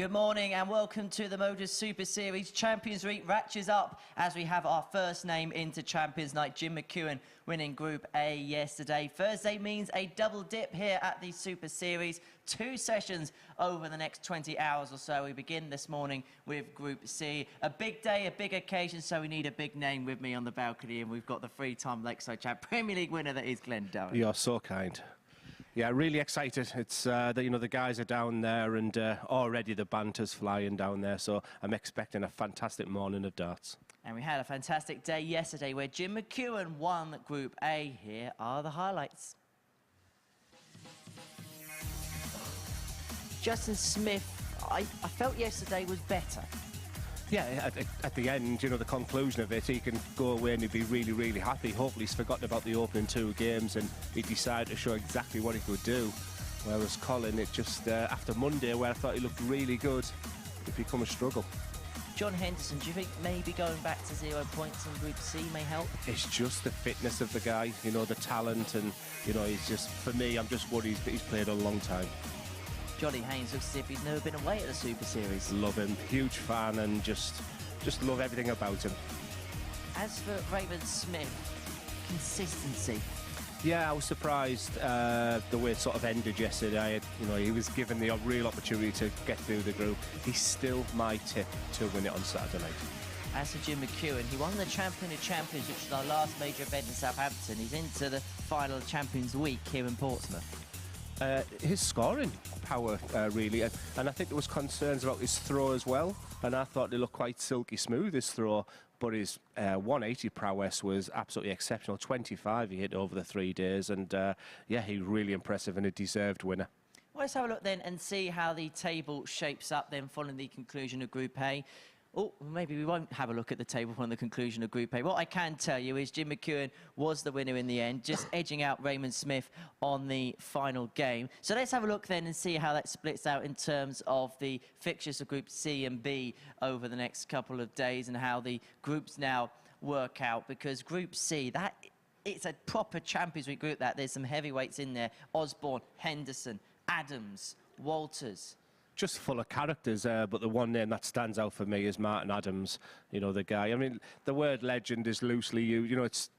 Good morning and welcome to the MODUS Super Series. Champions Week ratchets up as we have our first name into Champions Night. Jim McEwen winning Group A yesterday. Thursday means a double dip here at the Super Series. 2 sessions over the next 20 hours or so. We begin this morning with Group C. A big day, a big occasion, so we need a big name with me on the balcony, and we've got the 3-time Lakeside Champ Premier League winner that is Glenn Durham. You're so kind. Yeah, really excited. It's the guys are down there, and already the banter's flying down there. So I'm expecting a fantastic morning of darts. And we had a fantastic day yesterday where Jim McEwen won Group A. Here are the highlights. Justin Smith, I felt yesterday was better. Yeah, at the end, the conclusion of it, he can go away and he'd be really, really happy. Hopefully he's forgotten about the opening 2 games and he decided to show exactly what he could do. Whereas Colin, it just, after Monday, where I thought he looked really good, it become a struggle. John Henderson, do you think maybe going back to 0 points in Group C may help? It's just the fitness of the guy, the talent, and, he's just, for me, I'm just worried that he's played a long time. Johnny Haynes looks as if he's never been away at the Super Series. Love him, huge fan, and just love everything about him. As for Raymond Smith, consistency. Yeah, I was surprised the way it sort of ended yesterday. He was given the real opportunity to get through the group. He's still my tip to win it on Saturday night. As for Jim McEwen, he won the Champion of Champions, which is our last major event in Southampton. He's into the final Champions Week here in Portsmouth. His scoring power, really, and I think there was concerns about his throw as well, and I thought he looked quite silky smooth, his throw, but his 180 prowess was absolutely exceptional. 25 he hit over the 3 days, and yeah, he was really impressive and a deserved winner. Well, let's have a look then and see how the table shapes up then following the conclusion of Group A. Oh, maybe we won't have a look at the table on the conclusion of Group A. What I can tell you is Jim McEwen was the winner in the end, just edging out Raymond Smith on the final game. So let's have a look then and see how that splits out in terms of the fixtures of Group C and B over the next couple of days and how the groups now work out. Because Group C, it's a proper Champions Week group. There's some heavyweights in there. Osborne, Henderson, Adams, Walters. Just full of characters, but the one name that stands out for me is Martin Adams. The guy. I mean, the word legend is loosely used.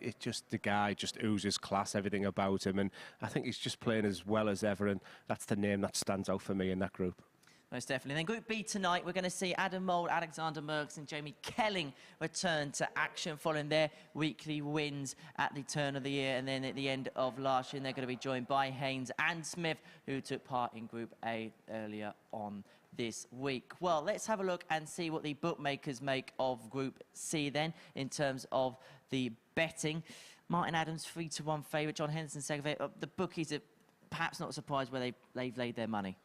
It's just the guy just oozes class, everything about him, and I think he's just playing as well as ever, and that's the name that stands out for me in that group. Most definitely. Then Group B tonight, we're going to see Adam Mould, Alexander Merckx and Jamie Kelling return to action following their weekly wins at the turn of the year. And then at the end of last year, they're going to be joined by Haynes and Smith, who took part in Group A earlier on this week. Well, let's have a look and see what the bookmakers make of Group C then, in terms of the betting. Martin Adams, 3-1 favourite. John Henderson, second favourite. The bookies are perhaps not surprised where they've laid their money.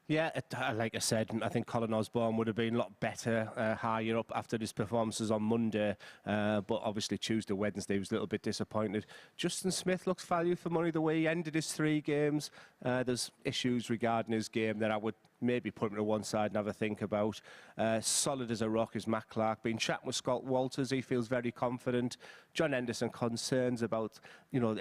Yeah, like I said, I think Colin Osborne would have been a lot better higher up after his performances on Monday, but obviously Tuesday, Wednesday was a little bit disappointed. Justin Smith looks value for money the way he ended his 3 games. There's issues regarding his game that I would maybe put him to one side and have a think about. Solid as a rock is Matt Clark. Been chatting with Scott Walters, he feels very confident. John Henderson concerns about,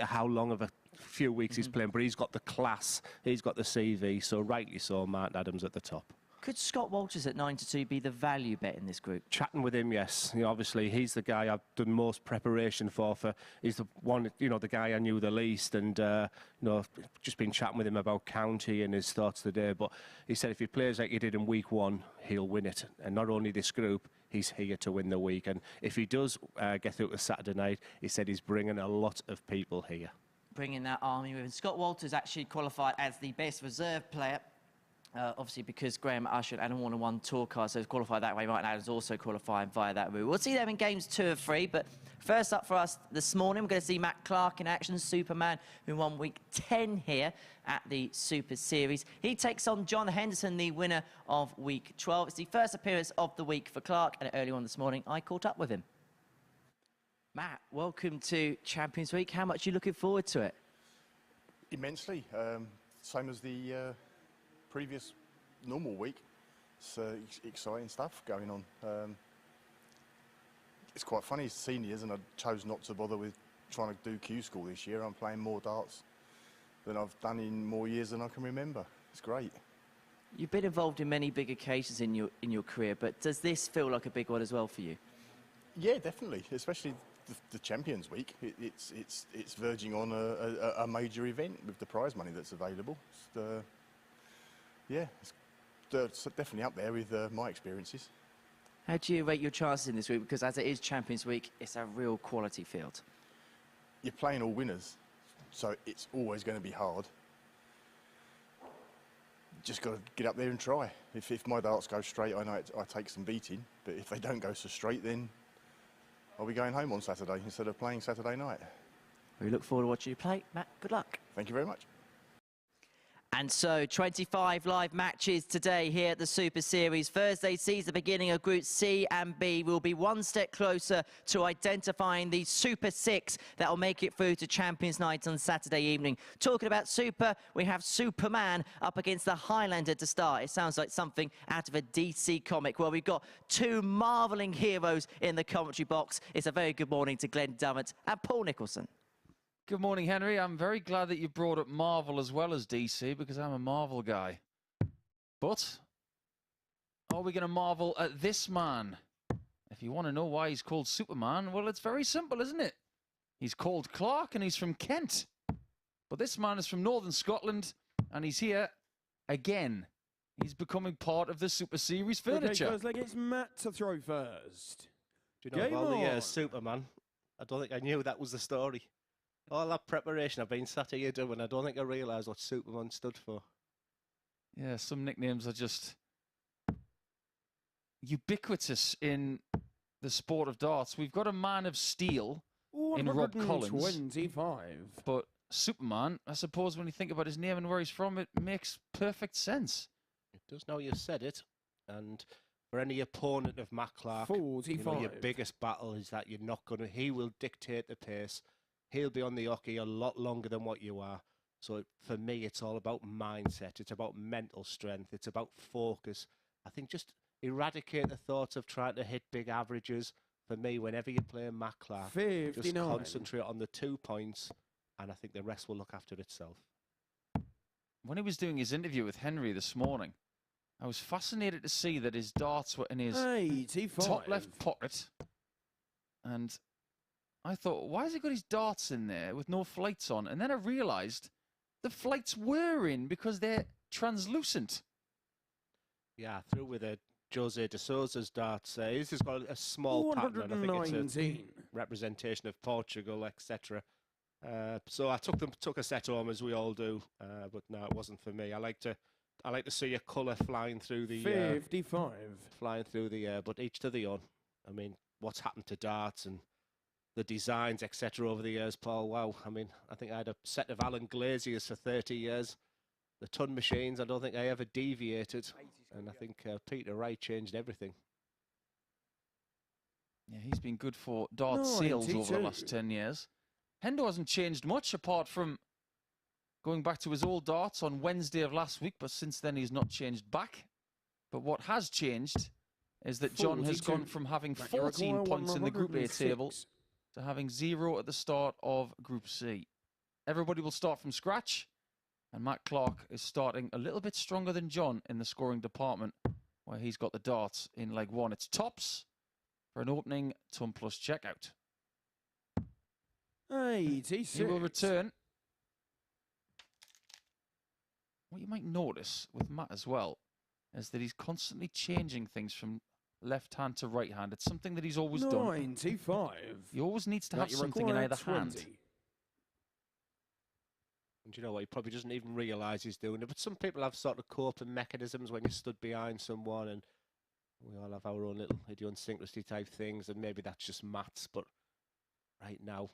how long of a few weeks he's playing, but he's got the class, he's got the CV, so rightly so, Martin Adams at the top. Could Scott Walters at 9-2 be the value bet in this group? Chatting with him, yes. Obviously, he's the guy I've done most preparation for. He's the one, the guy I knew the least, and just been chatting with him about County and his thoughts today. But he said if he plays like he did in week 1, he'll win it. And not only this group, he's here to win the week. And if he does get through to Saturday night, he said he's bringing a lot of people here. Bringing that army with him. Scott Walters actually qualified as the best reserve player. Obviously, because Graham Usher and Adam Warner won tour cards, so he's qualified that way. Martin Adams also qualifying via that route. We'll see them in games 2 and 3, but first up for us this morning, we're going to see Matt Clark in action, Superman, who won week 10 here at the Super Series. He takes on John Henderson, the winner of week 12. It's the first appearance of the week for Clark, and earlier on this morning, I caught up with him. Matt, welcome to Champions Week. How much are you looking forward to it? Immensely. Same as the previous normal week. It's exciting stuff going on. It's quite funny, it's seniors, and I chose not to bother with trying to do Q school this year. I'm playing more darts than I've done in more years than I can remember. It's great. You've been involved in many big occasions in your career, but does this feel like a big one as well for you? Yeah, definitely, especially the Champions Week. It's verging on a major event with the prize money that's available. Yeah, it's definitely up there with my experiences. How do you rate your chances in this week? Because as it is Champions Week, it's a real quality field. You're playing all winners, so it's always going to be hard. Just got to get up there and try. If my darts go straight, I know I take some beating, but if they don't go so straight, then I'll be going home on Saturday instead of playing Saturday night. We look forward to watching you play. Matt, good luck. Thank you very much. And so 25 live matches today here at the Super Series. Thursday sees the beginning of Group C and B. We'll be one step closer to identifying the Super 6 that will make it through to Champions Night on Saturday evening. Talking about Super, we have Superman up against the Highlander to start. It sounds like something out of a DC comic. Well, we've got two marvelling heroes in the commentary box. It's a very good morning to Glenn Dummett and Paul Nicholson. Good morning, Henry. I'm very glad that you brought up Marvel as well as DC because I'm a Marvel guy. But are we going to marvel at this man? If you want to know why he's called Superman, well, it's very simple, isn't it? He's called Clark and he's from Kent. But this man is from Northern Scotland and he's here again. He's becoming part of the Super Series furniture. Okay, first leg, it's Matt to throw first. Do you know, Game of all the on. Superman, I don't think I knew that was the story. All that preparation I've been sat here doing, I don't think I realised what Superman stood for. Yeah, some nicknames are just ubiquitous in the sport of darts. We've got a man of steel in Rob Collins. 125. But Superman, I suppose when you think about his name and where he's from, it makes perfect sense. It does now you've said it. And for any opponent of Matt Clark, 45. you know, your biggest battle is that you're not going to... He will dictate the pace. He'll be on the hockey a lot longer than what you are. So for me, it's all about mindset. It's about mental strength. It's about focus. I think just eradicate the thoughts of trying to hit big averages. For me, whenever you play Matt Clark, 59. just concentrate on the 2 points, and I think the rest will look after itself. When he was doing his interview with Henry this morning, I was fascinated to see that his darts were in his 85. top left pocket. And I thought, why has he got his darts in there with no flights on? And then I realised the flights were in because they're translucent. Yeah, through with a Jose de Souza's darts. He's just got a small pattern. I think it's a representation of Portugal, etc. So I took a set home as we all do, but no, it wasn't for me. I like to see a colour flying through the 55. Flying through the air, but each to their own. I mean, what's happened to darts and the designs, etc. over the years, Paul? Wow. I mean, I think I had a set of Alan Glaziers for 30 years. The ton machines, I don't think I ever deviated. And I think Peter Wright changed everything. Yeah, he's been good for dart sales over the last 10 years. Hendo hasn't changed much apart from going back to his old darts on Wednesday of last week, but since then he's not changed back. But what has changed is that John has gone from having 14 points in the Group A table to having 0 at the start of Group C. Everybody will start from scratch, and Matt Clark is starting a little bit stronger than John in the scoring department, where he's got the darts in leg 1. It's tops for an opening ton plus checkout. 86. He will return. What you might notice with Matt as well is that he's constantly changing things from left hand to right hand. It's something that he's always done. 95. He always needs to have something in either hand. And you know what? He probably doesn't even realise he's doing it. But some people have sort of coping mechanisms when you stood behind someone, and we all have our own little idiosyncrasy type things, and maybe that's just Matt's. But right now,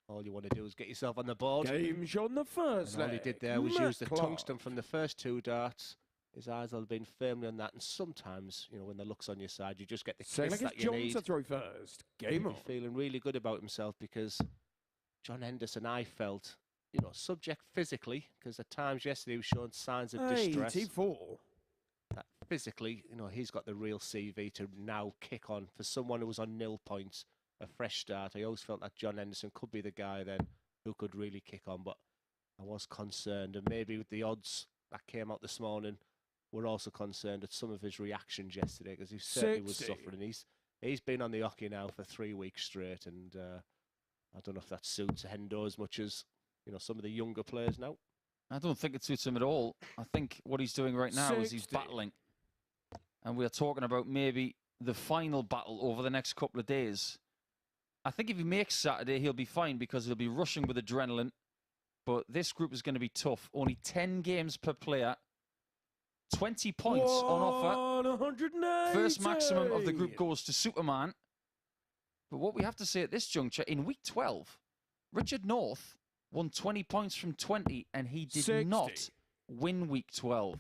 all you want to do is get yourself on the board. Game shot on the first leg. All he did there was use the Clark. tungsten from the first 2 darts. His eyes will have been firmly on that, and sometimes, you know, when the luck's on your side, you just get the kiss that you John need. to throw first. Game on. Feeling really good about himself because John Henderson, I felt, you know, subject physically, because at times yesterday he was showing signs of distress. 84. That physically, you know, he's got the real CV to now kick on. For someone who was on 0 points, a fresh start, I always felt that John Henderson could be the guy then who could really kick on, but I was concerned, and maybe with the odds that came out this morning, we're also concerned at some of his reactions yesterday, because he certainly was 60. suffering. He's been on the hockey now for 3 weeks straight, and I don't know if that suits Hendo as much as some of the younger players now. I don't think it suits him at all. I think what he's doing right now is he's 60. battling. And we're talking about maybe the final battle over the next couple of days. I think if he makes Saturday, he'll be fine because he'll be rushing with adrenaline. But this group is going to be tough. Only 10 games per player. 20 points on offer. 180. First maximum of the group goes to Superman. But what we have to say at this juncture, in week 12, Richard North won 20 points from 20, and he did 60. not win week 12.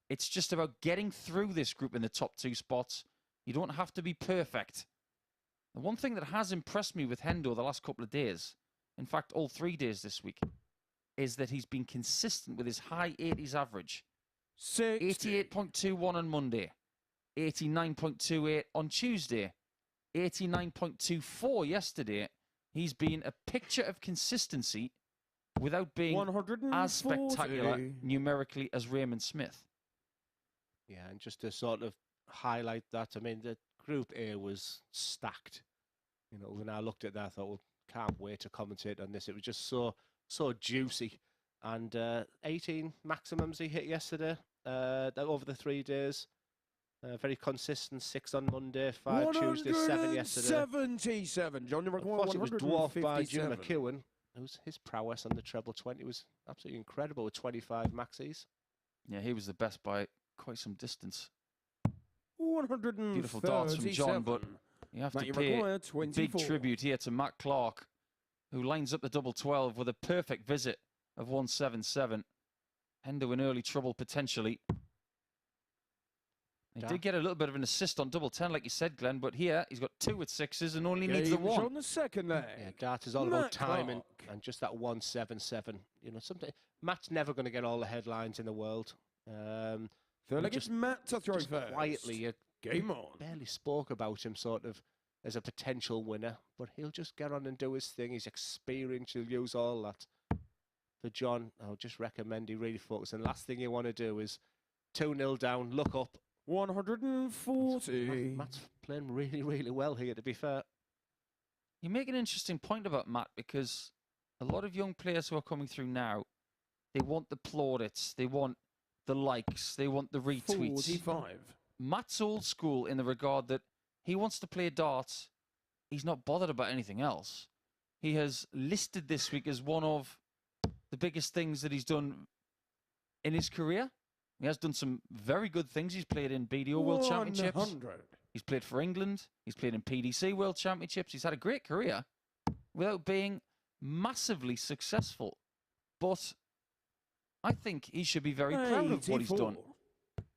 It's just about getting through this group in the top 2 spots. You don't have to be perfect. The one thing that has impressed me with Hendo the last couple of days, in fact, all 3 days this week, is that he's been consistent with his high 80s average. 60. 88.21 on Monday, 89.28 on Tuesday, 89.24 yesterday. He's been a picture of consistency without being 140. as spectacular numerically as Raymond Smith. Yeah, and just to sort of highlight that, I mean, the Group A was stacked. When I looked at that, I thought, well, can't wait to commentate on this. It was just so juicy. And 18 maximums he hit yesterday over the 3 days. Very consistent, 6 on Monday, 5 Tuesday, 7 yesterday. 77. John, Of course, it was dwarfed by Jim McEwen. His prowess on the treble 20 was absolutely incredible with 25 maxis. Yeah, he was the best by quite some distance. 137. Beautiful darts from John, but you have to pay a big tribute here to Matt Clark, who lines up the double 12 with a perfect visit of 177. Hendo in early trouble potentially. He did get a little bit of an assist on double 10, like you said, Glenn, but here he's got 2 with 6s and only needs the 1. On the second leg. Yeah, dart is all about timing and just that 177. Something Matt's never going to get all the headlines in the world. Feel like it's Matt to throw first. Quietly, Game on. Barely spoke about him sort of as a potential winner, but he'll just get on and do his thing. He's experienced. He'll use all that. For John, I would just recommend he really focus. And last thing you want to do is 2-0 down, look up. 140. Matt's playing really, really well here, to be fair. You make an interesting point about Matt, because a lot of young players who are coming through now, they want the plaudits, they want the likes, they want the retweets. 45. Matt's old school in the regard that he wants to play darts. He's not bothered about anything else. He has listed this week as one of the biggest things that he's done in his career. He has done some very good things. He's played in BDO World Championships. 100. He's played for England. He's played in PDC World Championships. He's had a great career without being massively successful. But I think he should be very proud of what he's done.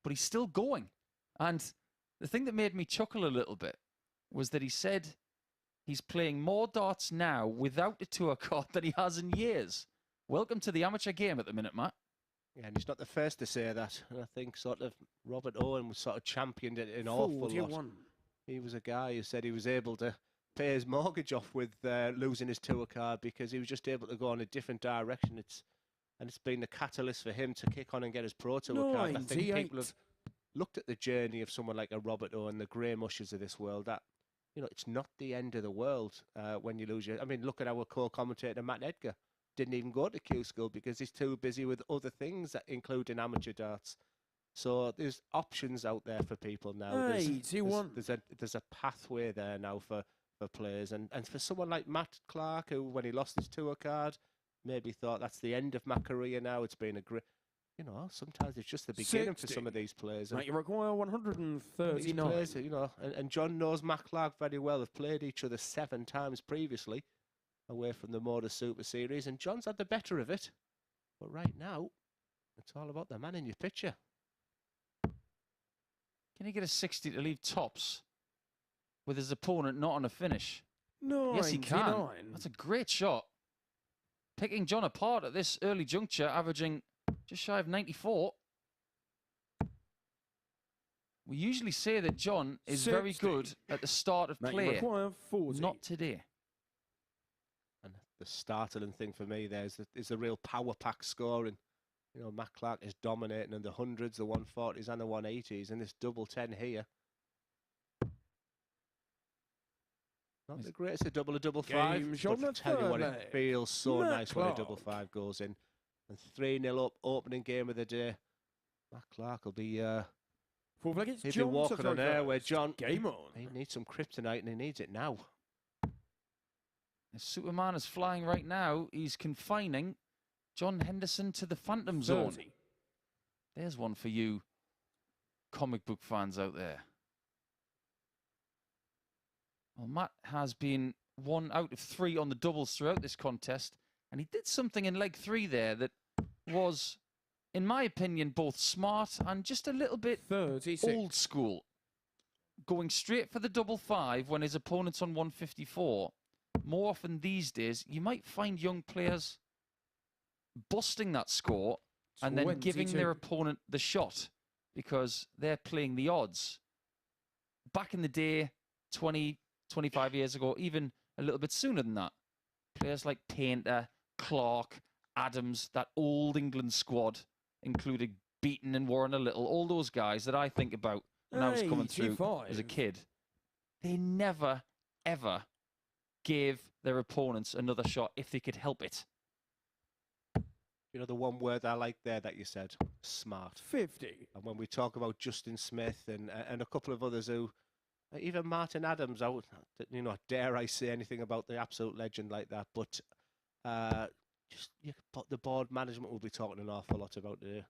But he's still going. And the thing that made me chuckle a little bit was that he said he's playing more darts now without a tour card than he has in years. Welcome to the amateur game at the minute, Matt. Yeah, and he's not the first to say that. And I think sort of Robert Owen was sort of championed it an awful lot. He was a guy who said he was able to pay his mortgage off with losing his tour card because he was just able to go in a different direction. It's been the catalyst for him to kick on and get his pro tour card. I think people have looked at the journey of someone like a Robert Owen, the Graham Ushers of this world, that it's not the end of the world when you lose your... I mean, look at our co-commentator, Matt Edgar. Didn't even go to Q School because he's too busy with other things, that including amateur darts. So there's options out there for people now. There's a pathway there now for players. And for someone like Matt Clark, who, when he lost his tour card, maybe thought that's the end of my career now. It's been a great... sometimes it's just the beginning 60. for some of these players. You require 139. Players, and John knows Matt Clark very well. They've played each other 7 times previously away from the MODUS Super Series, and John's had the better of it. But right now, it's all about the man in your picture. Can he get a 60 to leave tops with his opponent not on a finish? 99. Yes, he can. That's a great shot. Picking John apart at this early juncture, averaging just shy of 94. We usually say that John is 60. very good at the start of play. Not today. And the startling thing for me there is the real power pack scoring. You know, Matt Clark is dominating in the 100s, the 140s and the 180s, and this double 10 here. Not the greatest a double five, Game shot but on tell you what, third it leg. feels so Matt nice when a Clark. double five goes in. And 3-0 up, opening game of the day. Matt Clark will be Fourth leg, it's he'll be John to walking throw on air where first. John, Game on. he needs some kryptonite and he needs it now. Superman is flying right now. He's confining John Henderson to the Phantom Zone. 30. There's one for you comic book fans out there. Well, Matt has been 1 out of 3 on the doubles throughout this contest, and he did something in leg 3 there that was, in my opinion, both smart and just a little bit 36. old school. Going straight for the double five when his opponent's on 154. More often these days, you might find young players busting that score and then giving 22. their opponent the shot because they're playing the odds. Back in the day, 20, 25 years ago, even a little bit sooner than that, players like Painter, Clark, Adams, that old England squad, including Beaton and Warren a Little, all those guys that I think about when I was coming through 85. as a kid, they never, ever gave their opponents another shot if they could help it. You know, the one word I like there that you said, smart. 50. And when we talk about Justin Smith and a couple of others who, even Martin Adams, I would, you know, dare I say anything about the absolute legend like that, but just the board management will be talking an awful lot about today.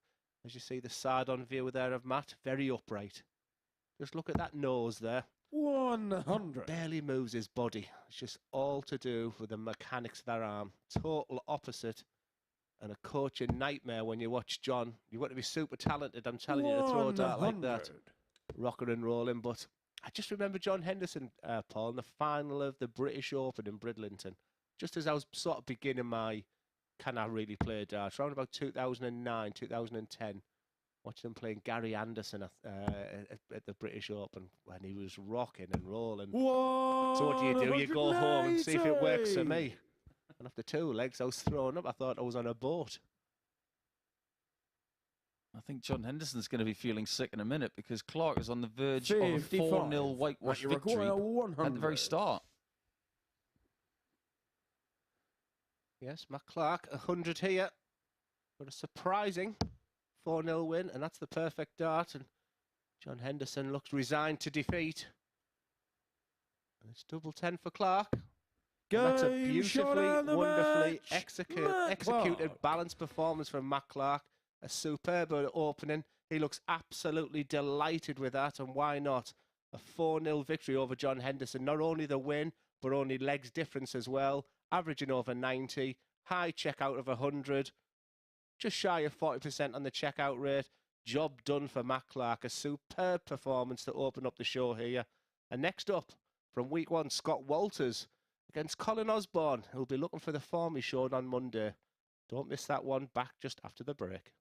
As you see the side-on view there of Matt, very upright. Just look at that nose there. 100. Barely moves his body. It's just all to do with the mechanics of that arm. Total opposite. And a coaching nightmare when you watch John. You've got to be super talented, I'm telling you, to throw a dart like that. 100. Rocking and rolling. But I just remember John Henderson, Paul, in the final of the British Open in Bridlington. Just as I was sort of beginning my, can I really play darts? Around about 2009, 2010. Watching him playing Gary Anderson at the British Open when he was rocking and rolling. So what do? You go home and see if it works for me. And after 2 legs, I was thrown up. I thought I was on a boat. I think John Henderson's going to be feeling sick in a minute because Clark is on the verge of a 55. 4-0 whitewash You victory require 100. at the very start. Yes, Matt Clark, 100 here. Got a surprising 4-0 win, and that's the perfect dart. And John Henderson looks resigned to defeat. And it's double 10 for Clark. And that's a beautifully, wonderfully executed, balanced performance from Matt Clark. A superb opening. He looks absolutely delighted with that, and why not? A 4-0 victory over John Henderson. Not only the win, but only legs difference as well. Averaging over 90. High checkout of 100. Just shy of 40% on the checkout rate. Job done for Matt Clark. A superb performance to open up the show here. And next up, from week 1, Scott Walters against Colin Osborne, who'll be looking for the form he showed on Monday. Don't miss that one, back just after the break.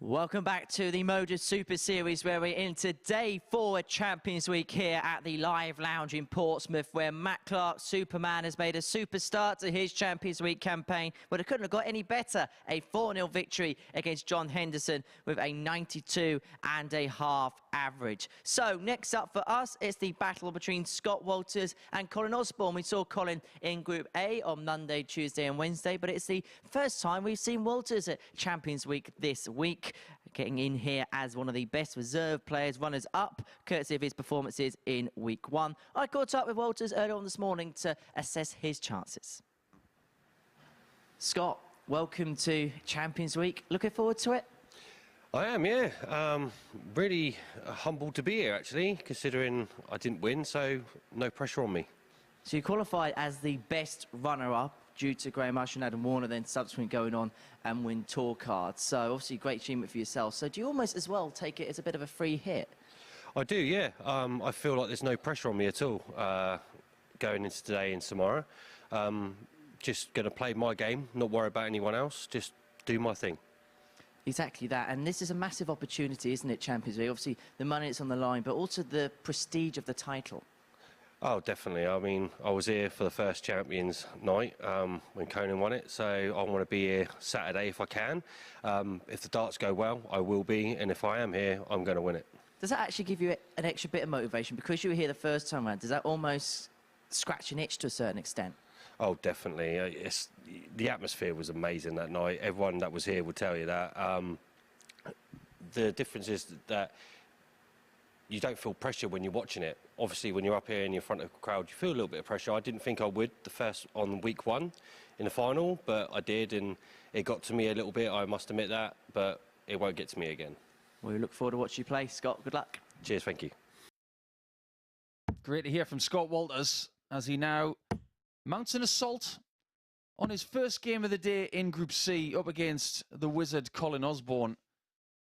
Welcome back to the MODUS Super Series, where we're into day 4 of Champions Week here at the Live Lounge in Portsmouth, where Matt Clark, Superman, has made a super start to his Champions Week campaign, but it couldn't have got any better. A 4-0 victory against John Henderson with a 92.5 average. So next up for us, it's the battle between Scott Walters and Colin Osborne. We saw Colin in Group A on Monday, Tuesday and Wednesday, but it's the first time we've seen Walters at Champions Week this week, getting in here as one of the best reserve players, runners up, courtesy of his performances in Week 1. I caught up with Walters earlier on this morning to assess his chances. Scott, welcome to Champions Week. Looking forward to it? I am, yeah. Really humbled to be here, actually, considering I didn't win, so no pressure on me. So you qualified as the best runner-up due to Graham Usher and Adam Warner, then subsequently going on and win tour cards. So obviously great achievement for yourself. So do you almost as well take it as a bit of a free hit? I do, yeah. I feel like there's no pressure on me at all going into today and tomorrow. Just going to play my game, not worry about anyone else, just do my thing. Exactly that, and this is a massive opportunity, isn't it, Champions League? Obviously the money that's on the line, but also the prestige of the title. Oh, definitely. I mean, I was here for the first Champions night when Conan won it, so I want to be here Saturday if I can. If the darts go well, I will be, and if I am here, I'm going to win it. Does that actually give you an extra bit of motivation? Because you were here the first time around, does that almost scratch an itch to a certain extent? Oh, definitely. The atmosphere was amazing that night. Everyone that was here would tell you that. The difference is that you don't feel pressure when you're watching it. Obviously, when you're up here and you're in front of a crowd, you feel a little bit of pressure. I didn't think I would on Week 1 in the final, but I did, and it got to me a little bit, I must admit that, but it won't get to me again. We look forward to watching you play, Scott. Good luck. Cheers, thank you. Great to hear from Scott Walters as he now mounts an assault on his first game of the day in Group C up against the wizard Colin Osborne.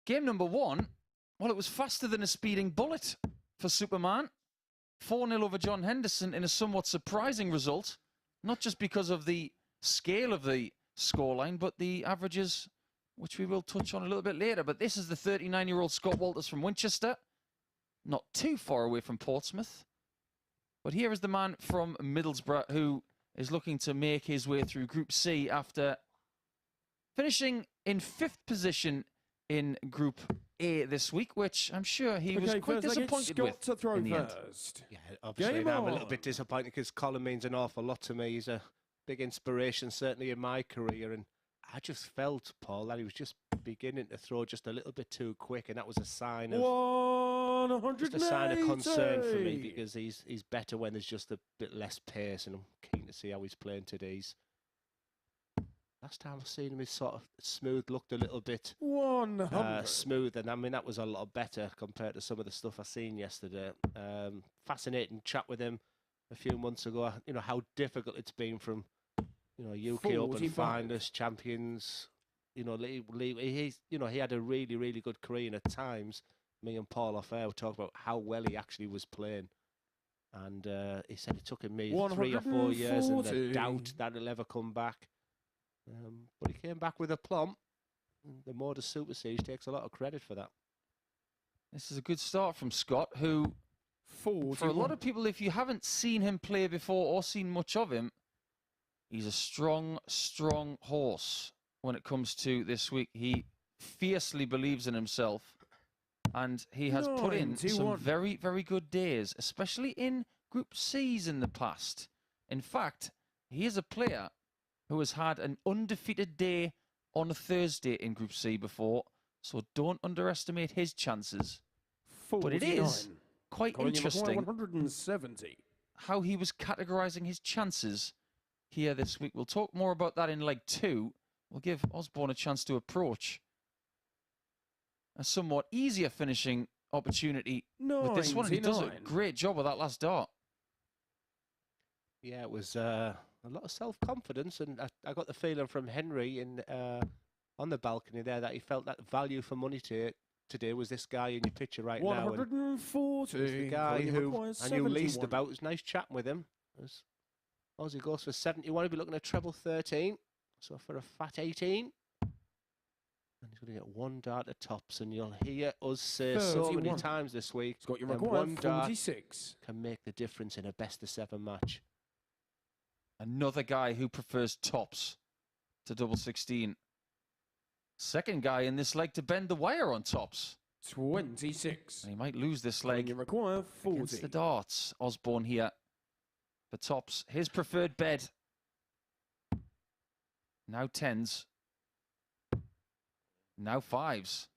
Game number 1, well, it was faster than a speeding bullet for Superman. 4-0 over John Henderson in a somewhat surprising result, not just because of the scale of the scoreline, but the averages, which we will touch on a little bit later. But this is the 39-year-old Scott Walters from Winchester, not too far away from Portsmouth. But here is the man from Middlesbrough who is looking to make his way through Group C after finishing in 5th position in Group A this week, which I'm sure he was quite disappointed with to throw in the end. first. Yeah, obviously Game I'm a little on. bit disappointed because Colin means an awful lot to me. He's a big inspiration, certainly in my career, and I just felt, Paul, that he was just beginning to throw just a little bit too quick, and that was a sign of 180. just a sign of concern for me, because he's better when there's just a bit less pace, and I'm keen to see how he's playing today. Last time I've seen him, his sort of smooth looked a little bit 100. smooth, and I mean that was a lot better compared to some of the stuff I seen yesterday. Fascinating chat with him a few months ago. You know how difficult it's been from UK Open 45. finalists, champions. He had a really good career, and at times me and Paul Affair talked about how well he actually was playing. And he said it took him 3 or 4 years and the doubt that he'll ever come back. But he came back with aplomb. The MODUS Super Series takes a lot of credit for that. This is a good start from Scott, who, for a lot of people, if you haven't seen him play before or seen much of him, he's a strong horse when it comes to this week. He fiercely believes in himself, and he has put in some very good days, especially in Group C's in the past. In fact, he is a player who has had an undefeated day on a Thursday in Group C before, so don't underestimate his chances. 49. But it is quite interesting 170. how he was categorising his chances here this week. We'll talk more about that in leg 2. We'll give Osborne a chance to approach a somewhat easier finishing opportunity with this one. And he does a great job with that last dart. Yeah, it was a lot of self-confidence, and I got the feeling from Henry on the balcony there that he felt that value for money today was this guy in your picture right now. 140. And the guy who I knew least about. It was nice chatting with him. Aussie goes for 71. He'll be looking at treble 13. So for a fat 18. And he's going to get 1 dart at tops, and you'll hear us say so many 31. times this week, He's got your and required 1 dart 46. can make the difference in a best-of-7 match. Another guy who prefers tops to double 16. Second guy in this leg to bend the wire on tops. 26. And he might lose this And leg you require 40. against the darts. Osborne here for tops. His preferred bed. Now 10s. Now 5s.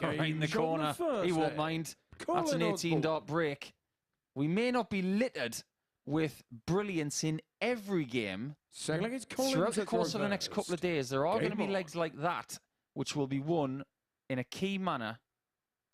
Right in the Game shot on corner. first He won't leg. mind. Colin That's an 18 Osborne. dart break. We may not be littered with brilliance in every game. Second leg is Colin Throughout to the course throw of the next couple of first. days, there are going to Game be legs on. like that, which will be won in a key manner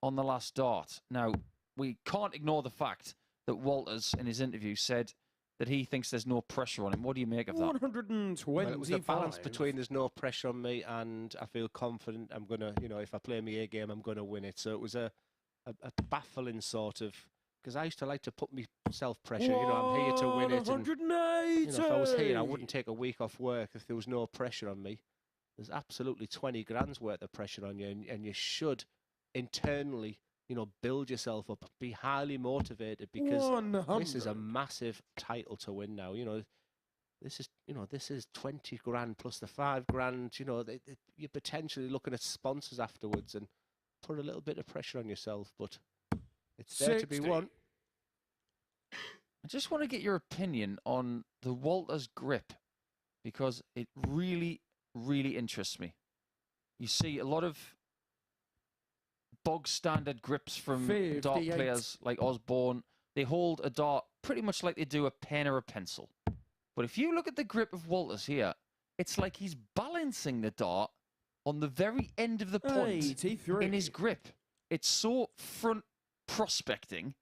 on the last dart. Now, we can't ignore the fact that Walters, in his interview, said that he thinks there's no pressure on him. What do you make of that? 125. Well, it was the balance between there's no pressure on me and I feel confident I'm going to, you know, if I play my A game, I'm going to win it. So it was a baffling sort of, because I used to like to put myself pressure, you know, I'm here to win it. And, 180. you know, if I was here, I wouldn't take a week off work if there was no pressure on me. There's absolutely 20 grand's worth of pressure on you, and you should internally, you know, build yourself up, be highly motivated, because 100. this is a massive title to win now. You know, this is 20 grand plus the 5 grand. You know, you're potentially looking at sponsors afterwards and put a little bit of pressure on yourself, but it's there to be 60. won. I just want to get your opinion on the Walters grip, because it really, really interests me. You see a lot of bog standard grips from dart 58. players like Osborne. They hold a dart pretty much like they do a pen or a pencil. But if you look at the grip of Walters here, it's like he's balancing the dart on the very end of the point 83. in his grip. It's so front prospecting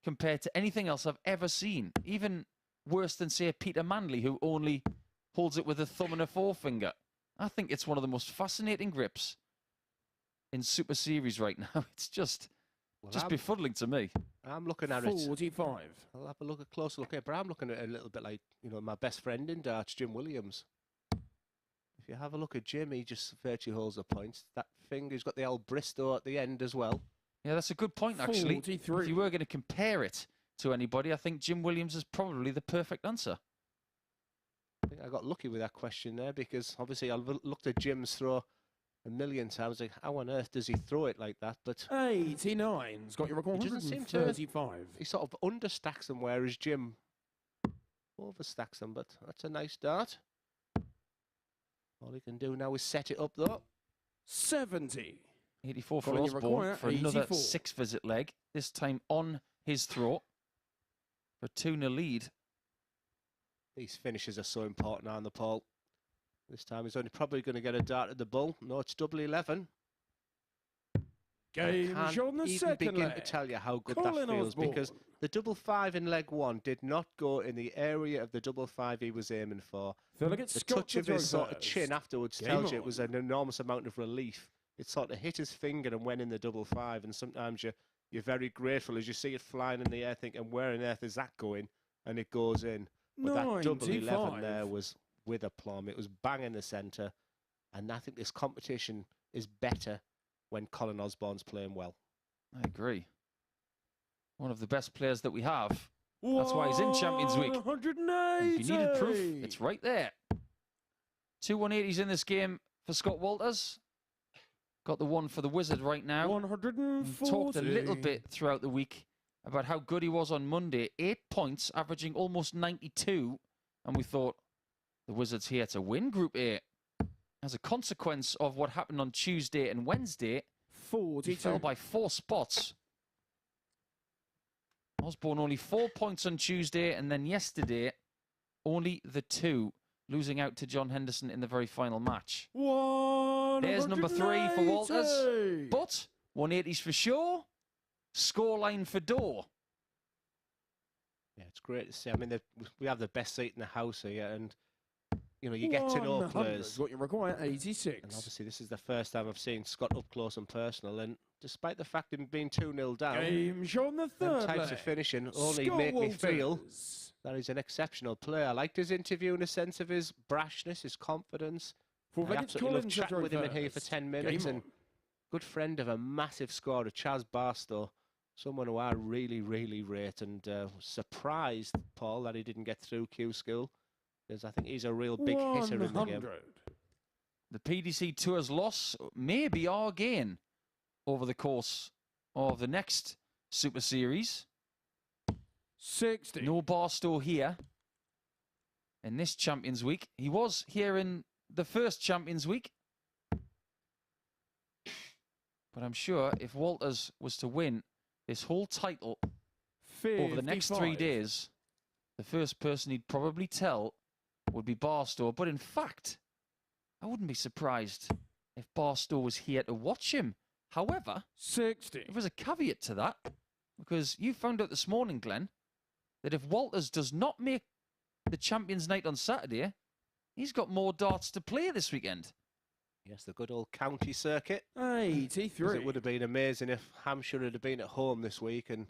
compared to anything else I've ever seen. Even worse than, say, Peter Manley, who only holds it with a thumb and a forefinger. I think it's one of the most fascinating grips in Super Series right now. It's just befuddling to me. I'm looking at it. 45. I'll have a closer look at it, but I'm looking at it a little bit like, you know, my best friend in darts, Jim Williams. If you have a look at Jim, he just virtually holds the points. That finger, he's got the old Bristow at the end as well. Yeah, that's a good point, actually. 43. If you were going to compare it to anybody, I think Jim Williams is probably the perfect answer. I think I got lucky with that question there, because obviously I've looked at Jim's throw a million times. Like, how on earth does he throw it like that? But 89's got your record. He doesn't seem to- 135. he sort of understacks them, whereas Jim overstacks them. But that's a nice dart. All he can do now is set it up, though. 70. 84 for Colin, you Osborne require for another 84. 6-visit leg, this time on his throat for 2-0 lead. These finishes are so important on the pole. This time he's only probably going to get a dart at the bull. No, it's double 11. Game I shot on the can't even second begin leg. to tell you how good Colin that feels, Osborne. because the double 5 in leg 1 did not go in the area of the double 5 he was aiming for. Third leg, it's The Scott touch to of his throw sort of first. chin afterwards Game tells you it on. was an enormous amount of relief. It sort of hit his finger and went in the double 5, and sometimes you're very grateful as you see it flying in the air, thinking, where on earth is that going? And it goes in. But that double 11 there 95. was with aplomb. It was bang in the centre, and I think this competition is better when Colin Osborne's playing well. I agree. One of the best players that we have. That's why he's in Champions Week. 180. If you needed proof, it's right there. 2 180s in this game for Scott Walters. Got the one for the Wizard right now. 140. We talked a little bit throughout the week about how good he was on Monday. 8 points, averaging almost 92. And we thought, the Wizard's here to win Group A. As a consequence of what happened on Tuesday and Wednesday, 42. he fell by 4 spots. Osborne only 4 points on Tuesday, and then yesterday, only the 2, losing out to John Henderson in the very final match. There's number 3 for Walters. But 180s for Shaw. Scoreline for Dorr. Yeah, it's great to see. I mean, we have the best seat in the house here, and you know, you get to know 100 players. What you require, And 86. obviously, this is the first time I've seen Scott up close and personal. And despite the fact of him being 2-0 down, Game shot on the them third types leg. of finishing only Scott make me feel Walters. that he's an exceptional player. I liked his interview in the sense of his brashness, his confidence. Full I leg, absolutely Colin love chatting with him in here for first. 10 minutes. Game And on. good friend of a massive scorer, Chaz Barstow, someone who I really, really rate, and surprised, Paul, that he didn't get through Q School, because I think he's a real big hitter in the game. 100. The PDC Tour's loss may be our gain over the course of the next Super Series. 60. No Barstow here in this Champions Week. He was here in the first Champions Week. But I'm sure if Walters was to win this whole title over the next 3 days, the first person he'd probably tell would be Barstow. But in fact, I wouldn't be surprised if Barstow was here to watch him. However, 60. there was a caveat to that, because you found out this morning, Glenn, that if Walters does not make the Champions Night on Saturday, he's got more darts to play this weekend. Yes, the good old county circuit. 83. It would have been amazing if Hampshire had been at home this week and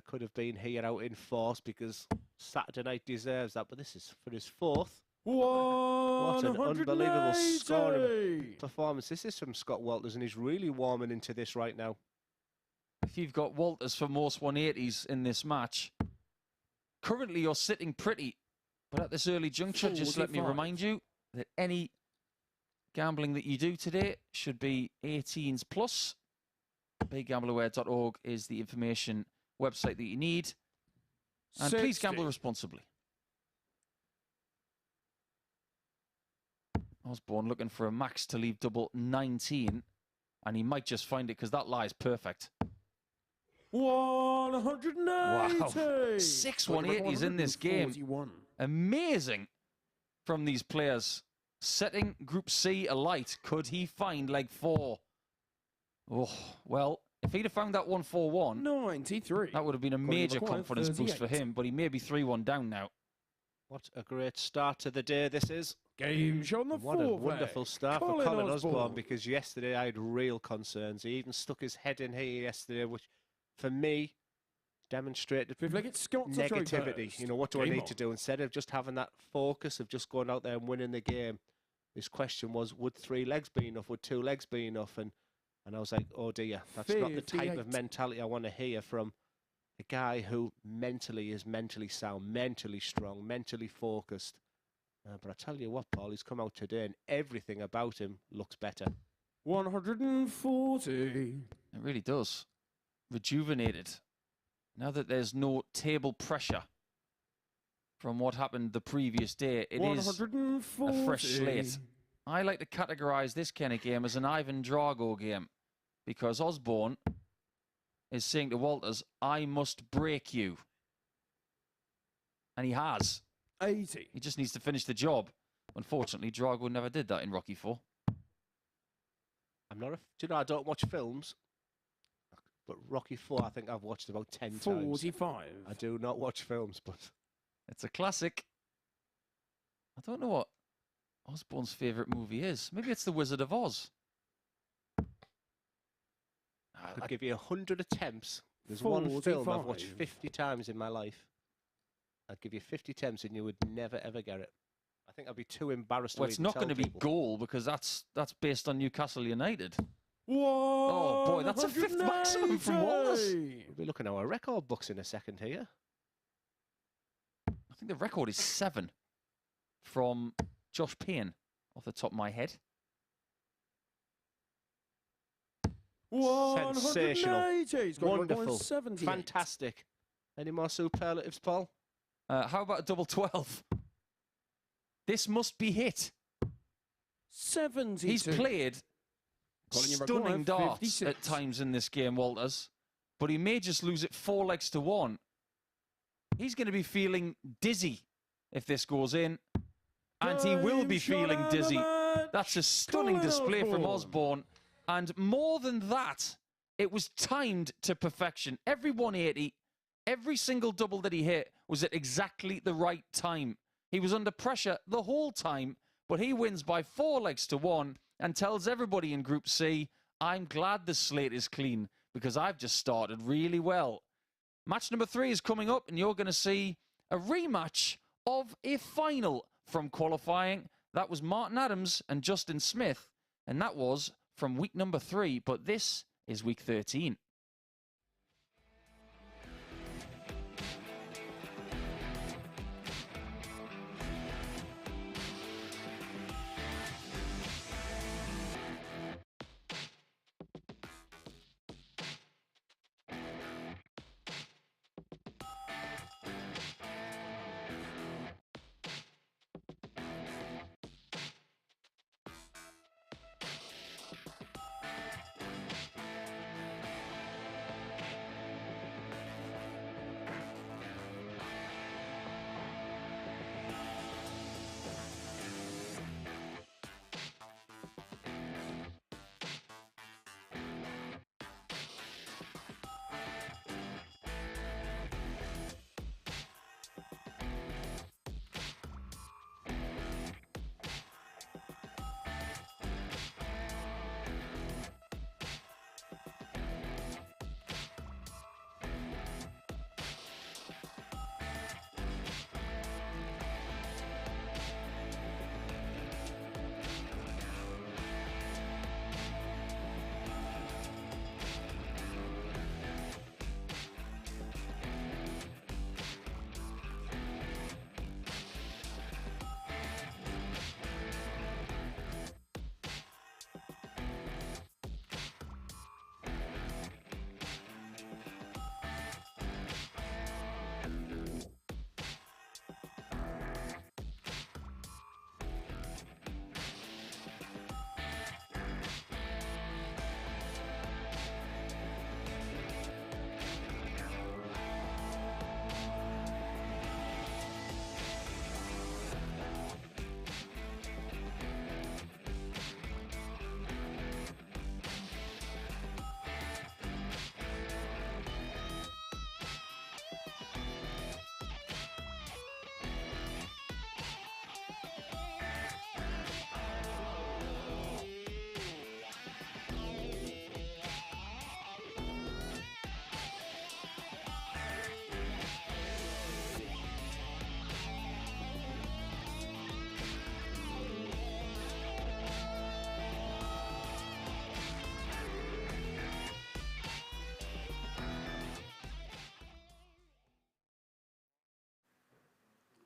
could have been here out in force, because Saturday night deserves that. But this is for his fourth. What an unbelievable scoring performance. This is from Scott Walters, and he's really warming into this right now. If you've got Walters for most 180s in this match, currently you're sitting pretty. But at this early juncture, just let me remind you that any gambling that you do today should be 18s plus. BigGambleAware.org is the information website that you need. And please gamble responsibly. Osborne looking for a max to leave double 19. And he might just find it, because that lie is perfect. 180. Wow. 6 180s in this game. Amazing from these players. Setting Group C alight. Could he find leg 4? Oh, well, if he'd have found that 141, 93. that would have been a major confidence boost for him, but he may be 3-1 down now. What a great start to the day this is. Game show on the What a wonderful start for Colin Osborne, because yesterday I had real concerns. He even stuck his head in here yesterday, which for me demonstrated negativity. You know, what do I need to do? Instead of just having that focus of just going out there and winning the game, his question was, would 3 legs be enough? Would 2 legs be enough? And I was like, oh dear, that's not the type of mentality I want to hear from a guy who mentally is mentally sound, mentally strong, mentally focused. But I tell you what, Paul, he's come out today and everything about him looks better. 140. It really does. Rejuvenated. Now that there's no table pressure from what happened the previous day, it is a fresh slate. I like to categorise this kind of game as an Ivan Drago game, because Osborne is saying to Walters, I must break you. And he has. 80. He just needs to finish the job. Unfortunately, Drago never did that in Rocky IV. I'm not a... Do you know, I don't watch films, but Rocky IV, I think I've watched about 10 times. 45. I do not watch films, but... It's a classic. I don't know what Osborne's favourite movie is. Maybe it's The Wizard of Oz. I could give you 100 attempts. There's one film I've watched 50 times in my life. I'd give you 50 attempts and you would never, ever get it. I think I'd be too embarrassed to Well, it's not going to be Goal, because that's based on Newcastle United. Whoa! Oh, boy, that's a 5th maximum from Walters. We'll be looking at our record books in a second here. I think the record is 7 from Josh Payne, off the top of my head. Sensational. Wonderful. Fantastic. Any more superlatives, Paul? How about a double 12? This must be hit. 72. He's played stunning darts at times in this game, Walters, but he may just lose it 4 legs to 1. He's going to be feeling dizzy if this goes in, and he will be feeling dizzy. That's a stunning display from Osborne, and more than that, it was timed to perfection. Every 180, every single double that he hit was at exactly the right time. He was under pressure the whole time, but he wins by 4 legs to 1 and tells everybody in Group C, I'm glad the slate is clean because I've just started really well. Match number 3 is coming up, and you're going to see a rematch of a final from qualifying That was Martin Adams and Justin Smith, and that was from week number 3, but this is week 13.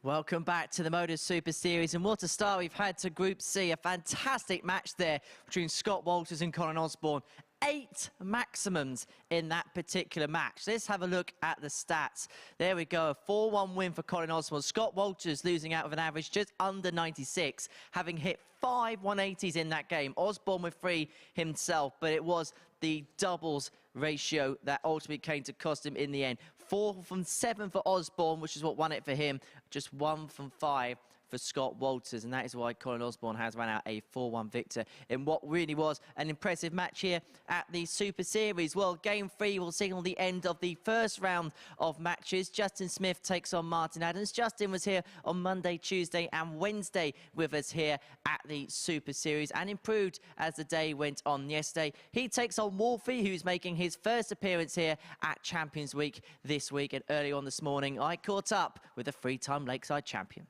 Welcome back to the MODUS Super Series, and what a start we've had to Group C. A fantastic match there between Scott Walters and Colin Osborne. 8 maximums in that particular match. Let's have a look at the stats. There we go, a 4-1 win for Colin Osborne. Scott Walters losing out with an average just under 96, having hit 5 180s in that game. Osborne with 3 himself, but it was the doubles ratio that ultimately came to cost him in the end. 4 from 7 for Osborne, which is what won it for him. Just 1 from 5 for Scott Walters, and that is why Colin Osborne has ran out a 4-1 victor in what really was an impressive match here at the Super Series. Well, Game 3 will signal the end of the first round of matches. Justin Smith takes on Martin Adams. Justin was here on Monday, Tuesday and Wednesday with us here at the Super Series and improved as the day went on yesterday. He takes on Wolfie, who's making his first appearance here at Champions Week this week, and early on this morning I caught up with the 3-time Lakeside champion.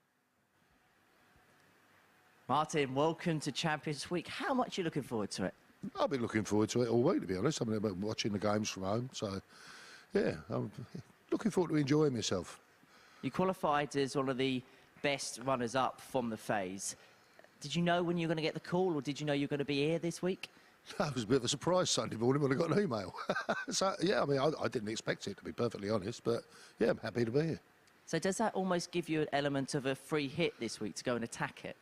Martin, welcome to Champions Week. How much are you looking forward to it? I've been looking forward to it all week, to be honest. I've been watching the games from home, so yeah, I'm looking forward to enjoying myself. You qualified as one of the best runners-up from the phase. Did you know when you were going to get the call, or did you know you were going to be here this week? That was a bit of a surprise Sunday morning when I got an email. So yeah, I mean, I didn't expect it, to be perfectly honest, but yeah, I'm happy to be here. So does that almost give you an element of a free hit this week to go and attack it?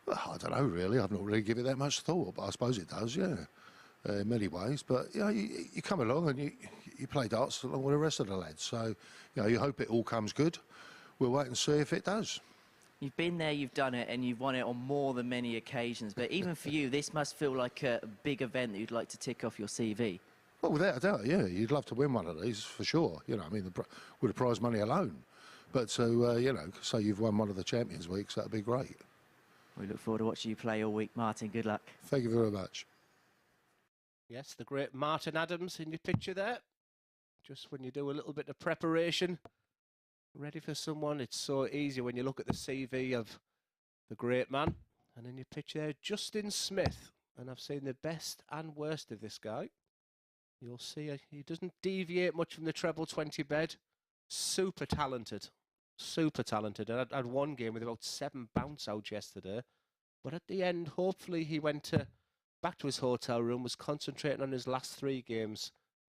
Well, I don't know, really. I've not really given it that much thought, but I suppose it does, yeah, in many ways. But, you know, you come along and you play darts along with the rest of the lads. So, you know, you hope it all comes good. We'll wait and see if it does. You've been there, you've done it, and you've won it on more than many occasions. But even for you, this must feel like a big event that you'd like to tick off your CV. Well, without a doubt, yeah. You'd love to win one of these, for sure. You know, I mean, with the prize money alone. But so, you know, say you've won one of the Champions Weeks, that'd be great. We look forward to watching you play all week. Martin, good luck. Thank you very much. Yes, the great Martin Adams in your picture there. Just when you do a little bit of preparation, ready for someone, it's so easy when you look at the CV of the great man. And then you picture there Justin Smith. And I've seen the best and worst of this guy. You'll see he doesn't deviate much from the treble 20 bed. Super talented. Super talented. And I had one game with about 7 bounce outs yesterday. But at the end, hopefully he went back to his hotel room, was concentrating on his last 3 games.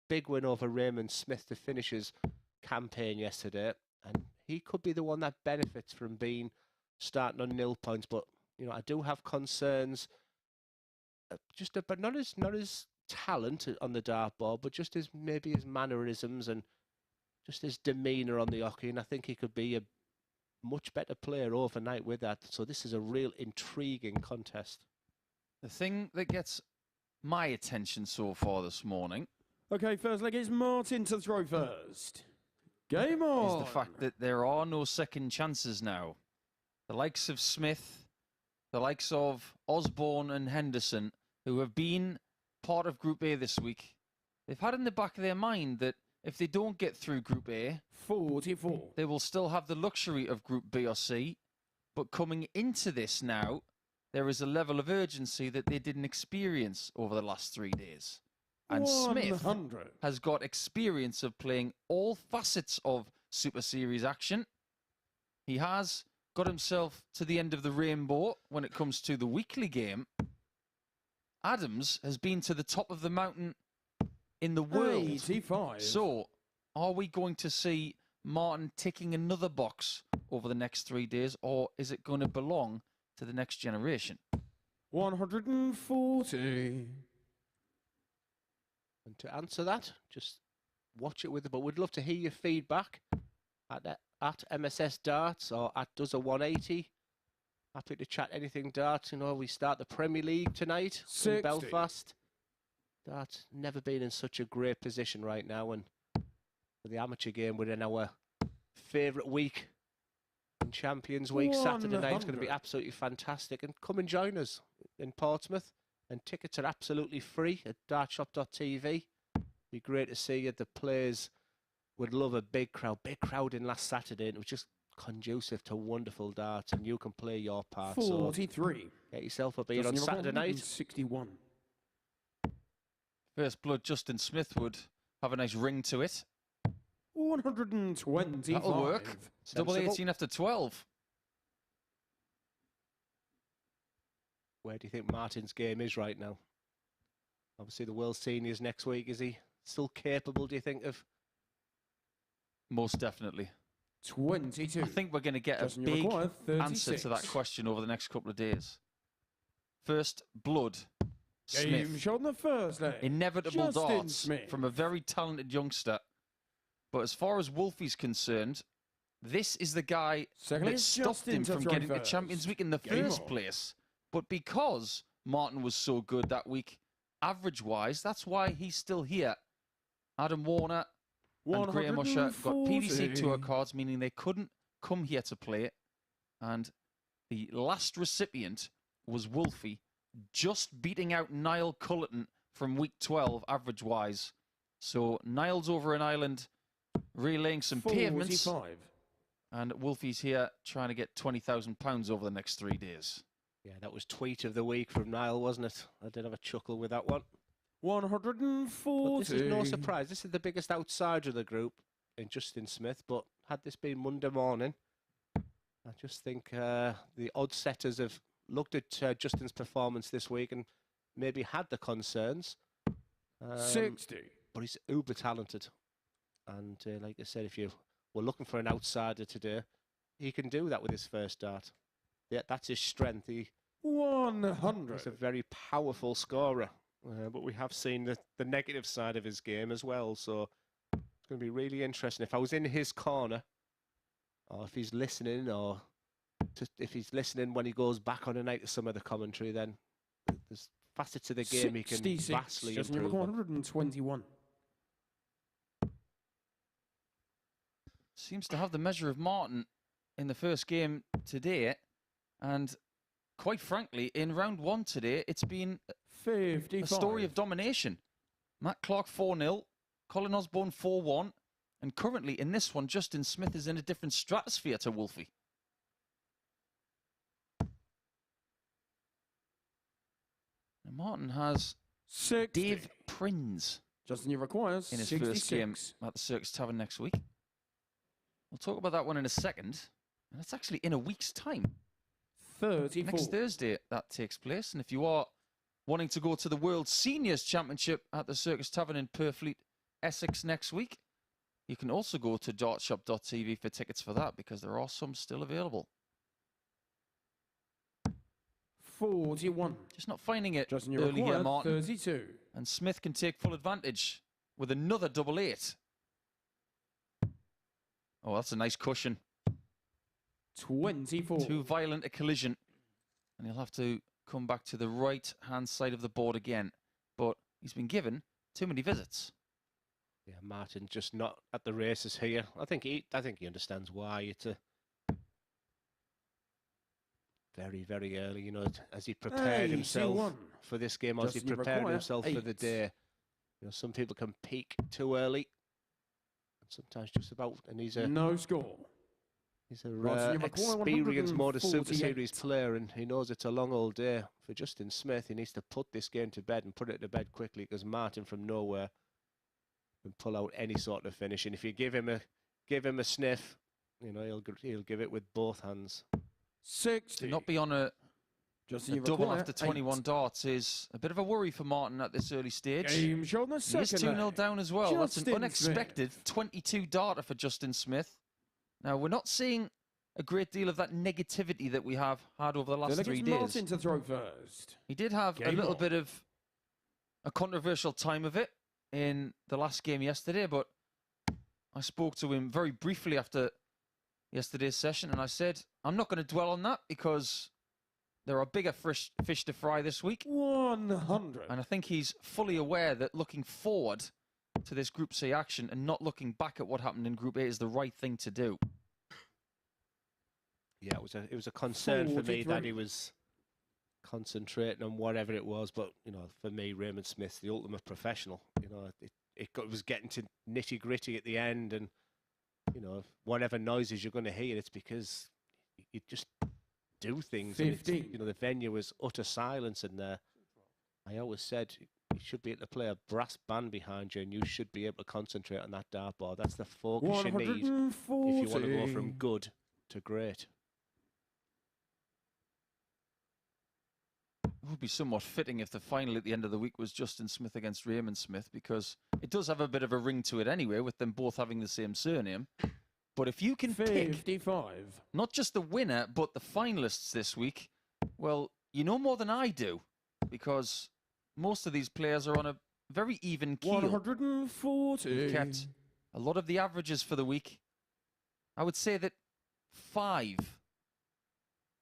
Big win over Raymond Smith to finish his campaign yesterday. And he could be the one that benefits from being starting on 0 points. But, you know, I do have concerns. But not his talent on the dartboard, but just maybe his mannerisms and just his demeanour on the hockey. And I think he could be a much better player overnight with that. So this is a real intriguing contest. The thing that gets my attention so far this morning Okay, first leg is Martin to throw first. Game on. is the fact that there are no second chances now. The likes of Smith, the likes of Osborne and Henderson, who have been part of Group A this week, they've had in the back of their mind that if they don't get through Group A, 44. they will still have the luxury of Group B or C. But coming into this now, there is a level of urgency that they didn't experience over the last 3 days. And Smith 100. has got experience of playing all facets of Super Series action. He has got himself to the end of the rainbow when it comes to the weekly game. Adams has been to the top of the mountain in the world. 85. So, are we going to see Martin ticking another box over the next 3 days, or is it going to belong to the next generation? 140. And to answer that, just watch it with but we'd love to hear your feedback at MSS Darts or at Does a 180. Happy to chat anything darts. You know, we start the Premier League tonight in 60. Belfast. Darts never been in such a great position right now, and for the amateur game, we're in our favourite week in Champions Week. Saturday night is going to be 100. absolutely fantastic, and come and join us in Portsmouth. And tickets are absolutely free at dartshop.tv. Be great to see you. The players would love a big crowd in last Saturday, and it was just conducive to wonderful darts, and you can play your part. 43. So get yourself up here on Saturday night. 61. First blood, Justin Smith would have a nice ring to it. 125. That'll work. It's double Sensible. 18 after 12. Where do you think Martin's game is right now? Obviously, the World Seniors next week. Is he still capable, do you think, of? Most definitely. 22. I think we're going to get a Doesn't big require answer to that 36. question over the next couple of days. First blood, Game Smith. shot on the first leg. Inevitable Justin darts Smith. from a very talented youngster. But as far as Wolfie's concerned, this is the guy Second that is stopped Justin him to from throw getting to first. Champions Week in the Game first on. place. But because Martin was so good that week, average-wise, that's why he's still here. Adam Warner and Graham Usher got PDC Tour 140. cards, meaning they couldn't come here to play. And the last recipient was Wolfie, just beating out Niall Cullerton from week 12, average-wise. So Niall's over in Ireland relaying some pavements. 45. And Wolfie's here trying to get £20,000 over the next 3 days. Yeah, that was tweet of the week from Niall, wasn't it? I did have a chuckle with that one. 140. But this is no surprise. This is the biggest outsider of the group in Justin Smith. But had this been Monday morning, I just think the odd setters have looked at Justin's performance this week and maybe had the concerns. 60. But he's uber talented. And like I said, if you were looking for an outsider today, he can do that with his first dart. Yeah, that's his strength. He's 100. a very powerful scorer. But we have seen the negative side of his game as well. So it's going to be really interesting. If I was in his corner, or if he's listening, or if he's listening when he goes back on a night to some of the commentary, then there's facets of the game he can 66. vastly Justin improve on. 121. Seems to have the measure of Martin in the first game today. And quite frankly, in round one today, it's been 55. a story of domination. Matt Clark 4-0, Colin Osborne 4-1, and currently in this one, Justin Smith is in a different stratosphere to Wolfie. And Martin has 60. Dave Prinz Justin, you requires in his 66. first game at the Circus Tavern next week. We'll talk about that one in a second. And that's actually in a week's time. 34. Next Thursday that takes place. And if you are wanting to go to the World Seniors Championship at the Circus Tavern in Purfleet, Essex next week, you can also go to dartshop.tv for tickets for that, because there are some still available. 41. Just not finding it Justin, you early here, require Martin. 32. And Smith can take full advantage with another double 8. Oh, that's a nice cushion. 24. Too violent a collision. And he'll have to come back to the right-hand side of the board again. But he's been given too many visits. Yeah, Martin just not at the races here. I think he understands why. It's a very, very early, you know, as he prepared himself for this game, as he prepared himself for the day. You know, some people can peak too early, and sometimes just about. And he's a no score. He's a experienced MODUS Super Series player, and he knows it's a long old day for Justin Smith. He needs to put this game to bed and put it to bed quickly, because Martin from nowhere can pull out any sort of finish. And if you give him a sniff, you know, he'll give it with both hands. 60. To not be on a double after 21 8. darts is a bit of a worry for Martin at this early stage. Game shown the He is second 2-0 down as well. That's an Justin unexpected 22 darter for Justin Smith. Now, we're not seeing a great deal of that negativity that we have had over the last 3 days. Martin to throw first. He did have a little bit of a controversial time of it in the last game yesterday, but I spoke to him very briefly after yesterday's session, and I said, I'm not going to dwell on that, because there are bigger fish to fry this week. 100. And I think he's fully aware that looking forward to this Group C action and not looking back at what happened in Group A is the right thing to do. Yeah, it was a concern for me 43. that he was concentrating on whatever it was. But, you know, for me, Raymond Smith's the ultimate professional. You know, it was getting to nitty gritty at the end, and, you know, whatever noises you're going to hear, it's because you just do things. And you know, the venue was utter silence in there. I always said you should be able to play a brass band behind you, and you should be able to concentrate on that dartboard. That's the focus you need if you want to go from good to great. It would be somewhat fitting if the final at the end of the week was Justin Smith against Raymond Smith, because it does have a bit of a ring to it anyway, with them both having the same surname. But if you can pick 55. not just the winner, but the finalists this week, well, you know more than I do, because most of these players are on a very even keel. 140. We've kept a lot of the averages for the week. I would say that 5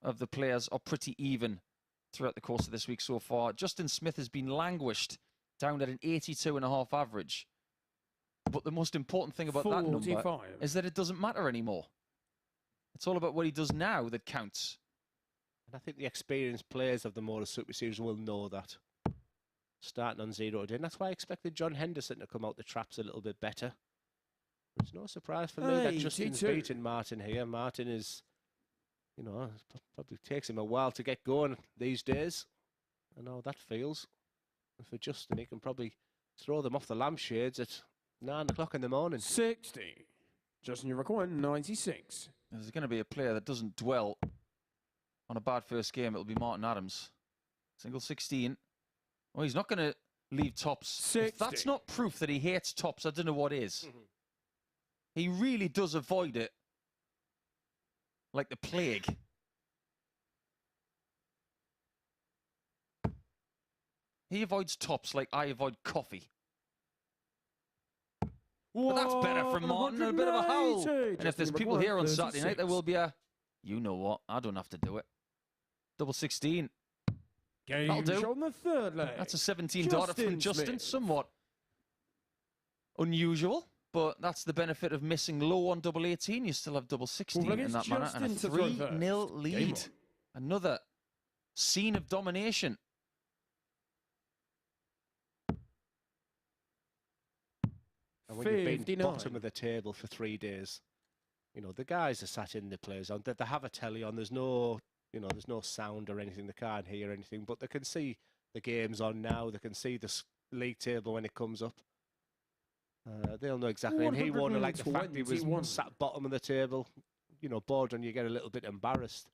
of the players are pretty even throughout the course of this week so far. Justin Smith has been languished down at an 82.5 average. But the most important thing about that number is that it doesn't matter anymore. It's all about what he does now that counts. And I think the experienced players of the MODUS Super Series will know that. Starting on 0 today. And that's why I expected John Henderson to come out the traps a little bit better. It's no surprise for me that Justin's beating Martin here. Martin is, you know, it probably takes him a while to get going these days. I know how that feels. And for Justin, he can probably throw them off the lampshades at 9 o'clock in the morning. 60. Justin, you require 96. There's going to be a player that doesn't dwell on a bad first game. It'll be Martin Adams. Single 16. Oh, he's not going to leave tops. 60. If that's not proof that he hates tops, I don't know what is. He really does avoid it like the plague. He avoids tops like I avoid coffee. But that's better from Martin, and a bit of a howl. And if there's people here on Saturday night, there will be a, you know what, I don't have to do it. Double 16. That'll do. On the third leg. That's a 17 darter from Justin. Somewhat unusual, but that's the benefit of missing low on double 18. You still have double 16 in that manner, and a 3-0 lead. Another scene of domination. And when you've been bottom of the table for 3 days, you know, the guys are sat in the players on. They have a telly on. There's no, you know, there's no sound or anything. They can't hear anything, but they can see the game's on now. They can see the league table when it comes up. They'll know exactly. And he won't like the fact he was sat bottom of the table. You know, bordering, you get a little bit embarrassed.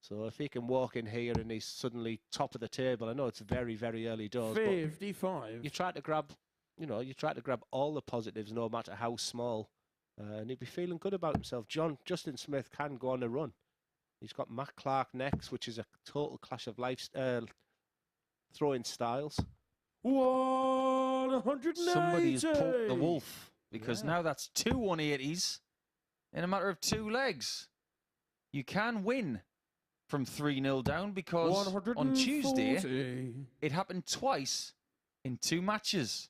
So if he can walk in here and he's suddenly top of the table, I know it's very, very early doors. 55. But you try to grab, you try to grab all the positives, no matter how small. And he'd be feeling good about himself. Justin Smith can go on a run. He's got Matt Clark next, which is a total clash of throwing styles. 180. Somebody's poked the wolf, because now that's 2 180s in a matter of 2 legs. You can win from 3-0 down, because on Tuesday it happened twice in 2 matches.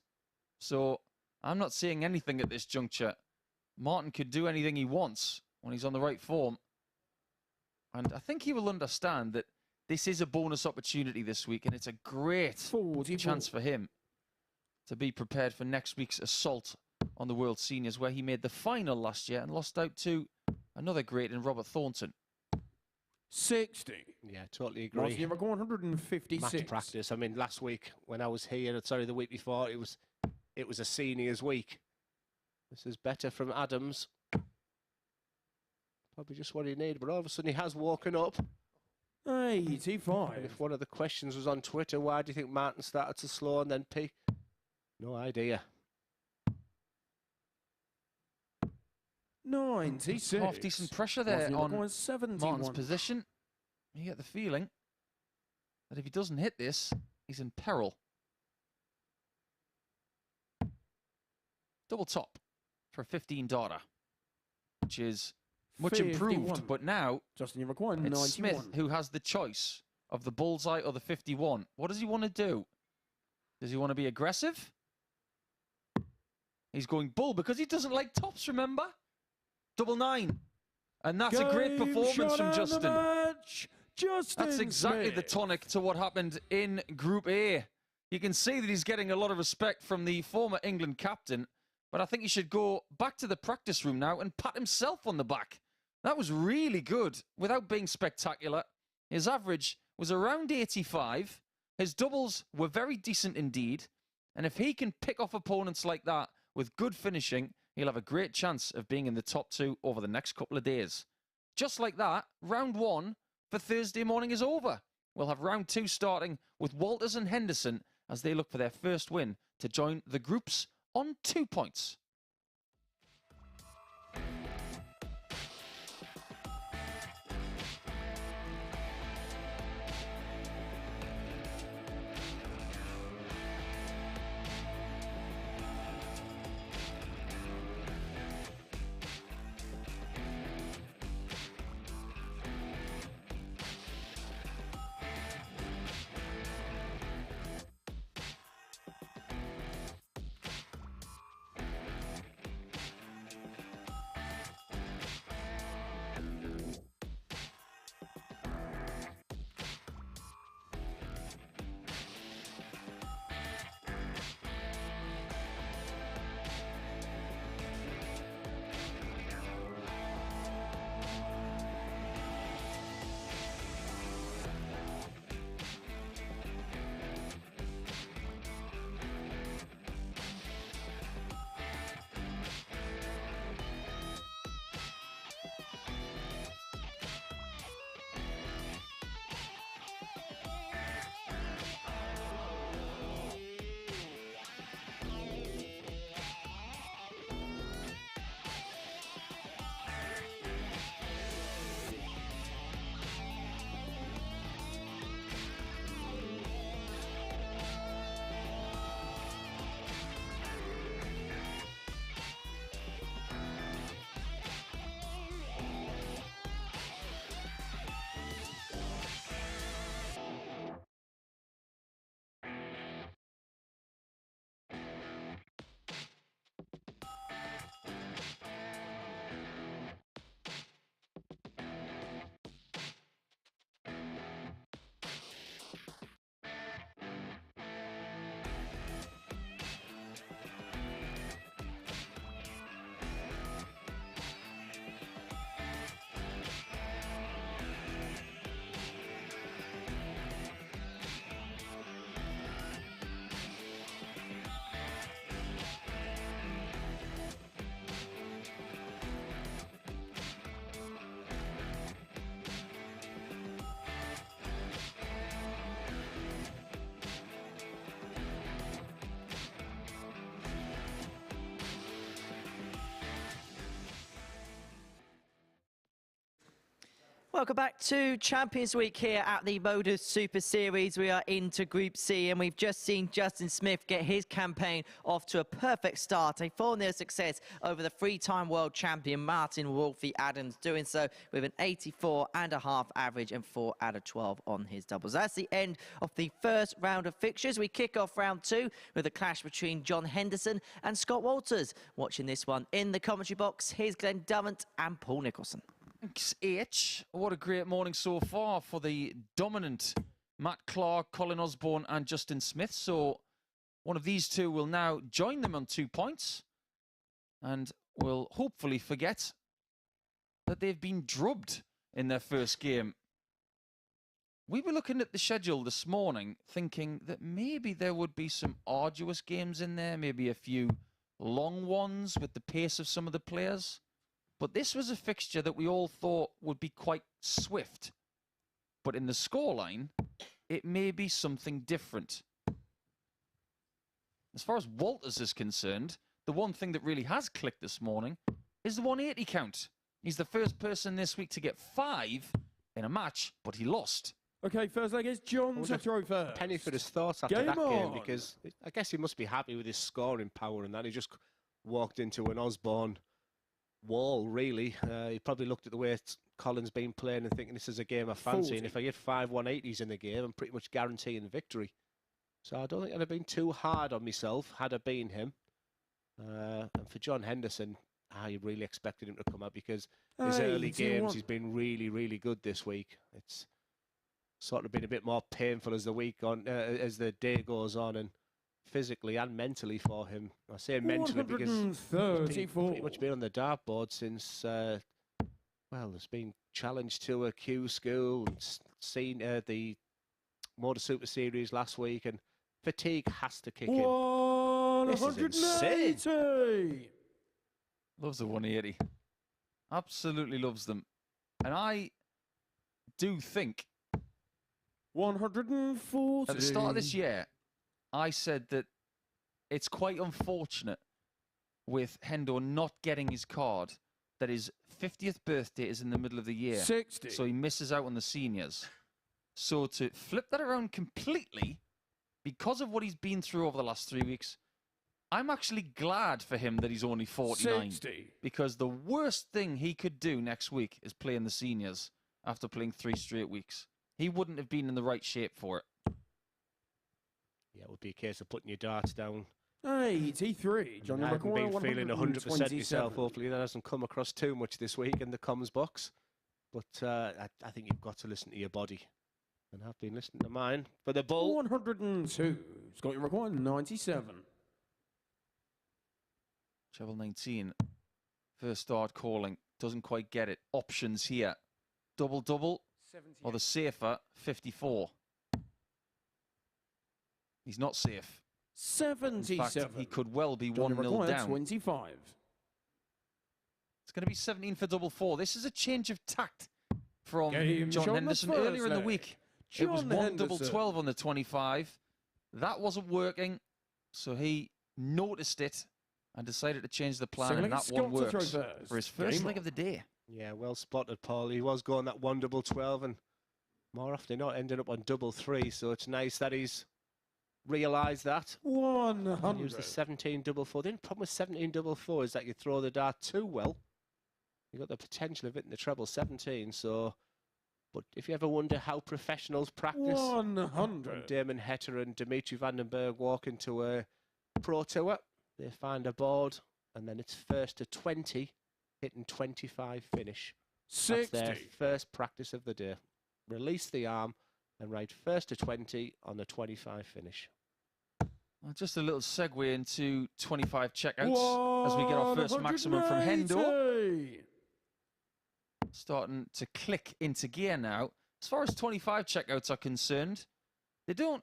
So I'm not seeing anything at this juncture. Martin could do anything he wants when he's on the right form. And I think he will understand that this is a bonus opportunity this week, and it's a great chance for him to be prepared for next week's assault on the World Seniors, where he made the final last year and lost out to another great in Robert Thornton. 60. Yeah, totally agree. 156. Match practice. I mean, last week when I was here, the week before, it was a seniors week. This is better from Adams. Probably just what he needed, but all of a sudden he has woken up. 85. And if one of the questions was on Twitter, why do you think Martin started to slow and then peak? No idea. 96. Half decent pressure there on 71. Martin's position. You get the feeling that if he doesn't hit this, he's in peril. Double top for a 15 darter, which is much 51. improved, but now Justin, it's 91. Smith who has the choice of the bullseye or the 51. What does he want to do? Does he want to be aggressive? He's going bull because he doesn't like tops, remember? Double 9. And that's a great performance from Justin. That's exactly the tonic to what happened in Group A. You can see that he's getting a lot of respect from the former England captain, but I think he should go back to the practice room now and pat himself on the back. That was really good without being spectacular. His average was around 85. His doubles were very decent indeed. And if he can pick off opponents like that with good finishing, he'll have a great chance of being in the top 2 over the next couple of days. Just like that, round 1 for Thursday morning is over. We'll have round 2 starting with Walters and Henderson as they look for their first win to join the groups on 2 points. Welcome back to Champions Week here at the MODUS Super Series. We are into Group C, and we've just seen Justin Smith get his campaign off to a perfect start. A 4-0 success over the 3-time world champion Martin Wolfie Adams, doing so with an 84.5 average and 4 out of 12 on his doubles. That's the end of the first round of fixtures. We kick off round 2 with a clash between John Henderson and Scott Walters. Watching this one in the commentary box, here's Glenn Durrant and Paul Nicholson. Thanks, H. What a great morning so far for the dominant Matt Clark, Colin Osborne and Justin Smith. So one of these two will now join them on 2 points and will hopefully forget that they've been drubbed in their first game. We were looking at the schedule this morning thinking that maybe there would be some arduous games in there, maybe a few long ones with the pace of some of the players. But this was a fixture that we all thought would be quite swift. But in the scoreline, it may be something different. As far as Walters is concerned, the one thing that really has clicked this morning is the 180 count. He's the first person this week to get 5 in a match, but he lost. Okay, first leg is John to throw first. Penny for his thoughts after Game that game, on. because I guess he must be happy with his scoring power and that. He just walked into an Osborne wall, really. He probably looked at the way Colin's been playing and thinking this is a game I fancy. 40. And if I get 5 180s in the game, I'm pretty much guaranteeing victory. So I don't think I'd have been too hard on myself had I been him. And for John Henderson, I really expected him to come out because his early games, he's been really, really good this week. It's sort of been a bit more painful as the week on, as the day goes on, and physically and mentally for him. I say mentally because he's pretty much been on the dartboard since, well, there's been challenged to a Q school and seen the MODUS Super Series last week, and fatigue has to kick in. 180. Loves the 180. Absolutely loves them. And I do think 140. at the start of this year, I said that it's quite unfortunate with Hendo not getting his card that his 50th birthday is in the middle of the year. 60. So he misses out on the seniors. So to flip that around completely, because of what he's been through over the last 3 weeks, I'm actually glad for him that he's only 49. 60. Because the worst thing he could do next week is play in the seniors after playing 3 straight weeks. He wouldn't have been in the right shape for it. Yeah, it would be a case of putting your darts down. 83. Johnny I haven't McCoy, been feeling 100% 127. myself. Hopefully that hasn't come across too much this week in the comms box. But I think you've got to listen to your body. And I've been listening to mine. For the bull, 102. Scotty McCoy, 97. Treble 19. First start calling. Doesn't quite get it. Options here. Double. Or the safer 54. He's not safe. 77. In fact, he could well be Johnny 1-0 McCoy, down. 25. It's going to be 17 for double 4. This is a change of tact from Game John shot Henderson the first earlier in the leg. week. It was John 1 double Henderson. 12 on the 25. That wasn't working, so he noticed it and decided to change the plan, Second and leg, that one Scott to throw works first. for his first Game leg on. of the day. yeah, well spotted, Paul. He was going that 1 double 12 and more often than not ended up on double 3. So it's nice that he's realised that. He used 100. the 17 double 4. The only problem with 17 double 4 is that you throw the dart too well. You've got the potential of hitting the treble 17. So, but if you ever wonder how professionals practice, 100. Damon Hetter and Dimitri Vandenberg walk into a pro tour, they find a board and then it's first to 20, hitting 25 finish. That's 60. their first practice of the day. Release the arm and write first to 20 on the 25 finish. Well, just a little segue into 25 checkouts as we get our first maximum from Hendo. 180. Starting to click into gear now. As far as 25 checkouts are concerned, they don't...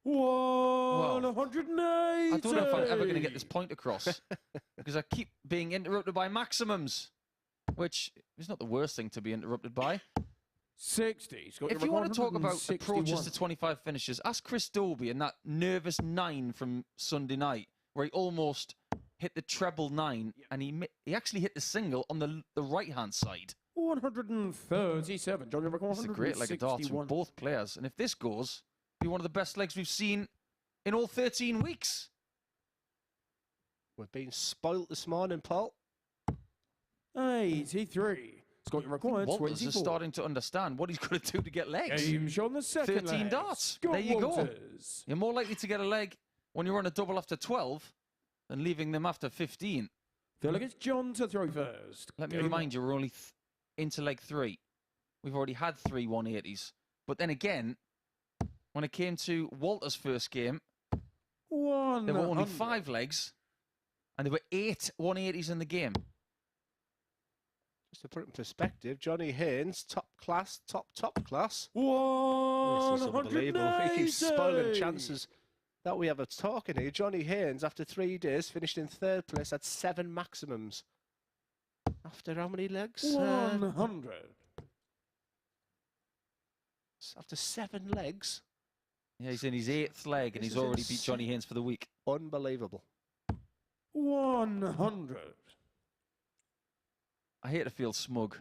180. I don't know if I'm ever going to get this point across because I keep being interrupted by maximums, which is not the worst thing to be interrupted by. 60. If you want to talk about 161. approaches to 25 finishes, ask Chris Dobie in that nervous 9 from Sunday night, where he almost hit the treble 9, and he actually hit the single on the right-hand side. 137. John, your record, It's a great leg of darts from 161. both players. And if this goes, it'll be one of the best legs we've seen in all 13 weeks. We're being spoilt this morning, Paul. 83. Scott, your record, Walters 24. is starting to understand what he's going to do to get legs. Game show on the second 13 leg. darts. Scott There you go. Walters. You're more likely to get a leg when you're on a double after 12 than leaving them after 15. Third leg, it's John to throw first. Let me Game remind you, we're only into leg 3. We've already had 3 180s. But then again, when it came to Walter's first game, on. there were only 5 legs, and there were 8 180s in the game. Just to put it in perspective, Johnny Haynes, top class. This is 180. unbelievable. He keeps spoiling chances that we have a talking here. Johnny Haynes, after 3 days, finished in 3rd place at 7 maximums. After how many legs? 100. After 7 legs. Yeah, he's in his 8th leg, and This he's is already beat insane. Johnny Haynes for the week. Unbelievable. 100. I hate to feel smug,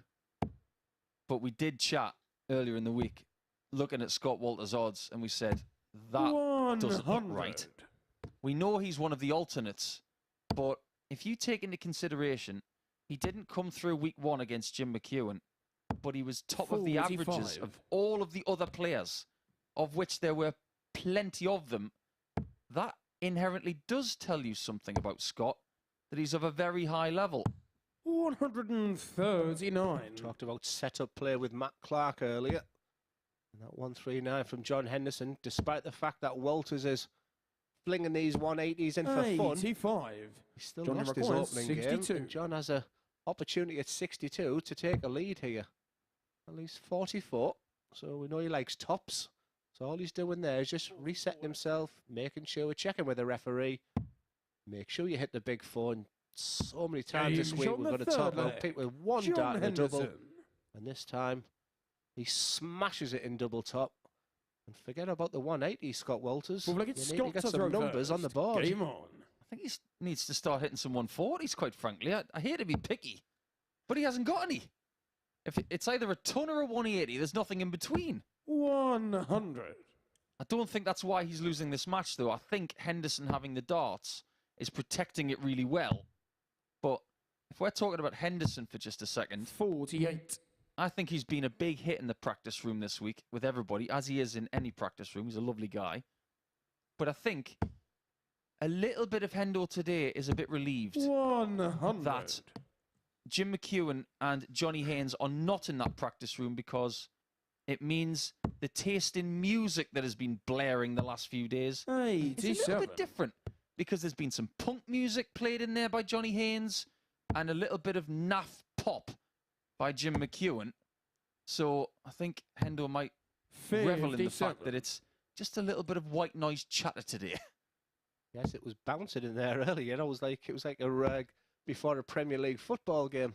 but we did chat earlier in the week looking at Scott Walter's odds, and we said, that doesn't look right. We know he's one of the alternates, but if you take into consideration, he didn't come through week 1 against Jim McEwen, but he was top of the averages 45. of all of the other players, of which there were plenty of them. That inherently does tell you something about Scott, that he's of a very high level. 139. Talked about setup play with Matt Clark earlier. And that 139 from John Henderson, despite the fact that Walters is flinging these 180s in for fun. 85. He still John lost his requires opening 62. game. And John has an opportunity at 62 to take a lead here. At least 44. So we know he likes tops. So all he's doing there is just resetting himself, making sure we're checking with the referee. Make sure you hit the big 4. And so many times this Game week shot we're in going the to talk third about leg. people with 1 John dart in a double. Henderson. And this time he smashes it in double top. And forget about the 180, Scott Walters. Well, You look, need it's to Scott get to some throw numbers on the first. board. Game on. I think he needs to start hitting some 140s, quite frankly. I hate to be picky, but he hasn't got any. If it's either a ton or a 180, there's nothing in between. 100. I don't think that's why he's losing this match, though. I think Henderson having the darts is protecting it really well. But if we're talking about Henderson for just a second, 48. I think he's been a big hit in the practice room this week with everybody, as he is in any practice room. He's a lovely guy. But I think a little bit of Hendo today is a bit relieved 100. that Jim McEwen and Johnny Haynes are not in that practice room, because it means the taste in music that has been blaring the last few days is a little 87. bit different, because there's been some punk music played in there by Johnny Haynes and a little bit of naff pop by Jim McEwen. So I think Hendo might revel in the fact that it's just a little bit of white noise chatter today. Yes, it was bouncing in there earlier. It was like a rag before a Premier League football game.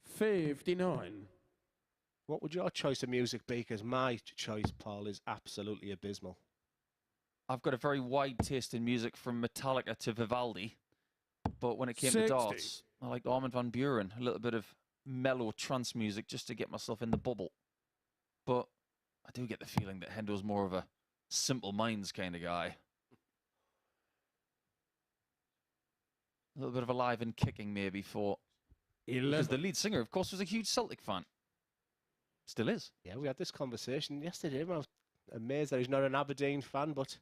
59. What would your choice of music be? Because my choice, Paul, is absolutely abysmal. I've got a very wide taste in music, from Metallica to Vivaldi. But when it came 60. to darts, I liked Armin van Buuren, a little bit of mellow trance music just to get myself in the bubble. But I do get the feeling that Hendo's more of a Simple Minds kind of guy. A little bit of alive and kicking maybe for... 11. Because the lead singer, of course, was a huge Celtic fan. Still is. Yeah, we had this conversation yesterday. I was amazed that he's not an Aberdeen fan, but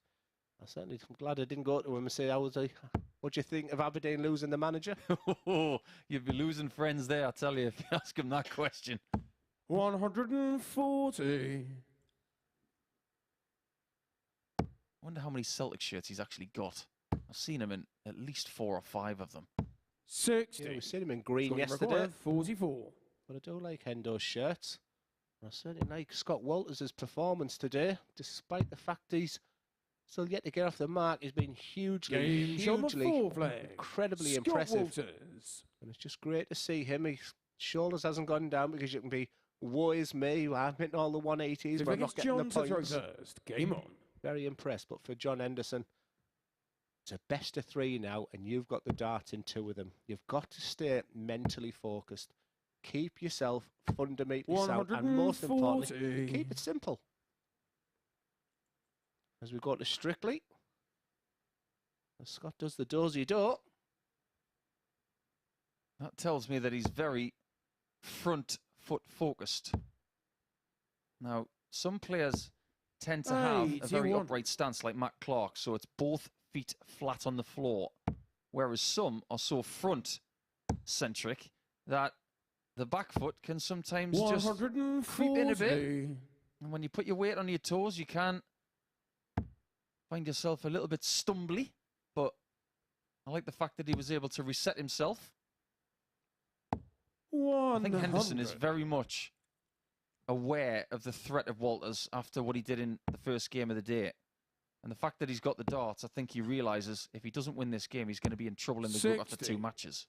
I'm glad I didn't go to him and say, what do you think of Aberdeen losing the manager? You'd be losing friends there, I tell you, if you ask him that question. 140. I wonder how many Celtic shirts he's actually got. I've seen him in at least 4 or 5 of them. 60. Yeah, we seen him in green Scott yesterday. required 44. But I do like Hendo's shirts. I certainly like Scott Walters' performance today, despite the fact he's still yet to get off the mark. He's been hugely, Game on the hugely, fourth leg. incredibly Scott impressive. Walters. And it's just great to see him. His shoulders hasn't gone down, because you can be, woe is me, I'm hitting all the 180s, Looks but I'm like not it's getting the John to throw points. first. Game on. Very impressed. But for John Henderson, it's a best of 3 now, and you've got the darts in 2 of them. You've got to stay mentally focused. keep yourself fundamentally sound, and most importantly, keep it simple. As we go to Strictly, as Scott does the dozy-do. That tells me that he's very front foot focused. Now, some players tend to have a very upright stance like Matt Clark, so it's both feet flat on the floor, whereas some are so front-centric that the back foot can sometimes just creep in a bit. And when you put your weight on your toes, you can find yourself a little bit stumbly, but I like the fact that he was able to reset himself. I think Henderson is very much aware of the threat of Walters after what he did in the first game of the day. And the fact that he's got the darts, I think he realises if he doesn't win this game, he's going to be in trouble in the group after 2 matches.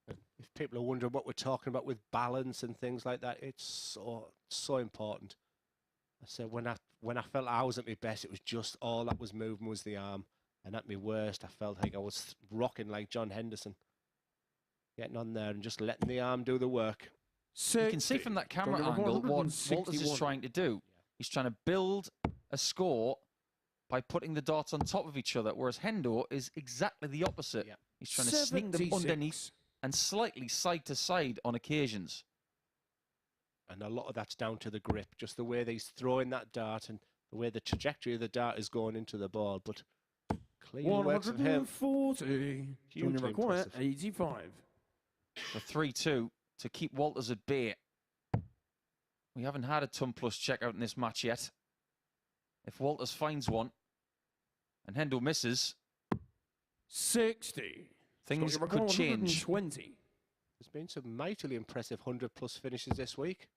If people are wondering what we're talking about with balance and things like that, it's so important. I said when I felt I was at my best, it was just all that was moving was the arm. And at my worst, I felt like I was rocking like John Henderson. Getting on there and just letting the arm do the work. You can see from that camera angle what Walters is trying to do. He's trying to build a score by putting the darts on top of each other, whereas Hendo is exactly the opposite. He's trying to sneak them underneath and slightly side to side on occasions. And a lot of that's down to the grip, just the way that he's throwing that dart and the way the trajectory of the dart is going into the ball. But clearly works for him. 140. Junior require 85. The 3-2 to keep Walters at bay. We haven't had a ton plus check out in this match yet. If Walters finds one and Hendo misses, 60. Things could change. 20. There's been some mightily impressive 100-plus finishes this week.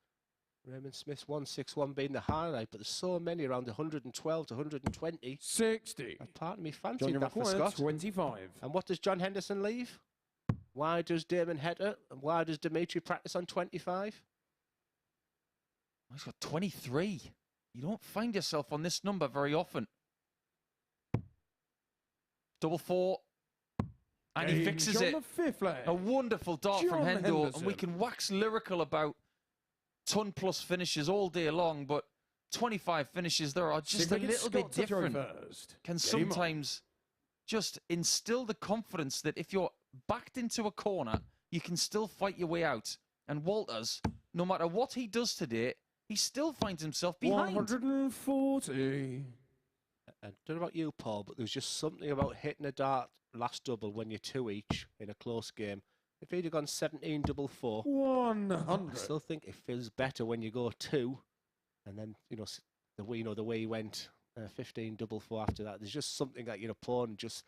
Raymond Smith's 161 being the highlight, but there's so many around 112 to 120. 60. And part of me fancied that for Scott. 25. And what does John Henderson leave? Why does Damon Hetta and why does Dimitri practice on 25? He's got 23. You don't find yourself on this number very often. Double 4. And he fixes it. A wonderful dart from Hendo. And we can wax lyrical about ton-plus finishes all day long, but 25 finishes there are just a little bit different. Can sometimes just instill the confidence that if you're backed into a corner, you can still fight your way out. And Walters, no matter what he does today, he still finds himself behind. 140. I don't know about you, Paul, but there's just something about hitting a dart last double when you're 2 each in a close game. If he'd have gone 17 double 4, 100. I still think it feels better when you go 2, and then the way he went 15 double 4 after that. There's just something that your opponent just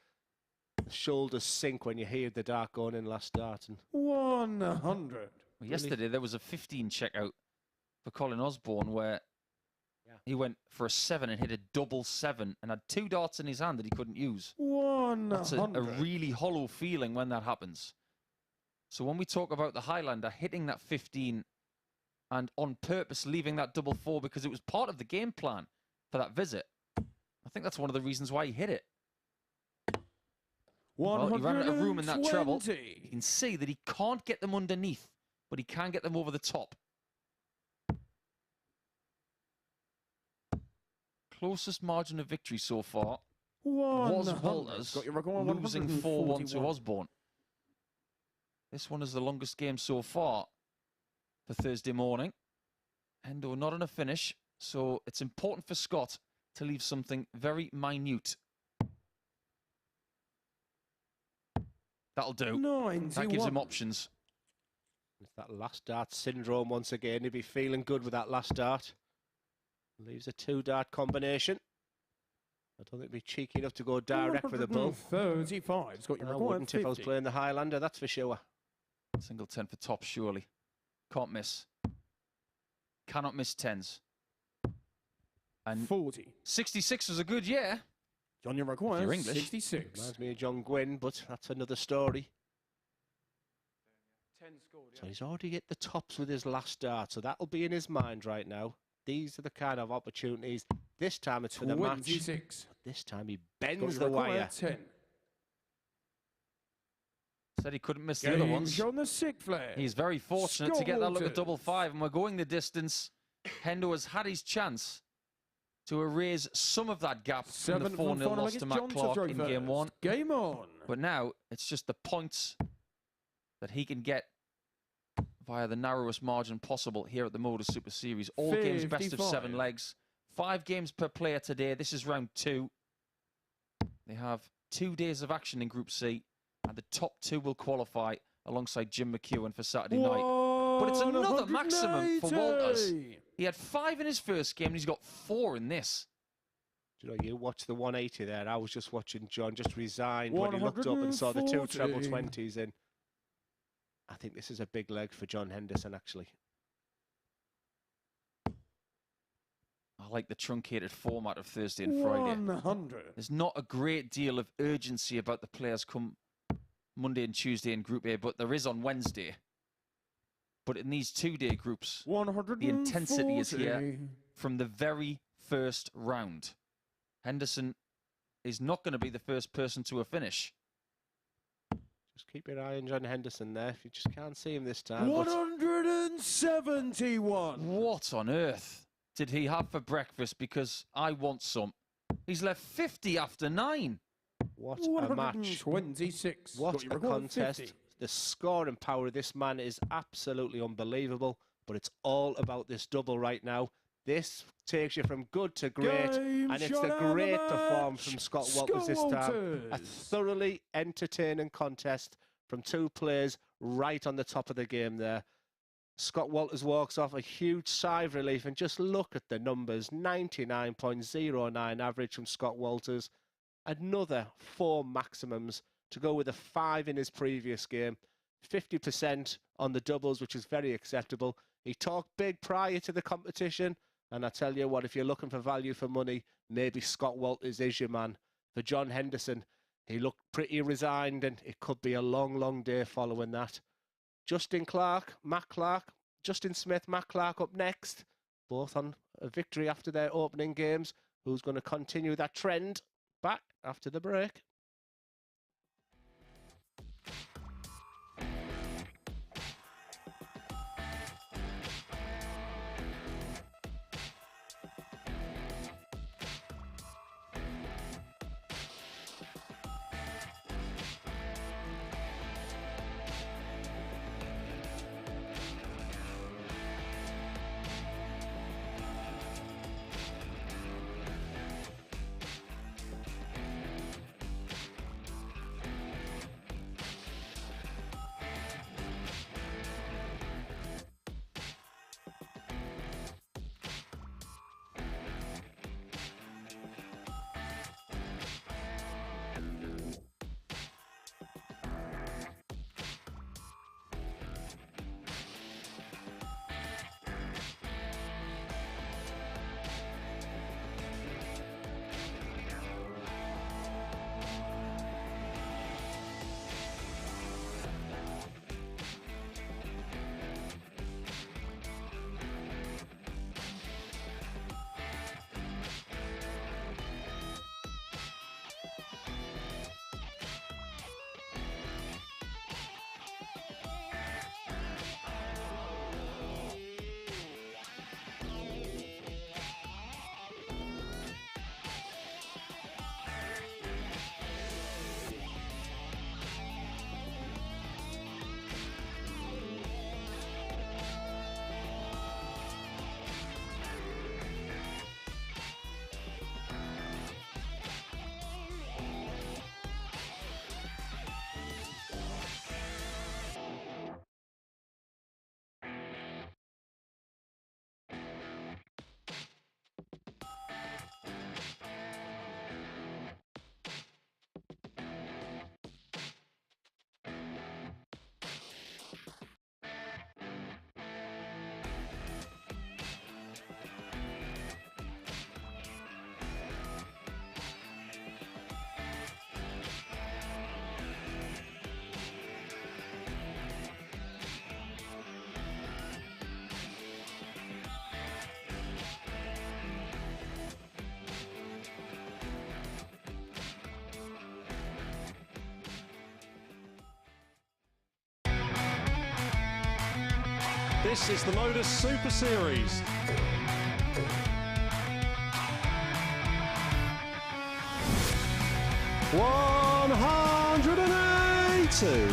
the shoulders sink when you hear the dart going in last dart. And 100. Well, yesterday there was a 15 check out for Colin Osborne where he went for a 7 and hit a double 7 and had 2 darts in his hand that he couldn't use. 100. That's a really hollow feeling when that happens. So when we talk about the Highlander hitting that 15 and on purpose leaving that double 4 because it was part of the game plan for that visit, I think that's one of the reasons why he hit it. Well, he ran out of room in that treble. You can see that he can't get them underneath, but he can get them over the top. Closest margin of victory so far was Walters losing 4-1 to Osborne. This one is the longest game so far for Thursday morning. Hendo not on a finish, so it's important for Scott to leave something very minute. That'll do. 91. That gives him options. It's that last dart syndrome once again. He'd be feeling good with that last dart. Leaves a 2-dart combination. I don't think he'd be cheeky enough to go direct for the bull. 35. I wouldn't if I was playing the Highlander, that's for sure. Single 10 for top, surely. Can't miss. Cannot miss 10s. And 40. 66 was a good year. John, you require You're English. 66. Reminds me of John Gwynn, but that's another story. 10 scored, So he's already hit the tops with his last dart, so that'll be in his mind right now. These are the kind of opportunities. This time it's for the match. 26. This time he bends the wire. 10. Said he couldn't miss the other ones. On the sick flag. He's very fortunate to Scott get that look at Walters. double five, and we're going the distance. Hendo has had his chance to erase some of that gap from the 4-0 loss to Matt Clark in game one. Game on. But now it's just the points that he can get via the narrowest margin possible here at the MODUS Super Series. All games best of 7 legs. 5 games per player today. This is round 2. They have 2 days of action in Group C, and the top 2 will qualify alongside Jim McEwen for Saturday night. But it's another maximum for Walters. He had 5 in his first game, and he's got 4 in this. Do you know, you watched the 180 there. I was just watching John just resigned when he looked up and saw the 2 treble 20s in. I think this is a big leg for John Henderson, actually. I like the truncated format of Thursday and Friday. 100. There's not a great deal of urgency about the players come Monday and Tuesday in Group A, but there is on Wednesday. But in these 2-day groups, the intensity is here from the very first round. Henderson is not going to be the first person to a finish. Just keep your eye on John Henderson there. If you just can't see him this time. 171. What on earth did he have for breakfast? Because I want some. He's left 50 after 9. What a match. 26. What a contest. 50. The scoring power of this man is absolutely unbelievable. But it's all about this double right now. This takes you from good to great. And it's the great performance from Scott Walters this time. A thoroughly entertaining contest from 2 players right on the top of the game there. Scott Walters walks off a huge sigh of relief, and just look at the numbers. 99.09 average from Scott Walters. Another 4 maximums to go with a 5 in his previous game. 50% on the doubles, which is very acceptable. He talked big prior to the competition, and I tell you what, if you're looking for value for money, maybe Scott Walters is your man. For John Henderson, he looked pretty resigned, and it could be a long, long day following that. Justin Smith, Matt Clark up next, both on a victory after their opening games. Who's going to continue that trend? Back after the break. This is the MODUS Super Series. $180.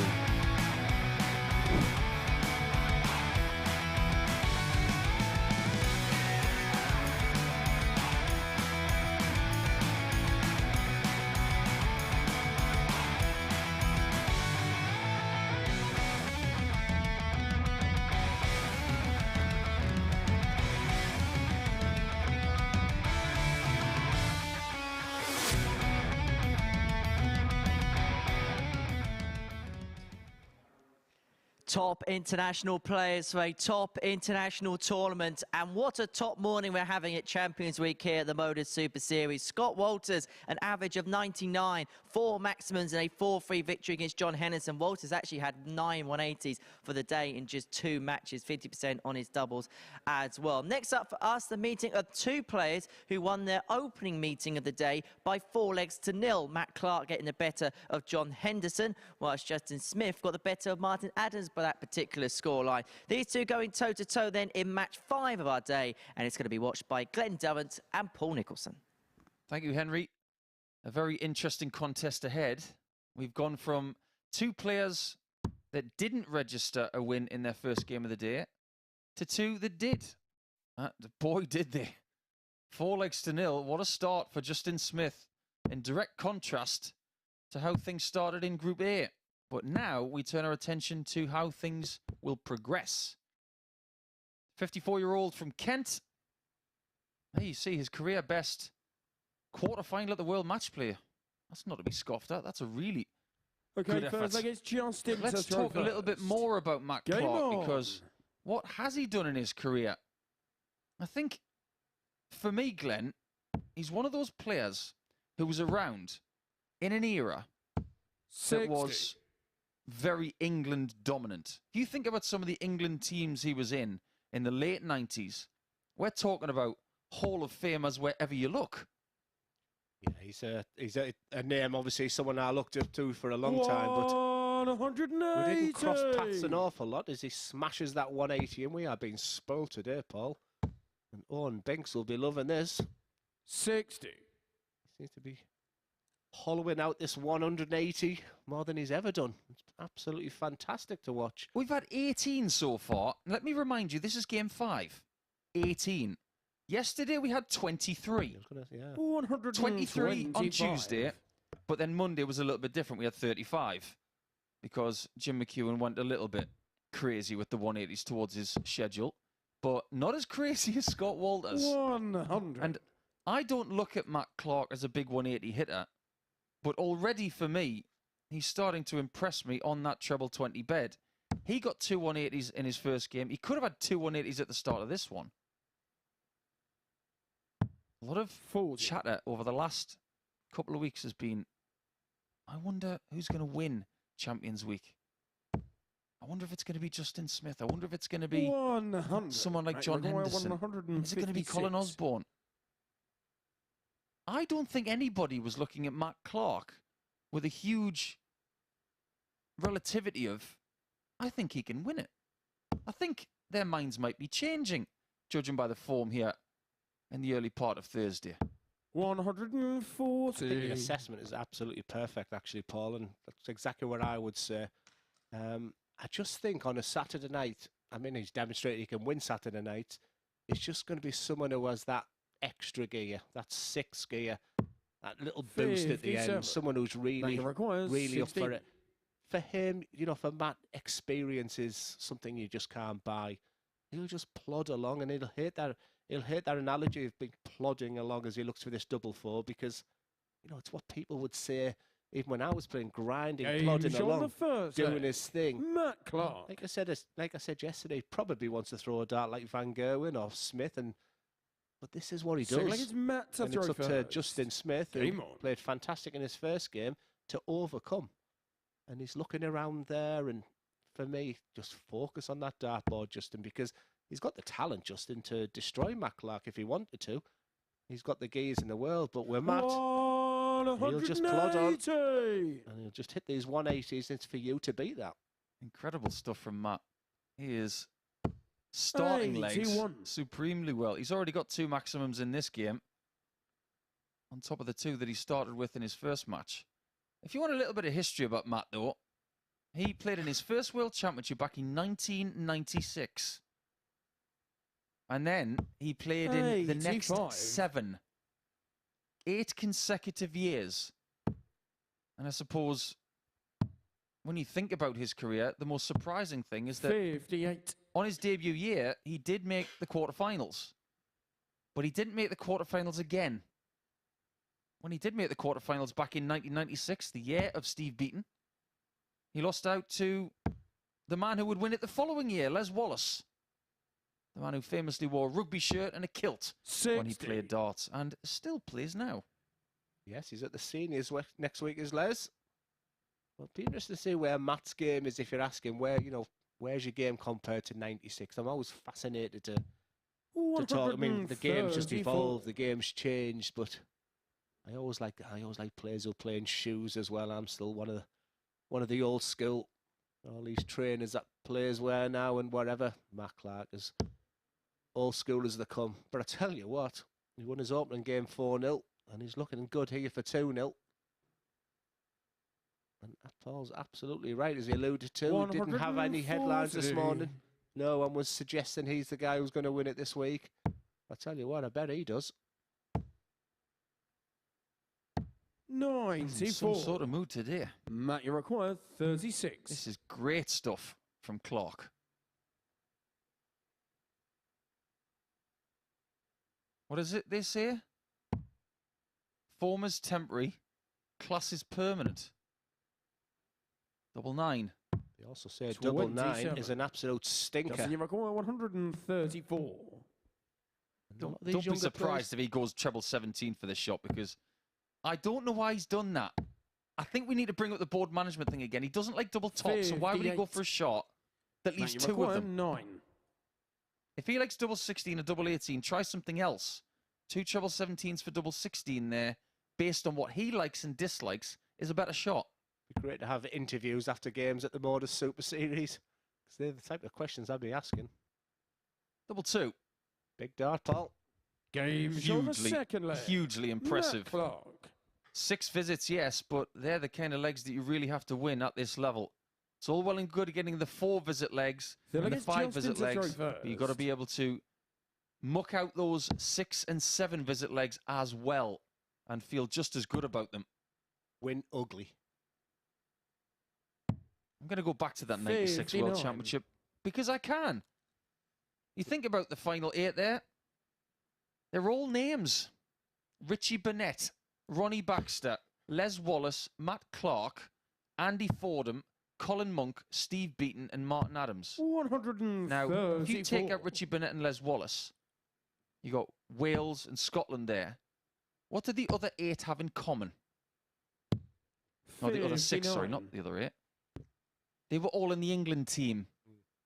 Top international players for a top international tournament. And what a top morning we're having at Champions Week here at the MODUS Super Series. Scott Walters, an average of 99, 4 maximums and a 4-3 victory against John Henderson. Walters actually had 9 180s for the day in just 2 matches, 50% on his doubles as well. Next up for us, the meeting of 2 players who won their opening meeting of the day by 4-0. Matt Clark getting the better of John Henderson, whilst Justin Smith got the better of Martin Adams by that particular scoreline. These two going toe-to-toe then in match 5 of our day, and it's going to be watched by Glenn Durrant and Paul Nicholson. Thank you, Henry. A very interesting contest ahead. We've gone from 2 players that didn't register a win in their first game of the day to 2 that did. Boy, did they. 4-0. What a start for Justin Smith, in direct contrast to how things started in Group A. But now we turn our attention to how things will progress. 54-year-old from Kent. There you see his career best quarter-final at the World Match Play. That's not to be scoffed at. That's a really good effort. First leg is Justin. Let's talk a little bit more about Matt Clark, because what has he done in his career? I think, for me, Glenn, he's one of those players who was around in an era that was very England dominant. If you think about some of the England teams he was in the late 90s, we're talking about Hall of Famers wherever you look. Yeah, he's a name, obviously, someone I looked up to for a long time, but 180. we didn't cross paths an awful lot as he smashes that 180, and we are being spoiled today, Paul. And Owen Binks will be loving this. 60. He seems to be hollowing out this 180 more than he's ever done. It's absolutely fantastic to watch. We've had 18 so far. Let me remind you, this is game 5. 18. Yesterday we had 23. 23 on Tuesday, but then Monday was a little bit different. We had 35 because Jim McEwen went a little bit crazy with the 180s towards his schedule, but not as crazy as Scott Walters. 100. And I don't look at Matt Clark as a big 180 hitter, but already for me, he's starting to impress me on that treble 20 bed. He got 2 180s in his first game. He could have had 2 180s at the start of this one. A lot of chatter over the last couple of weeks has been, I wonder who's going to win Champions Week. I wonder if it's going to be Justin Smith. I wonder if it's going to be someone like John Henderson. Is it going to be Colin Osborne? I don't think anybody was looking at Matt Clark with a huge relativity of, I think he can win it. I think their minds might be changing, judging by the form here in the early part of Thursday. 140. I think your assessment is absolutely perfect, actually, Paul, and that's exactly what I would say. I just think on a Saturday night, I mean, he's demonstrated he can win Saturday night. It's just going to be someone who has that extra gear, that 6th gear, that little boost at the end, someone who's really up for it. For him, you know, for Matt, experience is something you just can't buy. He'll just plod along, and he'll hate that analogy of being plodding along as he looks for this double 4, because, you know, it's what people would say even when I was playing, grinding, plodding along, doing his thing. Matt Clark. Like I said yesterday, he probably wants to throw a dart like Van Gerwen or Smith, but this is what he does. It's Matt to and throw it's up first. to Justin Smith, who played fantastic in his first game, to overcome. And he's looking around there, and for me, just focus on that dartboard, Justin, because he's got the talent, Justin, to destroy Matt Clark if he wanted to. He's got the gears in the world, but with Matt, he'll just plod on, and he'll just hit these 180s, and it's for you to beat that. Incredible stuff from Matt. He is starting legs 81. supremely well. He's already got 2 maximums in this game, on top of the 2 that he started with in his first match. If you want a little bit of history about Matt, though, he played in his first World Championship back in 1996. And then he played in the next 7. 8 consecutive years. And I suppose when you think about his career, the most surprising thing is that 58. on his debut year, he did make the quarterfinals. But he didn't make the quarterfinals again. When he did make the quarterfinals back in 1996, the year of Steve Beaton, he lost out to the man who would win it the following year, Les Wallace. The man who famously wore a rugby shirt and a kilt 60. when he played darts, and still plays now. Yes, he's at the seniors next week, is Les. Well, it'd be interesting to see where Matt's game is if you're asking where, where's your game compared to 96. I'm always fascinated to talk. I mean, the game's just evolved, the game's changed, but I always like players who play in shoes as well. I'm still one of the old school. All these trainers that players wear now and whatever. Matt Clark is old school as they come. But I tell you what, he won his opening game 4-0, and he's looking good here for 2-0. And Paul's absolutely right, as he alluded to. He didn't have any headlines this morning. No one was suggesting he's the guy who's going to win it this week. I tell you what, I bet he does. 94. Some sort of mood today. Matt, you require 36. This is great stuff from Clark. What is it they say? Form is temporary, class is permanent. 99. They also say 99 is an absolute stinker. Justin, you require 134. Don't be surprised if he goes treble 17 for this shot, because I don't know why he's done that. I think we need to bring up the board management thing again. He doesn't like double top, so why would he go for a shot that leaves 2 of them? 9. If he likes double 16 or double 18, try something else. 2 treble 17s for double 16 there, based on what he likes and dislikes, is a better shot. It'd be great to have interviews after games at the MODUS Super Series, because they're the type of questions I'd be asking. Double 2. Big dart, Paul. Game over second leg. Hugely impressive. Matt Clark. 6 visits, yes, but they're the kind of legs that you really have to win at this level. It's all well and good getting the 4 visit legs and the 5 visit legs, but you've got to be able to muck out those 6 and 7 visit legs as well and feel just as good about them. Win ugly. I'm going to go back to that 96 World Championship because I can. You think about the final 8 there. They're all names. Richie Burnett, Ronnie Baxter, Les Wallace, Matt Clark, Andy Fordham, Colin Monk, Steve Beaton and Martin Adams. 134. Now, if you take out Richie Burnett and Les Wallace, you got Wales and Scotland there. What did the other 8 have in common? Oh, the other 6, sorry, not the other 8. They were all in the England team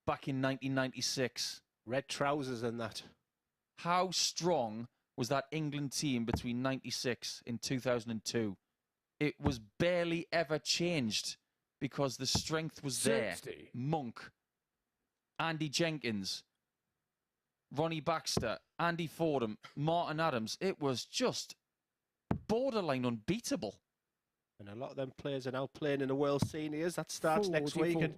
back in 1996. Red trousers and that. How strong was that England team between 96 and 2002? It was barely ever changed because the strength was 60. there. Monk, Andy Jenkins, Ronnie Baxter, Andy Fordham, Martin Adams. It was just borderline unbeatable. And a lot of them players are now playing in the World Seniors. That starts next week. And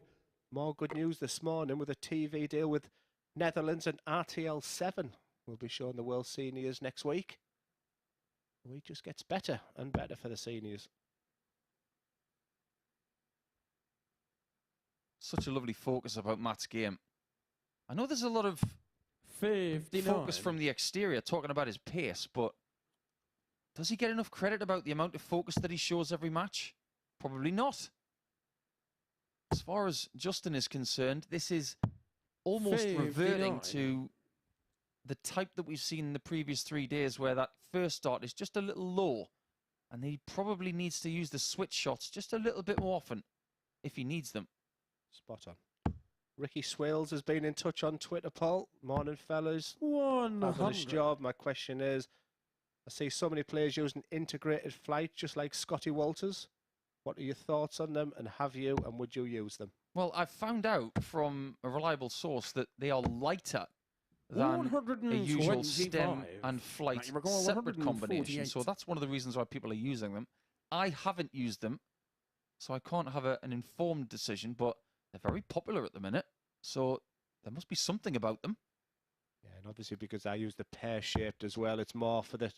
more good news this morning with a TV deal with Netherlands and RTL 7. We'll be showing the World Seniors next week. The week just gets better and better for the seniors. Such a lovely focus about Matt's game. I know there's a lot of 59. focus from the exterior talking about his pace, but does he get enough credit about the amount of focus that he shows every match? Probably not. As far as Justin is concerned, this is almost 59. reverting to the type that we've seen in the previous 3 days where that first start is just a little low and he probably needs to use the switch shots just a little bit more often if he needs them. Spot on. Ricky Swales has been in touch on Twitter, Paul. Morning, fellas. 100. Fabulous job. My question is, I see so many players using integrated flight, just like Scotty Walters. What are your thoughts on them, and have you, and would you use them? Well, I found out from a reliable source that they are lighter than a usual stem and flight separate combination. So that's one of the reasons why people are using them. I haven't used them, so I can't have an informed decision, but they're very popular at the minute. So there must be something about them. Yeah, and obviously because I use the pear-shaped as well, it's more for the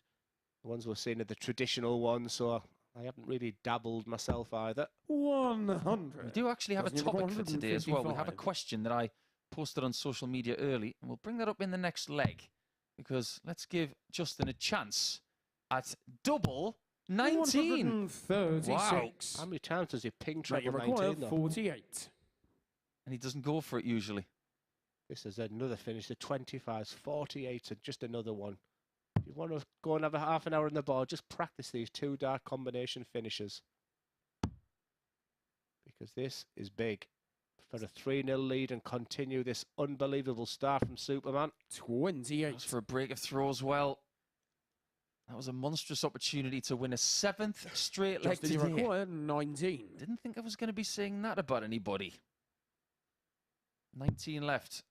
ones we're seeing are the traditional ones, so I haven't really dabbled myself either. 100. We do actually have a topic for today as well. We have a question that I posted on social media early, and we'll bring that up in the next leg, because let's give Justin a chance at double 19. 136. Wow. How many times does he ping Now you treble require 19 though? 48. And he doesn't go for it usually. This is another finish. The 25's 48 and just another one. If you want to go and have a half an hour on the board, just practice these 2 dart combination finishes. Because this is big. For a 3-0 lead and continue this unbelievable start from Superman. 28. As for a break of throw as well. That was a monstrous opportunity to win a 7th straight leg Justin, you today. require 19. Didn't think I was going to be saying that about anybody. 19 left.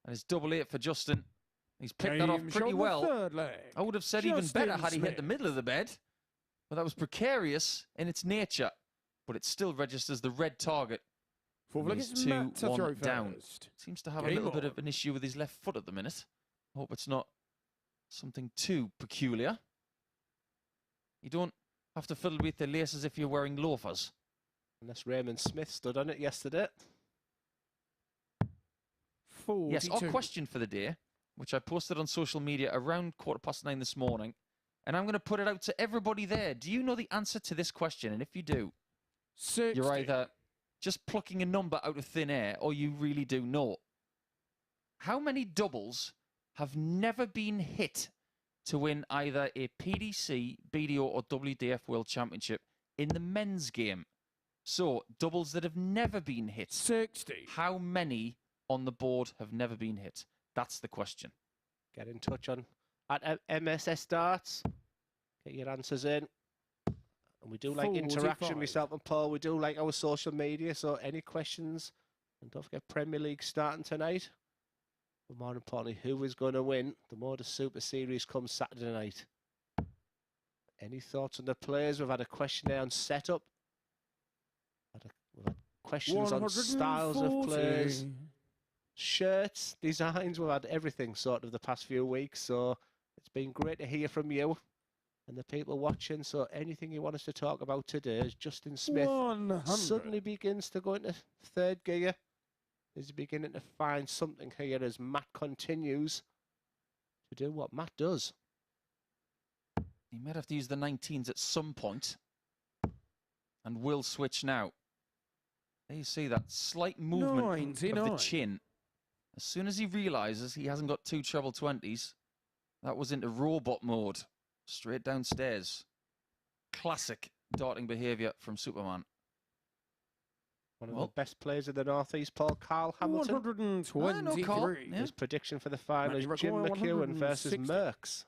And it's double 8 for Justin. He's picked that off Game pretty shot, the well. third leg. I would have said even Justin better had he hit the Smith. middle of the bed. But that was precarious in its nature. But it still registers the red target. Fourth leg He's is Matt to throw 2-1 down. first. Seems to have Game a little bit on. of an issue with his left foot at the minute. I hope it's not something too peculiar. You don't have to fiddle with the laces if you're wearing loafers. Unless Raymond Smith stood on it yesterday. 42. Yes, our question for the day, which I posted on social media around 9:15 this morning, and I'm going to put it out to everybody there. Do you know the answer to this question? And if you do, 60. you're either just plucking a number out of thin air or you really do know. How many doubles have never been hit to win either a PDC, BDO or WDF World Championship in the men's game? So, doubles that have never been hit. 60. How many on the board have never been hit? That's the question. Get in touch on at MSS Darts. Get your answers in. And we do like interaction, 45. myself and Paul. We do like our social media. So any questions? And don't forget Premier League starting tonight. But more importantly, who is going to win? The MODUS Super Series comes Saturday night. Any thoughts on the players? We've had a questionnaire on setup. We've had questions on styles of 140. players. Shirts, designs, we've had everything sort of the past few weeks, so it's been great to hear from you and the people watching. So anything you want us to talk about today as Justin Smith 100. suddenly begins to go into third gear. He's beginning to find something here as Matt continues to do what Matt does. He might have to use the 19s at some point. And will switch now. There you see that slight movement of the 99. chin. As soon as he realises he hasn't got 2 treble 20s, that was into robot mode. Straight downstairs. Classic darting behaviour from Superman. One of the best players in the North East, Paul, Carl Hamilton. 123. Yeah. His prediction for the final is Match Jim record McEwen versus 160. Merckx.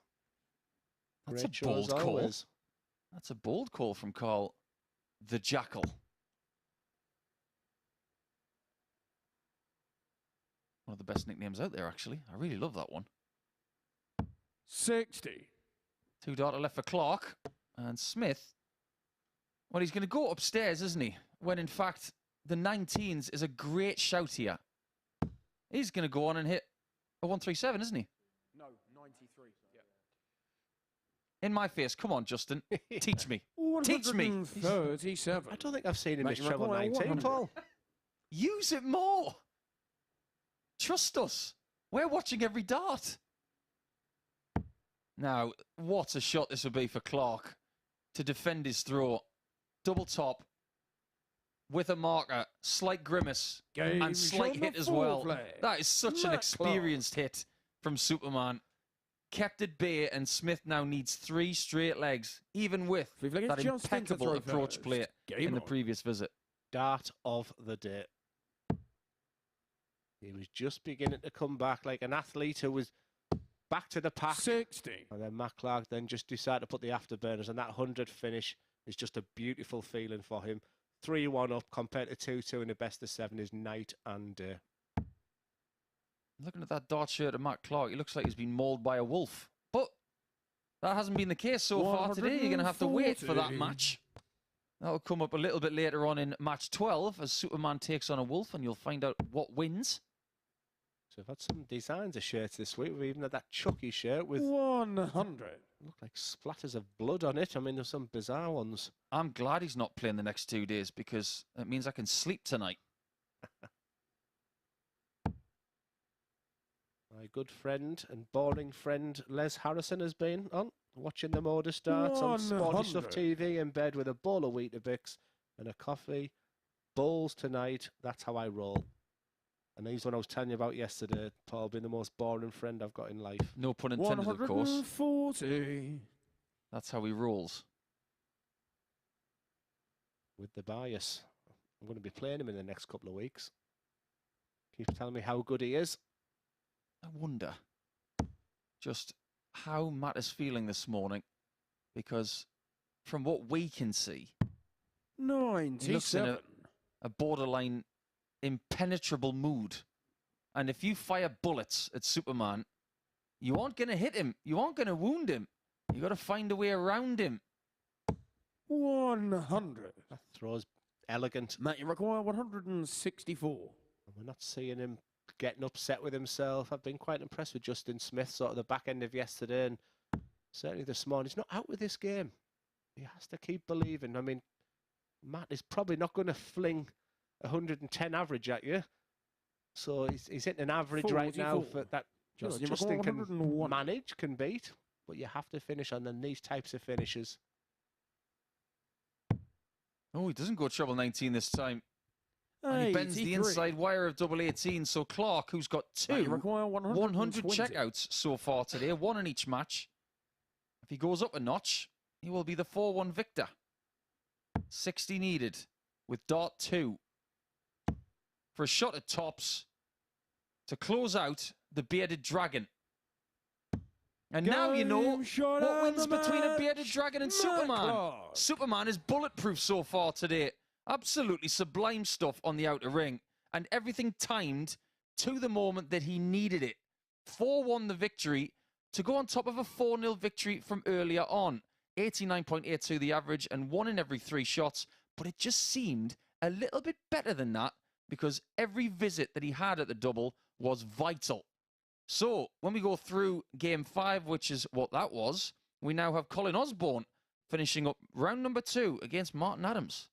That's Great a show as bold call. always. That's a bold call from Carl the Jackal. One of the best nicknames out there, actually. I really love that one. 60. 2 darter left for Clark. And Smith, well, he's going to go upstairs, isn't he? When, in fact, the 19s is a great shout here. He's going to go on and hit a 137, isn't he? No, 93. Yeah. In my face. Come on, Justin. Teach me. Teach me. 137. I don't think I've seen him Match miss treble record 19, 100. Paul. Use it more. Trust us. We're watching every dart. Now, what a shot this would be for Clark to defend his throw. Double top with a marker, slight grimace, Game and slight shot hit the as well. fourth leg. That is such an Matt experienced hit from Superman. Kept at bay, and Smith now needs 3 straight legs, even with Fifth leg is that Justin to impeccable throw approach first. play Game in the on. previous visit. Dart of the day. He was just beginning to come back like an athlete who was back to the pack. 60. And then Matt Clark then just decided to put the afterburners, and that 100 finish is just a beautiful feeling for him. 3-1 up compared to 2-2 in the best of 7 is night and day. Looking at that dart shirt of Matt Clark, he looks like he's been mauled by a wolf. But that hasn't been the case so far today. You're going to have to wait for that match. That'll come up a little bit later on in match 12 as Superman takes on a wolf, and you'll find out what wins. So we've had some designs of shirts this week. We've even had that Chucky shirt with 100. look like splatters of blood on it. I mean, there's some bizarre ones. I'm glad he's not playing the next 2 days because it means I can sleep tonight. My good friend and boring friend Les Harrison has been on, watching the Modus darts on Sporty Stuff 100. TV in bed with a bowl of Weetabix and a coffee. Bowls tonight, that's how I roll. And he's one I was telling you about yesterday, Paul, being the most boring friend I've got in life. No pun intended, of course. 140. That's how he rolls. With the bias. I'm going to be playing him in the next couple of weeks. Keeps telling me how good he is. I wonder just how Matt is feeling this morning, because from what we can see, he looks in 97. a borderline impenetrable mood. And if you fire bullets at Superman, you aren't going to hit him. You aren't going to wound him. You got to find a way around him. 100. That throws elegant. Matt, you require 164. And we're not seeing him getting upset with himself. I've been quite impressed with Justin Smith sort of the back end of yesterday, and certainly this morning. He's not out with this game. He has to keep believing. I mean, Matt is probably not going to fling 110 average at you. So he's hitting an average right now 44. for that. You know, Justin, you Justin require can 101. manage, can beat, but you have to finish on these types of finishes. Oh, he doesn't go treble 19 this time. And he bends the 83. inside wire of double 18. So Clark, who's got Matt, you two require 100 120. checkouts so far today, one in each match. If he goes up a notch, he will be the 4-1 victor. 60 needed with dart 2 for a shot at tops to close out the bearded dragon. And now you know Game shot what of wins the between a match, bearded dragon and Matt Superman. Clark. Superman is bulletproof so far today. Absolutely sublime stuff on the outer ring. And everything timed to the moment that he needed it. 4-1 the victory to go on top of a 4-0 victory from earlier on. 89.82 the average and 1 in every 3 shots. But it just seemed a little bit better than that because every visit that he had at the double was vital. So when we go through game 5, which is what that was, we now have Colin Osborne finishing up round number 2 against Martin Adams.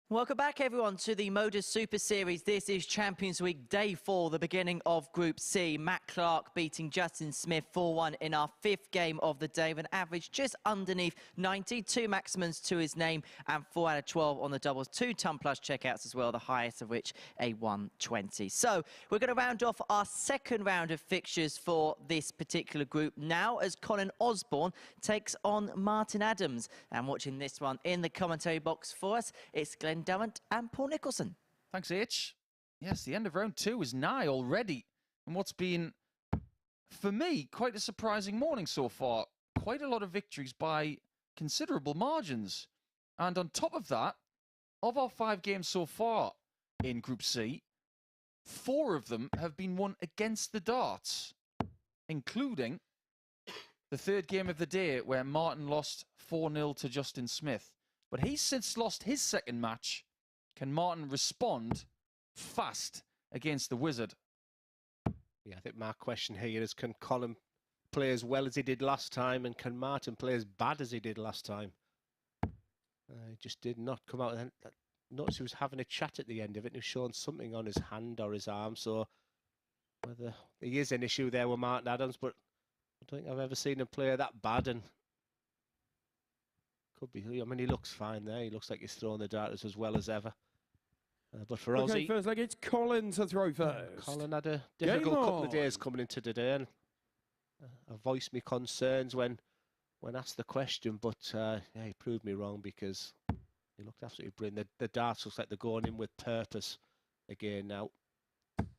Welcome back, everyone, to the MODUS Super Series. This is Champions Week Day 4, the beginning of Group C. Matt Clark beating Justin Smith 4-1 in our 5th game of the day with an average just underneath 90. 2 maximums to his name and 4 out of 12 on the doubles. 2 ton plus checkouts as well, the highest of which a 120. So we're going to round off our second round of fixtures for this particular group now as Colin Osborne takes on Martin Adams. And watching this one in the commentary box for us, it's Glenn Durrant and Paul Nicholson. Thanks, H. Yes, the end of round 2 is nigh already. And what's been, for me, quite a surprising morning so far. Quite a lot of victories by considerable margins. And on top of that, of our 5 games so far in Group C, 4 of them have been won against the darts, including the 3rd game of the day where Martin lost 4-0 to Justin Smith. But he's since lost his 2nd match. Can Martin respond fast against the Wizard? Yeah, I think my question here is, can Colin play as well as he did last time, and can Martin play as bad as he did last time? He just did not come out. Notice he was having a chat at the end of it, and he was showing something on his hand or his arm. So whether there is an issue there with Martin Adams, but I don't think I've ever seen him play that bad. And could be. I mean, he looks fine there. He looks like he's throwing the darters as well as ever. But for Aussie, first leg, it's Colin to throw first. Colin had a difficult couple of days coming into today, and I voiced my concerns when asked the question, but yeah, he proved me wrong because he looked absolutely brilliant. The darts looks like they're going in with purpose again now.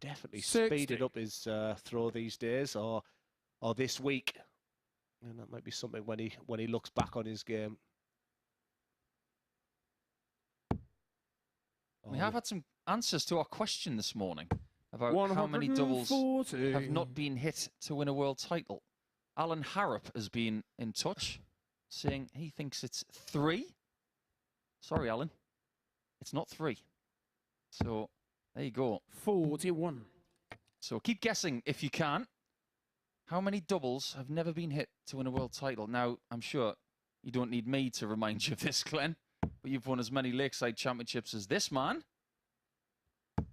Definitely 60. speeded up his throw these days, or this week, and that might be something when he looks back on his game. We have had some answers to our question this morning about how many doubles have not been hit to win a world title. Alan Harrop has been in touch, saying he thinks it's 3. Sorry, Alan. It's not 3. So, there you go. 41. So, keep guessing if you can. How many doubles have never been hit to win a world title? Now, I'm sure you don't need me to remind you of this, Glenn. But you've won as many Lakeside Championships as this man.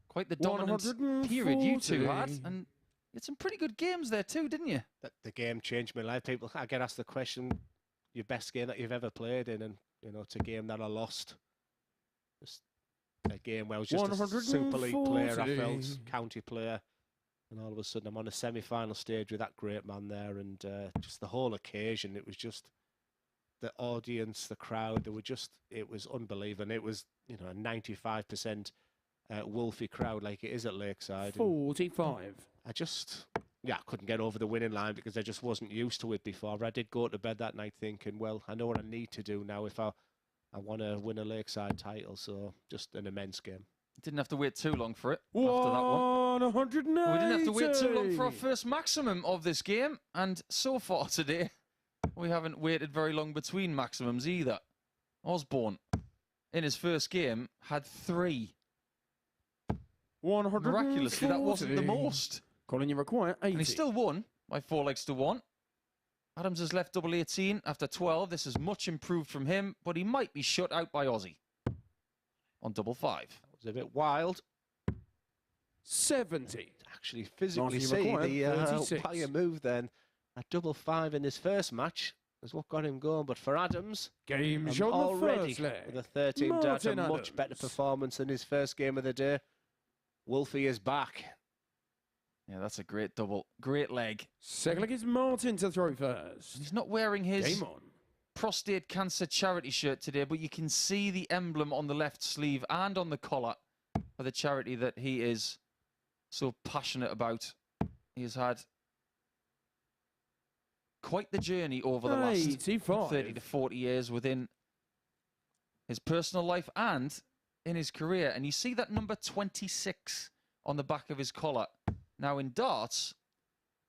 Quite the dominant period you two had. And you had some pretty good games there too, didn't you? The game changed my life. People, I get asked the question, your best game that you've ever played in, and it's a game that I lost. Just a game where I was just a Super League player, I felt, county player. And all of a sudden I'm on a semi-final stage with that great man there, and just the whole occasion, it was just the audience, the crowd, it was unbelievable. And it was, a 95% Wolfie crowd like it is at Lakeside. 45. I couldn't get over the winning line because I just wasn't used to it before. I did go to bed that night thinking, well, I know what I need to do now if I want to win a Lakeside title. So just an immense game. Didn't have to wait too long for it after that one. 180. We didn't have to wait too long for our first maximum of this game. And so far today, we haven't waited very long between maximums either. Osborne, in his first game, had 3. 140. Miraculously, that wasn't the most. Colin, you require 80. And he still won by 4 legs to 1. Adams has left double 18 after 12. This is much improved from him, but he might be shut out by Aussie on double 5. That was a bit wild. 70. Actually, physically see the player move then. A double 5 in his first match is what got him going. But for Adams, game already the first leg. with a 13 dart, a much better performance than his first game of the day. Wolfie is back. Yeah, that's a great double. Great leg. Second leg is Martin to throw first. He's not wearing his game on. prostate cancer charity shirt today, but you can see the emblem on the left sleeve and on the collar for the charity that he is so passionate about. He has had quite the journey over the last 30 to 40 years within his personal life and in his career. And you see that number 26 on the back of his collar. Now in darts,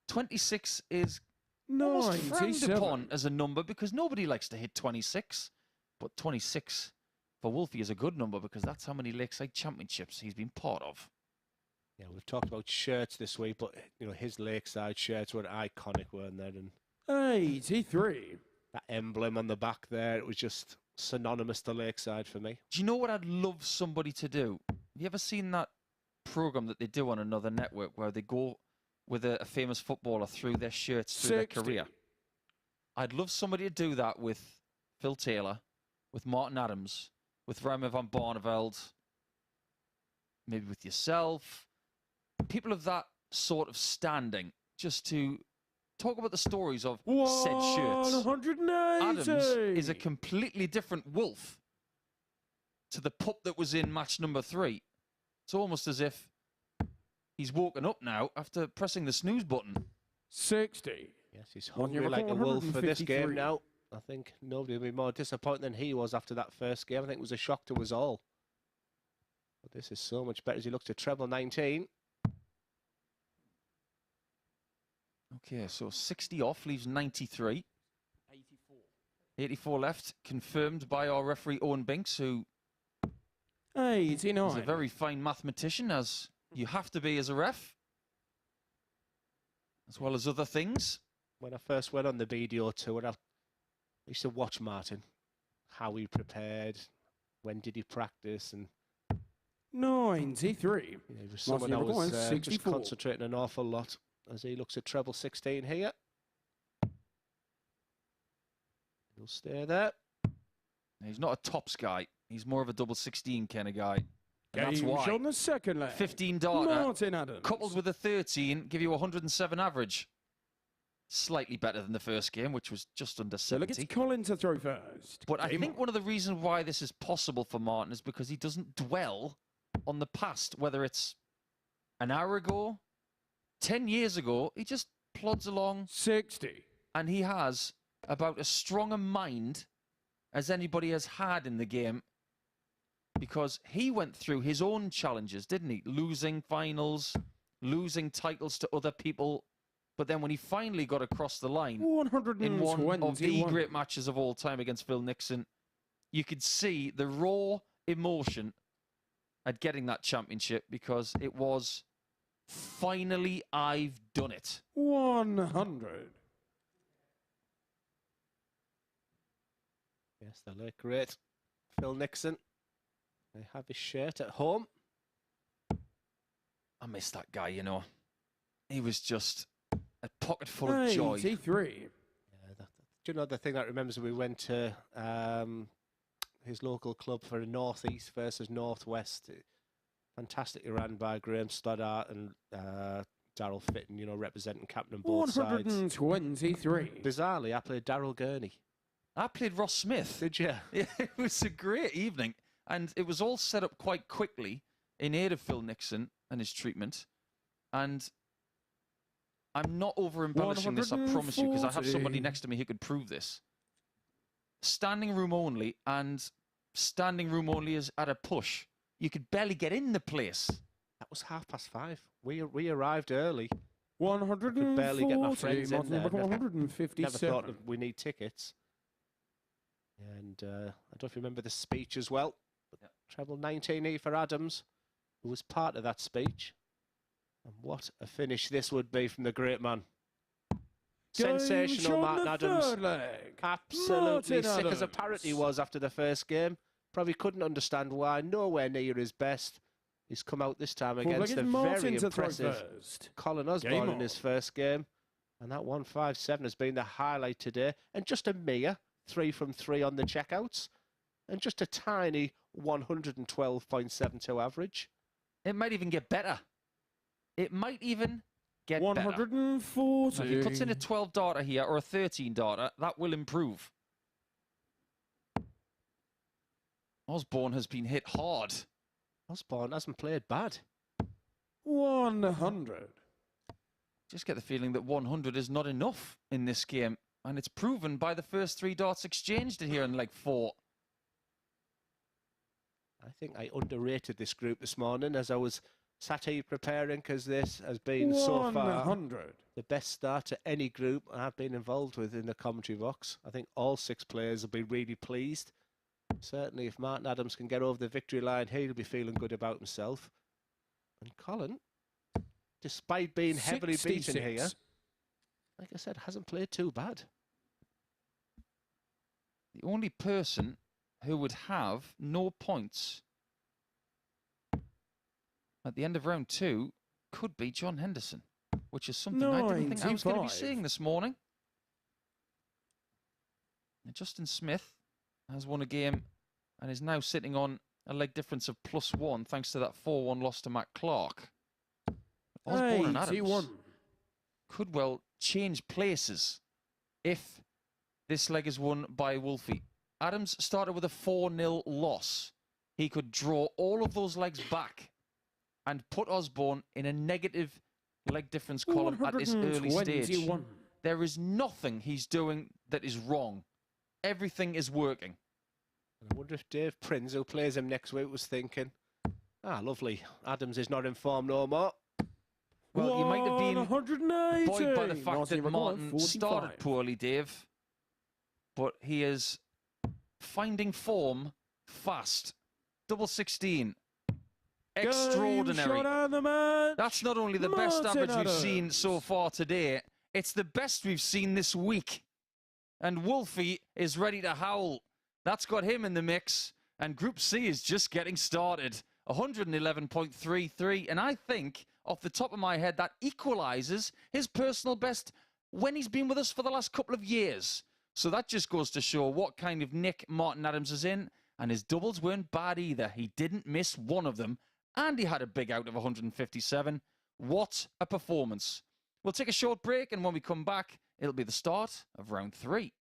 26 is almost frowned upon as a number because nobody likes to hit 26. But 26 for Wolfie is a good number because that's how many Lakeside Championships he's been part of. Yeah, we've talked about shirts this week, but his Lakeside shirts were iconic, weren't they? And 83. That emblem on the back there, it was just synonymous to Lakeside for me. Do you know what I'd love somebody to do? Have you ever seen that program that they do on another network where they go with a famous footballer through their shirts through their career? I'd love somebody to do that with Phil Taylor, with Martin Adams, with Remy van Barneveld, maybe with yourself. People of that sort of standing, just to talk about the stories of said shirts. 180. Adams is a completely different wolf to the pup that was in match number 3. It's almost as if he's woken up now after pressing the snooze button. 60. Yes, he's hungry like a wolf for this 153. game now. I think nobody will be more disappointed than he was after that first game. I think it was a shock to us all. But this is so much better as he looks to treble 19. Okay, so 60 off leaves 93. 84 left, confirmed by our referee Owen Binks, who 89. is a very fine mathematician, as you have to be as a ref, as well as other things. When I first went on the BDO tour, I used to watch Martin, how he prepared, when did he practice, and 93. he was someone I was just concentrating an awful lot as he looks at treble 16 here. He'll stay there. He's not a tops guy. He's more of a double 16 kind of guy. And that's why. on the second leg. 15 darter, Martin Adams. coupled with a 13, give you 107 average. Slightly better than the first game, which was just under So look, 70. it's Colin to throw first. But I Game think on. one of the reasons why this is possible for Martin is because he doesn't dwell on the past, whether it's an hour ago, 10 years ago. He just plods along, 60. and he has about as strong a mind as anybody has had in the game, because he went through his own challenges, didn't he? Losing finals, losing titles to other people. But then when he finally got across the line in one of the great matches of all time against Phil Nixon, you could see the raw emotion at getting that championship, because it was finally, I've done it. 100. Yes, they look great. Phil Nixon. They have his shirt at home. I miss that guy, you know. He was just a pocket full of joy. 83. Yeah, do you know the thing that remembers when we went to his local club for a Northeast versus Northwest? Fantastically ran by Graham Stoddart and Darryl Fitton, you know, representing captain on both sides. 123. Bizarrely, I played Darryl Gurney. I played Ross Smith. Did you? Yeah, it was a great evening. And it was all set up quite quickly in aid of Phil Nixon and his treatment. And I'm not over-embellishing this, I promise you, because I have somebody next to me who could prove this. Standing room only, and standing room only is at a push. You could barely get in the place. That was 5:30. We arrived early. 140. Could barely get my friends in there. Never 157. thought that we need tickets. And I don't know if you remember the speech as well. But treble 19E for Adams, who was part of that speech. And what a finish this would be from the great man. Sensational Martin Adams. Absolutely sick as a parrot he was after the first game. Probably couldn't understand why. Nowhere near his best. He's come out this time against the very impressive Colin Osborne in his first game. And that 157 has been the highlight today. And just a mere 3 from 3 on the checkouts. And just a tiny 112.72 average. It might even get better. It might even get 140. better. If he puts in a 12 darter here or a 13 darter, that will improve. Osborne has been hit hard. Osborne hasn't played bad. 100. Just get the feeling that 100 is not enough in this game. And it's proven by the first 3 darts exchanged here in leg 4. I think I underrated this group this morning as I was sat here preparing, because this has been so far the best start to any group I've been involved with in the commentary box. I think all 6 players will be really pleased. Certainly if Martin Adams can get over the victory line, he'll be feeling good about himself. And Colin, despite being heavily beaten here, like I said, hasn't played too bad. The only person who would have no points at the end of round 2 could be John Henderson, which is something I didn't think I was going to be 95. seeing this morning. And Justin Smith has won a game and is now sitting on a leg difference of +1 thanks to that 4-1 loss to Matt Clark. Osborne and Adams 81. could well change places if this leg is won by Wolfie. Adams started with a 4-0 loss. He could draw all of those legs back and put Osborne in a negative leg difference column at this early stage. 121. There is nothing he's doing that is wrong. Everything is working. I wonder if Dave Prinz, who plays him next week, was thinking, lovely, Adams is not in form no more. Well, you might have been 180. buoyed by the fact Martin that McGuire, Martin 45. started poorly, Dave. But he is finding form fast. Double 16. Game Extraordinary. shot of the match. That's not only the best Martin average we've Adams. seen so far today, it's the best we've seen this week. And Wolfie is ready to howl. That's got him in the mix. And Group C is just getting started. 111.33. And I think, off the top of my head, that equalises his personal best when he's been with us for the last couple of years. So that just goes to show what kind of nick Martin Adams is in. And his doubles weren't bad either. He didn't miss one of them. And he had a big out of 157. What a performance. We'll take a short break, and when we come back, it'll be the start of round 3.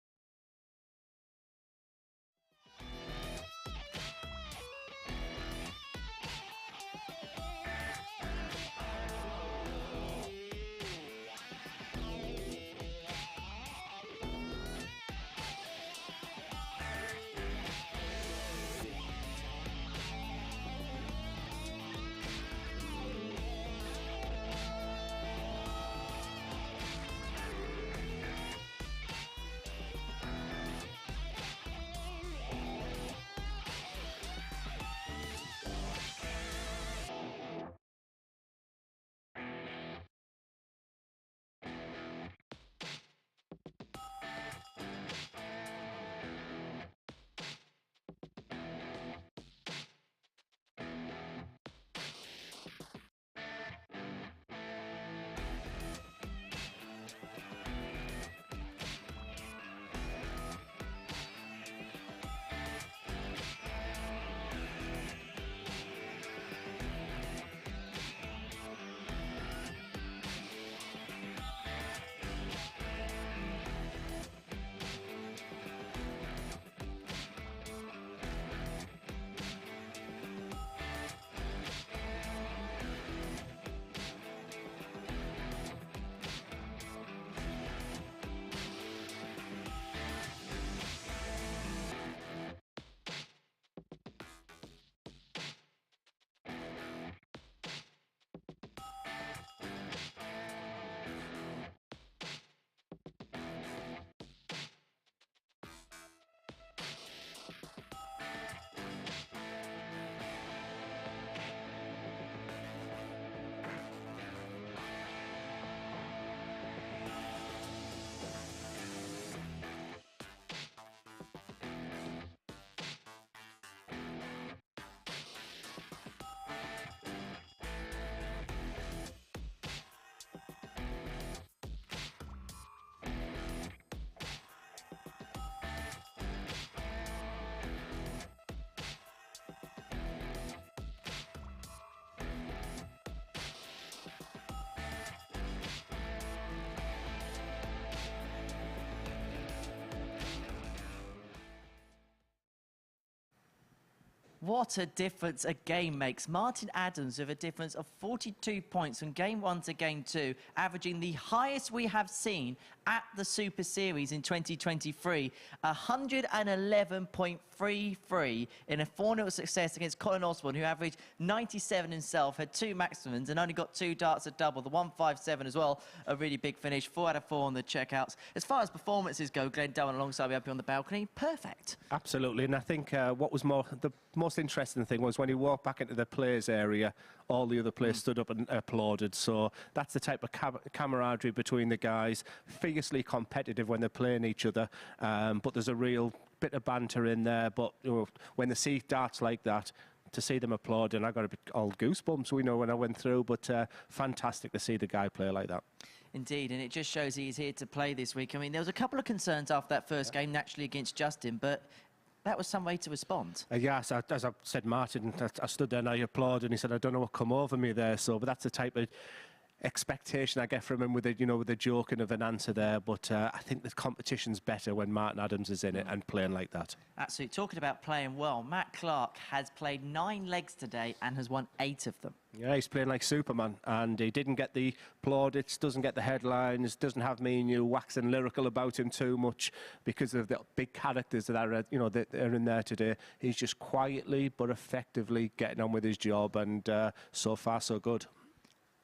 What a difference a game makes. Martin Adams with a difference of 42 points from game 1 to game 2, averaging the highest we have seen at the Super Series in 2023, 111.33 in a 4-0 success against Colin Osborne, who averaged 97 himself, had 2 maximums and only got 2 darts at double, the 157 as well, a really big finish, 4 out of 4 on the checkouts. As far as performances go, Glenn Dowan alongside me up here on the balcony, perfect. Absolutely, and I think what was the most interesting thing was when he walked back into the players area, all the other players stood up and applauded. So that's the type of camaraderie between the guys, fiercely competitive when they're playing each other, but there's a real bit of banter in there, but when they see darts like that, to see them applaud, and I got a bit all goosebumps, when I went through, but fantastic to see the guy play like that. Indeed, and it just shows he's here to play this week. I mean, there was a couple of concerns after that first game, naturally against Justin, but that was some way to respond. Yes, as I said, Martin, I stood there and I applauded, and he said, I don't know what come over me there, but that's the type of expectation I get from him with the joking of an answer there. But I think the competition's better when Martin Adams is in it and playing like that. Absolutely. Talking about playing well, Matt Clark has played 9 legs today and has won 8 of them. Yeah, he's playing like Superman, and he didn't get the plaudits, doesn't get the headlines, doesn't have me and you waxing lyrical about him too much because of the big characters that are, that are in there today. He's just quietly but effectively getting on with his job, and so far so good.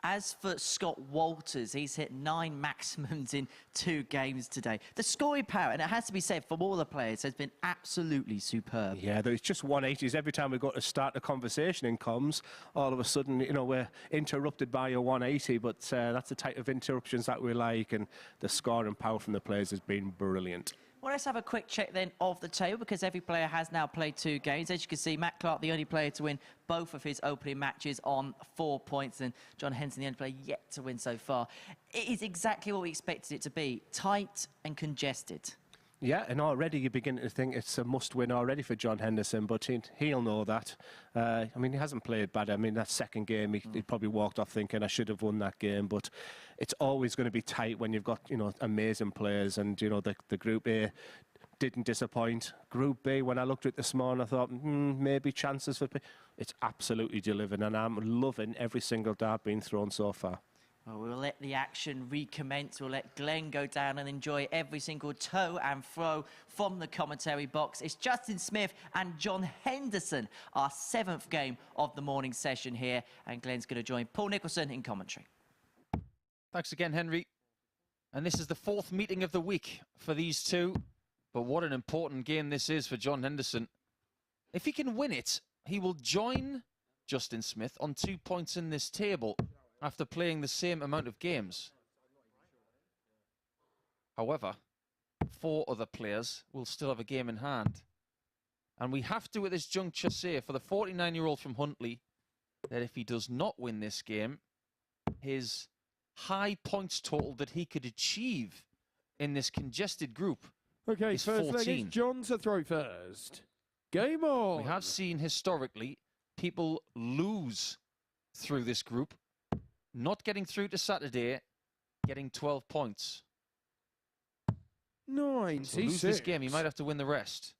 As for Scott Walters, he's hit 9 maximums in 2 games today. The scoring power, and it has to be said, from all the players, has been absolutely superb. Yeah, there's just 180s. Every time we go to start a conversation in comms, all of a sudden, we're interrupted by a 180, but that's the type of interruptions that we like, and the scoring power from the players has been brilliant. Well, let's have a quick check then of the table, because every player has now played 2 games. As you can see, Matt Clark, the only player to win both of his opening matches on 4 points, and John Henderson, the only player yet to win so far. It is exactly what we expected it to be, tight and congested. Yeah, and already you're beginning to think it's a must-win already for John Henderson, but he'll know that. I mean, he hasn't played bad. I mean, that second game, he probably walked off thinking, I should have won that game, but it's always going to be tight when you've got, amazing players, and, the Group A didn't disappoint. Group B, when I looked at it this morning, I thought, maybe chances for... It's absolutely delivered, and I'm loving every single dart being thrown so far. Well, we'll let the action recommence. We'll let Glenn go down and enjoy every single toe and throw from the commentary box. It's Justin Smith and John Henderson, our 7th game of the morning session here. And Glenn's going to join Paul Nicholson in commentary. Thanks again, Henry. And this is the 4th meeting of the week for these two. But what an important game this is for John Henderson. If he can win it, he will join Justin Smith on 2 points in this table after playing the same amount of games. However, 4 other players will still have a game in hand. And we have to, at this juncture, say for the 49-year-old from Huntly that if he does not win this game, his high points total that he could achieve in this congested group is 14. First leg is John to throw first. Game on! We have seen historically people lose through this group, not getting through to Saturday, getting 12 points. 96. To lose this game, he might have to win the rest.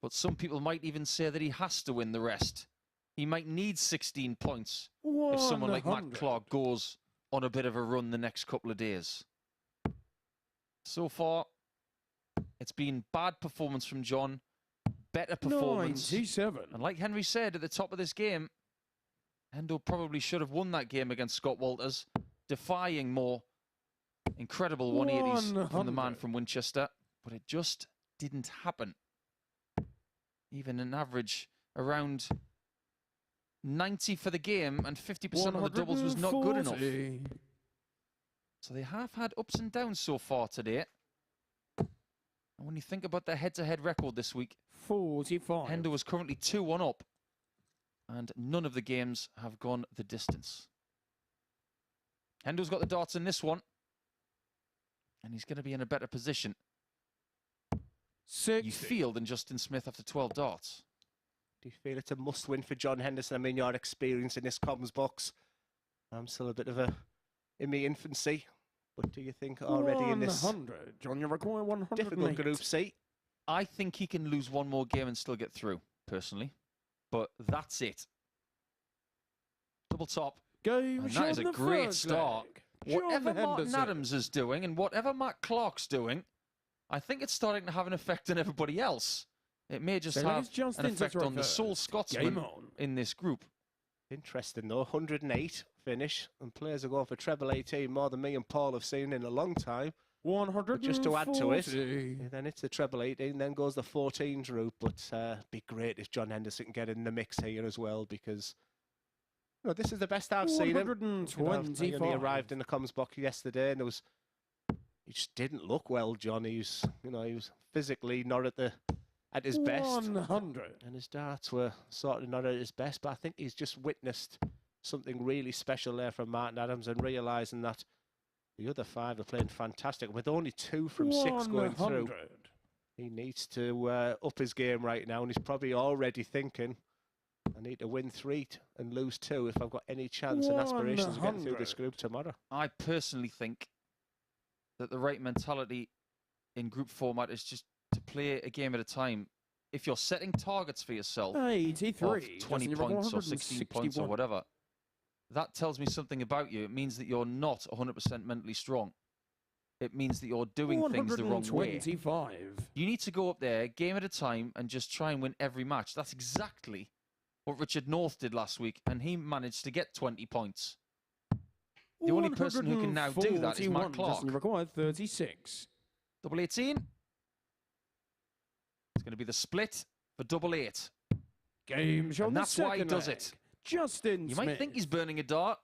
But some people might even say that he has to win the rest. He might need 16 points if someone like Matt Clark goes on a bit of a run the next couple of days. So far, it's been bad performance from John, better performance. 97. And like Henry said at the top of this game, Hendo probably should have won that game against Scott Walters, defying more incredible 180s from the man from Winchester, but it just didn't happen. Even an average around 90 for the game, and 50% on the doubles was not good enough. So they have had ups and downs so far today. And when you think about their head-to-head record this week, 45. Hendo is currently 2-1 up, and none of the games have gone the distance. Hendo's got the darts in this one, and he's going to be in a better position, 60. you feel, than Justin Smith after 12 darts. Do you feel it's a must-win for John Henderson? I mean, your experience in this comms box. I'm still a bit of in my infancy. But do you think already in this 100, John, you require 100 difficult Group C? I think he can lose one more game and still get through, personally. But that's it. Double top. Game And that is a great start. Whatever Martin Adams is doing and whatever Matt Clark's doing, I think it's starting to have an effect on everybody else. It may just have an effect on the sole Scotsman in this group. Interesting though, 108 finish, and players are going for treble 18 more than me and Paul have seen in a long time. 100. But just to add to it, then it's the treble 18, then goes the 14s route. But it'd be great if John Henderson can get in the mix here as well, because this is the best I've seen him. 125. He only arrived in the comms box yesterday, and he just didn't look well, John. He was physically not at his best. 100. And his darts were sort of not at his best, but I think he's just witnessed something really special there from Martin Adams and realising that the other 5 are playing fantastic. With only 2 from 6 going through, he needs to up his game right now, and he's probably already thinking, I need to win 3 and lose 2 if I've got any chance and aspirations of getting through this group tomorrow. I personally think that the right mentality in group format is just to play a game at a time. If you're setting targets for yourself 83. of 20 points or 16 points or whatever, that tells me something about you. It means that you're not 100% mentally strong. It means that you're doing things the wrong way. You need to go up there, game at a time, and just try and win every match. That's exactly what Richard North did last week, and he managed to get 20 points. The only person who can now do that is Matt Clark. Required 36. Double 18. It's going to be the split for double 8. Game show. And that's why he does it. Justin You Smith. might think he's burning a dart,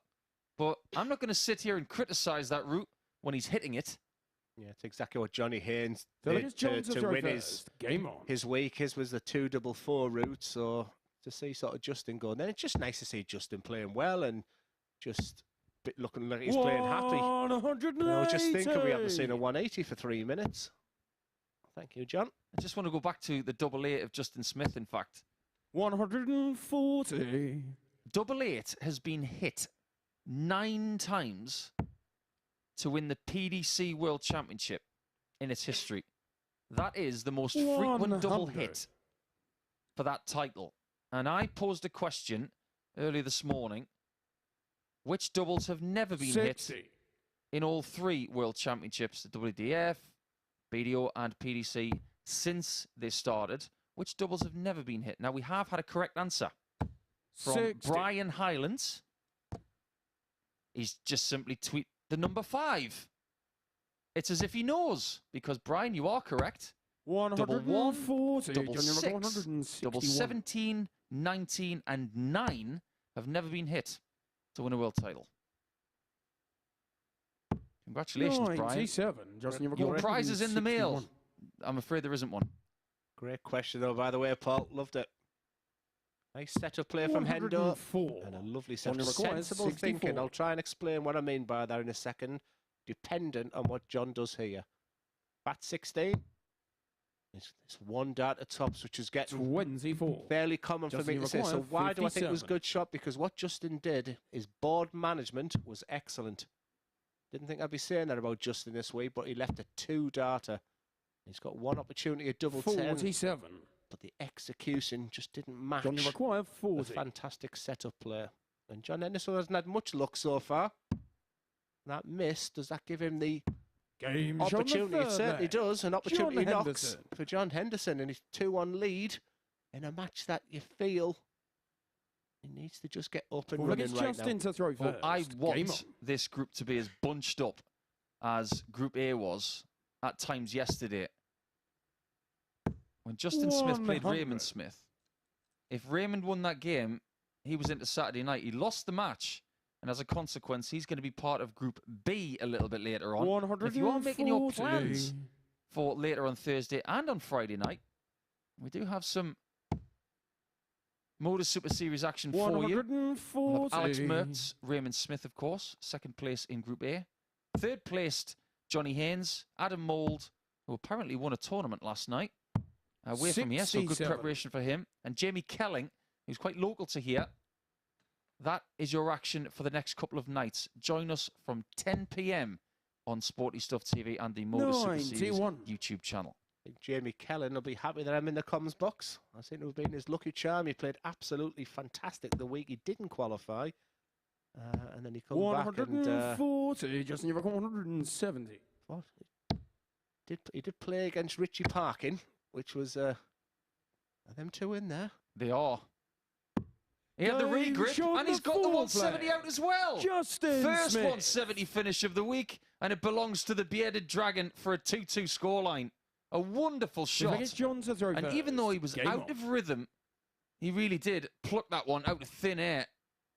but I'm not going to sit here and criticise that route when he's hitting it. Yeah, it's exactly what Johnny Haynes did to win his week. His was the 2-4-4 route, so to see sort of Justin going there, it's just nice to see Justin playing well and just looking like he's playing happy. I was just thinking we haven't seen a 180 for 3 minutes. Thank you, John. I just want to go back to the double 8 of Justin Smith, in fact. 140. Double 8 has been hit 9 times to win the PDC World Championship in its history. That is the most frequent double hit for that title. And I posed a question earlier this morning. Which doubles have never been hit in all 3 World Championships, the WDF, BDO and PDC, since they started? Which doubles have never been hit? Now, we have had a correct answer from Brian Highlands. He's just simply tweeted the number 5. It's as if he knows, because, Brian, you are correct. 140. Double 6, double 17, 19 and 9 have never been hit to win a world title. Congratulations, Brian. Your prize is in the mail. I'm afraid there isn't one. Great question, though, by the way, Paul. Loved it. Nice setup play from Hendo. And a lovely set of sensible thinking. I'll try and explain what I mean by that in a second. Dependent on what John does here. Bat 16. It's 1 dart at tops, which is getting 24. Fairly common for me to say. So why do I think it was a good shot? Because what Justin did, his board management was excellent. Didn't think I'd be saying that about Justin this week, but he left a 2-darter. He's got 1 opportunity at double 47. But the execution just didn't match the fantastic setup play. And John Henderson hasn't had much luck so far. That miss, does that give him the opportunity? It certainly does. An opportunity knocks for John Henderson in his 2-1 lead in a match that you feel he needs to just get up and running right now. Well, I want this group to be as bunched up as Group A was at times yesterday. When Justin Smith played Raymond Smith, if Raymond won that game, he was into Saturday night. He lost the match, and as a consequence, he's going to be part of Group B a little bit later on. And if you are making your plans for later on Thursday and on Friday night, we do have some MODUS Super Series action for you. We'll have Alex Mertz, Raymond Smith, of course, 2nd place in Group A. 3rd placed Johnny Haynes, Adam Mould, who apparently won a tournament last night. Away from here, so good preparation for him. And Jamie Kelling, who's quite local to here. That is your action for the next couple of nights. Join us from 10 p.m. on Sporty Stuff TV and the MODUS Super Series YouTube channel. I think Jamie Kelling will be happy that I'm in the comms box. I think it would have been his lucky charm. He played absolutely fantastic the week he didn't qualify. And then he comes back and... 140, Justin, you've got 170. What? He did play against Richie Parkin, which was... are them 2 in there? They are. He had the regrip, and he's got the 170 out as well. Justin First Smith. 170 finish of the week, and it belongs to the Bearded Dragon for a 2-2 scoreline. A wonderful shot. And even though he was out of rhythm, he really did pluck that one out of thin air.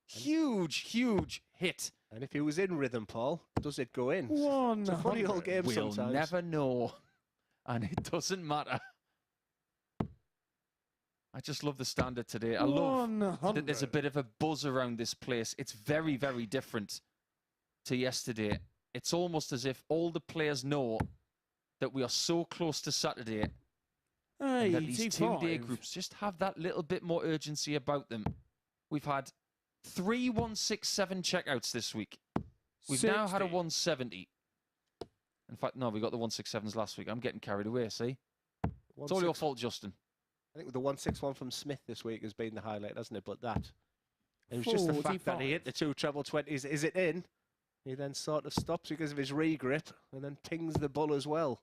Huge, huge hit And if he was in rhythm, Paul, does it go in? One. It's a funny old game We'll sometimes. never know. And it doesn't matter. I just love the standard today. I love that there's a bit of a buzz around this place. It's very, very different to yesterday. It's almost as if all the players know that we are so close to Saturday and that these 2-day groups just have that little bit more urgency about them. We've had 3 167 checkouts this week. We've now had a 170. In fact, no, we got the 167s last week. I'm getting carried away, see? It's all your fault, Justin. I think the 161 from Smith this week has been the highlight, hasn't it? But that. It was just the fact that he hit the 2 treble 20s. Is it in? He then sort of stops because of his regrip and then pings the bull as well.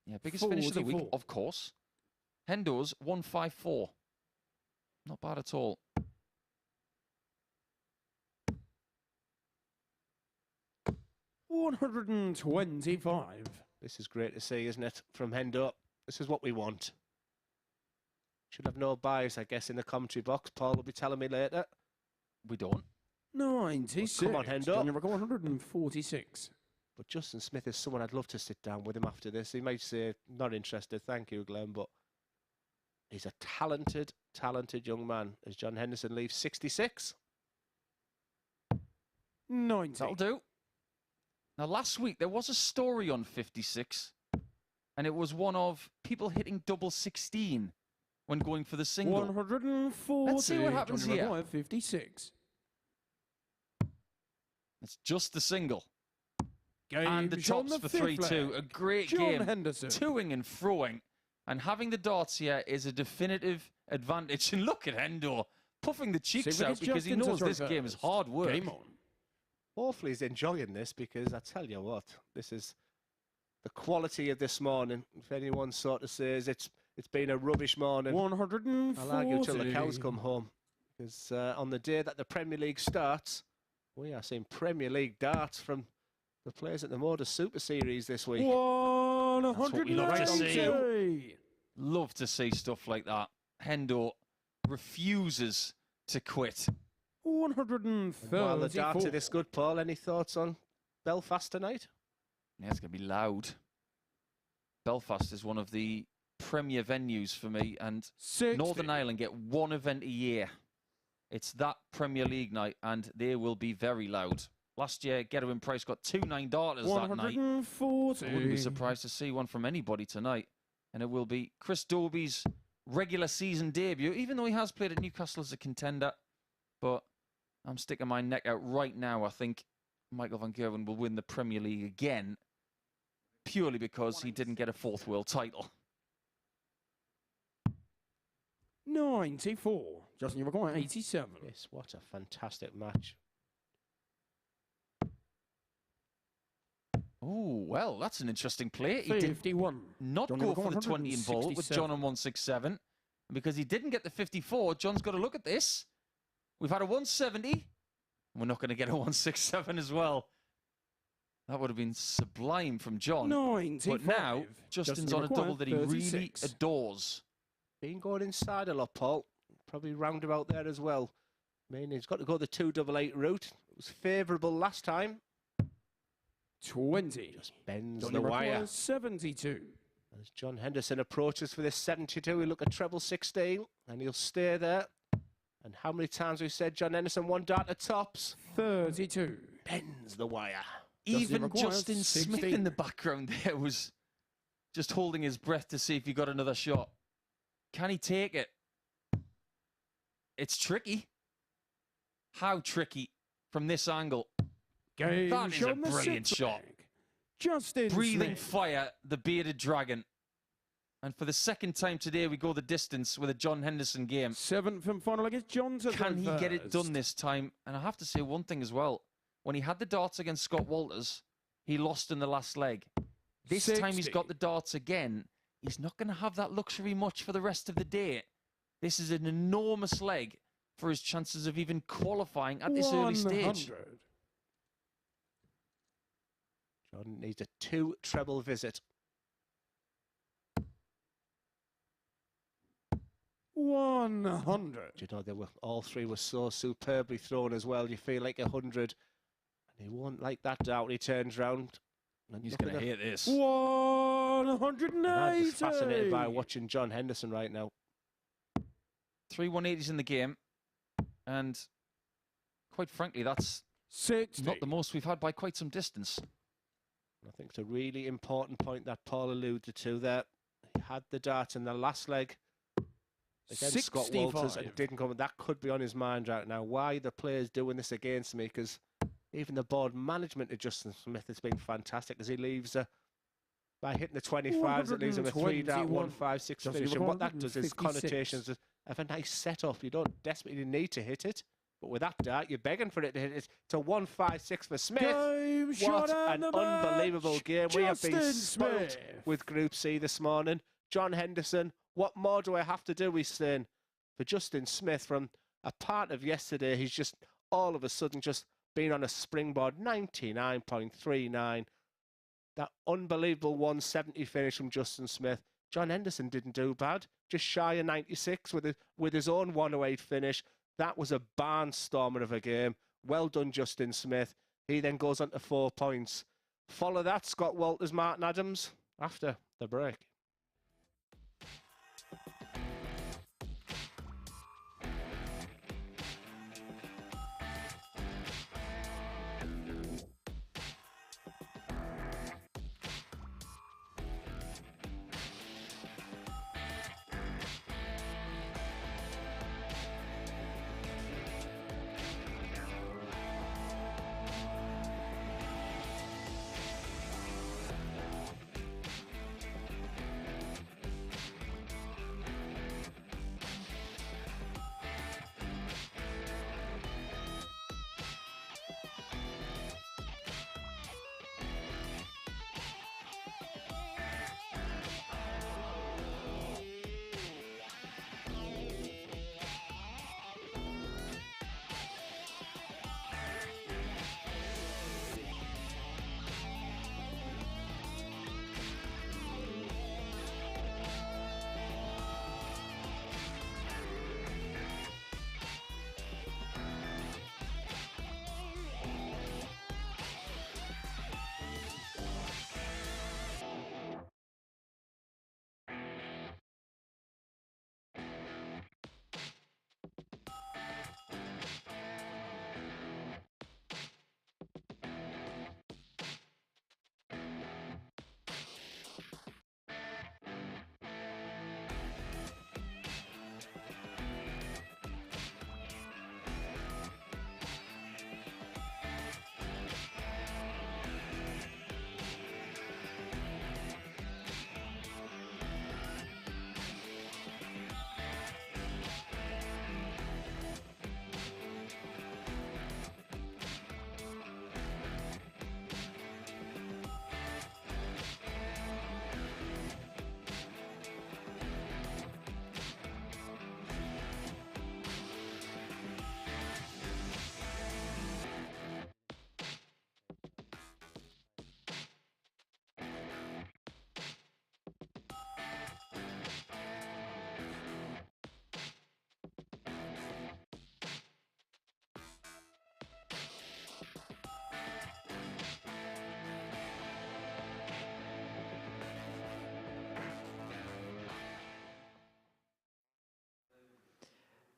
Yeah, biggest finish of the week, of course. Hendo's 154. Not bad at all. $125. This is great to see, isn't it? From Hendo. This is what we want. Should have no bias, I guess, in the commentary box. Paul will be telling me later. We don't. 96. Well, come on, Hendo. 146. But Justin Smith is someone I'd love to sit down with him after this. He might say, not interested, thank you, Glenn, but he's a talented, talented young man as John Henderson leaves 66. 90. That'll do. Now, last week, there was a story on 56, and it was one of people hitting double 16 when going for the single. 140. Let's see what happens here. 56. It's just the single. Game And the tops for 3-2. A great game. Henderson. Toing and froing. And having the darts here is a definitive advantage. And look at Hendo puffing the cheeks out because he knows this game is hard work. Game on. Hopefully he's enjoying this because I tell you what, this is the quality of this morning. If anyone sort of says it's been a rubbish morning, 140. I'll argue till the cows come home. Because on the day that the Premier League starts, we are seeing Premier League darts from the players at the MODUS Super Series this week. 190. Love to see stuff like that. Hendo refuses to quit. 134. While the darts are this good, Paul, any thoughts on Belfast tonight? Yeah, it's going to be loud. Belfast is one of the premier venues for me, and 60. Northern Ireland get one event a year. It's that Premier League night, and they will be very loud. Last year, Getawin Price got 2 9-darters that night. 140. I wouldn't be surprised to see one from anybody tonight. And it will be Chris Dobie's regular season debut, even though he has played at Newcastle as a contender. But I'm sticking my neck out right now. I think Michael van Gerwen will win the Premier League again, purely because he didn't get a 4th world title. 94. Justin, you require 87. Yes, what a fantastic match. Oh, well, that's an interesting play. He 51. did not John go Niver for the 20 in ball with John on 167. And because he didn't get the 54, John's got to look at this. We've had a 170. And we're not going to get a 167 as well. That would have been sublime from John. 95. But now, Justin's on a double that he really 36. adores. Been going inside a lot, Paul. Probably roundabout there as well. I mean, he's got to go the 288 route. It was favourable last time. 20. Just bends John the Niver wire. requires 72. As John Henderson approaches for this 72, he'll look at treble 16, and he'll stay there. And how many times we've said John Henderson, 1 dart at tops. 32. Bends the wire. Even requires Justin Smith 16. in the background there was just holding his breath to see if he got another shot. Can he take it? It's tricky. How tricky from this angle? Game That is a brilliant shot. Justin Breathing Smith. fire, the bearded dragon. And for the second time today, we go the distance with a John Henderson game. 7th and final against Johnson. Can he get it done this time? And I have to say one thing as well. When he had the darts against Scott Walters, he lost in the last leg. This time he's 60. got the darts again. He's not going to have that luxury much for the rest of the day. This is an enormous leg for his chances of even qualifying at this early stage. 100. John needs a 2 treble visit. 100. You know, all three were so superbly thrown as well. You feel like 100. And he won't like that doubt. He turns round. And He's going to hit this. 180. I'm just fascinated by watching John Henderson right now. 3 180s in the game. And quite frankly, that's 60. not the most we've had by quite some distance. I think it's a really important point that Paul alluded to there. He had the dart in the last leg against Scott Walters and didn't come. That could be on his mind right now. Why are the players doing this against me? Because even the board management of Justin Smith has been fantastic as he leaves by hitting the 25s, it leaves him a 3-dart 156 finish. And what that does is connotations of a nice setup. You don't desperately need to hit it. But with that dart, you're begging for it to hit it. It's a 156 for Smith. What an unbelievable game. We have been spoiled with Group C this morning. John Henderson, what more do I have to do, he's saying, for Justin Smith from a part of yesterday. He's just all of a sudden just been on a springboard, 99.39. That unbelievable 170 finish from Justin Smith. John Henderson didn't do bad, just shy of 96 with his own 108 finish. That was a barnstormer of a game. Well done, Justin Smith. He then goes on to 4 points. Follow that, Scott Walters, Martin Adams, after the break.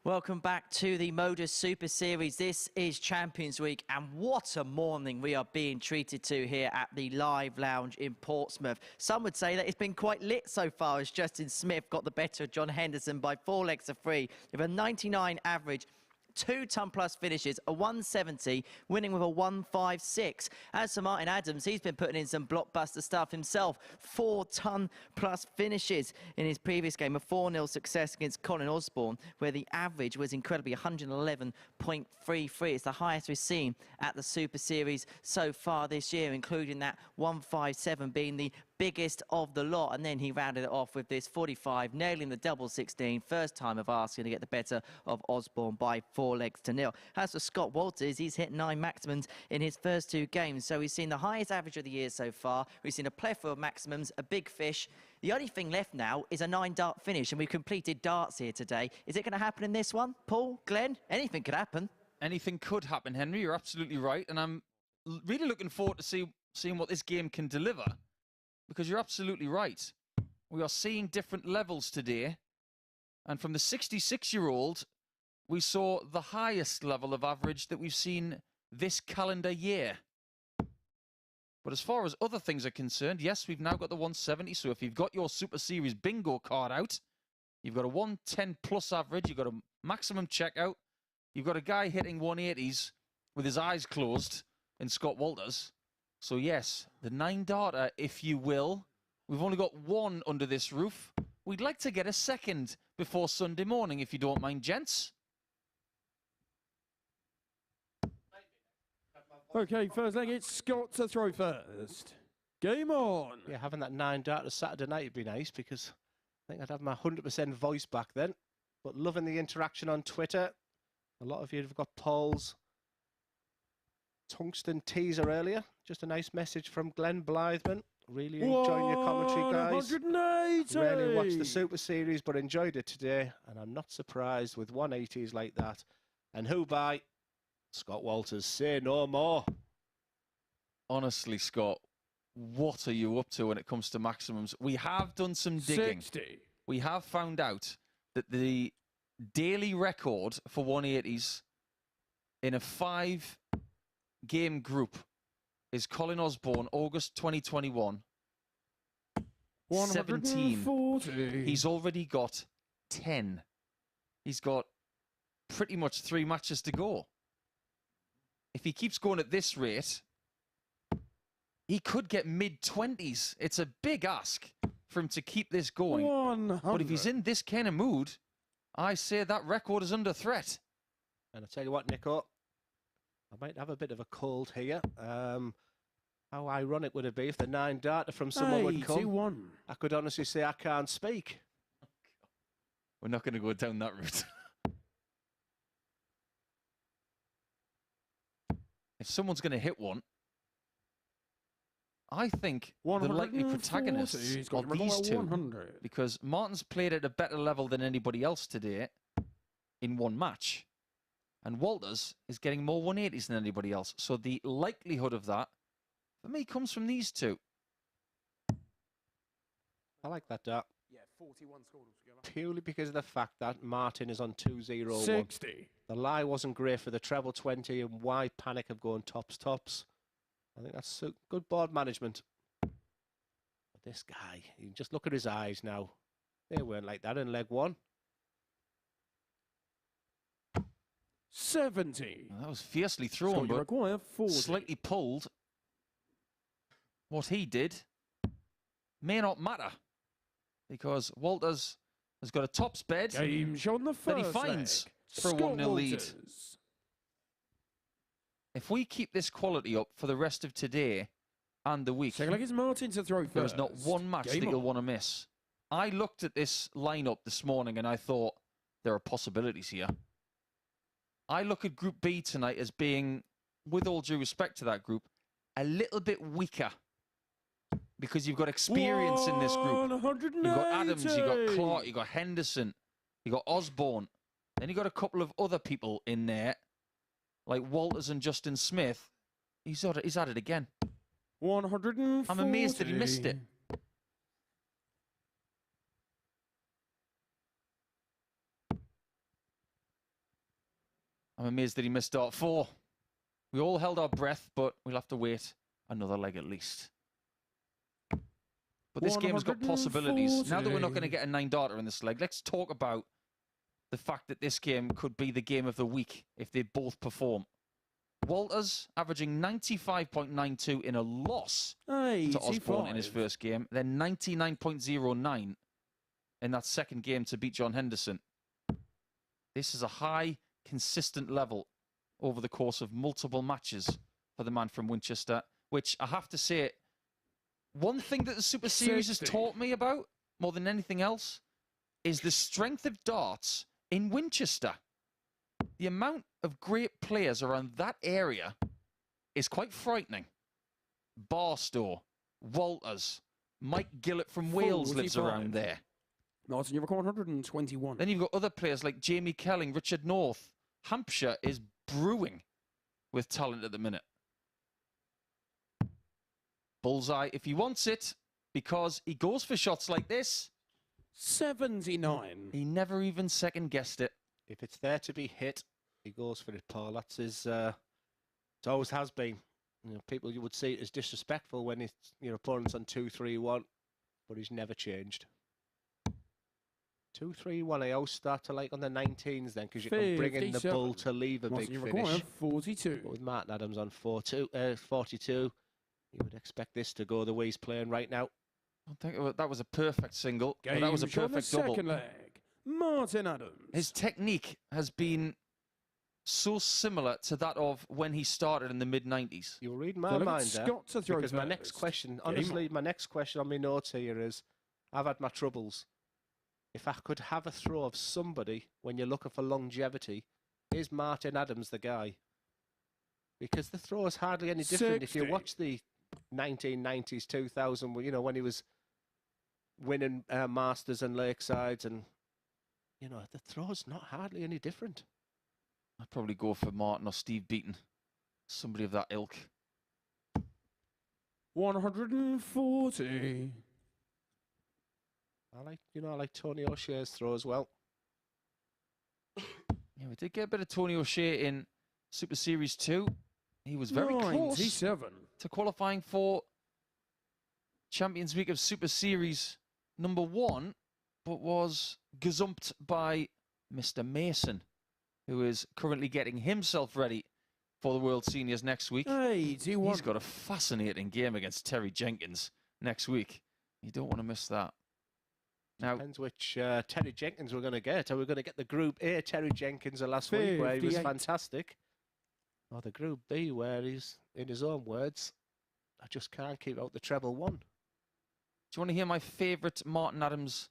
Welcome back to the MODUS Super Series. This is Champions Week, and what a morning we are being treated to here at the Live Lounge in Portsmouth. Some would say that it's been quite lit so far as Justin Smith got the better of John Henderson by 4 legs of 3 with a 99 average. 2-ton-plus finishes, a 170, winning with a 156. As for Martin Adams, he's been putting in some blockbuster stuff himself. 4-ton-plus finishes in his previous game, a 4-0 success against Colin Osborne, where the average was incredibly 111.33. It's the highest we've seen at the Super Series so far this year, including that 157 being the biggest of the lot. And then he rounded it off with this 45, nailing the double 16. First time of asking to get the better of Osborne by 4-0. As for Scott Walters, he's hit 9 maximums in his first 2 games. So we've seen the highest average of the year so far. We've seen a plethora of maximums, a big fish. The only thing left now is a 9-dart finish, and we've completed darts here today. Is it going to happen in this one? Paul, Glenn, anything could happen. Anything could happen, Henry. You're absolutely right. And I'm really looking forward to seeing what this game can deliver, because you're absolutely right. We are seeing different levels today. And from the 66-year-old, we saw the highest level of average that we've seen this calendar year. But as far as other things are concerned, yes, we've now got the 170. So if you've got your Super Series bingo card out, you've got a 110 plus average, you've got a maximum checkout, you've got a guy hitting 180s with his eyes closed in Scott Walters. So yes, the 9-darter, if you will. We've only got 1 under this roof. We'd like to get a second before Sunday morning, if you don't mind, gents. Okay, first leg, it's Scott to throw first. Game on. Yeah, having that 9-darter Saturday night would be nice, because I think I'd have my 100% voice back then. But loving the interaction on Twitter. A lot of you have got polls. Tungsten teaser earlier. Just a nice message from Glenn Blytheman. Really enjoying your commentary, guys. 180. Rarely watched the Super Series, but enjoyed it today. And I'm not surprised with 180s like that. And who by? Scott Walters. Say no more. Honestly, Scott, what are you up to when it comes to maximums? We have done some digging. 60. We have found out that the daily record for 180s in a 5-game group is Colin Osborne, August 2021. 17. 140. He's already got 10. He's got pretty much 3 matches to go. If he keeps going at this rate, he could get mid-20s. It's a big ask for him to keep this going. 100. But if he's in this kind of mood, I say that record is under threat. And I'll tell you what, Nico, I might have a bit of a cold here. How ironic would it be if the 9-darter from someone would come? 81. I could honestly say I can't speak. We're not going to go down that route. If someone's going to hit one, I think the likely protagonists are these 2. 100. Because Martin's played at a better level than anybody else today in 1 match. And Walters is getting more 180s than anybody else. So the likelihood of that, for me, comes from these 2. I like that dart. Yeah, 41 scored altogether. Purely because of the fact that Martin is on 2-0-1. 60. The lie wasn't great for the treble 20, and why panic of going tops? I think that's good board management. But this guy, you just look at his eyes now. They weren't like that in leg 1. 70. Well, that was fiercely thrown, So you but require 40. slightly pulled. What he did may not matter, because Walters has got a tops bed Game shot on the that first he finds leg. for a Scott 1-0 lead. Walters. If we keep this quality up for the rest of today and the week, Second leg is Martin to throw first. there is not one match Game that you'll on. want to miss. I looked at this lineup this morning and I thought there are possibilities here. I look at Group B tonight as being, with all due respect to that group, a little bit weaker, because you've got experience in this group. 180. You've got Adams, you've got Clark, you've got Henderson, you've got Osborne. Then you've got a couple of other people in there, like Walters and Justin Smith. He's at it again. 140. I'm amazed that he missed it. I'm amazed that he missed dart 4. We all held our breath, but we'll have to wait another leg at least. But this game has got possibilities. Now that we're not going to get a 9-darter in this leg, let's talk about the fact that this game could be the game of the week if they both perform. Walters averaging 95.92 in a loss to Osborne in his first game, then 99.09 in that second game to beat John Henderson. This is a high, consistent level over the course of multiple matches for the man from Winchester, which I have to say One thing that the Super Series has 60. taught me about, more than anything else, is the strength of darts in Winchester. The amount of great players around that area is quite frightening. Barstow, Walters, Mike Gillett from Wales lives 45. around there. Martin, you've got 121. Then you've got other players like Jamie Kelling, Richard North. Hampshire is brewing with talent at the minute. Bullseye if he wants it, because he goes for shots like this. 79. He never even second-guessed it. If it's there to be hit, he goes for it, Paul. That's his... it always has been. You know, people, you would see it as disrespectful when it's, your opponent's on 2-3-1, but he's never changed. 2-3-1, I always start to like on the 19s then, because you can bring in the 57. bull to leave a Martin, big you finish. require 42. But with Martin Adams on 42, you would expect this to go the way he's playing right now. I think that was a perfect single. Game That was a shot on the perfect double. second leg. Martin Adams. His technique has been so similar to that of when he started in the mid-90s. You'll read my So look at mind there. Scott to throw Because my first. next question, Game honestly, on. my next question on my notes here is, I've had my troubles. If I could have a throw of somebody when you're looking for longevity, is Martin Adams the guy? Because the throw is hardly any different. If you 60. watch the 1990s, 2000, you know, when he was winning Masters and Lakesides, and, you know, the throw's not hardly any different. I'd probably go for Martin or Steve Beaton. Somebody of that ilk. 140. I like Tony O'Shea's throw as well. Yeah, we did get a bit of Tony O'Shea in Super Series 2. He was very close 97. to qualifying for Champions Week of Super Series number 1, but was gazumped by Mr. Mason, who is currently getting himself ready for the World Seniors next week. 81. He's got a fascinating game against Terry Jenkins next week. You don't want to miss that. Now, Depends which Terry Jenkins we're going to get. Are we going to get the Group A Terry Jenkins of last week, where he was 58. fantastic? Or the Group B, where he's, in his own words, I just can't keep out the treble one. do you want to hear my favourite Martin Adams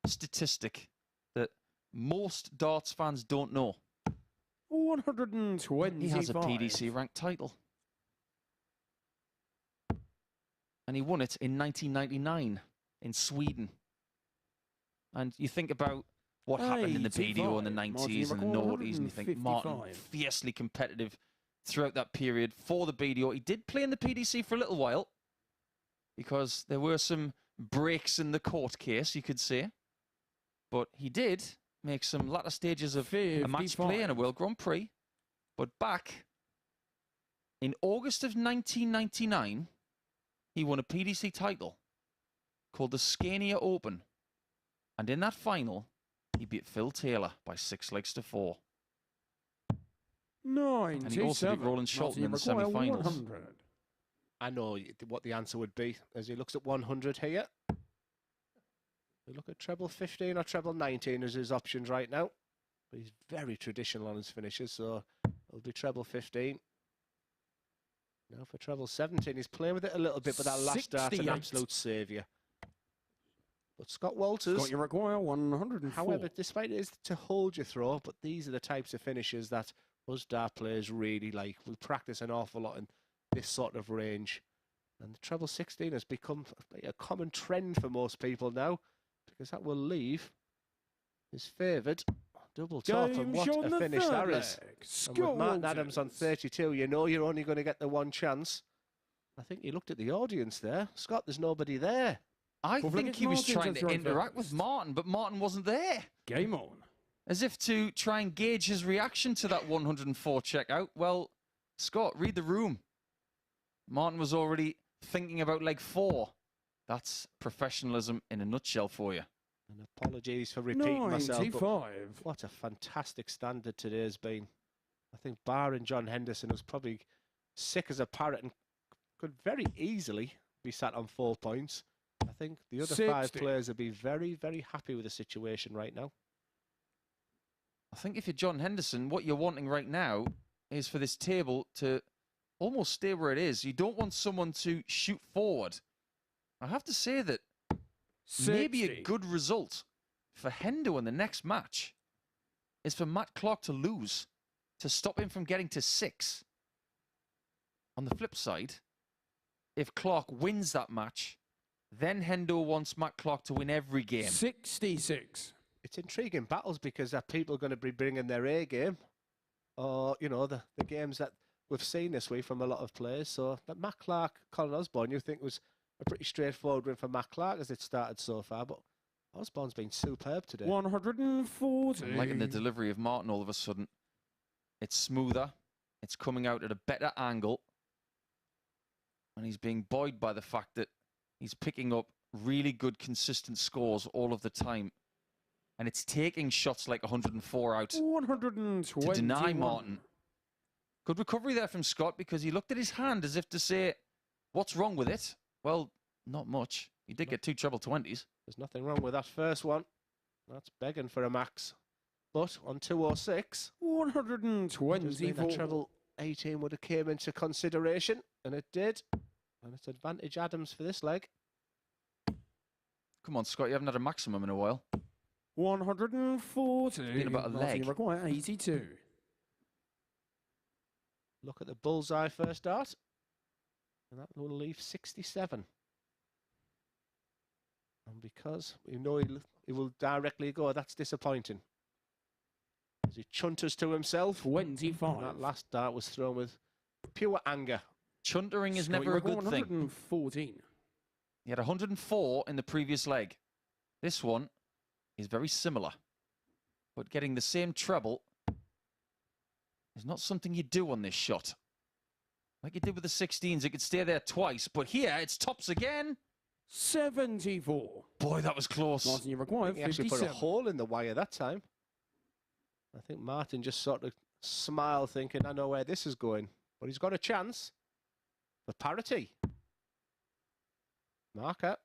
statistic that most darts fans don't know? 125. He has a PDC ranked title. And he won it in 1999 in Sweden. And you think about what happened in the BDO in the 90s and the noughties, and you think Martin, fiercely competitive throughout that period for the BDO. He did play in the PDC for a little while, because there were some breaks in the court case, you could say. But he did make some latter stages of a match play in a World Grand Prix. But back in August of 1999, he won a PDC title called the Scania Open. And in that final, he beat Phil Taylor by 6 legs to 4. 97. And he also beat Roland Shelton in the semi-finals. 100. I know what the answer would be as he looks at 100 here. We look at treble 15 or treble 19 as his options right now. But he's very traditional on his finishes, so it'll be treble 15. Now for treble 17, he's playing with it a little bit, but that last dart, an 68. absolute saviour. But Scott Walters, Scott, you require 104. however, despite it is to hold your throw, but these are the types of finishes that us dart players really like. We practice an awful lot in this sort of range. And the treble 16 has become a common trend for most people now, because that will leave his favoured double top. And what a finish that is. And with Martin Adams on 32, you know you're only going to get the one chance. I think you looked at the audience there. Scott, there's nobody there. I think he was trying to interact with Martin, but Martin wasn't there. Game on. As if to try and gauge his reaction to that 104 checkout. Well, Scott, read the room. Martin was already thinking about leg 4. That's professionalism in a nutshell for you. And apologies for repeating myself, 95. but what a fantastic standard today has been. I think barring John Henderson, who's probably sick as a parrot and could very easily be sat on 4 points. I think the other 5 60. players would be very, very happy with the situation right now. I think if you're John Henderson, what you're wanting right now is for this table to almost stay where it is. You don't want someone to shoot forward I have to say that 60. maybe a good result for Hendo in the next match is for Matt Clark to lose, to stop him from getting to 6. On the flip side, if Clark wins that match, then Hendo wants Matt Clark to win every game. 66. It's intriguing battles because are people going to be bringing their A game? Or, you know, the games that we've seen this week from a lot of players. So that Matt Clark, Colin Osborne, you think was a pretty straightforward win for Matt Clark as it started so far. But Osborne's been superb today. 140. I'm liking the delivery of Martin all of a sudden. It's smoother. It's coming out at a better angle. And he's being buoyed by the fact that he's picking up really good, consistent scores all of the time. And it's taking shots like 104 out 120 to deny Martin. Good recovery there from Scott because he looked at his hand as if to say, what's wrong with it? Well, not much. He did get 2 treble 20s. There's nothing wrong with that first one. That's begging for a max. But on 206, 124. that treble 18 would have came into consideration, and it did. And it's advantage Adams for this leg. Come on, Scott, you haven't had a maximum in a while. 140. Been about a leg. Require 82. Look at the bullseye first dart. And that will leave 67. And because we know he will directly go, that's disappointing. As he chunters to himself. 25. And that last dart was thrown with pure anger. Chuntering is never a good thing. 114. He had 104 in the previous leg. This one is very similar. But getting the same treble is not something you do on this shot. Like you did with the 16s, it could stay there twice. But here, it's tops again. 74. Boy, that was close. Martin, you require He actually 57. put a hole in the wire that time. I think Martin just sort of smiled thinking, I know where this is going. But he's got a chance. The parity. Marker.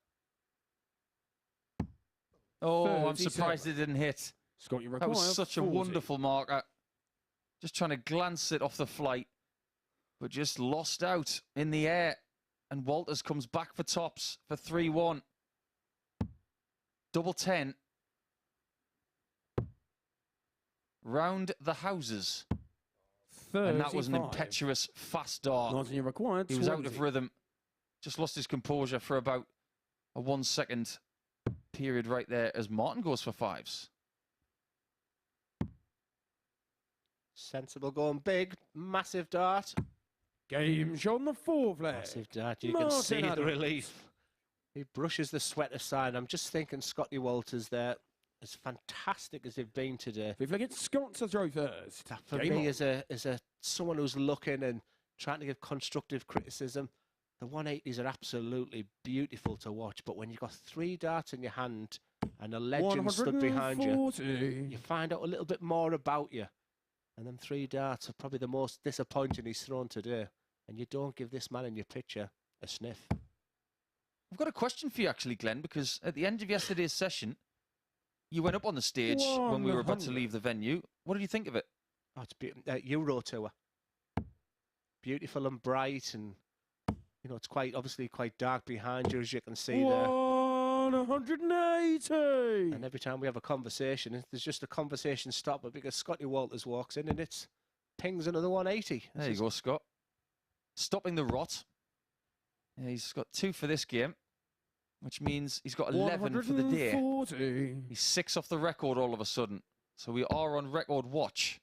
Oh, I'm 37. surprised it didn't hit. Scott, you require That was such 40. a wonderful marker. Just trying to glance it off the flight, but just lost out in the air. And Walters comes back for tops for 3-1. Double 10. Round the houses. 35. And that was an impetuous, fast dart. Martin, you require 20. He was out of rhythm. Just lost his composure for about a 1 second period right there as Martin goes for 5s. Sensible going big. Massive dart. Game shot on the 4th leg. Massive dart. You Martin can see the Adams. relief. He brushes the sweat aside. I'm just thinking Scotty Walters there, as fantastic as they've been today. 5th leg, it's Scott to throw first. That for Game me, on. as a someone who's looking and trying to give constructive criticism, the 180s are absolutely beautiful to watch. But when you've got 3 darts in your hand and a legend stood behind you, 140. you find out a little bit more about you. And them 3 darts are probably the most disappointing he's thrown today. And you don't give this man in your picture a sniff. I've got a question for you, actually, Glenn, because at the end of yesterday's session, you went up on the stage when we were about to 100. leave the venue. What did you think of it? Oh, it's Euro Tour. Beautiful and bright, and you know it's obviously quite dark behind you, as you can see there. 180. And every time we have a conversation, there's just a conversation stopper because Scotty Walters walks in and it's pings another 180. There you go, Scott. Stopping the rot. Yeah, he's got 2 for this game, which means he's got 11 for the day. 140. He's 6 off the record all of a sudden. So we are on record watch.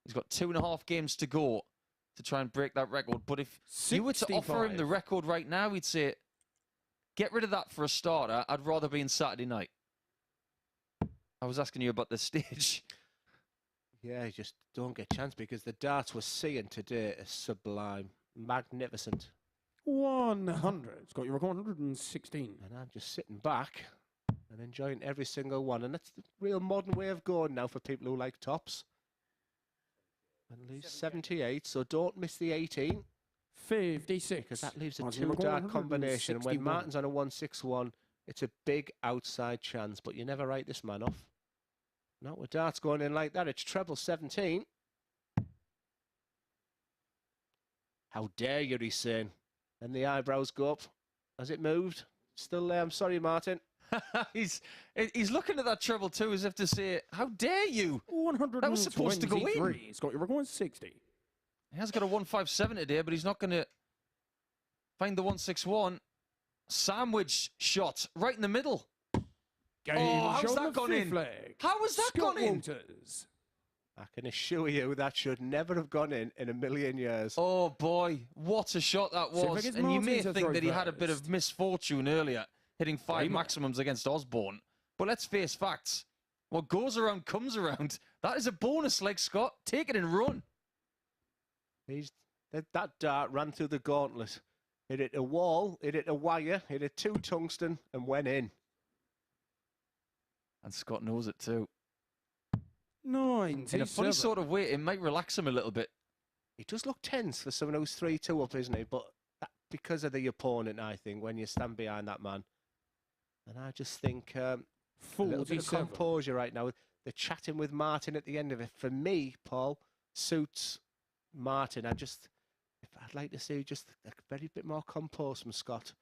He's got 2.5 games to go to try and break that record. But if you were to offer him the 65. record right now, he'd say, get rid of that for a starter. I'd rather be in Saturday night. I was asking you about the stage. Yeah, you just don't get a chance because the darts we're seeing today are sublime, magnificent. 100. Scott, you record 116. And I'm just sitting back and enjoying every single one. And that's the real modern way of going now for people who like tops. And leaves 78, so don't miss the 18. 56. Because that leaves a Martin, you record 2-dart combination. And when 161. Martin's on a 161, it's a big outside chance. But you never write this man off. Not with darts going in like that. It's treble 17. How dare you, he's saying. And the eyebrows go up as it moved. Still there. I'm sorry, Martin. he's looking at that treble too as if to say, how dare you? 123. That was supposed to go in. He's got your record 60. He has got a 157 today, but he's not going to find the 161. Sandwich shot right in the middle. How's that gone in? How has that gone in? Walters. I can assure you that should never have gone in a million years. Oh, boy. What a shot that was. And you may think that he had a bit of misfortune earlier, hitting 5 maximums against Osborne. But let's face facts. What goes around comes around. That is a bonus leg, Scott. Take it and run. That dart ran through the gauntlet. It hit a wall, it hit a wire, it hit 2 tungsten and went in. And Scott knows it too. 97. In a funny sort of way, it might relax him a little bit. He does look tense for someone who's 3-2 up, isn't he? But because of the opponent, I think, when you stand behind that man. And I just think a little bit of composure right now. The chatting with Martin at the end of it, for me, Paul, suits Martin. I'd like to see just a very bit more composed from Scott.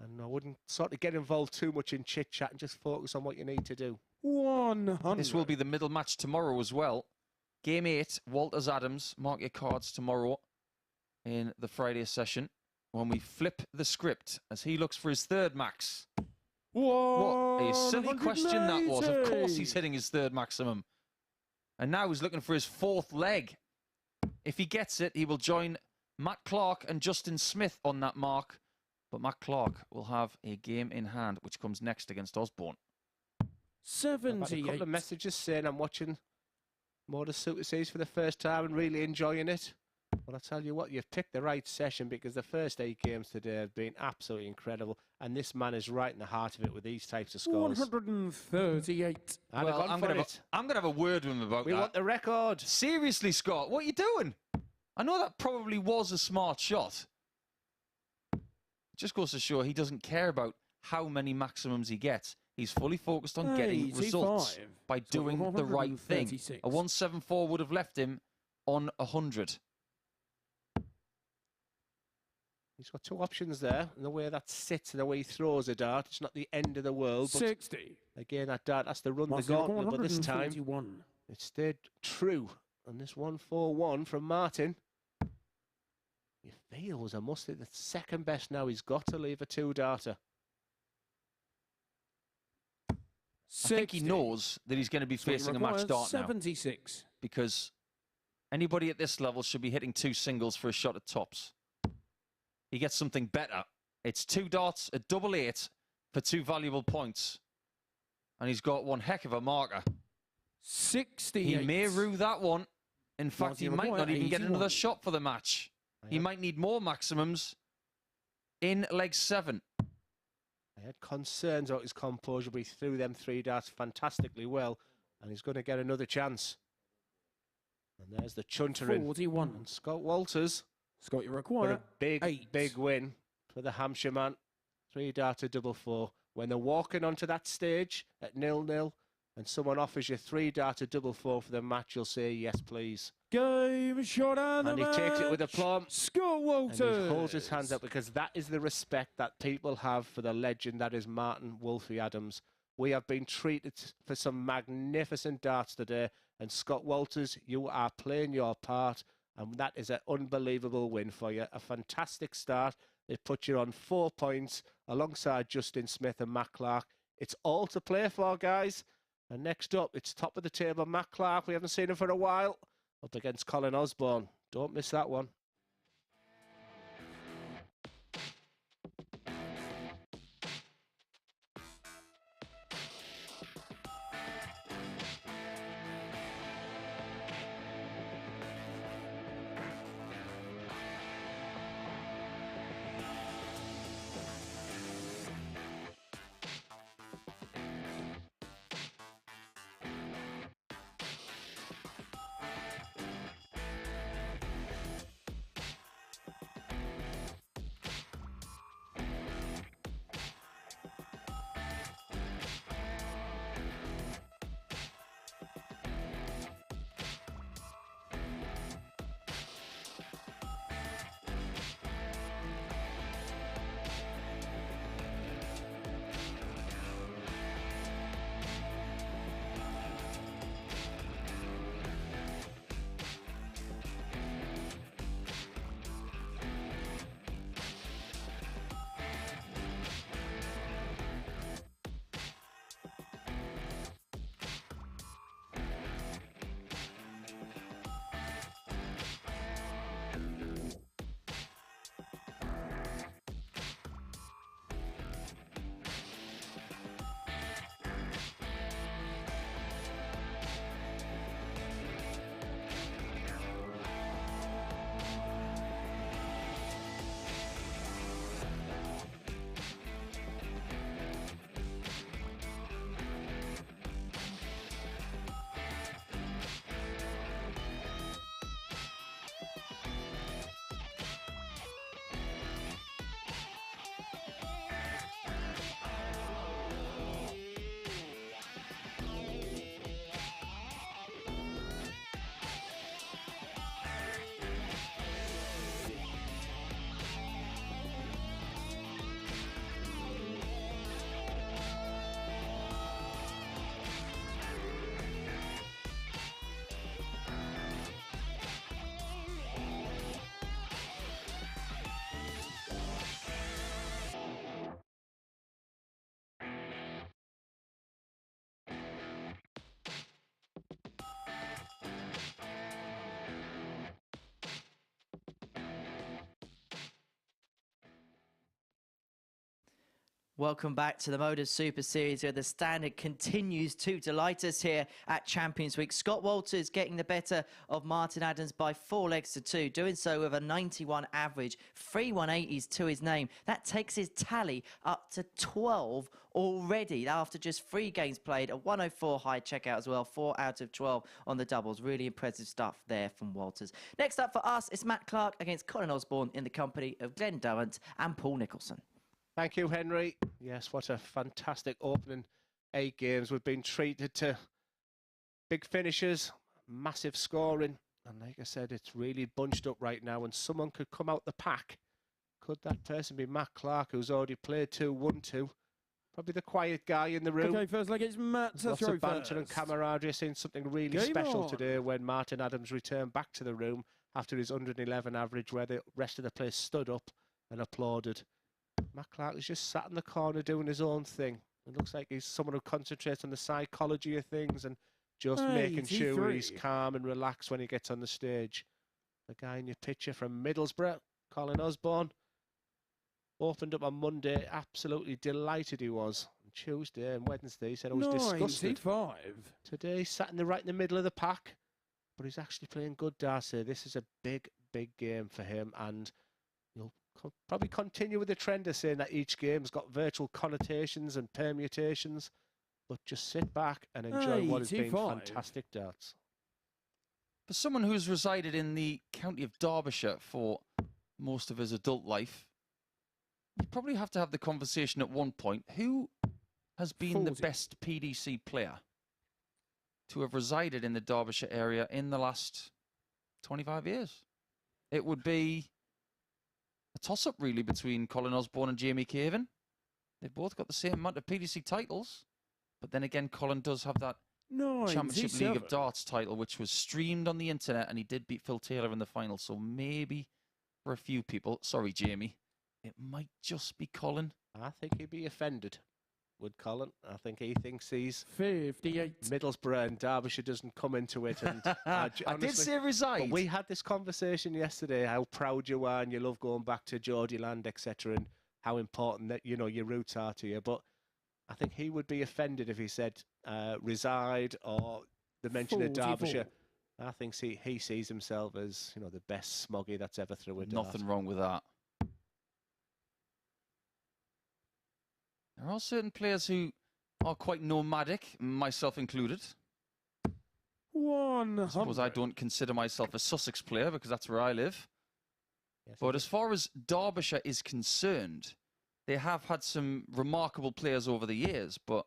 And I wouldn't sort of get involved too much in chit-chat and just focus on what you need to do. 100. This will be the middle match tomorrow as well. Game 8, Walters Adams. Mark your cards tomorrow in the Friday session when we flip the script as he looks for his 3rd max. What a silly question that was. Of course he's hitting his 3rd maximum. And now he's looking for his 4th leg. If he gets it, he will join Matt Clark and Justin Smith on that mark. But Matt Clark will have a game in hand, which comes next against Osborne. 78. A couple of messages saying I'm watching MODUS Super Series for the first time and really enjoying it. Well, I tell you what, you've picked the right session because the first 8 games today have been absolutely incredible. And this man is right in the heart of it with these types of scores. 138. Well, I'm going to have a word with him about that. We want the record. Seriously, Scott, what are you doing? I know that probably was a smart shot. It just goes to show he doesn't care about how many maximums he gets. He's fully focused on getting results by doing the right thing. A 174 would have left him on 100. He's got 2 options there, and the way that sits and the way he throws a dart, it's not the end of the world. But 60. Again, that dart has to run the gauntlet, but this time it stayed true. And this 141 from Martin. He feels I must hit the 2nd best now. He's got to leave a 2-darter. I think he knows that he's going to be facing a match dart now. 76. Because anybody at this level should be hitting 2 singles for a shot at tops. He gets something better. It's 2 darts, a 888 for 2 valuable points. And he's got one heck of a marker. 68. He may rue that one. In fact, he might not even get another shot for the match. He might need more maximums in leg 7. I had concerns about his composure, but he threw them 3 darts fantastically well, and he's going to get another chance. And there's the chuntering. 41. And Scott Walters. Scott, you For require a big win for the Hampshire man. 3-darter 4-4. When they're walking onto that stage at 0-0 and someone offers you 3-darter 4-4 for the match, you'll say, yes, please. Game shot and he takes it with aplomb. Scott Walters. And he holds his hands up because that is the respect that people have for the legend that is Martin Wolfie Adams. We have been treated for some magnificent darts today. And Scott Walters, you are playing your part. And that is an unbelievable win for you. A fantastic start. It put you on 4 points alongside Justin Smith and Matt Clark. It's all to play for, guys. And next up, it's top of the table, Matt Clark. We haven't seen him for a while. Up against Colin Osborne. Don't miss that one. Welcome back to the MODUS Super Series, where the standard continues to delight us here at Champions Week. Scott Walters getting the better of Martin Adams by 4 legs to 2, doing so with a 91 average, 3 180s to his name. That takes his tally up to 12 already after just 3 games played. A 104 high checkout as well, 4 out of 12 on the doubles. Really impressive stuff there from Walters. Next up for us, it's Matt Clark against Colin Osborne in the company of Glenn Durrant and Paul Nicholson. Thank you, Henry. Yes, what a fantastic opening 8 games. We've been treated to big finishes, massive scoring. And like I said, it's really bunched up right now. And someone could come out the pack. Could that person be Matt Clark, who's already played 2-1-2? Probably the quiet guy in the room. Okay, first leg, it's Matt to Lots throw of banter and first. camaraderie. Seeing something really Game special on. today when Martin Adams returned back to the room after his 111 average, where the rest of the place stood up and applauded. Matt Clark is just sat in the corner doing his own thing. It looks like he's someone who concentrates on the psychology of things and just making sure he's calm and relaxed when he gets on the stage. The guy in your picture from Middlesbrough, Colin Osborne, opened up on Monday. Absolutely delighted he was. On Tuesday and Wednesday, he said I was disgusted. 95. Today, he sat right in the middle of the pack, but he's actually playing good darts here. This is a big, big game for him, and you'll probably continue with the trend of saying that each game's got virtual connotations and permutations, but just sit back and enjoy what has been fantastic darts. For someone who's resided in the county of Derbyshire for most of his adult life, you probably have to have the conversation at one point. Who has been the best PDC player to have resided in the Derbyshire area in the last 25 years? It would be a toss-up, really, between Colin Osborne and Jamie Caven. They've both got the same amount of PDC titles, but then again, Colin does have that Championship League of Darts title, which was streamed on the internet, and he did beat Phil Taylor in the final. So maybe for a few people, sorry, Jamie, it might just be Colin. I think he'd be offended, would Colin. I think he thinks he's 58. Middlesbrough and Derbyshire doesn't come into it. And I did say reside. But we had this conversation yesterday, how proud you are and you love going back to Geordie land, etc., and how important that, you know, your roots are to you. But I think he would be offended if he said reside or the mention of Derbyshire. I think he sees himself as, you know, the best smoggy that's ever threw a dart. Nothing wrong with that. There are certain players who are quite nomadic, myself included. 100. I suppose I don't consider myself a Sussex player because that's where I live. Yes, but as far as Derbyshire is concerned, they have had some remarkable players over the years. But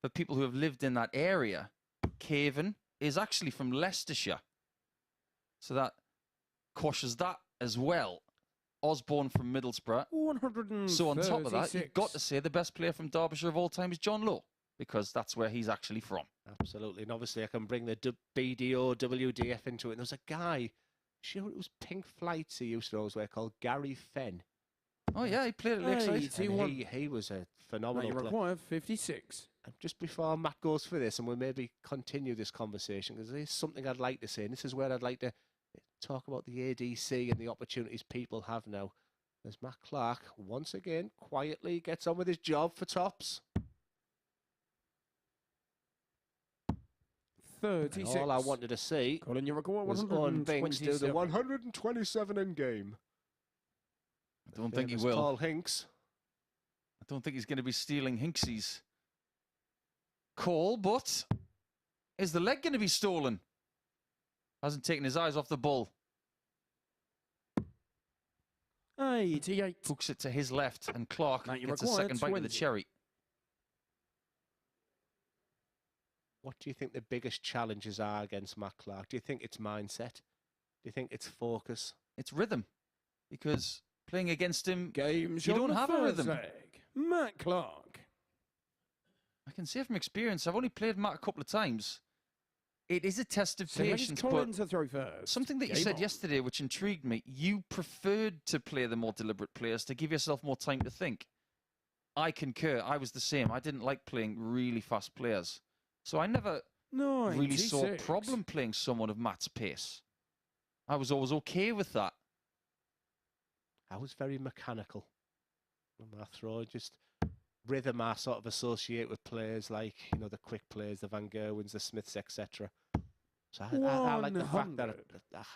for people who have lived in that area, Caven is actually from Leicestershire. So that quashes that as well. Osborne from Middlesbrough. 136. So on top of that, you've got to say the best player from Derbyshire of all time is John Lowe, because that's where he's actually from. Absolutely. And obviously I can bring the BDO, WDF into it. And there's a guy, sure it was Pink Flights he used to always wear, called Gary Fenn. Oh yeah, he played at Lakeside. And he was a phenomenal player. Require 56. And just before Matt goes for this, and we'll maybe continue this conversation, because there's something I'd like to say, and this is where I'd like to talk about the ADC and the opportunities people have now. As Matt Clark, once again, quietly gets on with his job for tops. 36. And all I wanted to see Colin, you require was Owen Binks do the 127 in game. I don't think he will. Paul Hinks. I don't think he's going to be stealing Hinksy's call, but is the leg going to be stolen? Hasn't taken his eyes off the ball. 88. Hooks it to his left, and Clark gets a second bite of the cherry. What do you think the biggest challenges are against Matt Clark? Do you think it's mindset? Do you think it's focus? It's rhythm. Because playing against him, Games you don't have a rhythm. Leg. Matt Clark. I can say from experience, I've only played Matt a couple of times. It is a test of patience, Colin to throw first. Something that you said yesterday which intrigued me, you preferred to play the more deliberate players to give yourself more time to think. I concur. I was the same. I didn't like playing really fast players. So I never really saw a problem playing someone of Matt's pace. I was always okay with that. I was very mechanical. My throw, just rhythm I sort of associate with players like, you know, the quick players, the Van Gerwens, the Smiths, etc. So I like the fact that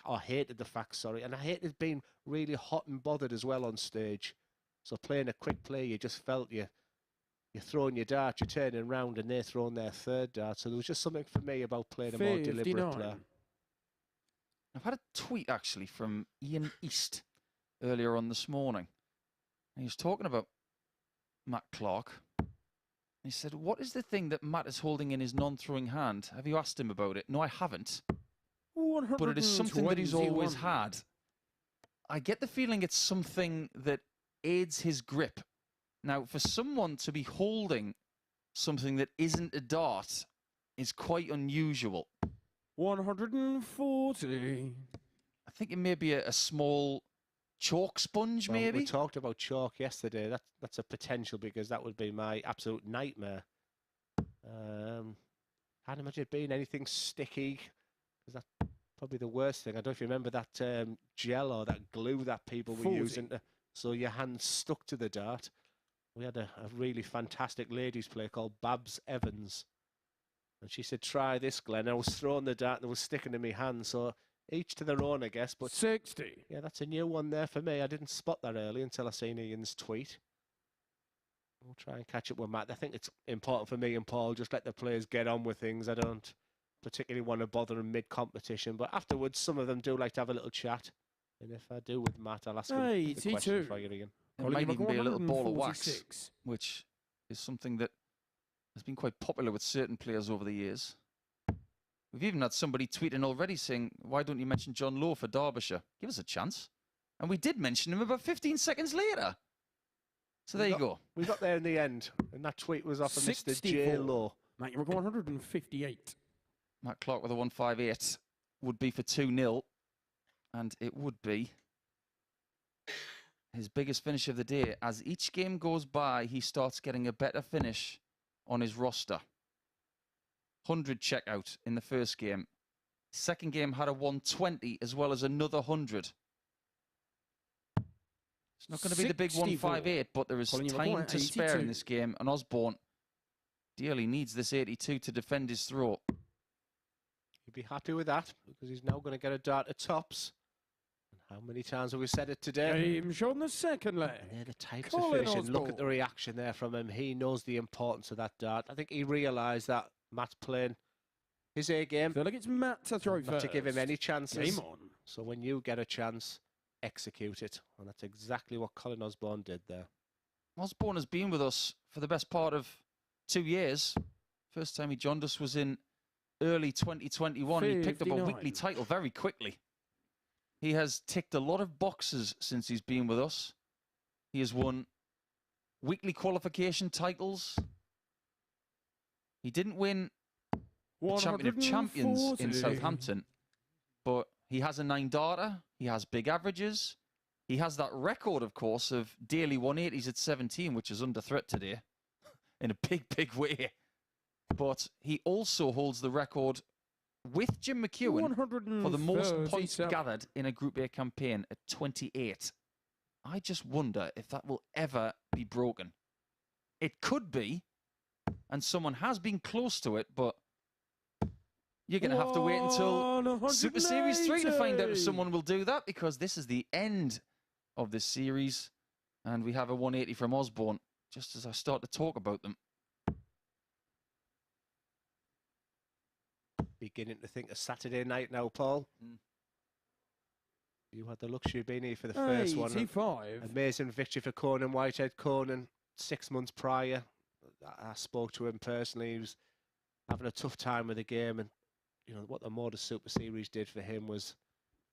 I hated the fact, sorry, and I hated being really hot and bothered as well on stage. So playing a quick play, you just felt you're throwing your dart, you're turning around, and they're throwing their third dart. So there was just something for me about playing a more deliberate player. I've had a tweet actually from Ian East earlier on this morning. He was talking about Matt Clark. He said, what is the thing that Matt is holding in his non-throwing hand? Have you asked him about it? No, I haven't. But it is something that he's always had. I get the feeling it's something that aids his grip. Now, for someone to be holding something that isn't a dart is quite unusual. 140. I think it may be a small chalk sponge, Well, maybe? we talked about chalk yesterday. That's a potential, because that would be my absolute nightmare. Can't imagine it being anything sticky, because that's probably the worst thing. I don't know if you remember that gel or that glue that people were using so your hand stuck to the dart. We had a really fantastic ladies player called Babs Evans, and she said, try this, Glenn. I was throwing the dart and it was sticking in my hand. So each to their own, I guess. But 60. Yeah, that's a new one there for me. I didn't spot that early until I seen Ian's tweet. We'll try and catch up with Matt. I think it's important for me and Paul, just let the players get on with things. I don't particularly want to bother them mid-competition, but afterwards some of them do like to have a little chat. And if I do with Matt, I'll ask him the question for you, Ian. It might even be a little ball of wax, which is something that has been quite popular with certain players over the years. We've even had somebody tweeting already saying, why don't you mention John Lowe for Derbyshire? Give us a chance. And we did mention him about 15 seconds later. So there you go. We got there in the end, and that tweet was off of Mr. J. Lowe. Mate, you're 158. Matt Clark with a 158 would be for 2-0, and it would be his biggest finish of the day. As each game goes by, he starts getting a better finish on his roster. 100 checkout in the first game. Second game had a 120 as well as another 100. It's not going to be the big 158, but there is time to spare in this game, and Osborne dearly needs this 82 to defend his throw. He'd be happy with that, because he's now going to get a dart at tops. How many times have we said it today? Game shot in the second leg. And they're the types of finishing. Look at the reaction there from him. He knows the importance of that dart. I think he realised that Matt's playing his A game. Feel like it's Matt to throw not first. to give him any chances. Game on. So when you get a chance, execute it. And that's exactly what Colin Osborne did there. Osborne has been with us for the best part of 2 years. First time he joined us was in early 2021. He picked up a weekly title very quickly. He has ticked a lot of boxes since he's been with us. He has won weekly qualification titles. He didn't win the Champion of Champions in Southampton, but he has a 9-darter. He has big averages. He has that record, of course, of daily 180s at 17, which is under threat today in a big, big way. But he also holds the record with Jim McEwen for the most points gathered in a Group A campaign at 28. I just wonder if that will ever be broken. It could be, and someone has been close to it, but you're going to have to wait until Super Series 3 to find out if someone will do that, because this is the end of this series, and we have a 180 from Osborne, just as I start to talk about them. Beginning to think of Saturday night now, Paul. You had the luxury of being here for the first one. Amazing victory for Conan Whitehead. Conan, 6 months prior, I spoke to him personally. He was having a tough time with the game, and you know what the MODUS Super Series did for him was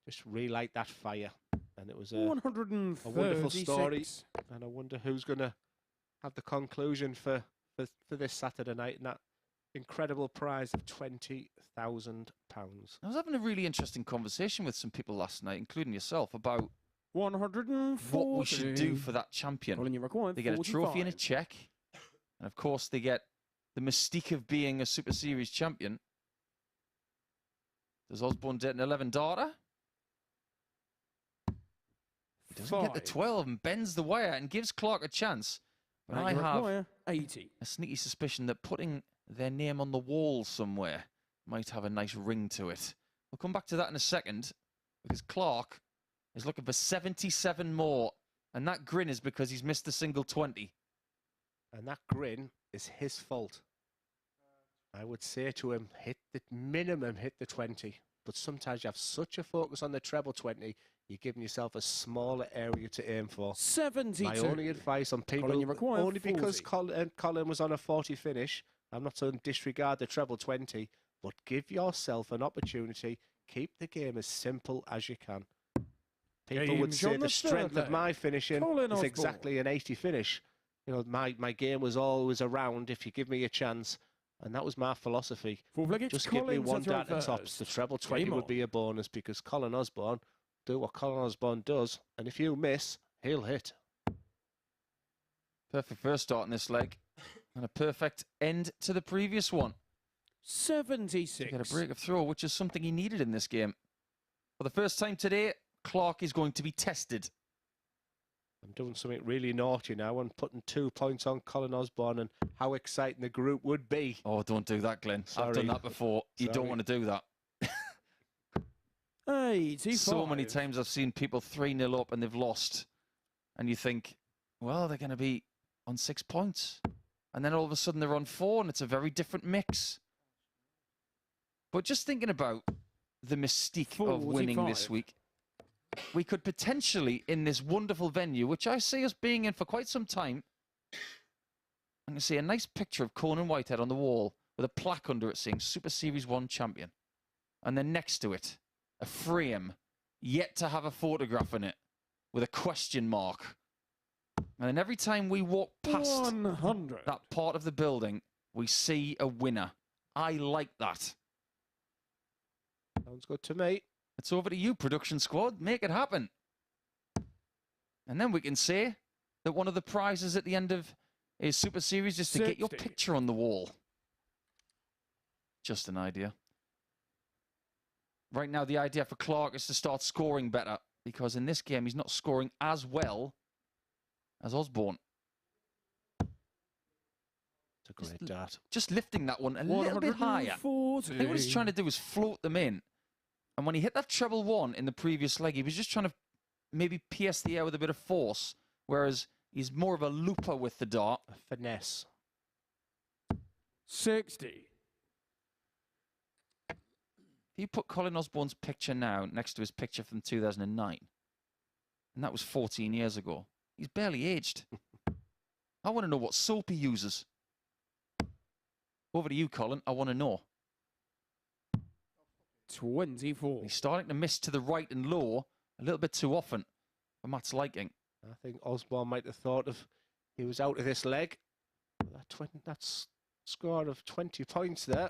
just relight that fire, and it was a wonderful story. And I wonder who's going to have the conclusion for this Saturday night, and that incredible prize of £20,000. I was having a really interesting conversation with some people last night, including yourself, about 140. what we should do for that champion. They get a trophy and a check, and of course they get the mystique of being a Super Series champion. Does Osborne get an 11-darter? He doesn't get the 12 and bends the wire and gives Clark a chance. But Matt, I you have require 80. a sneaky suspicion that putting their name on the wall somewhere might have a nice ring to it. We'll come back to that in a second, because Clark is looking for 77 more, and that grin is because he's missed the single 20. And that grin is his fault. I would say to him, hit the 20. But sometimes you have such a focus on the treble 20, you're giving yourself a smaller area to aim for. 72. My only advice on people, Colin, you require only because 40. Colin was on a 40 finish, I'm not saying disregard the treble 20, but give yourself an opportunity. Keep the game as simple as you can. People would Games say on the the strength of Thursday. my finishing Colin is Osborne. exactly an 80 finish. You know, my game was always around if you give me a chance. And that was my philosophy. Four-legged Just give me Colin one to throw down to tops. first. The treble 20 Game would on. be a bonus because Colin Osborne do what Colin Osborne does. And if you miss, he'll hit. Perfect first start in this leg, and a perfect end to the previous one. 76. To get a break of throw, which is something he needed in this game. For the first time today, Clark is going to be tested. I'm doing something really naughty now and putting 2 points on Colin Osborne and how exciting the group would be. Oh, don't do that, Glenn. I've Sorry. done that before. You don't Sorry. want to do that. 85. So many times I've seen people 3-0 up and they've lost. And you think, well, they're going to be on 6 points. And then all of a sudden they're on 4 and it's a very different mix. But just thinking about the mystique of winning this 45. week, we could potentially, in this wonderful venue, which I see us being in for quite some time, I'm going to see a nice picture of Conan Whitehead on the wall with a plaque under it saying Super Series 1 champion. And then next to it, a frame yet to have a photograph in it with a question mark. And then every time we walk past 100. that part of the building, we see a winner. I like that. Sounds good to me. It's over to you, production squad. Make it happen. And then we can say that one of the prizes at the end of a Super Series is to get your 60. picture on the wall. Just an idea. Right now, the idea for Clark is to start scoring better, because in this game, he's not scoring as well as Osborne. It's a great dart. Just lifting that one a little bit higher. I think what he's trying to do is float them in. And when he hit that treble 1 in the previous leg, he was just trying to maybe pierce the air with a bit of force, whereas he's more of a looper with the dart. A finesse. 60. If you put Colin Osborne's picture now next to his picture from 2009, and that was 14 years ago, he's barely aged. I want to know what soap he uses. Over to you, Colin. I want to know. 24. He's starting to miss to the right and low a little bit too often for Matt's liking. I think Osborne might have thought of he was out of this leg. That's score of 20 points there.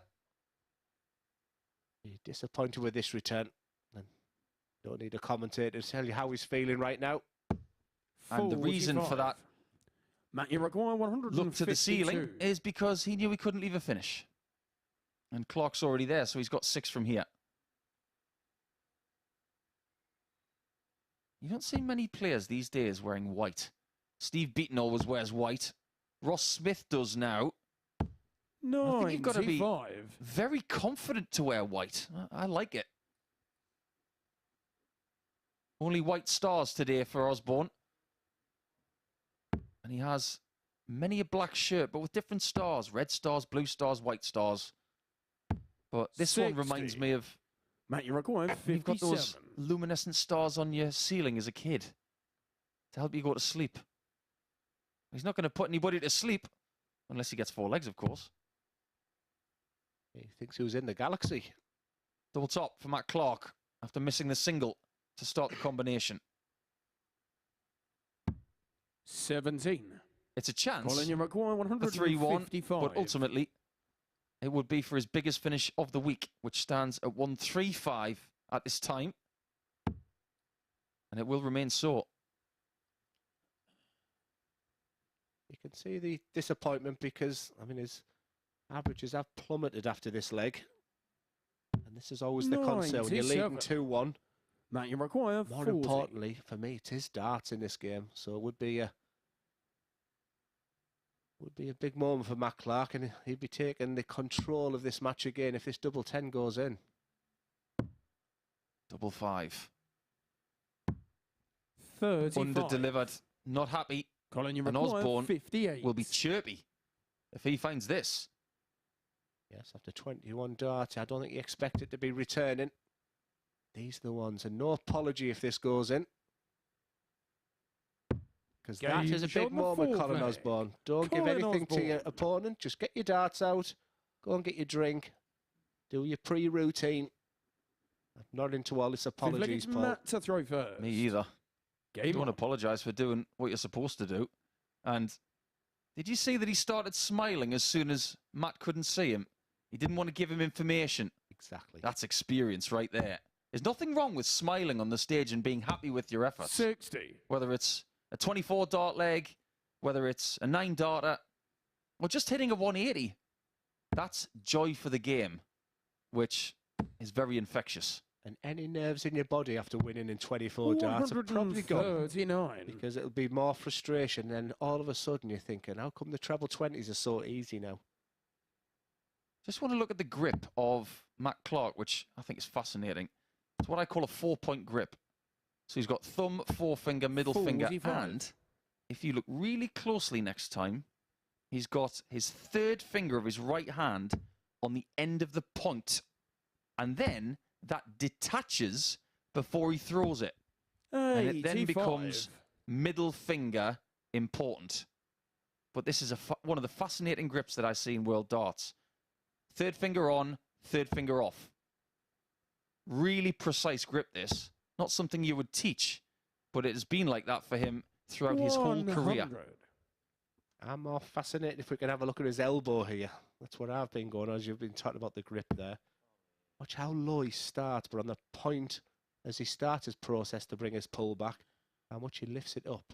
He's disappointed with this return. And don't need a commentator to tell you how he's feeling right now. And the reason for that Matt, you require 100. look to the ceiling is because he knew he couldn't leave a finish. And Clark's already there, so he's got 6 from here. You don't see many players these days wearing white. Steve Beaton always wears white. Ross Smith does now. No, I think you've got to be very confident to wear white. I like it. Only white stars today for Osborne. And he has many a black shirt, but with different stars. Red stars, blue stars, white stars. But this 60. one reminds me of... Matt, you require You've got 57. those luminescent stars on your ceiling as a kid to help you go to sleep. He's not going to put anybody to sleep unless he gets 4 legs, of course. He thinks he was in the galaxy. Double top for Matt Clark after missing the single to start the combination. 17. It's a chance Colin, you require for 3-1, 155. but ultimately it would be for his biggest finish of the week, which stands at 135 at this time. And it will remain so. You can see the disappointment because, I mean, his averages have plummeted after this leg. And this is always the concern when you're leading 2-1. Matt, you require More 40. importantly, for me, it is darts in this game. So it would be a Would be a big moment for Matt Clark, and he'd be taking the control of this match again if this double 10 goes in. Double 5. 35. Under-delivered. Not happy. Colin, you And require Osborne 58. will be chirpy if he finds this. Yes, after 21 darts, I don't think you expect it to be returning. These are the ones, and no apology if this goes in. Because that is a Game big on the moment, fourth Colin leg. Osborne. Don't give Colin anything to your Osborne. opponent. Just get your darts out. Go and get your drink. Do your pre-routine. I'm not into all this Fifth leg, apologies, it's Paul. Matt to throw first. Me either. Game Don't on. apologise for doing what you're supposed to do. And did you see that he started smiling as soon as Matt couldn't see him? He didn't want to give him information. Exactly. That's experience right there. There's nothing wrong with smiling on the stage and being happy with your efforts. 60. Whether it's a 24 dart leg, whether it's a 9 darter, or just hitting a 180. That's joy for the game, which is very infectious. And any nerves in your body after winning in 24 darts are probably gone. 139. Because it'll be more frustration, and all of a sudden you're thinking, how come the treble 20s are so easy now? Just want to look at the grip of Matt Clark, which I think is fascinating. It's what I call a 4-point grip. So he's got thumb, forefinger, middle finger, 45. and if you look really closely next time, he's got his third finger of his right hand on the end of the point. And then that detaches before he throws it. And it then 85. becomes middle finger important. But this is one of the fascinating grips that I see in World Darts. Third finger on, third finger off. Really precise grip, this. Not something you would teach, but it has been like that for him throughout his whole career. 100. I'm more fascinated if we can have a look at his elbow here. That's what I've been going on, as you've been talking about the grip there. Watch how low he starts, but on the point, as he starts his process to bring his pull back, how much he lifts it up.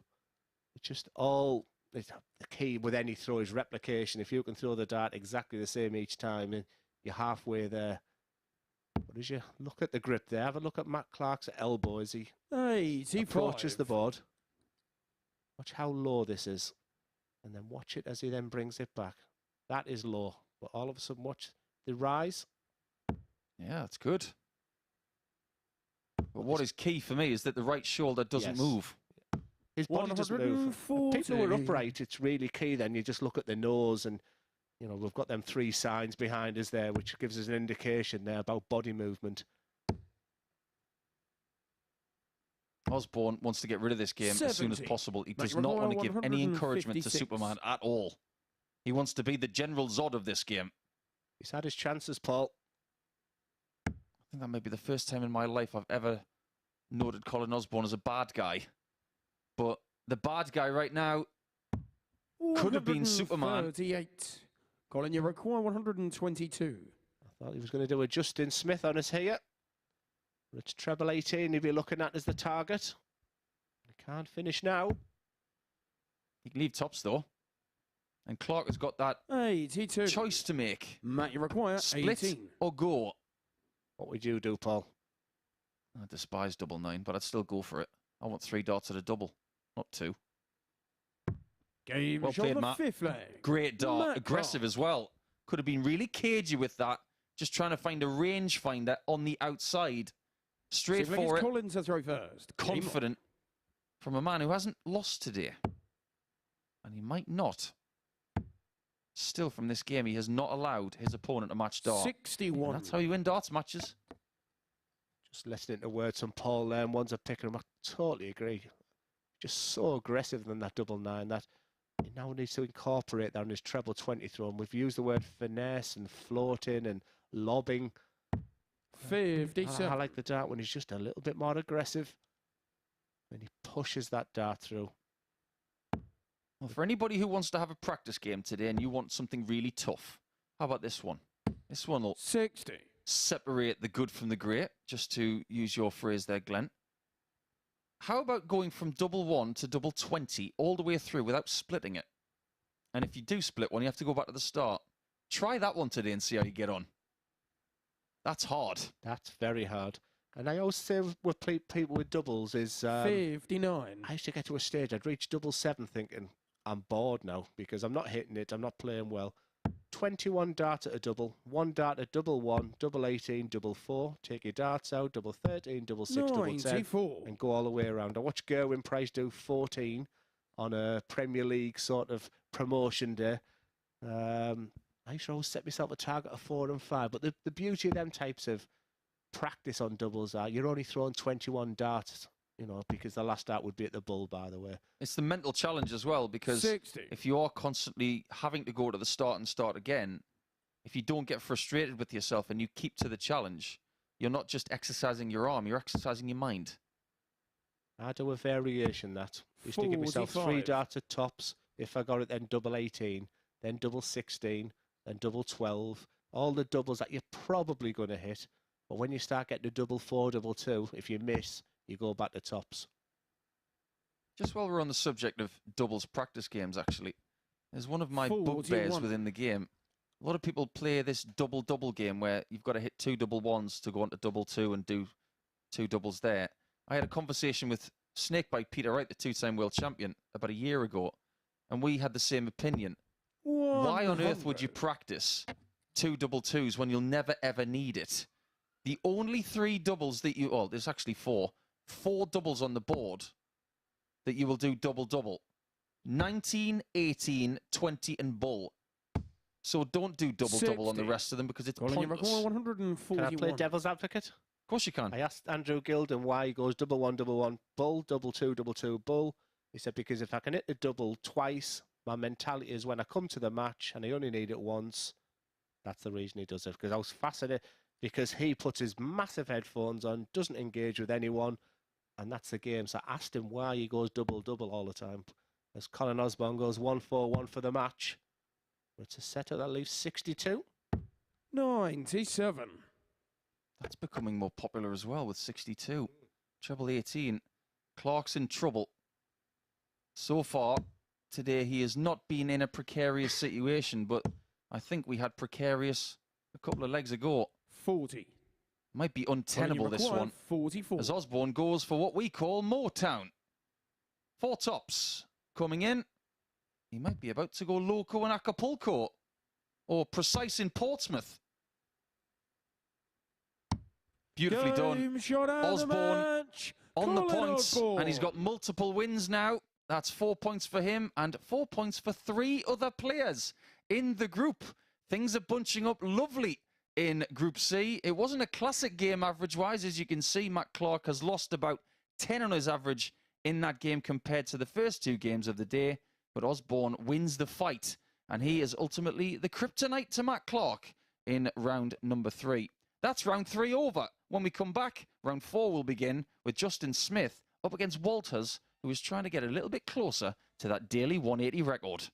It's just all, the key with any throw is replication. If you can throw the dart exactly the same each time, and you're halfway there. But as you look at the grip there, have a look at Matt Clark's elbow as he 85. approaches the board. Watch how low this is. And then watch it as he then brings it back. That is low. But all of a sudden, watch the rise. Yeah, that's good. But what is key for me is that the right shoulder doesn't Yes. move. His body doesn't move. And people who are 140. upright, it's really key then. You just look at the nose and, you know, we've got them 3 signs behind us there, which gives us an indication there about body movement. Osborne wants to get rid of this game as soon as 70. possible. He does Make not Royal want to give any encouragement to 156. Superman at all. He wants to be the General Zod of this game. He's had his chances, Paul. I think that may be the first time in my life I've ever noted Colin Osborne as a bad guy. But the bad guy right now could have been Superman. 38. Colin, you require 122. I thought he was going to do a Justin Smith on us here. But it's treble 18 if you're looking at as the target. He can't finish now. He can leave tops though. And Clark has got that 82. choice to make. Matt, you require Split 18. or go. What would you do, Paul? I despise double 9, but I'd still go for it. I want 3 darts at a double, not 2. Game Well shot played, the Matt. 5th leg. Great dart, Matt aggressive Clark. as well. Could have been really cagey with that. Just trying to find a range finder on the outside. Straight Fifth leg, for it's it. Colin to throw first. Game on. Confident from a man who hasn't lost today. And he might not. Still from this game, he has not allowed his opponent to match dart. 61. And that's how you win darts matches. Just listening to words from Paul there, and one's a picker. I totally agree. Just so aggressive than that double 9 that he now needs to incorporate that on his treble 20 throw. And we've used the word finesse and floating and lobbing. 57. I like the dart when he's just a little bit more aggressive. And he pushes that dart through. Well, for anybody who wants to have a practice game today and you want something really tough, how about this one? This one will 60. separate the good from the great, just to use your phrase there, Glenn. How about going from double 1 to double 20 all the way through without splitting it? And if you do split one, you have to go back to the start. Try that one today and see how you get on. That's hard. That's very hard. And I always say with people with doubles is... 59. I used to get to a stage, I'd reach double 7 thinking, I'm bored now because I'm not hitting it. I'm not playing well. 21 dart at a double, 1 dart at double 1, double 18, double 4. Take your darts out, double 13, double 6, double 10, 94. and go all the way around. I watched Gerwyn Price do 14 on a Premier League sort of promotion day. I used to always set myself a target of 4 and 5, but the beauty of them types of practice on doubles are you're only throwing 21 darts, you know, because the last dart would be at the bull, by the way. It's the mental challenge as well, because 60. if you are constantly having to go to the start and start again, if you don't get frustrated with yourself and you keep to the challenge, you're not just exercising your arm, you're exercising your mind. I do a variation that. I used to give myself 3 45. darts at tops. If I got it, then double 18, then double 16, then double 12. All the doubles that you're probably going to hit. But when you start getting to double 4, double 2, if you miss, you go back to tops. Just while we're on the subject of doubles practice games, actually, there's one of my bugbears 41. within the game. A lot of people play this double-double game where you've got to hit 2 double 1s to go on to double 2 and do 2 doubles there. I had a conversation with Snakebite Peter Wright, the 2-time world champion, about a year ago, and we had the same opinion. Why on earth would you practice 2 double 2s when you'll never ever need it? The only 3 doubles that you... Oh, there's actually 4. 4 doubles on the board that you will do double-double. 19, 18, 20 and bull. So don't do double-double on the 60. rest of them because it's Colin pointless. Osborne, Can I 141. play devil's advocate? Of course you can. I asked Andrew Gilden why he goes double 1, double 1, bull, double 2, bull. He said, because if I can hit the double twice, my mentality is when I come to the match and I only need it once, that's the reason he does it. Because I was fascinated because he puts his massive headphones on, doesn't engage with anyone, and that's the game. So I asked him why he goes double-double all the time. As Colin Osborne goes 1-4-1 for the match. It's a setup that leaves 62. 97. That's becoming more popular as well with 62. Treble 18. Clark's in trouble. So far, today he has not been in a precarious situation, but I think we had precarious a couple of legs ago. 40. Might be untenable, this one. 44. As Osborne goes for what we call Motown. 4 tops coming in. He might be about to go loco in Acapulco or precise in Portsmouth. Beautifully done. Shot out Osborne on the Colin points, Osborne. and he's got multiple wins now. That's 4 points for him and 4 points for 3 other players in the group. Things are bunching up lovely in Group C. It wasn't a classic game average-wise. As you can see, Matt Clark has lost about 10 on his average in that game compared to the first 2 games of the day. But Osborne wins the fight, and he is ultimately the kryptonite to Matt Clark in round number 3. That's round 3 over. When we come back, round 4 will begin with Justin Smith up against Walters, who is trying to get a little bit closer to that daily 180 record.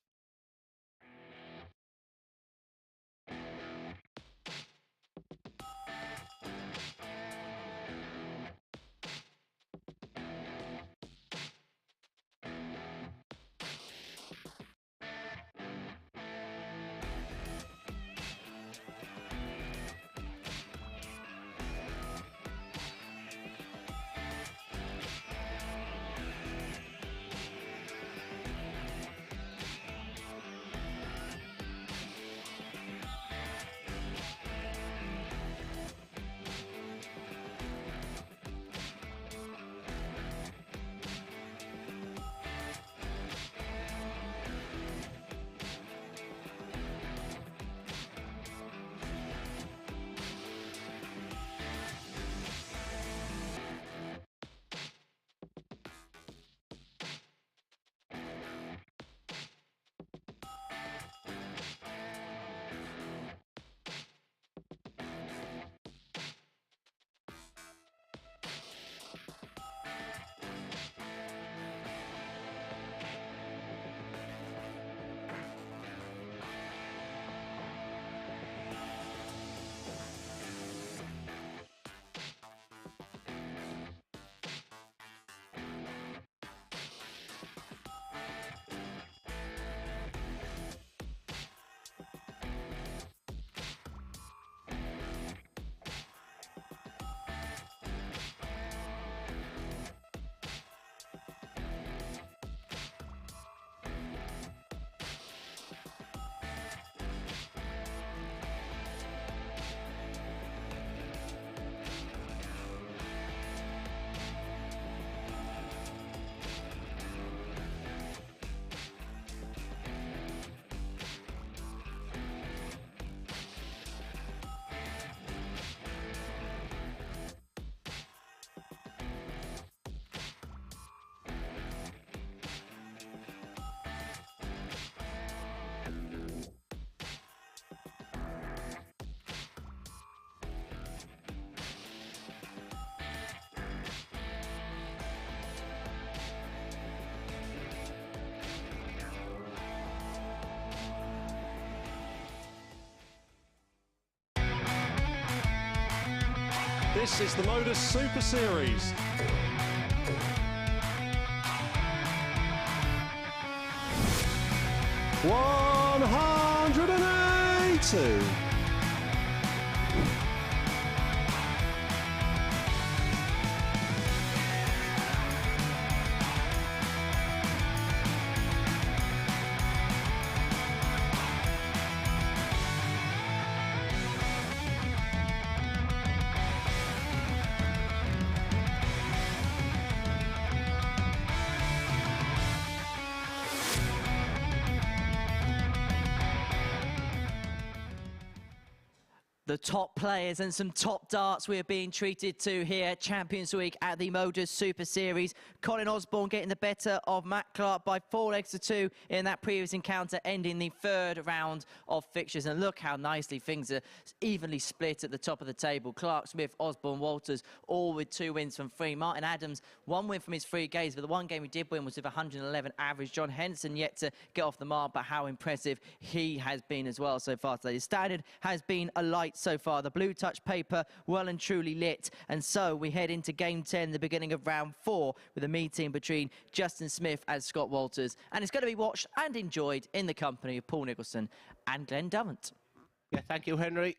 This is the MODUS Super Series. $180. The top players and some top darts we are being treated to here, Champions Week at the MODUS Super Series. Colin Osborne getting the better of Matt Clark by 4 legs to 2 in that previous encounter, ending the third round of fixtures. And look how nicely things are evenly split at the top of the table. Clark, Smith, Osborne, Walters, all with 2 wins from 3. Martin Adams, 1 win from his 3 games, but the 1 game he did win was with 111 average. John Henderson yet to get off the mark, but how impressive he has been as well so far today. The standard has been a light so far. The blue touch paper well and truly lit, and so we head into game 10, the beginning of round 4, with a meeting between Justin Smith and Scott Walters, and it's going to be watched and enjoyed in the company of Paul Nicholson and Glenn Davant. Yeah, thank you, Henry.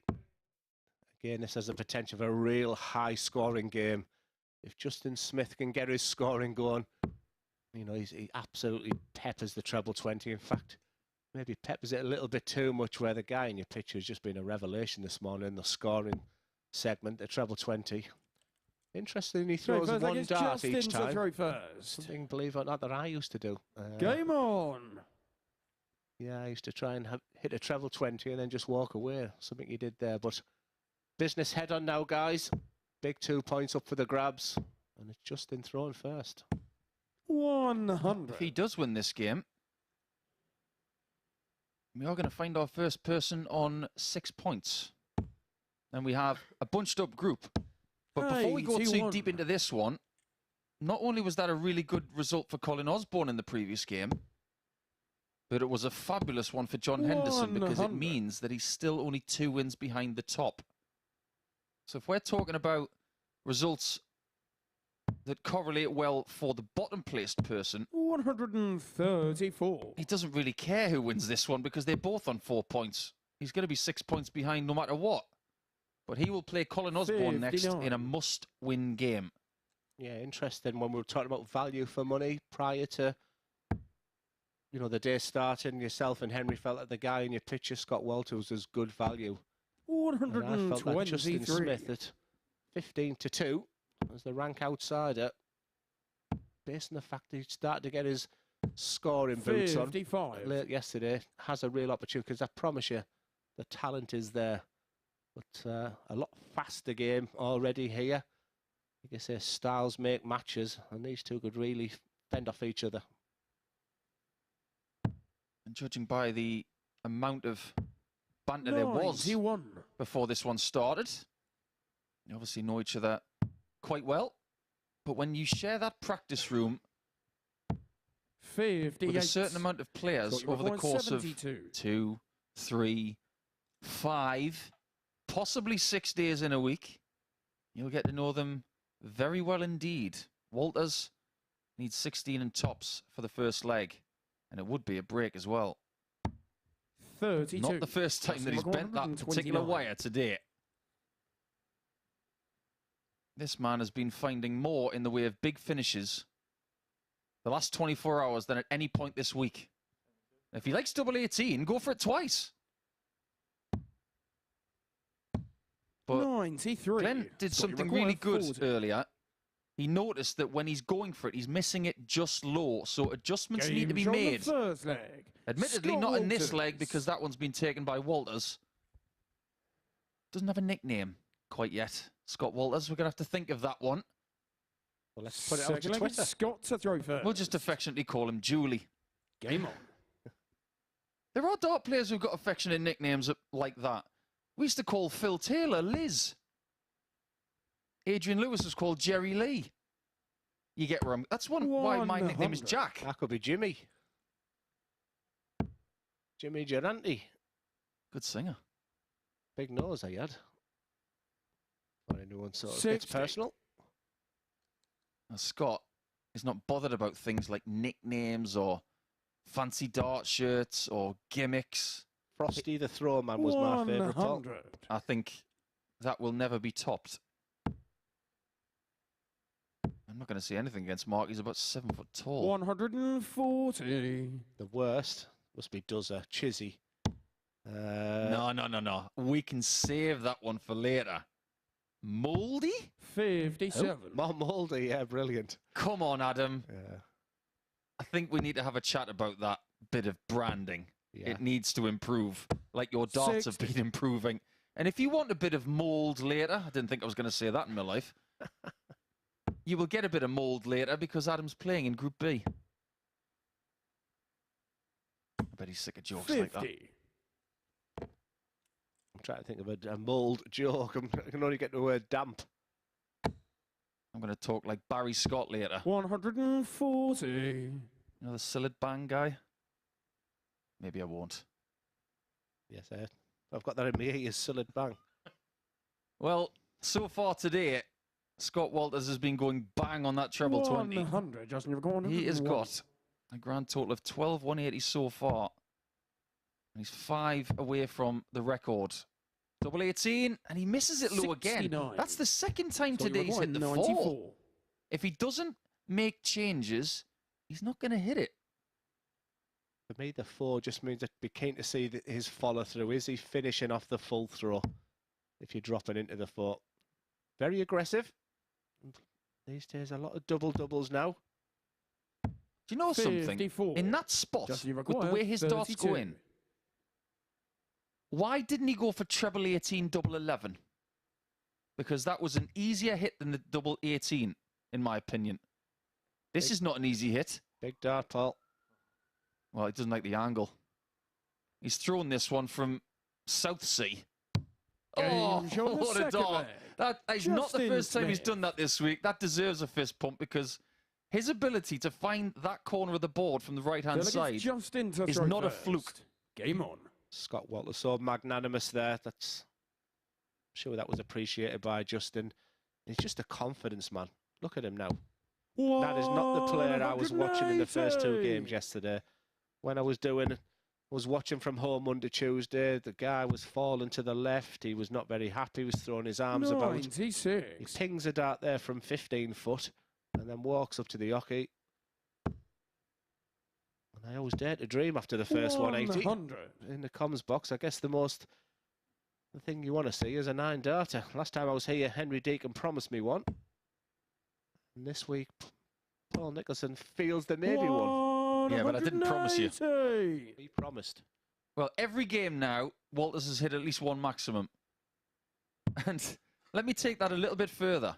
Again, this has the potential of a real high-scoring game. If Justin Smith can get his scoring going, you know, he absolutely peppers the treble 20. In fact, maybe peppers it a little bit too much, where the guy in your picture has just been a revelation this morning in the scoring segment, the treble 20. Interesting, he throws one dart each time. Throw first. Something, believe it or not, that I used to do. Game on. Yeah, I used to try and hit a treble 20 and then just walk away. Something he did there, but business head on now, guys. Big 2 points up for the grabs, and it's Justin throwing first. 100. If he does win this game, we are going to find our first person on 6 points. And we have a bunched up group. But before we go too deep into this one, not only was that a really good result for Colin Osborne in the previous game, but it was a fabulous one for John Henderson, because it means that he's still only 2 wins behind the top. So if we're talking about results that correlate well for the bottom placed person, 134. he doesn't really care who wins this one, because they're both on 4 points. He's going to be 6 points behind no matter what. But he will play Colin Osborne next in a must-win game. Yeah, interesting. When we were talking about value for money prior to, you know, the day starting, yourself and Henry felt that the guy in your picture, Scott Walters, was good value. 123. And I felt that Justin Smith at 15 to 2 as the rank outsider, based on the fact that he started to get his scoring boots on late yesterday, has a real opportunity, because I promise you the talent is there. But a lot faster game already here. Like I say, styles make matches, and these two could really fend off each other. And judging by the amount of banter there was before this one started, you obviously know each other quite well. But when you share that practice room with a certain amount of players over the course of 2, 3, 5, possibly 6 days in a week, you'll get to know them very well indeed. Walters needs 16 and tops for the first leg, and it would be a break as well. 32. Not the first time that he's bent that particular wire today. This man has been finding more in the way of big finishes the last 24 hours than at any point this week. If he likes double 18, go for it twice. But 93. Glenn did something really good earlier. He noticed that when he's going for it, he's missing it just low. So adjustments need to be made. First leg. Admittedly, not in this leg, because that one's been taken by Walters. Doesn't have a nickname quite yet, Scott Walters. We're going to have to think of that one. Well, let's put it out to Twitter. Scott to throw first. We'll just affectionately call him Julie. Game on. There are dart players who've got affectionate nicknames like that. We used to call Phil Taylor Liz. Adrian Lewis was called Jerry Lee. You get where I'm... That's why my nickname is Jack. That could be Jimmy. Jimmy Durante. Good singer. Big nose I had. Or anyone sort of gets 60. personal. Now, Scott is not bothered about things like nicknames or fancy dart shirts or gimmicks. Frosty the Throwman was my favourite, Paul. 100. I think that will never be topped. I'm not going to say anything against Mark. He's about 7 foot tall. 140. The worst must be Duzzer, Chizzy. No. We can save that one for later. Mouldy? 57. More Mouldy, yeah, brilliant. Come on, Adam. Yeah. I think we need to have a chat about that bit of branding. Yeah. It needs to improve, like your darts 60. have been improving. And if you want a bit of mould later, I didn't think I was going to say that in my life. You will get a bit of mould later because Adam's playing in Group B. I bet he's sick of jokes 50. like that. I'm trying to think of a mould joke. I can only get the word damp. I'm going to talk like Barry Scott later. 140. You know the Silid Bang guy? Maybe I won't. Yes, I've got that in my ears, solid bang. Well, so far today, Scott Walters has been going bang on that treble 20. 100. Justin, you've got 101. He has got a grand total of 12,180 so far. And he's 5 away from the record. Double 18, and he misses it low again. 69. That's the second time So today he's hit the 94. 4. If he doesn't make changes, he's not going to hit it. For me, the 4 just means I'd be keen to see his follow through. Is he finishing off the full throw if you're dropping into the 4? Very aggressive. These days, a lot of double-doubles now. Do you know something? 54. In that spot, Justin, with the way his darts go in, why didn't he go for treble 18, double 11? Because that was an easier hit than the double 18, in my opinion. This is not an easy hit. Big dart, Paul. Well, he doesn't like the angle. He's thrown this one from South Sea. Oh, Game show the what a second dart. leg. That is not the Justin first time he's Smith. done that this week. That deserves a fist pump because his ability to find that corner of the board from the right-hand side Justin to is throw not a first. fluke. Game on. Scott Walters so magnanimous there. I'm sure that was appreciated by Justin. He's just a confidence man. Look at him now. That is not the player I was watching in the first 2 games yesterday. When I was watching from home Monday, Tuesday, the guy was falling to the left. He was not very happy. He was throwing his arms about. 96. He pings a dart there from 15 foot and then walks up to the hockey. And I always dare to dream after the first 180. 100. In the comms box, I guess the thing you want to see is a 9 darter. Last time I was here, Henry Deacon promised me one. And this week, Paul Nicholson feels there may be one. Yeah, but I didn't promise you. 180. He promised. Well, every game now, Walters has hit at least 1 maximum. And let me take that a little bit further.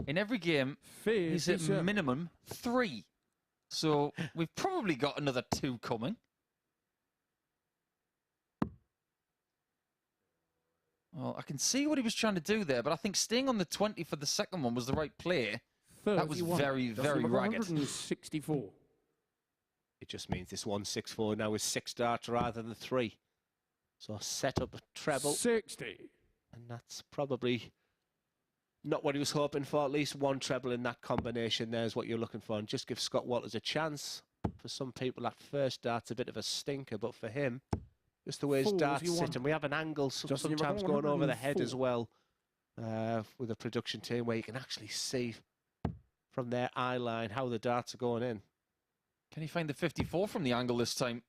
In every game, he's hit 57. minimum 3. So we've probably got another 2 coming. Well, I can see what he was trying to do there, but I think staying on the 20 for the second one was the right play. That was 31. very, very ragged. 164. It just means this 164 now is 6 darts rather than 3. So set up a treble. 60. And that's probably not what he was hoping for. At least 1 treble in that combination there is what you're looking for. And just give Scott Walters a chance. For some people, that first dart's a bit of a stinker. But for him, just the way his darts 41. sit. And we have an angle sometimes going over the head as well with the production team where you can actually see from their eye line how the darts are going in. Can he find the 54 from the angle this time?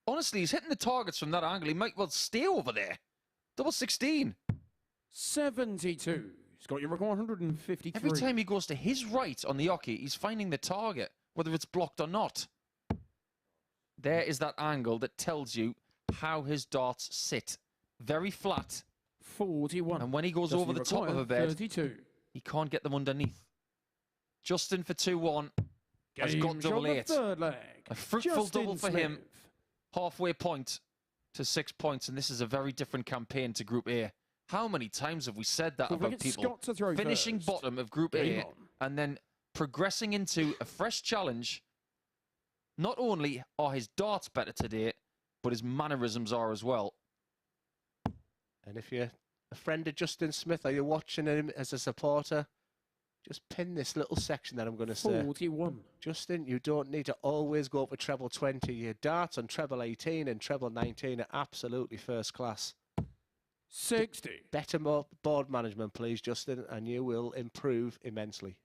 Honestly, he's hitting the targets from that angle. He might well stay over there. Double 16. 72. He's got your record 153. Every time he goes to his right on the hockey, he's finding the target, whether it's blocked or not. There is that angle that tells you how his darts sit. Very flat. 41. And when he goes Justin over the top of a bed, 32. he can't get them underneath. Justin for 2-1 has got double 8. Third leg. A fruitful Justin double for Smith. him. Halfway point to 6 points, and this is a very different campaign to Group A. How many times have we said that We'll about get people Scott to throw finishing first. bottom of Group Game A on. and then progressing into a fresh challenge? Not only are his darts better today, but his mannerisms are as well. And if you're a friend of Justin Smith? Are you watching him as a supporter? Just pin this little section that I'm going to say. 41. Justin, you don't need to always go for treble 20. Your darts on treble 18 and treble 19 are absolutely first class. 60. Better board management, please, Justin, and you will improve immensely.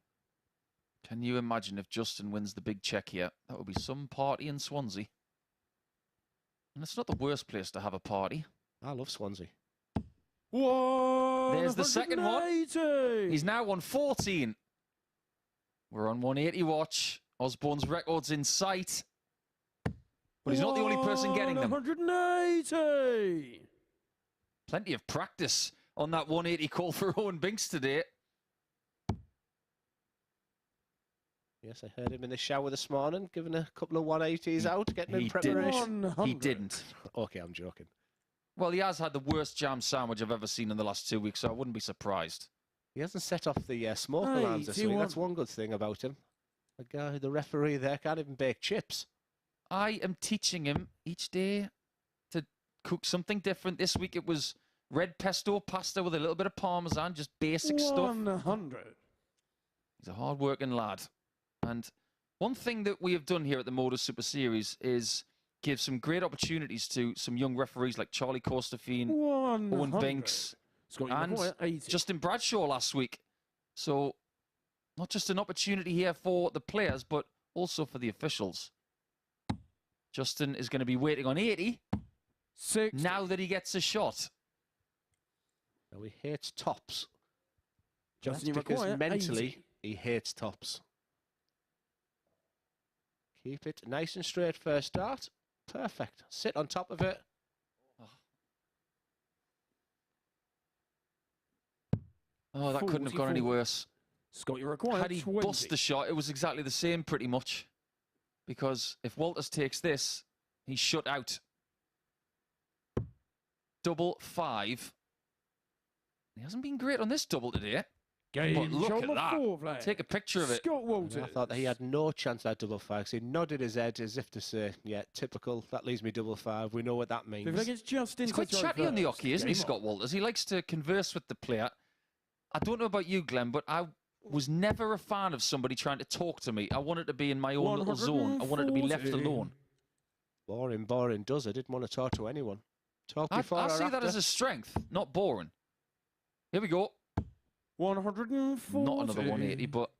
Can you imagine if Justin wins the big check here? That would be some party in Swansea. And it's not the worst place to have a party. I love Swansea. There's the second one. He's now on 14. We're on 180 watch. Osborne's record's in sight. But he's not the only person getting them. 180. Plenty of practice on that 180 call for Owen Binks today. Yes, I heard him in the shower this morning, giving a couple of 180s out, getting in preparation. He didn't. Okay, I'm joking. Well, he has had the worst jam sandwich I've ever seen in the last 2 weeks, so I wouldn't be surprised. He hasn't set off the smoke alarms this week. That's one good thing about him. The guy, the referee there, can't even bake chips. I am teaching him each day to cook something different. This week it was red pesto pasta with a little bit of parmesan, just basic stuff. 100. He's a hard-working lad. And one thing that we have done here at the MODUS Super Series is give some great opportunities to some young referees like Charlie Costafine, Owen Binks, and Justin Bradshaw last week. So not just an opportunity here for the players, but also for the officials. Justin is going to be waiting on 80 now that he gets a shot. Now he hates tops. Justin, that's because mentally he hates tops. Keep it nice and straight first start. Perfect. Sit on top of it. Oh, that couldn't have gone any worse. Scott, you're required. Had he bust the shot, it was exactly the same pretty much. Because if Walters takes this, he's shut out. Double 5. He hasn't been great on this double today. But look at that. Take a picture of it. Scott Walters. I thought that he had no chance at double 5. He nodded his head as if to say, yeah, typical. That leaves me double 5. We know what that means. He's quite chatty on the hockey, isn't he, Scott Walters? He likes to converse with the player. I don't know about you, Glenn, but I was never a fan of somebody trying to talk to me. I wanted to be in my own little zone. I wanted to be left alone. Boring does. I didn't want to talk to anyone. Talk before I see that as a strength, not boring. Here we go. 140. Not another 180, but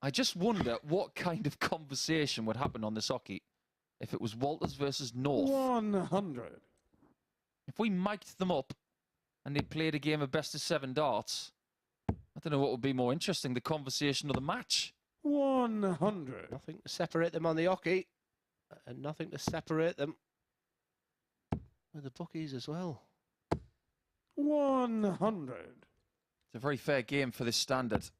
I just wonder what kind of conversation would happen on this hockey if it was Walters versus North. 100. If we mic'd them up and they played a game of best of 7 darts, I don't know what would be more interesting, the conversation or the match. 100. Nothing to separate them on the hockey, and nothing to separate them with the bookies as well. 100. It's a very fair game for this standard.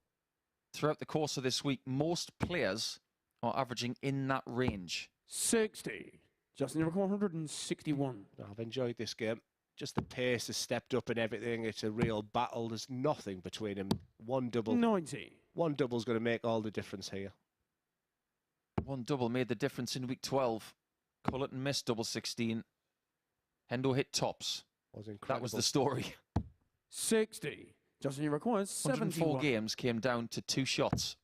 Throughout the course of this week, most players are averaging in that range. 60. Justin, you're 161. I've enjoyed this game. Just the pace has stepped up and everything. It's a real battle. There's nothing between them. One double. 90. One double's going to make all the difference here. One double made the difference in week 12. Culleton missed double 16. Hendo hit tops. Was incredible. That was the story. 60. Justin, you require 104 games came down to 2 shots.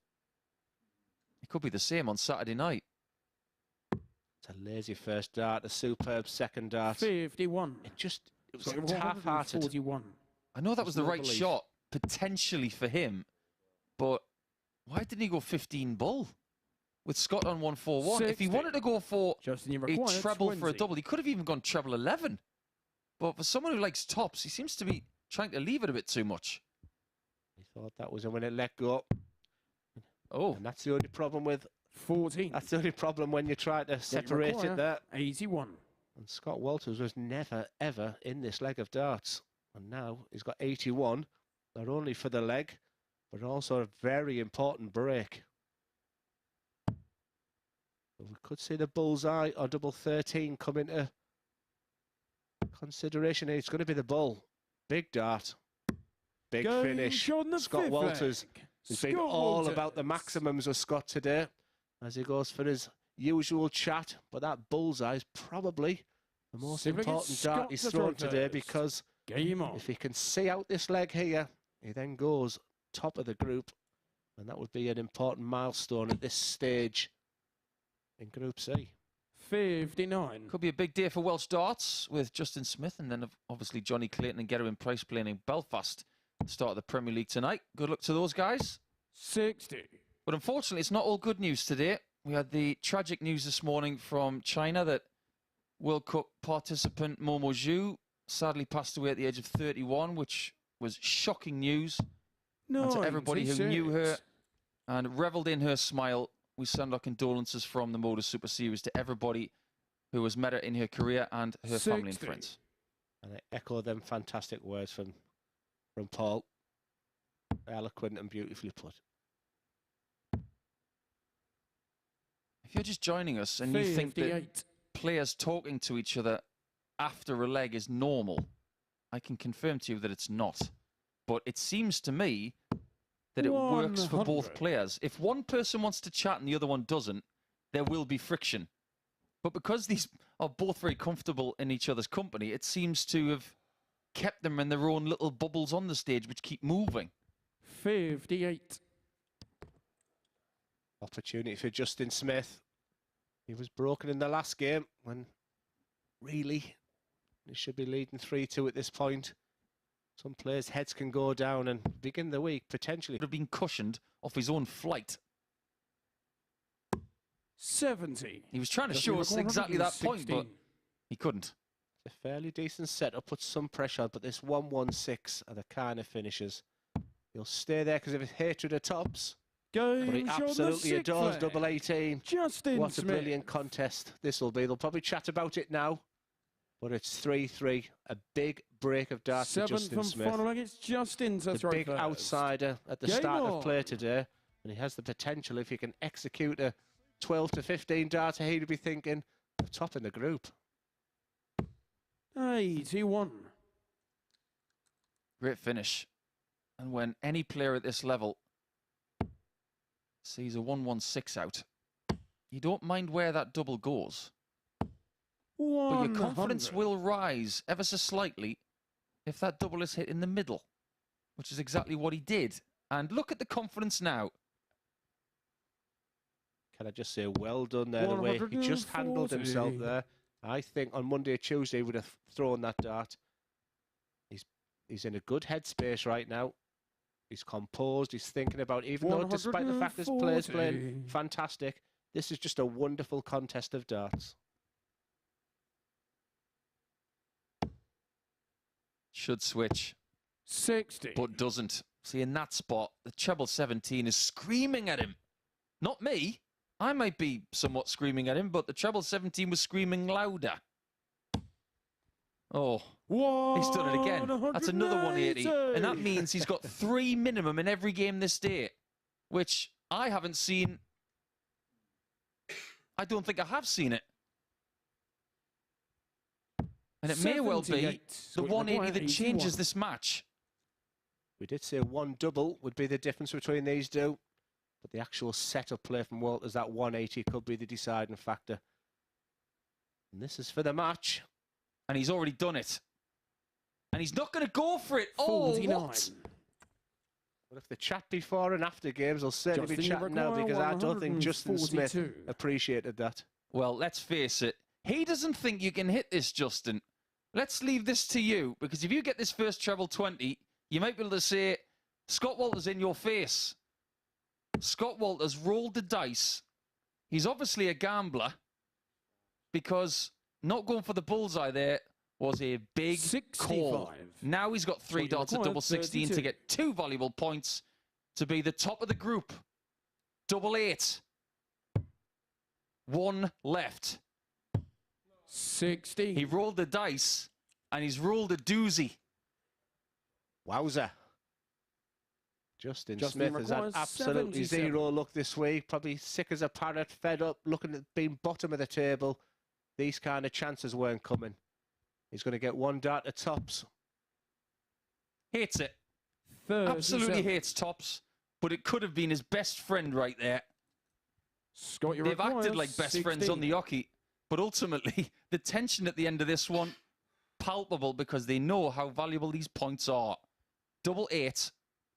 It could be the same on Saturday night. It's a lazy first dart, a superb second dart. 51. It was half-hearted. 41. I know that was the right shot, potentially for him, but why didn't he go 15 bull with Scott on 141? If he wanted to go for Justin, you a treble for a double, he could have even gone treble 11. But for someone who likes tops, he seems to be trying to leave it a bit too much. He thought that was when it let go. Oh. And that's the only problem with 14. That's the only problem when you try to separate it there. 81. And Scott Walters was never, ever in this leg of darts. And now he's got 81, not only for the leg, but also a very important break. But we could see the bullseye or double 13 come into consideration. It's going to be the bull. Big dart. Big finish. Scott Walters has been all about the maximums of Scott today as he goes for his usual chat. But that bullseye is probably the most important dart he's thrown today because Game on. If he can see out this leg here, he then goes top of the group, and that would be an important milestone at this stage in Group C. 59. Could be a big day for Welsh darts with Justin Smith and then obviously Johnny Clayton and Gerwyn Price playing in Belfast at the start of the Premier League tonight. Good luck to those guys. 60. But unfortunately, it's not all good news today. We had the tragic news this morning from China that World Cup participant Momo Zhu sadly passed away at the age of 31, which was shocking news. And to everybody who knew her and revelled in her smile, we send our condolences from the MODUS Super Series to everybody who has met her in her career and her family and friends. And I echo them fantastic words from Paul. Eloquent and beautifully put. If you're just joining us and you think that players talking to each other after a leg is normal, I can confirm to you that it's not. But it seems to me that it works for both players. If one person wants to chat and the other one doesn't, there will be friction. But because these are both very comfortable in each other's company, it seems to have kept them in their own little bubbles on the stage, which keep moving. 58. Opportunity for Justin Smith. He was broken in the last game when really he should be leading 3-2 at this point. Some players' heads can go down and begin the week potentially. Would have been cushioned off his own flight. 70. He was trying to show us exactly that point, but he couldn't. It's a fairly decent setup, puts some pressure on, but this 1-1-6 are the kind of finishes. He'll stay there because of his hatred of tops. But he absolutely adores double 18. What a brilliant contest this will be. They'll probably chat about it now. But it's 3-3. A big break of darts for Justin Smith. Final leg, it's Justin to the big outsider at the start of play today. And he has the potential, if he can execute a 12 to 15 darter, he'd be thinking of top in the group. 81. Great finish. And when any player at this level sees a 1-1-6 out, you don't mind where that double goes. But your confidence will rise ever so slightly if that double is hit in the middle, which is exactly what he did. And look at the confidence now. Can I just say, well done there, the way he just handled himself there. I think on Monday or Tuesday he would have thrown that dart. He's in a good headspace right now. He's composed, he's thinking about, even though despite the fact his player's playing fantastic, this is just a wonderful contest of darts. Should switch. 60. But doesn't. See, in that spot, the treble 17 is screaming at him. Not me. I might be somewhat screaming at him, but the treble 17 was screaming louder. Oh, he's done it again. That's another 180. And that means he's got 3 minimum in every game this day, which I haven't seen. I don't think I have seen it. And it may well be the 180 that changes this match. We did say one double would be the difference between these two. But the actual setup play from Walters, that 180 could be the deciding factor. And this is for the match. And he's already done it. And he's not going to go for it. 49. Oh, what? But if the chat before and after games, will certainly be chatting now, because I don't think Justin Smith appreciated that. Well, let's face it. He doesn't think you can hit this, Justin. Let's leave this to you, because if you get this first treble 20, you might be able to say, Scott Walters in your face. Scott Walters rolled the dice. He's obviously a gambler, because not going for the bullseye there was a big 65. Call. Now he's got 3 dots at double 16 to get 2 valuable points to be the top of the group. Double 8. 1 left. 60. He rolled the dice, and he's rolled a doozy. Wowza. Justin Smith has had absolutely 0 luck this week. Probably sick as a parrot, fed up, looking at being bottom of the table. These kind of chances weren't coming. He's going to get 1 dart at tops. Hates it. Absolutely hates tops. But it could have been his best friend right there. Scott, they've acted like best friends on the hockey. But ultimately, the tension at the end of this one palpable because they know how valuable these points are. 8-8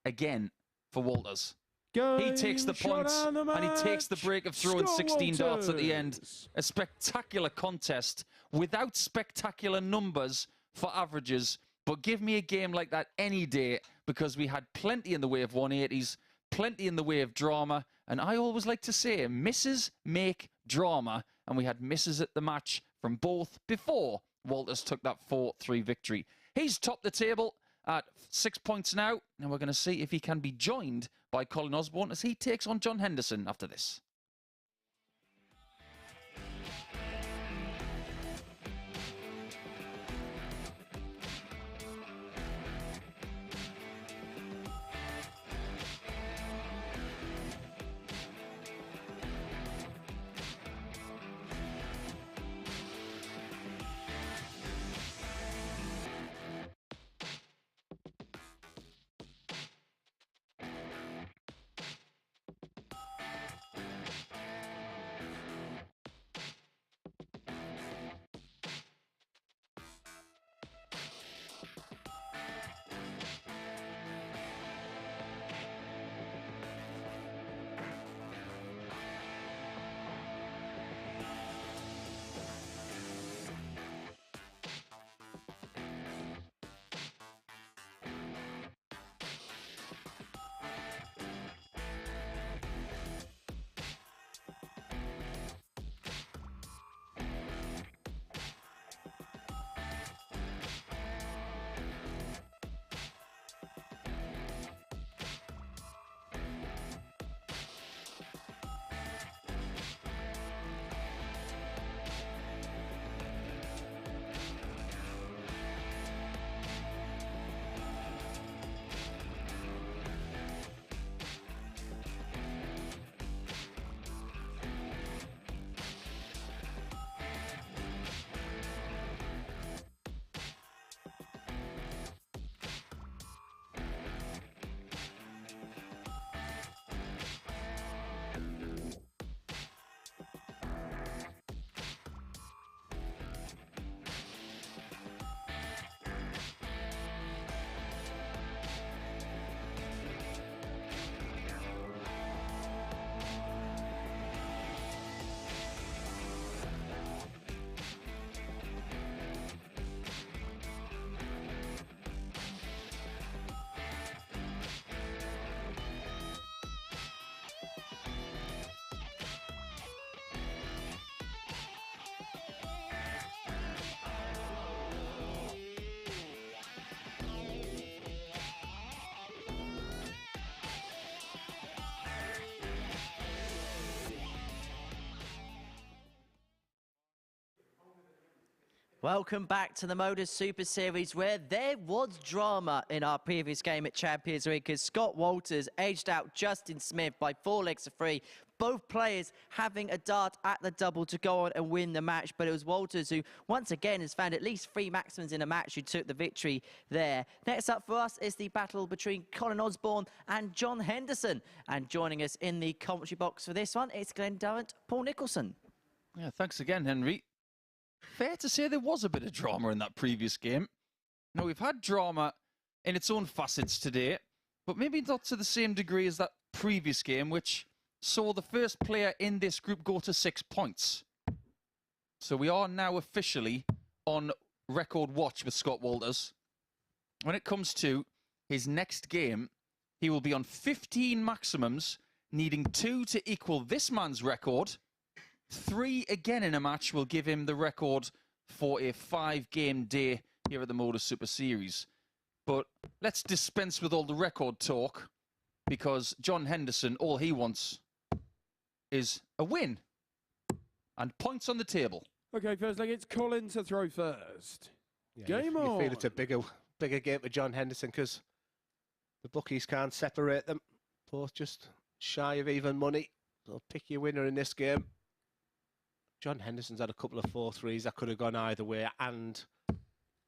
again for Walters. He takes the points and he takes the break of throwing 16 darts at the end. A spectacular contest without spectacular numbers for averages. But give me a game like that any day, because we had plenty in the way of 180s, plenty in the way of drama. And I always like to say, misses make drama. And we had misses at the match from both before Walters took that 4-3 victory. He's topped the table at 6 points now. And we're going to see if he can be joined by Colin Osborne as he takes on John Henderson after this. Welcome back to the MODUS Super Series, where there was drama in our previous game at Champions League because Scott Walters edged out Justin Smith by 4 legs to 3. Both players having a dart at the double to go on and win the match, but it was Walters who, once again, has found at least 3 maximums in a match who took the victory there. Next up for us is the battle between Colin Osborne and John Henderson. And joining us in the commentary box for this one is Glenn Durrant, Paul Nicholson. Yeah, thanks again, Henry. Fair to say there was a bit of drama in that previous game. Now, we've had drama in its own facets today, but maybe not to the same degree as that previous game, which saw the first player in this group go to 6 points. So we are now officially on record watch with Scott Walters. When it comes to his next game, he will be on 15 maximums, needing 2 to equal this man's record. 3 again in a match will give him the record for a 5-game day here at the MODUS Super Series. But let's dispense with all the record talk, because John Henderson, all he wants is a win and points on the table. Okay, first leg, it's Colin to throw first. Yeah, Game you on. feel it's a bigger game for John Henderson because the bookies can't separate them. Both just shy of even money. So pick your winner in this game. John Henderson's had a couple of 4-3s that could have gone either way, and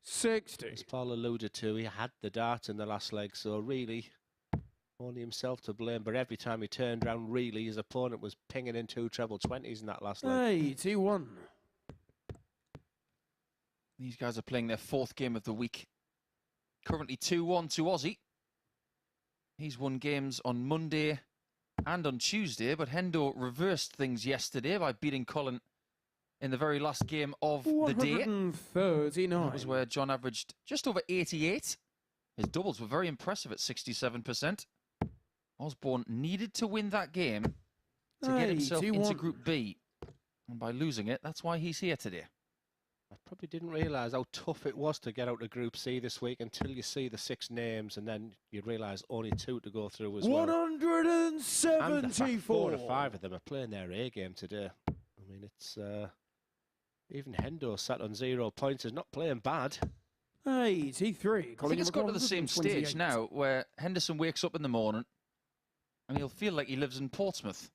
60. as Paul alluded to, he had the dart in the last leg, so really only himself to blame. But every time he turned around, really, his opponent was pinging in 2 treble 20s in that last leg. 81. These guys are playing their 4th game of the week. Currently 2-1 to Aussie. He's won games on Monday and on Tuesday, but Hendo reversed things yesterday by beating Colin in the very last game of the day. 139. That was where John averaged just over 88. His doubles were very impressive at 67%. Osborne needed to win that game to get himself into Group B. And by losing it, that's why he's here today. I probably didn't realise how tough it was to get out of Group C this week until you see the 6 names, and then you realise only 2 to go through as well. 174. And the fact 4 to 5 of them are playing their A game today. I mean, it's even Hendo sat on 0 points is not playing bad. 83. I think it's got to the same stage now where Henderson wakes up in the morning and he'll feel like he lives in Portsmouth.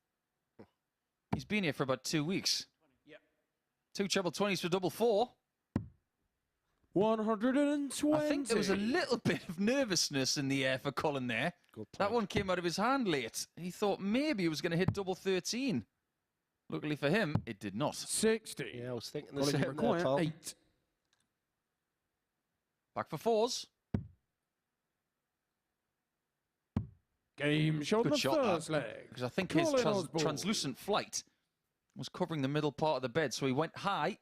He's been here for about 2 weeks. 2 treble 20s for double 4. 120. I think there was a little bit of nervousness in the air for Colin there. That one came out of his hand late. He thought maybe he was going to hit double 13. Luckily for him, it did not. 60. Yeah, I was thinking the same require there, 8. Back for 4s. Game shot Good the shot, first leg. Because I think Colin his Osborne. translucent flight was covering the middle part of the bed, so he went high.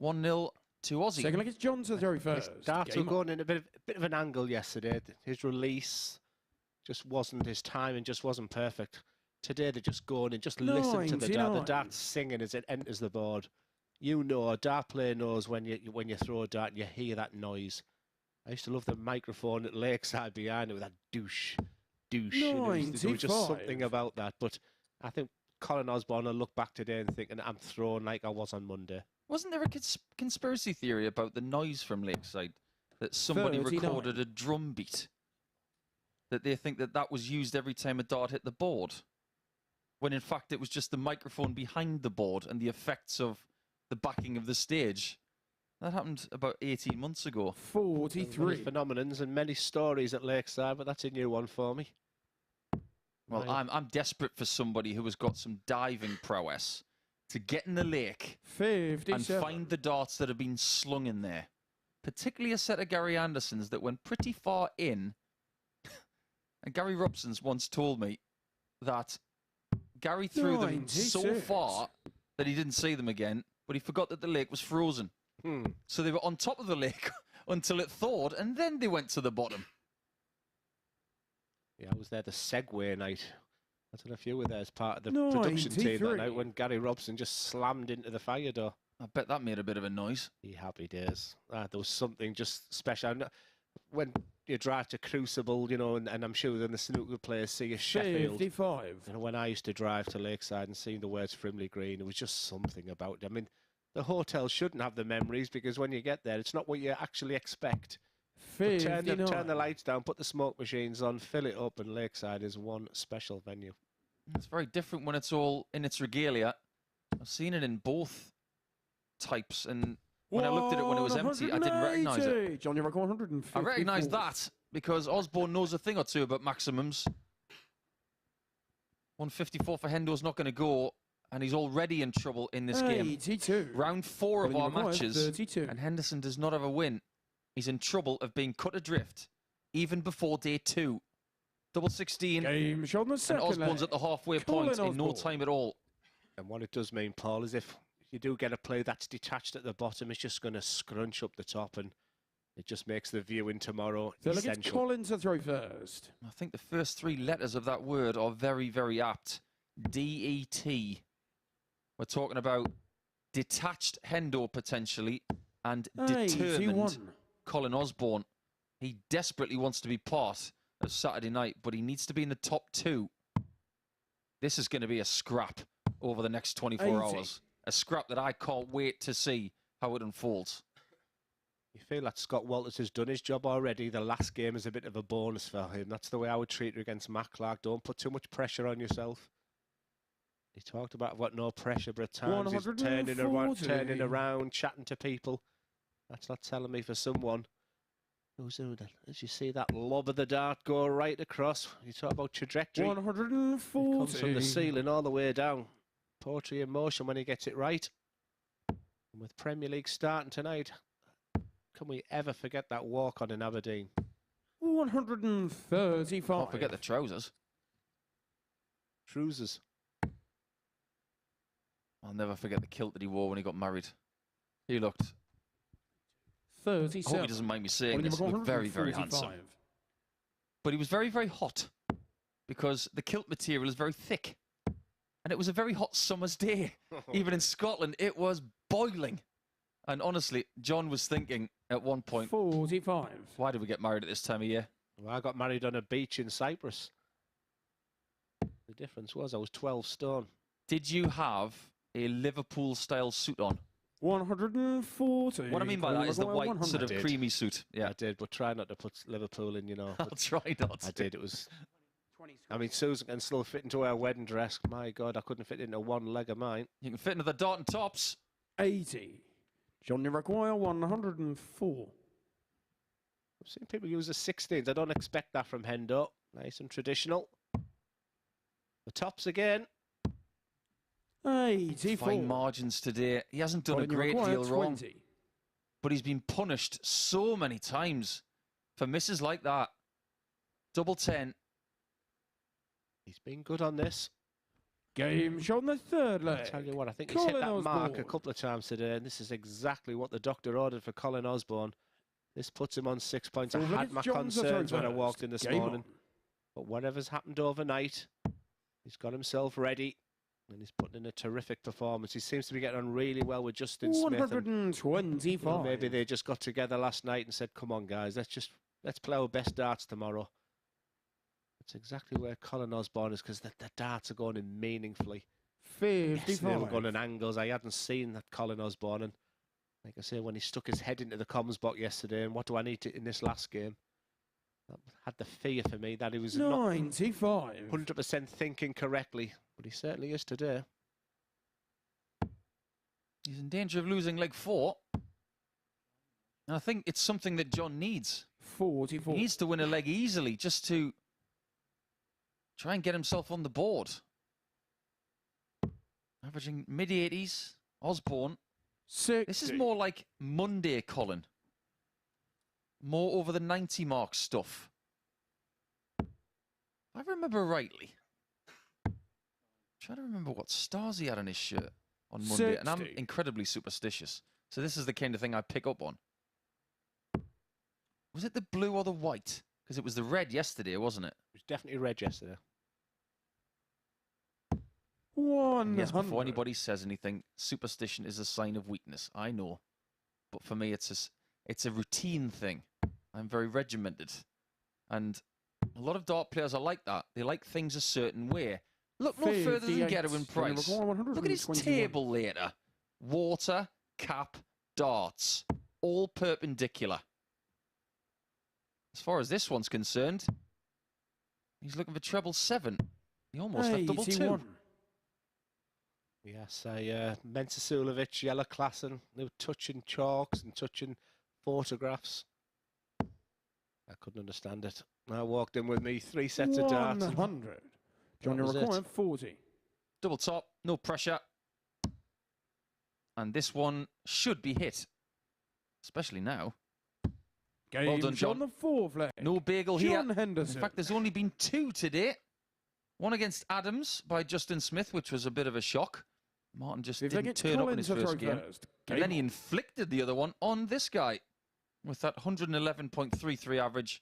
1-0 to Aussie. Second leg, it's John to throw first. His darts were going in a bit of an angle yesterday. His release just wasn't, his timing just wasn't perfect. Today they're just going and just listen to the dart. The dart's singing as it enters the board. You know, a dart player knows when you throw a dart and you hear that noise. I used to love the microphone at Lakeside behind it with that douche. There was just something about that. But I think Colin Osborne will look back today and thinking, I'm thrown like I was on Monday. Wasn't there a conspiracy theory about the noise from Lakeside? That somebody 39. recorded a drum beat? That they think that that was used every time a dart hit the board? When in fact it was just the microphone behind the board and the effects of the backing of the stage. That happened about 18 months ago. 43. Many phenomenons and many stories at Lakeside, but that's a new one for me. Well, I'm desperate for somebody who has got some diving prowess to get in the lake 57. and find the darts that have been slung in there. Particularly a set of Gary Andersons that went pretty far in. And Gary Robson's once told me that Gary threw them so far that he didn't see them again, but he forgot that the lake was frozen. So they were on top of the lake until it thawed, and then they went to the bottom. Yeah, I was there the Segway night. I don't know if you were there as part of the production team that night when Gary Robson just slammed into the fire door. I bet that made a bit of a noise. Happy days. There was something just special. When you drive to Crucible, you know, and I'm sure then the snooker players see a Sheffield. 55. You know, when I used to drive to Lakeside and seeing the words Frimley Green, it was just something about it. I mean, the hotel shouldn't have the memories because when you get there, it's not what you actually expect. Turn the lights down, put the smoke machines on, fill it up, and Lakeside is one special venue. It's very different when it's all in its regalia. I've seen it in both types, and when I looked at it when it was empty, I didn't recognise it. John, you're 150. I recognise that because Osborne knows a thing or two about maximums. 154 for Hendo's not going to go, and he's already in trouble in this game. 82. Round 4 of our matches, 32. and Henderson does not have a win. He's in trouble of being cut adrift, even before day 2. Double 16, Game shot on the second and Osborne's leg. at the halfway Colin point in no Osborne. time at all. And what it does mean, Paul, is if you do get a play that's detached at the bottom, it's just going to scrunch up the top, and it just makes the viewing tomorrow So look, it's essential. Colin to throw first. I think the first 3 letters of that word are very, very apt. D-E-T. We're talking about detached Hendo potentially and determined 81. Colin Osborne. He desperately wants to be part of Saturday night, but he needs to be in the top 2. This is going to be a scrap over the next 24 hours. A scrap that I can't wait to see how it unfolds. You feel that Scott Walters has done his job already. The last game is a bit of a bonus for him. That's the way I would treat it against Matt Clark. Don't put too much pressure on yourself. He talked about what no pressure, but at times he's turning around, chatting to people. That's not telling me for someone who's doing that. As you see that lob of the dart go right across. You talk about trajectory. 140. It comes from the ceiling all the way down. Poetry in motion when he gets it right. And with Premier League starting tonight, can we ever forget that walk-on in Aberdeen? 135. Can't forget the trousers. Trousers. I'll never forget the kilt that he wore when he got married. He looked, I 37. hope he doesn't mind me saying Volume this, he of looked very, very handsome. 145. But he was very, very hot because the kilt material is very thick. And it was a very hot summer's day. Even in Scotland, it was boiling. And honestly, John was thinking at one point, 45. why did we get married at this time of year? Well, I got married on a beach in Cyprus. The difference was I was 12 stone. Did you have a Liverpool-style suit on? 140. What I mean by that is the white sort of creamy suit. Yeah, I did, but try not to put Liverpool in, you know. I'll try not to. I did. It was. I mean, Susan can still fit into her wedding dress. My God, I couldn't fit into one leg of mine. You can fit into the Darton tops. 80. Johnny Maguire, 104. I've seen people use the 16s. I don't expect that from Hendo. Nice and traditional. The tops again. 84. Fine margins today. He hasn't done a Johnny great Maguire, deal wrong, 20. but he's been punished so many times for misses like that. Double 10. He's been good on this. Game shot on the third I leg. tell you what, I think he's hit Colin that mark a Osborne. couple of times today, and this is exactly what the doctor ordered for Colin Osborne. This puts him on 6 points. I had my concerns when I walked in this morning. But whatever's happened overnight, he's got himself ready, and he's putting in a terrific performance. He seems to be getting on really well with Justin Smith. 125. Well, maybe they just got together last night and said, come on, guys, let's play our best darts tomorrow. That's exactly where Colin Osborne is, because the darts are going in meaningfully. 55. Yes, they were going in angles. I hadn't seen that Colin Osborne. And like I say, when he stuck his head into the comms box yesterday, and what do I need to in this last game? That had the fear for me that he was 95. not 100% thinking correctly, but he certainly is today. He's in danger of losing leg 4. And I think it's something that John needs. 44. He needs to win a leg easily just to try and get himself on the board. Averaging mid-80s. Osborne. 60. This is more like Monday, Colin. More over the 90 mark stuff. If I remember rightly. I'm trying to remember what stars he had on his shirt on Monday. 60. And I'm incredibly superstitious. So this is the kind of thing I pick up on. Was it the blue or the white? Because it was the red yesterday, wasn't it? It was definitely red yesterday. 100. Yes, before anybody says anything, superstition is a sign of weakness. I know. But for me, it's a routine thing. I'm very regimented. And a lot of dart players are like that. They like things a certain way. Look no further than 58. Getto in Price. Look at his table later. Water, cap, darts. All perpendicular. As far as this one's concerned, he's looking for treble 7. He almost had double 2. Yes, Mensasulovic, Yellow Klassen, they were touching chalks and touching photographs. I couldn't understand it. I walked in with me 3 sets of darts. 100. Johnny was required it. 40. Double top, no pressure. And this one should be hit. Especially now. Game Well done, shot John. on the fourth leg. No bagel here. John Henderson. In fact, there's only been 2 today. One against Adams by Justin Smith, which was a bit of a shock. Martin just If they didn't get turn up in Colin his to first throw game. first. And then he inflicted the other one on this guy with that 111.33 average,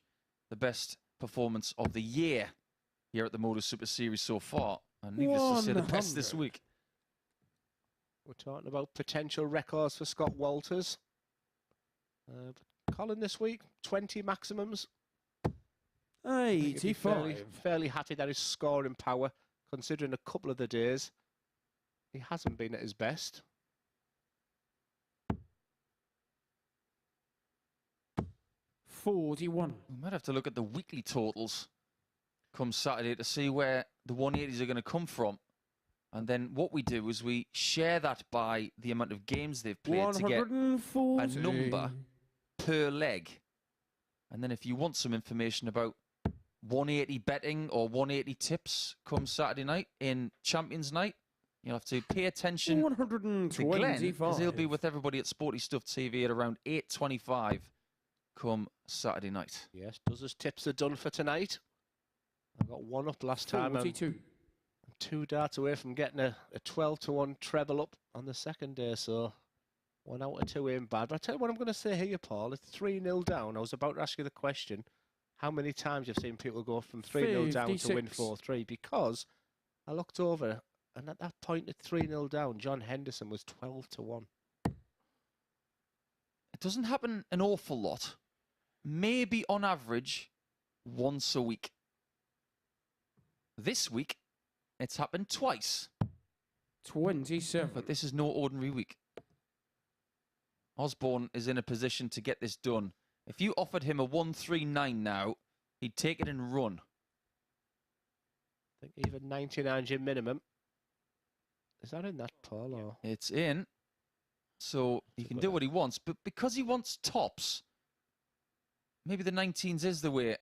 the best performance of the year here at the MODUS Super Series so far. And needless to say, the best this 100. week. We're talking about potential records for Scott Walters. But Colin this week, 20 maximums. I think he'd be 85. fairly happy that his scoring power, considering a couple of the days, he hasn't been at his best. 41. We might have to look at the weekly totals come Saturday to see where the 180s are going to come from. And then what we do is we share that by the amount of games they've played to get a 140. number per leg. And then if you want some information about 180 betting or 180 tips come Saturday night in Champions Night, You'll have to pay attention to Glenn, because he'll be with everybody at Sporty Stuff TV at around 8:25 come Saturday night. Yes, Buzzers tips are done for tonight. I got one up last time. 42. I'm 2 darts away from getting a 12-1 treble up on the second day, so 1 out of 2 ain't bad. But I'll tell you what I'm going to say here, Paul. It's 3-0 down. I was about to ask you the question, how many times you've seen people go from 3-0 down to win 4-3? Because I looked over, and at that point at 3-0 down, John Henderson was 12-1. It doesn't happen an awful lot. Maybe on average, once a week. This week, it's happened twice. 27. But this is no ordinary week. Osborne is in a position to get this done. If you offered him a 139 now, he'd take it and run. I think even 99's your minimum. Is that in that, Paul? Or? It's in. So he can do what he wants. But because he wants tops, maybe the 19s is the way.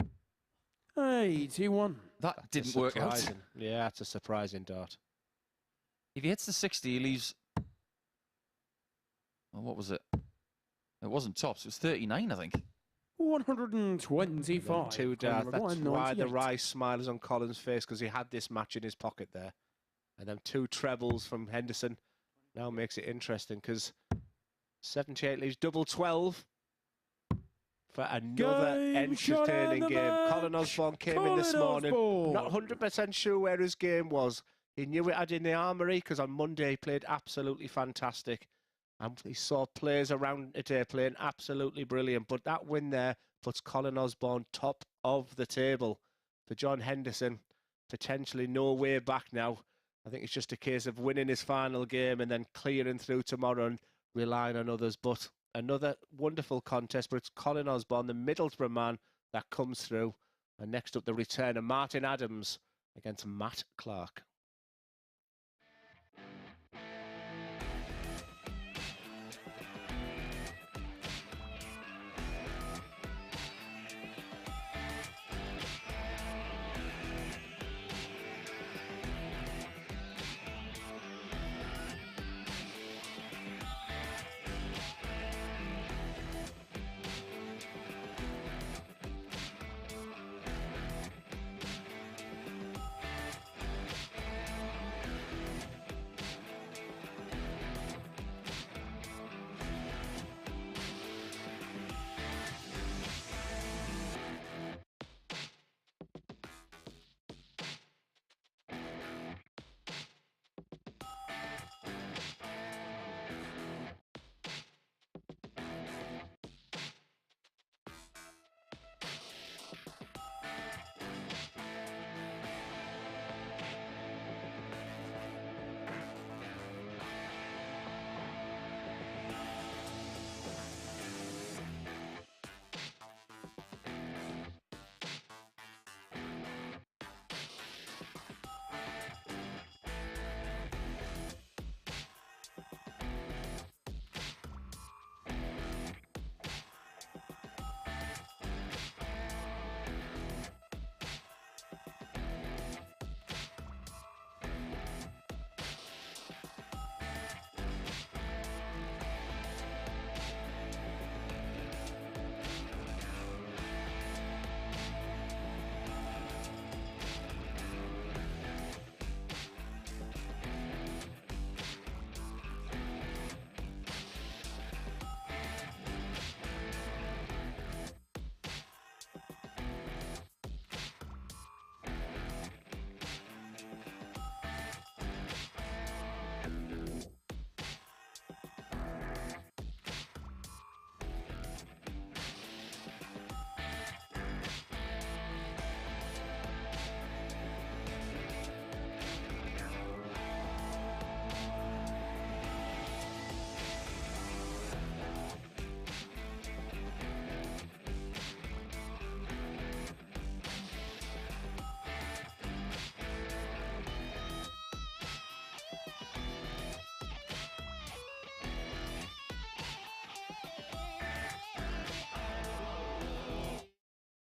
81. That didn't work out. Yeah, that's a surprising dart. If he hits the 60, he leaves... Well, what was it? It wasn't tops. It was 39, I think. 125. 2 darts. That's why the wry smile is on Colin's face, because he had this match in his pocket there. And then 2 trebles from Henderson now makes it interesting, because 78 leaves double 12 for another entertaining game. Colin Osborne came in this morning, not 100% sure where his game was. He knew it had in the armoury, because on Monday he played absolutely fantastic. And he saw players around today playing absolutely brilliant. But that win there puts Colin Osborne top of the table. For John Henderson, potentially no way back now. I think it's just a case of winning his final game and then clearing through tomorrow and relying on others. But another wonderful contest, but it's Colin Osborne, the Middlesbrough man, that comes through. And next up, the return of Martin Adams against Matt Clark.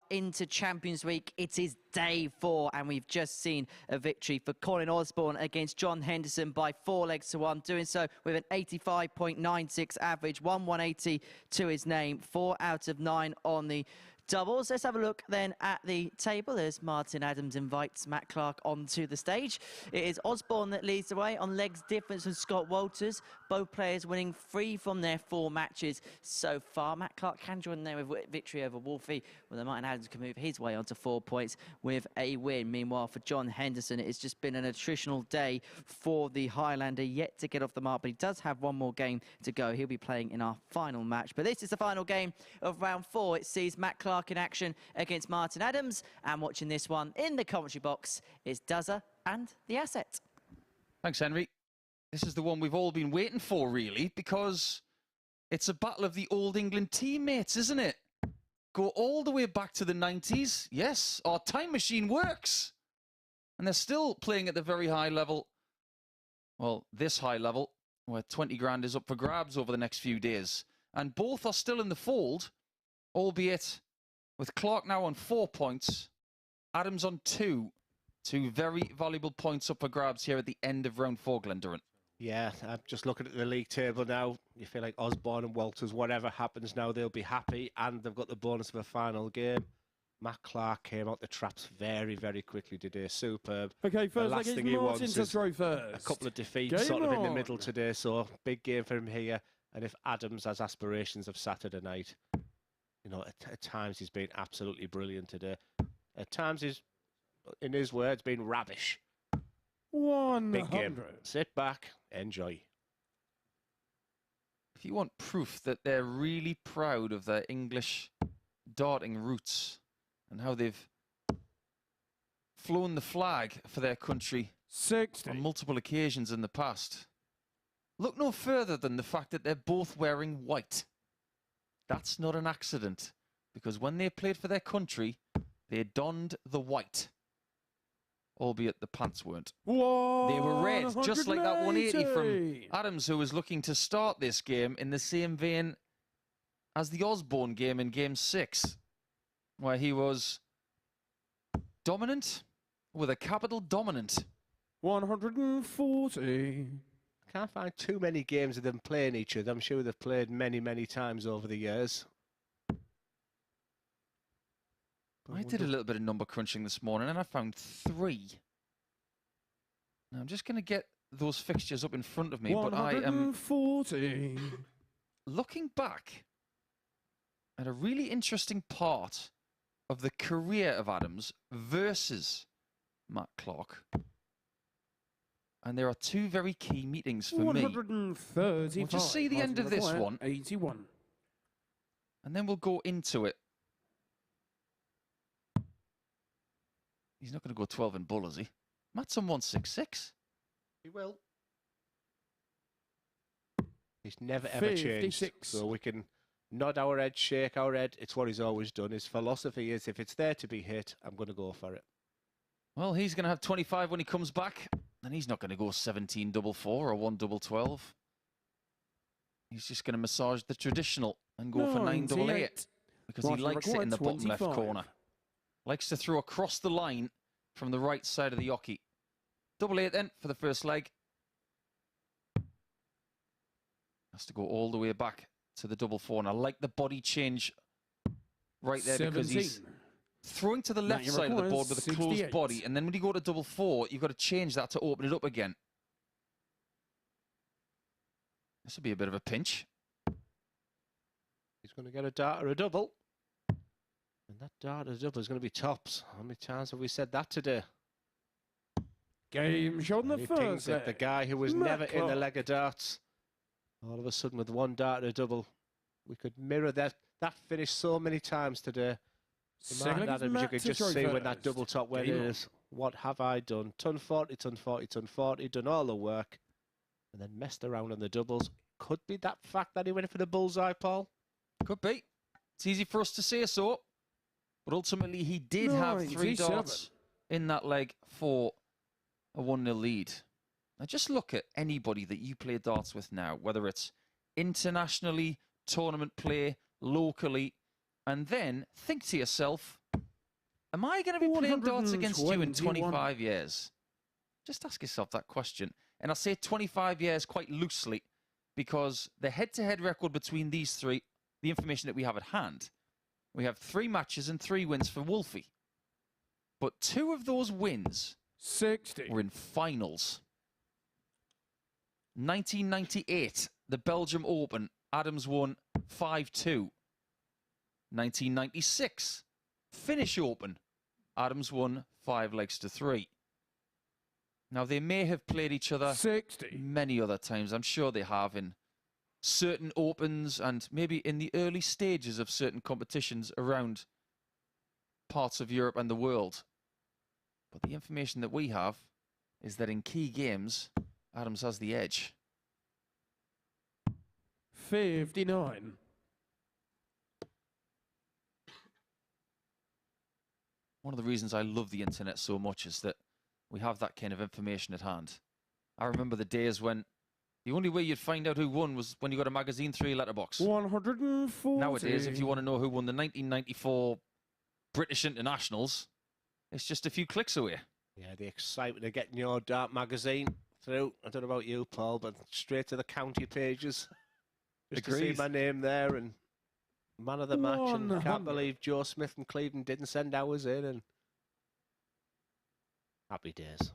into Champions Week. It is day 4, and we've just seen a victory for Colin Osborne against John Henderson by 4 legs to 1, doing so with an 85.96 average, 180 to his name, 4 out of 9 on the doubles. Let's have a look then at the table as Martin Adams invites Matt Clark onto the stage. It is Osborne that leads the way on legs difference from Scott Walters. Both players winning 3 from their 4 matches so far. Matt Clark can join there with victory over Wolfie, where Martin Adams can move his way onto 4 points with a win. Meanwhile, for John Henderson, it's just been an attritional day for the Highlander, yet to get off the mark, but he does have 1 more game to go. He'll be playing in our final match. But this is the final game of round 4. It sees Matt Clark in action against Martin Adams, and watching this one in the commentary box is Duzza and the Asset. Thanks, Henry. This is the one we've all been waiting for, really, because it's a battle of the old England teammates, isn't it? Go all the way back to the 90s. Yes, our time machine works. And they're still playing at the very high level. Well, this high level, where 20 grand is up for grabs over the next few days. And both are still in the fold, albeit with Clark now on 4 points, Adams on 2. 2 very valuable points up for grabs here at the end of round 4, Glendoran. Yeah, I'm just looking at the league table now. You feel like Osborne and Walters, whatever happens now, they'll be happy, and they've got the bonus of a final game. Matt Clark came out the traps very, very quickly today. Superb. Okay, first leg is Martin to throw a first. couple of defeats sort of in the middle today, so big game for him here. And if Adams has aspirations of Saturday night, you know, at times he's been absolutely brilliant today. At times he's, in his words, been rubbish. 100. Big game. Sit back, enjoy. If you want proof that they're really proud of their English darting roots and how they've flown the flag for their country 60. on multiple occasions in the past, look no further than the fact that they're both wearing white. That's not an accident, because when they played for their country, they donned the white. Albeit the pants weren't. They were red, just like that 180 from Adams, who was looking to start this game in the same vein as the Osborne game in Game 6, where he was dominant with a capital dominant. 140. Can't find too many games of them playing each other. I'm sure they've played many, many times over the years. I did a little bit of number crunching this morning and I found 3. Now I'm just going to get those fixtures up in front of me, but I am looking back at a really interesting part of the career of Adams versus Matt Clark. And there are 2 very key meetings for me. We'll just see the end of this one. 81. And then we'll go into it. He's not going to go 12 in bull, is he? Matt's on 166. He will. He's never ever changed. So we can nod our head, shake our head. It's what he's always done. His philosophy is, if it's there to be hit, I'm going to go for it. Well, he's going to have 25 when he comes back. And he's not going to go 17 double 4 or 1 double 12. He's just going to massage the traditional and go for 9 double 8. Because he likes it in the bottom left corner. Likes to throw across the line from the right side of the yockey. Double 8 then for the first leg. Has to go all the way back to the double 4. And I like the body change right there 17. because he's throwing to the left side of the board with a closed body. And then when you go to double 4, you've got to change that to open it up again. This will be a bit of a pinch. He's going to get a dart or a double. And that dart or double is going to be tops. How many times have we said that today? Game shot on the first leg. The guy who was never in the leg of darts. All of a sudden with 1 dart and a double. We could mirror that finish so many times today. Martin Adams, you could just see when that double top went in. What have I done? Ton 40, ton 40, ton 40, done all the work. And then messed around on the doubles. Could be that fact that he went for the bullseye, Paul. Could be. It's easy for us to say so. But ultimately, he did have 3 darts in that leg for a 1-0 lead. Now, just look at anybody that you play darts with now, whether it's internationally, tournament play, locally, and then think to yourself, Am I going to be playing darts against you in 121. 25 years? Just ask yourself that question. And I say 25 years quite loosely because the head-to-head record between these three, the information that we have at hand, we have 3 matches and 3 wins for Wolfie. But 2 of those wins 60. were in finals. 1998, the Belgium Open, Adams won 5-2. 1996, Finnish Open, Adams won 5-3. Now, they may have played each other 60. many other times. I'm sure they have in certain Opens and maybe in the early stages of certain competitions around parts of Europe and the world. But the information that we have is that in key games, Adams has the edge. 59. One of the reasons I love the internet so much is that we have that kind of information at hand. I remember the days when the only way you'd find out who won was when you got a magazine 3-letterbox. 140. Nowadays, if you want to know who won the 1994 British Internationals, it's just a few clicks away. Yeah, the excitement of getting your dart magazine through. I don't know about you, Paul, but straight to the county pages. Just to see Agreed. my name there and man of the match. And 100. can't believe Joe Smith and Cleveland didn't send ours in. And happy days.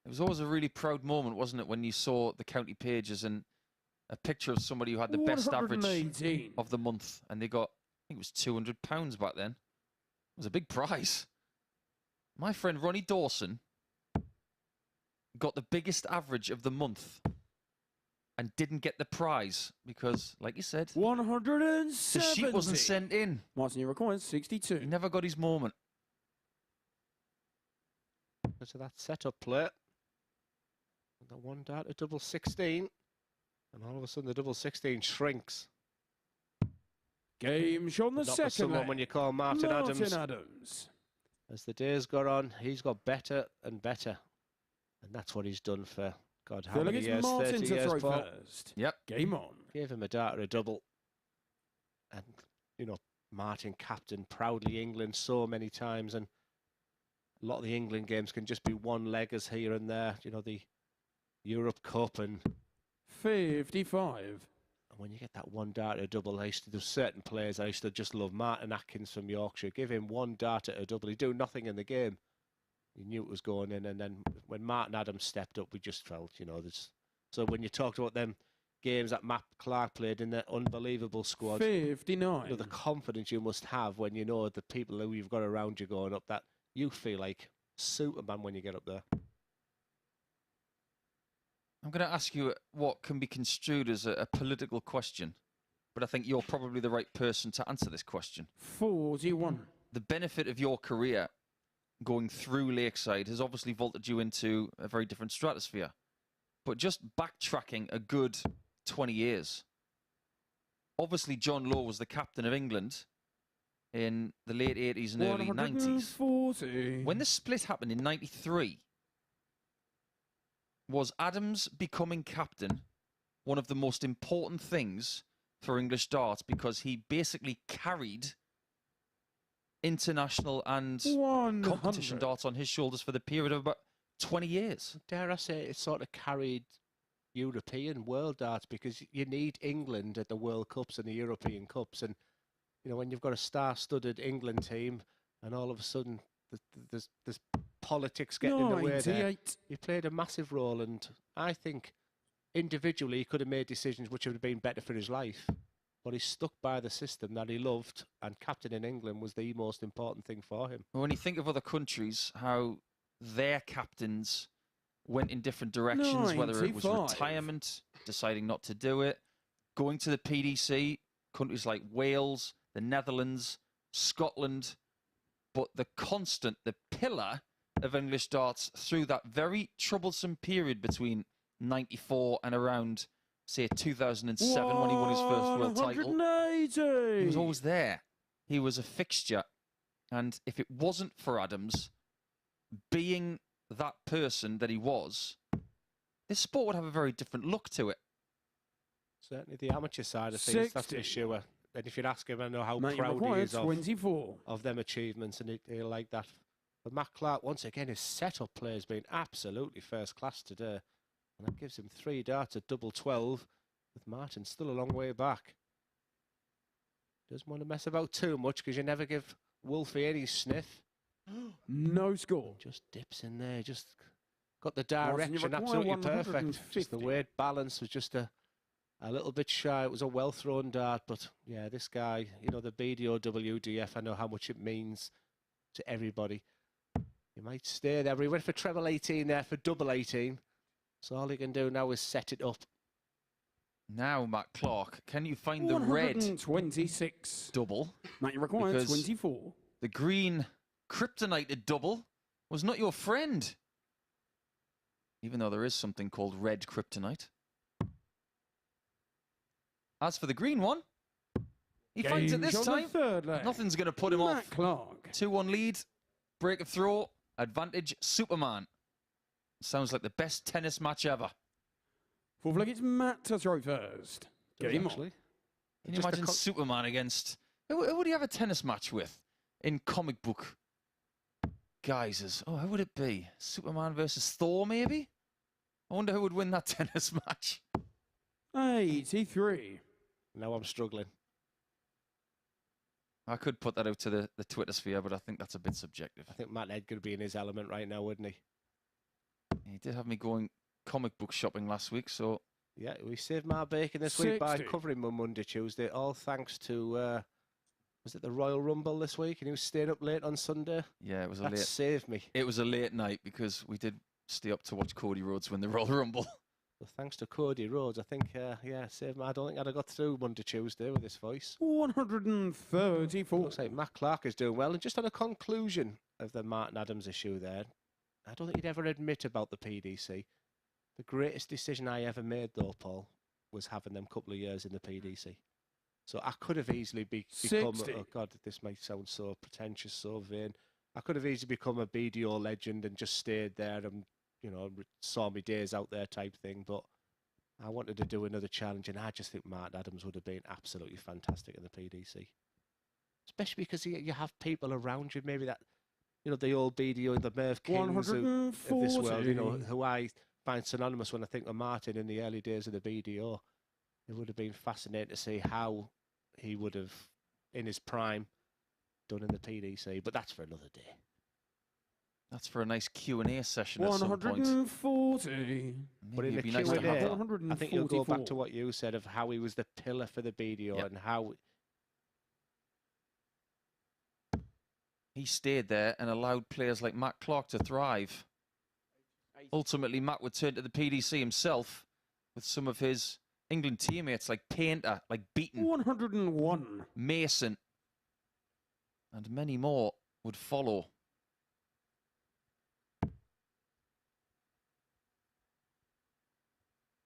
It was always a really proud moment, wasn't it, when you saw the county pages and a picture of somebody who had the best average 118. of the month, and they got, I think it was £200 back then. It was a big prize. My friend Ronnie Dawson got the biggest average of the month and didn't get the prize because, like you said, 170. the sheet wasn't sent in. Martin, your requirements, 62. He never got his moment. So that setup play. The 1 dart to double 16. And all of a sudden the double 16 shrinks. Game shown the Not for second someone leg. when you call Martin Adams. As the days got on, he's got better and better. And that's what he's done for, God, how many years? Martin 30 to years, throw Paul. first. Yep. Game on. Gave him a dart or a double. And, you know, Martin captained proudly England so many times. And a lot of the England games can just be one-leggers here and there. You know, the Europe Cup and 55. when you get that 1 dart at a double, there's certain players I used to just love. Martin Atkins from Yorkshire. Give him 1 dart at a double. He'd do nothing in the game. He knew it was going in. And then when Martin Adams stepped up, we just felt, you know, this. So when you talked about them games that Matt Clark played in that unbelievable squad, 59. you know, the confidence you must have when you know the people who you've got around you going up, that you feel like Superman when you get up there. I'm going to ask you what can be construed as a political question, but I think you're probably the right person to answer this question. 41. The benefit of your career going through Lakeside has obviously vaulted you into a very different stratosphere. But just backtracking a good 20 years. Obviously, John Law was the captain of England in the late 80s and early 90s. 140. When the split happened in 93, was Adams becoming captain one of the most important things for English darts because he basically carried international and 100. competition darts on his shoulders for the period of about 20 years. Dare I say it sort of carried European world darts because you need England at the World Cups and the European Cups. And, you know, when you've got a star-studded England team and all of a sudden there's politics getting in the way there, 98. he played a massive role. And I think individually he could have made decisions which would have been better for his life. But he stuck by the system that he loved, and captain in England was the most important thing for him. When you think of other countries, how their captains went in different directions, whether it was 95. retirement, deciding not to do it, going to the PDC, countries like Wales, the Netherlands, Scotland, but the constant, the pillar of English darts through that very troublesome period between 94 and around, say, 2007 when he won his first world title. 180. He was always there. He was a fixture. And if it wasn't for Adams being that person that he was, this sport would have a very different look to it. Certainly the amateur side of things, that's the 60. issue. And if you'd ask him, I know how Mate, you proud he require is 24. of them achievements, and he'll like that. But Matt Clark, once again, his setup play has been absolutely first class today. And that gives him 3 darts at double 12, with Martin still a long way back. Doesn't want to mess about too much, because you never give Wolfie any sniff. No score. Just dips in there, just got the Martin, you direction require absolutely perfect. Just the 150. weight balance was just a little bit shy. It was a well-thrown dart, but yeah, this guy, you know, the BDO WDF, I know how much it means to everybody. He might stay there, but he went for treble 18 there for double 18. So all he can do now is set it up. Now, Matt Clark, can you find the red 126. double? Mate, you require Because 24. the green kryptonited double was not your friend. Even though there is something called red kryptonite. As for the green one, he finds it this time. Nothing's going to put him off. Clark. 2-1 lead, break of throw, advantage Superman. Sounds like the best tennis match ever. Fourth leg, it's Matt to throw first. Game on. Can you imagine Superman against... Who would he have a tennis match with in comic book guises? Oh, who would it be? Superman versus Thor, maybe? I wonder who would win that tennis match. 83. Now I'm struggling. I could put that out to the Twitter sphere, but I think that's a bit subjective. I think Matt Ed could be in his element right now, wouldn't he? He did have me going comic book shopping last week, so... Yeah, we saved my bacon this week by covering him Monday, Tuesday, all thanks to, was it the Royal Rumble this week? And he was staying up late on Sunday? Yeah, it was that saved me. It was a late night because we did stay up to watch Cody Rhodes win the Royal Rumble. Well, thanks to Cody Rhodes, I think, yeah, saved me. I don't think I'd have got through Monday, Tuesday with this voice. 134. Looks like Matt Clark is doing well. And just on a conclusion of the Martin Adams issue there, I don't think he'd ever admit about the PDC. The greatest decision I ever made, though, Paul, was having them couple of years in the PDC. So I could have easily become, oh God, this might sound so pretentious, so vain. I could have easily become a BDO legend and just stayed there and, you know, saw me days out there type thing. But I wanted to do another challenge, and I just think Martin Adams would have been absolutely fantastic in the PDC. Especially because you have people around you, maybe that, you know, the old BDO, the Merv Kings of this world, you know, who I find synonymous when I think of Martin in the early days of the BDO. It would have been fascinating to see how he would have, in his prime, done in the PDC. But that's for another day. That's for a nice Q&A session at some point. 140. But in the Q&A, I think you'll go back to what you said of how he was the pillar for the BDO and how... He stayed there and allowed players like Matt Clark to thrive. Ultimately, Matt would turn to the PDC himself with some of his England teammates like Painter, like Beaton, 101, Mason, and many more would follow.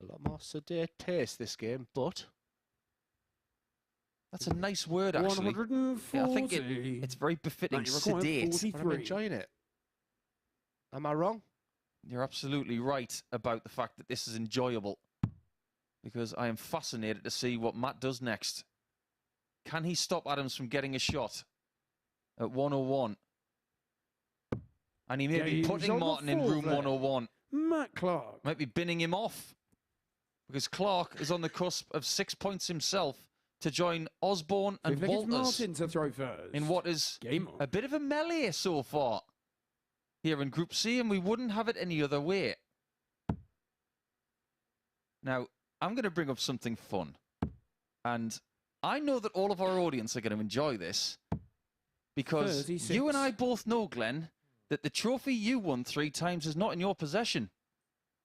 A lot more sedate pace this game, but... That's a nice word, actually. 140. Yeah, I think it's very befitting, sedate. But I'm enjoying it. Am I wrong? You're absolutely right about the fact that this is enjoyable, because I am fascinated to see what Matt does next. Can he stop Adams from getting a shot at 101? And he may be putting Martin in room 101. Matt Clark. Might be binning him off, because Clark is on the cusp of 6 points himself to join Osborne and Walters Martin to throw first. in what is a bit of a melee so far here in Group C, and we wouldn't have it any other way. Now, I'm going to bring up something fun, and I know that all of our audience are going to enjoy this, because 36. You and I both know, Glenn, that the trophy you won 3 times is not in your possession,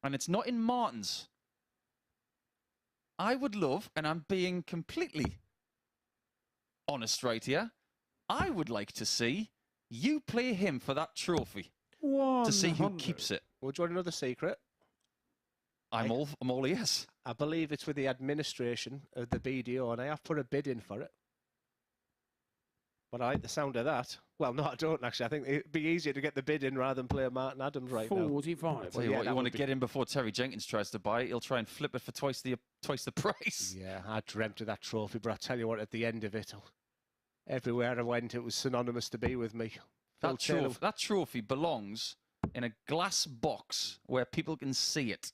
and it's not in Martin's. I would love, and I'm being completely honest right here, I would like to see you play him for that trophy 100. to see who keeps it. We'll join another secret. I'm all yes. I believe it's with the administration of the BDO, and I have put a bid in for it. But I like the sound of that. Well, no, I don't actually. I think it'd be easier to get the bid in rather than play Martin Adams right now. 45. Tell you what, you want to get in before Terry Jenkins tries to buy it. He'll try and flip it for twice the price. Yeah, I dreamt of that trophy, but I tell you what, at the end of it, everywhere I went, it was synonymous to be with me. That trophy belongs in a glass box where people can see it.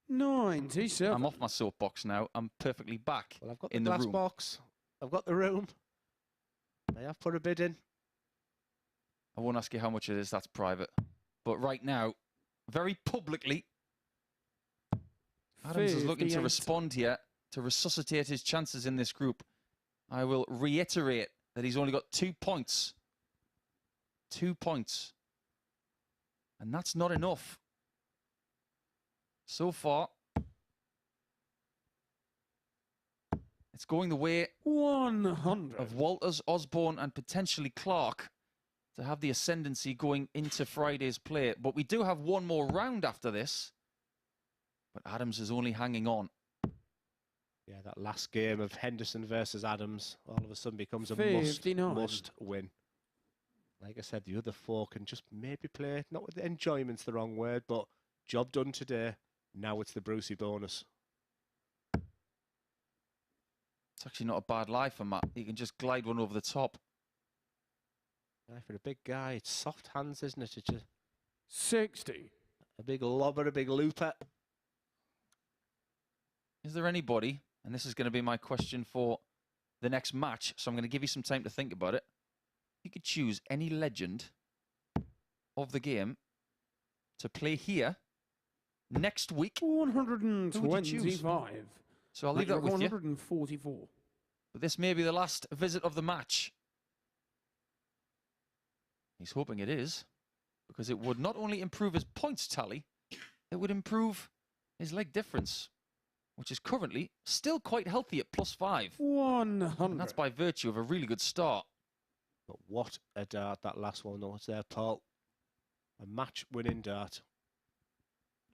97. I'm off my soapbox now. I'm perfectly back Well, I've got the in the glass room. box. I've got the room. I have put a bid in. I won't ask you how much it is. That's private. But right now, very publicly, Adams is looking to 58. respond here to resuscitate his chances in this group. I will reiterate that he's only got 2 points. 2 points. And that's not enough. So far, it's going the way 100. of Walters, Osborne and potentially Clark to have the ascendancy going into Friday's play. But we do have one more round after this. But Adams is only hanging on. Yeah, that last game of Henderson versus Adams all of a sudden becomes a 59. must win. Like I said, the other four can just maybe play, not with enjoyment's the wrong word, but job done today. Now it's the Brucey bonus. It's actually not a bad lie for Matt. He can just glide one over the top. Yeah, for a big guy, it's soft hands, isn't it? It's just 60. a big lobber, a big looper. Is there anybody, and this is going to be my question for the next match, so I'm going to give you some time to think about it. You could choose any legend of the game to play here next week. 125. So I'll leave that with you. 144. But this may be the last visit of the match. He's hoping it is, because it would not only improve his points tally, it would improve his leg difference, which is currently still quite healthy at +5. 100. And that's by virtue of a really good start. But what a dart that last one was there, Paul. A match-winning dart.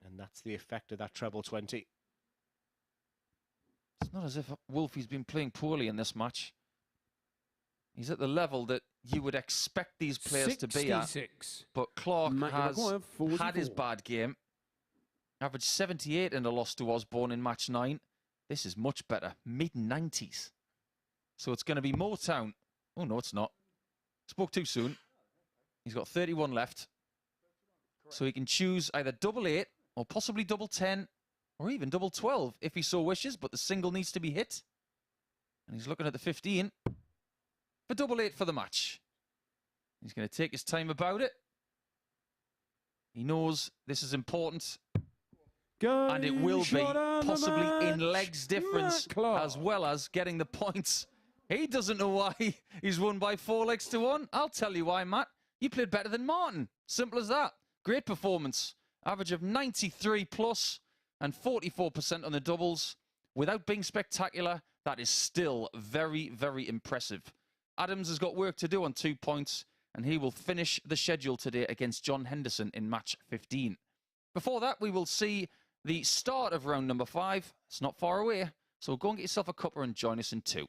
And that's the effect of that treble 20. It's not as if Wolfie's been playing poorly in this match. He's at the level that you would expect these players to be at. 66. But Clark Matthew has McGuire, 44. had his bad game. Averaged 78 in a loss to Osborne in match 9. This is much better. Mid-90s. So it's going to be Motown. Oh, no, it's not. Spoke too soon. He's got 31 left. So he can choose either double 8 or possibly double 10 or even double 12 if he so wishes, but the single needs to be hit. And he's looking at the 15 for double 8 for the match. He's going to take his time about it. He knows this is important. And it will be possibly in legs difference as well as getting the points. He doesn't know why he's won by 4 legs to 1. I'll tell you why, Matt. You played better than Martin. Simple as that. Great performance. Average of 93 plus and 44% on the doubles. Without being spectacular, that is still very, very impressive. Adams has got work to do on 2 points, and he will finish the schedule today against John Henderson in match 15. Before that, we will see the start of round number 5. It's not far away, so go and get yourself a cuppa and join us in 2.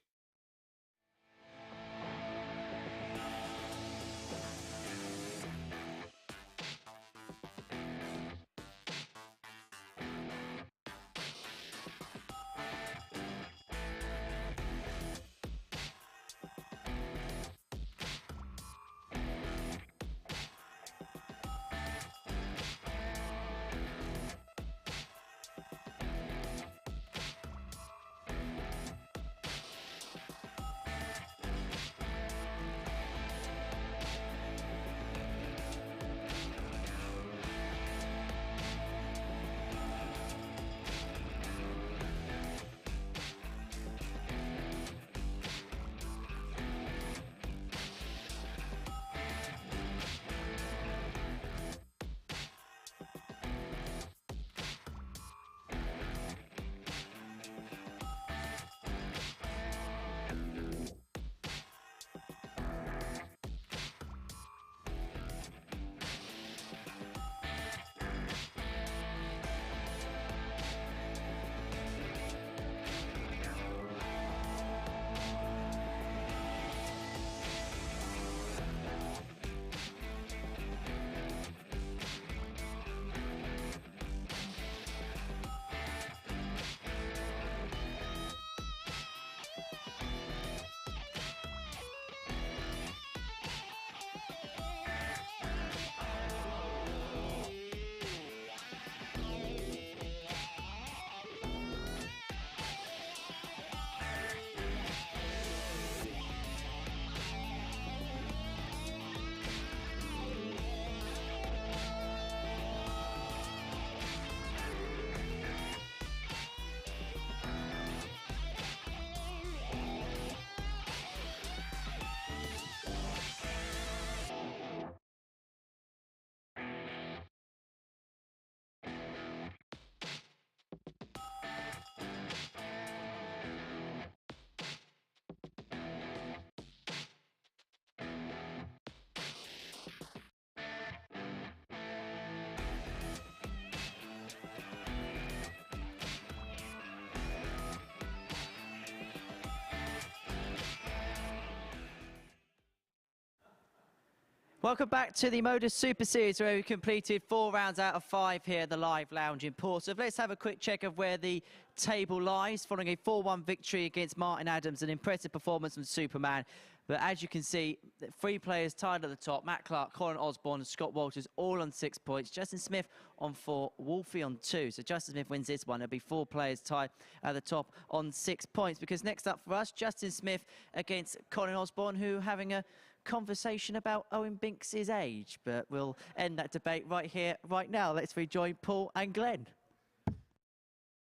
Welcome back to the MODUS Super Series, where we completed 4 rounds out of 5 here at the Live Lounge in Portsmouth. Let's have a quick check of where the table lies, following a 4-1 victory against Martin Adams, an impressive performance from Superman. But as you can see, 3 players tied at the top: Matt Clark, Colin Osborne and Scott Walters, all on 6 points. Justin Smith on 4, Wolfie on 2. So Justin Smith wins this one. There'll be 4 players tied at the top on 6 points. Because next up for us, Justin Smith against Colin Osborne, who having a conversation about Owen Binks' age. But we'll end that debate right here, right now. Let's rejoin Paul and Glenn.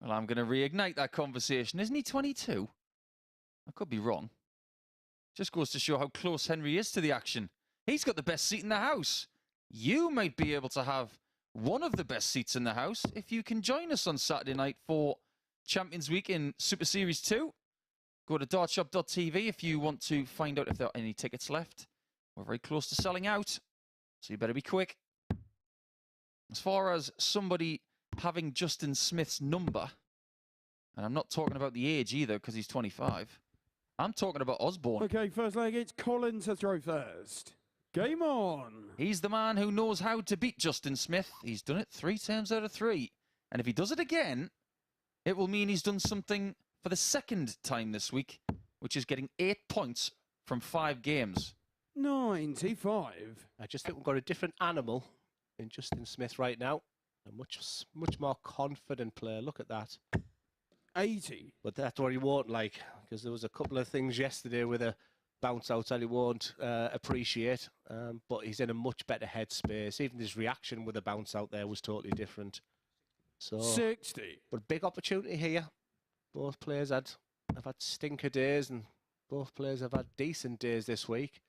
Well, I'm going to reignite that conversation. Isn't he 22? I could be wrong. Just goes to show how close Henry is to the action. He's got the best seat in the house. You might be able to have one of the best seats in the house if you can join us on Saturday night for Champions Week in Super Series 2. Go to dartshop.tv if you want to find out if there are any tickets left. We're very close to selling out, so you better be quick. As far as somebody having Justin Smith's number, and I'm not talking about the age either because he's 25, I'm talking about Osborne. Okay, first leg, it's Colin to throw first. Game on. He's the man who knows how to beat Justin Smith. He's done it 3 times out of 3. And if he does it again, it will mean he's done something for the 2nd time this week, which is getting 8 points from 5 games. 95. I just think we've got a different animal in Justin Smith right now. A much more confident player. Look at that. 80. But that's what he won't like, because there was a couple of things yesterday with a bounce out that he won't appreciate. But he's in a much better headspace. Even his reaction with the bounce out there was totally different. So 60. But big opportunity here. Both players have had stinker days, and both players have had decent days this week.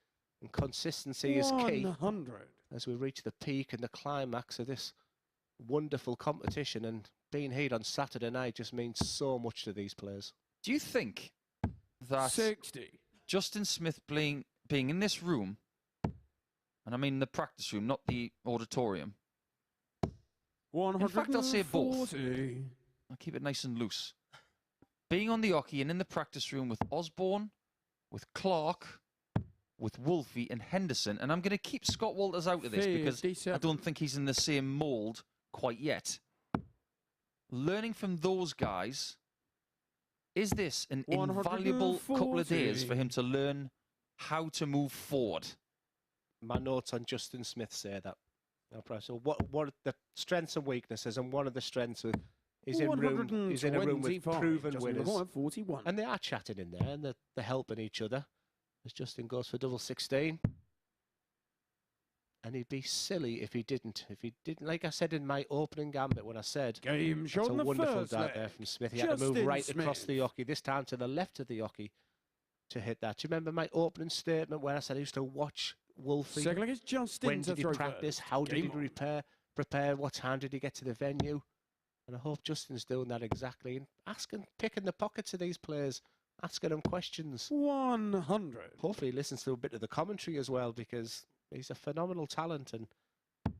And consistency is key 100. as we reach the peak and the climax of this wonderful competition. And being here on Saturday night just means so much to these players. Do you think that 60. Justin Smith being in this room, and I mean the practice room, not the auditorium. 140. In fact, I'll say both. I'll keep it nice and loose. Being on the hockey and in the practice room with Osborne, with Clark, with Wolfie and Henderson, and I'm going to keep Scott Walters out of this because 57. I don't think he's in the same mould quite yet. Learning from those guys, is this an invaluable couple of days for him to learn how to move forward? My notes on Justin Smith say that. So what are the strengths and weaknesses? And one of the strengths is in a room with proven winners. 41. And they are chatting in there, and they're helping each other as Justin goes for double 16. And he'd be silly if he didn't. Like I said in my opening gambit when I said, Game show it's a on the wonderful first dart leg. there from Smith. He had to move Justin right Smith. across the hockey, this time to the left of the hockey to hit that. Do you remember my opening statement where I said I used to watch Wolfie? Second leg is Justin When to did he throw practice? first. How did he Game on. prepare? What time did he get to the venue? And I hope Justin's doing that exactly. And picking the pockets of these players, asking them questions. 100. Hopefully he listens to a bit of the commentary as well, because he's a phenomenal talent. And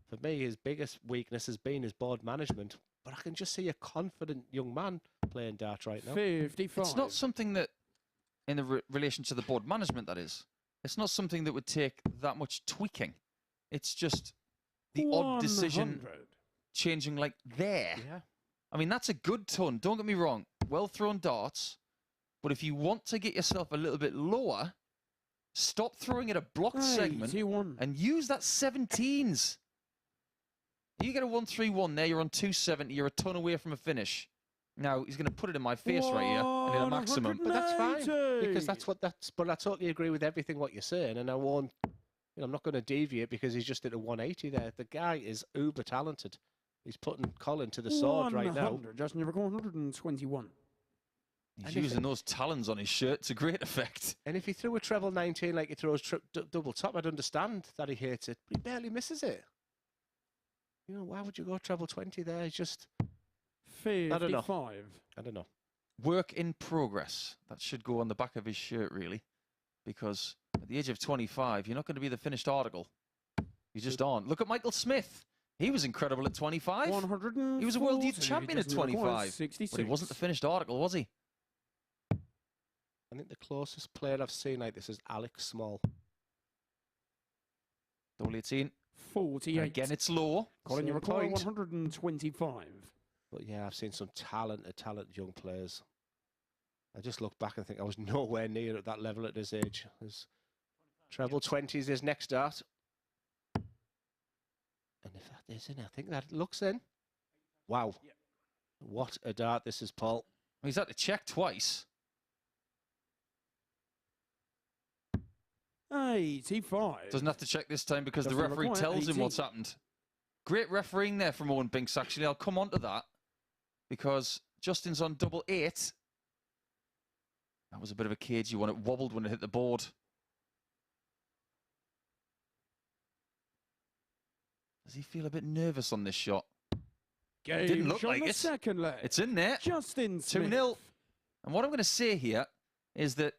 for me, his biggest weakness has been his board management. But I can just see a confident young man playing dart right now. 55. It's not something that, in the relation to the board management, that is, it's not something that would take that much tweaking. It's just the odd decision 100. changing like there. Yeah. I mean, that's a good ton. Don't get me wrong. Well thrown darts. But if you want to get yourself a little bit lower, stop throwing at a blocked segment 81. and use that 17s. You get a 131 there, you're on 270, you're a ton away from a finish. Now, he's going to put it in my face right here and hit a maximum. But that's fine, 180. because but I totally agree with everything what you're saying, and I'm not going to deviate because he's just at a 180 there. The guy is uber talented. He's putting Colin to the sword right now. 100. Justin, you've got 121. He's using those talons on his shirt to great effect. And if he threw a treble 19 like he throws double top, I'd understand that he hates it, but he barely misses it. You know, why would you go treble 20 there? It's just 55. I don't know. Work in progress. That should go on the back of his shirt, really. Because at the age of 25, you're not going to be the finished article. You just aren't. Look at Michael Smith. He was incredible at 25. 140. He was a world youth champion at Justin requires 25. 66. But he wasn't the finished article, was he? I think the closest player I've seen like this is Alex Small. Double 18. 48. And again, it's low. Colin, you Same require point. 125. But yeah, I've seen some talented young players. I just look back and think I was nowhere near at that level at this age. There's treble 20s is next start. And if that is in, I think that looks in. Wow. What a dart this is, Paul. He's had to check twice. 85. Doesn't have to check this time because the Doesn't referee require tells him 18. what's happened. Great refereeing there from Owen Binks, actually. I'll come on to that because Justin's on double 8. That was a bit of a cagey one. It wobbled when it hit the board. Does he feel a bit nervous on this shot? Game Didn't look shot like the it. second leg. It's in there. Justin Smith. 2-0. And what I'm going to say here is that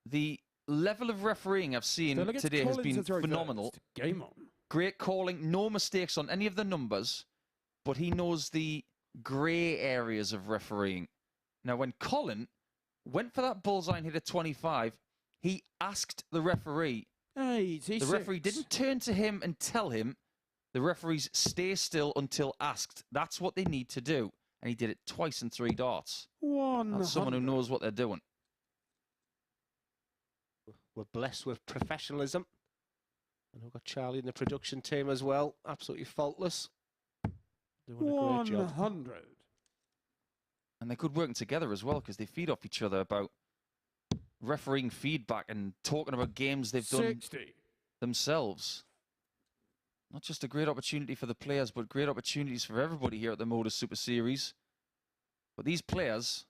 the level of refereeing I've seen Delegates today has Collins been to throw phenomenal. first. Game on. Great calling, no mistakes on any of the numbers, but he knows the grey areas of refereeing. Now, when Colin went for that bullseye and hit a 25, he asked the referee. 86. The referee didn't turn to him and tell him. The referees stay still until asked. That's what they need to do. And he did it twice in 3 darts. 100. That's someone who knows what they're doing. We're blessed with professionalism. And we've got Charlie in the production team as well. Absolutely faultless. Doing a great job. 100. And they're good working together as well because they feed off each other about refereeing feedback and talking about games they've done 60. themselves. Not just a great opportunity for the players, but great opportunities for everybody here at the MODUS Super Series. But these players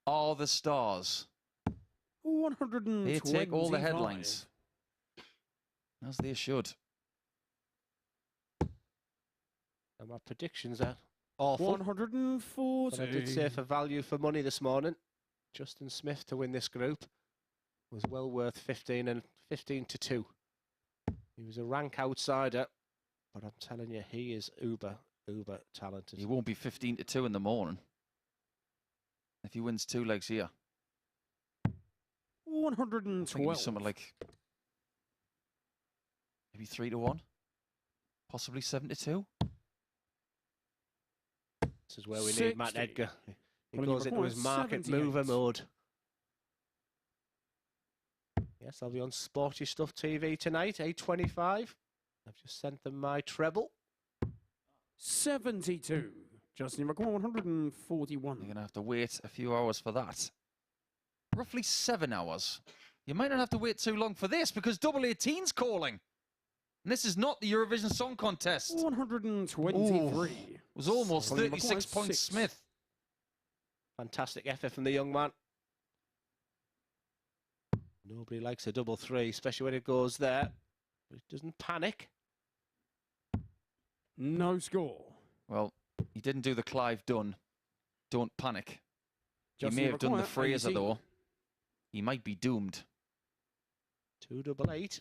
are the stars. 125. They take all the headlines. As they should. And my predictions are awful. 140. But I did say for value for money this morning, Justin Smith to win this group was well worth 15 to 2. He was a rank outsider, but I'm telling you, he is uber talented. He won't be 15 to 2 in the morning if he wins 2 legs here. 112. I think it'd be something like maybe 3 to 1, possibly 7 to 2. This is where we need Matt 60. Edgar. He Well, goes he into his requires market 78. mover mode. Yes, I'll be on Sporty Stuff TV tonight, 8:25. I've just sent them my treble. 72. Justin McQuarrie, 141. You're going to have to wait a few hours for that. Roughly 7 hours. You might not have to wait too long for this because double 18's calling. And this is not the Eurovision Song Contest. 123. It was almost Colin 36 McQuarrie, points 6. Smith. Fantastic effort from the young man. Nobody likes a double 3, especially when it goes there. But he doesn't panic. No score. Well, he didn't do the Clive Dunn. Don't panic. Justin He may have done the McQuarrie, Fraser 18. though. He might be doomed. 2 double 8.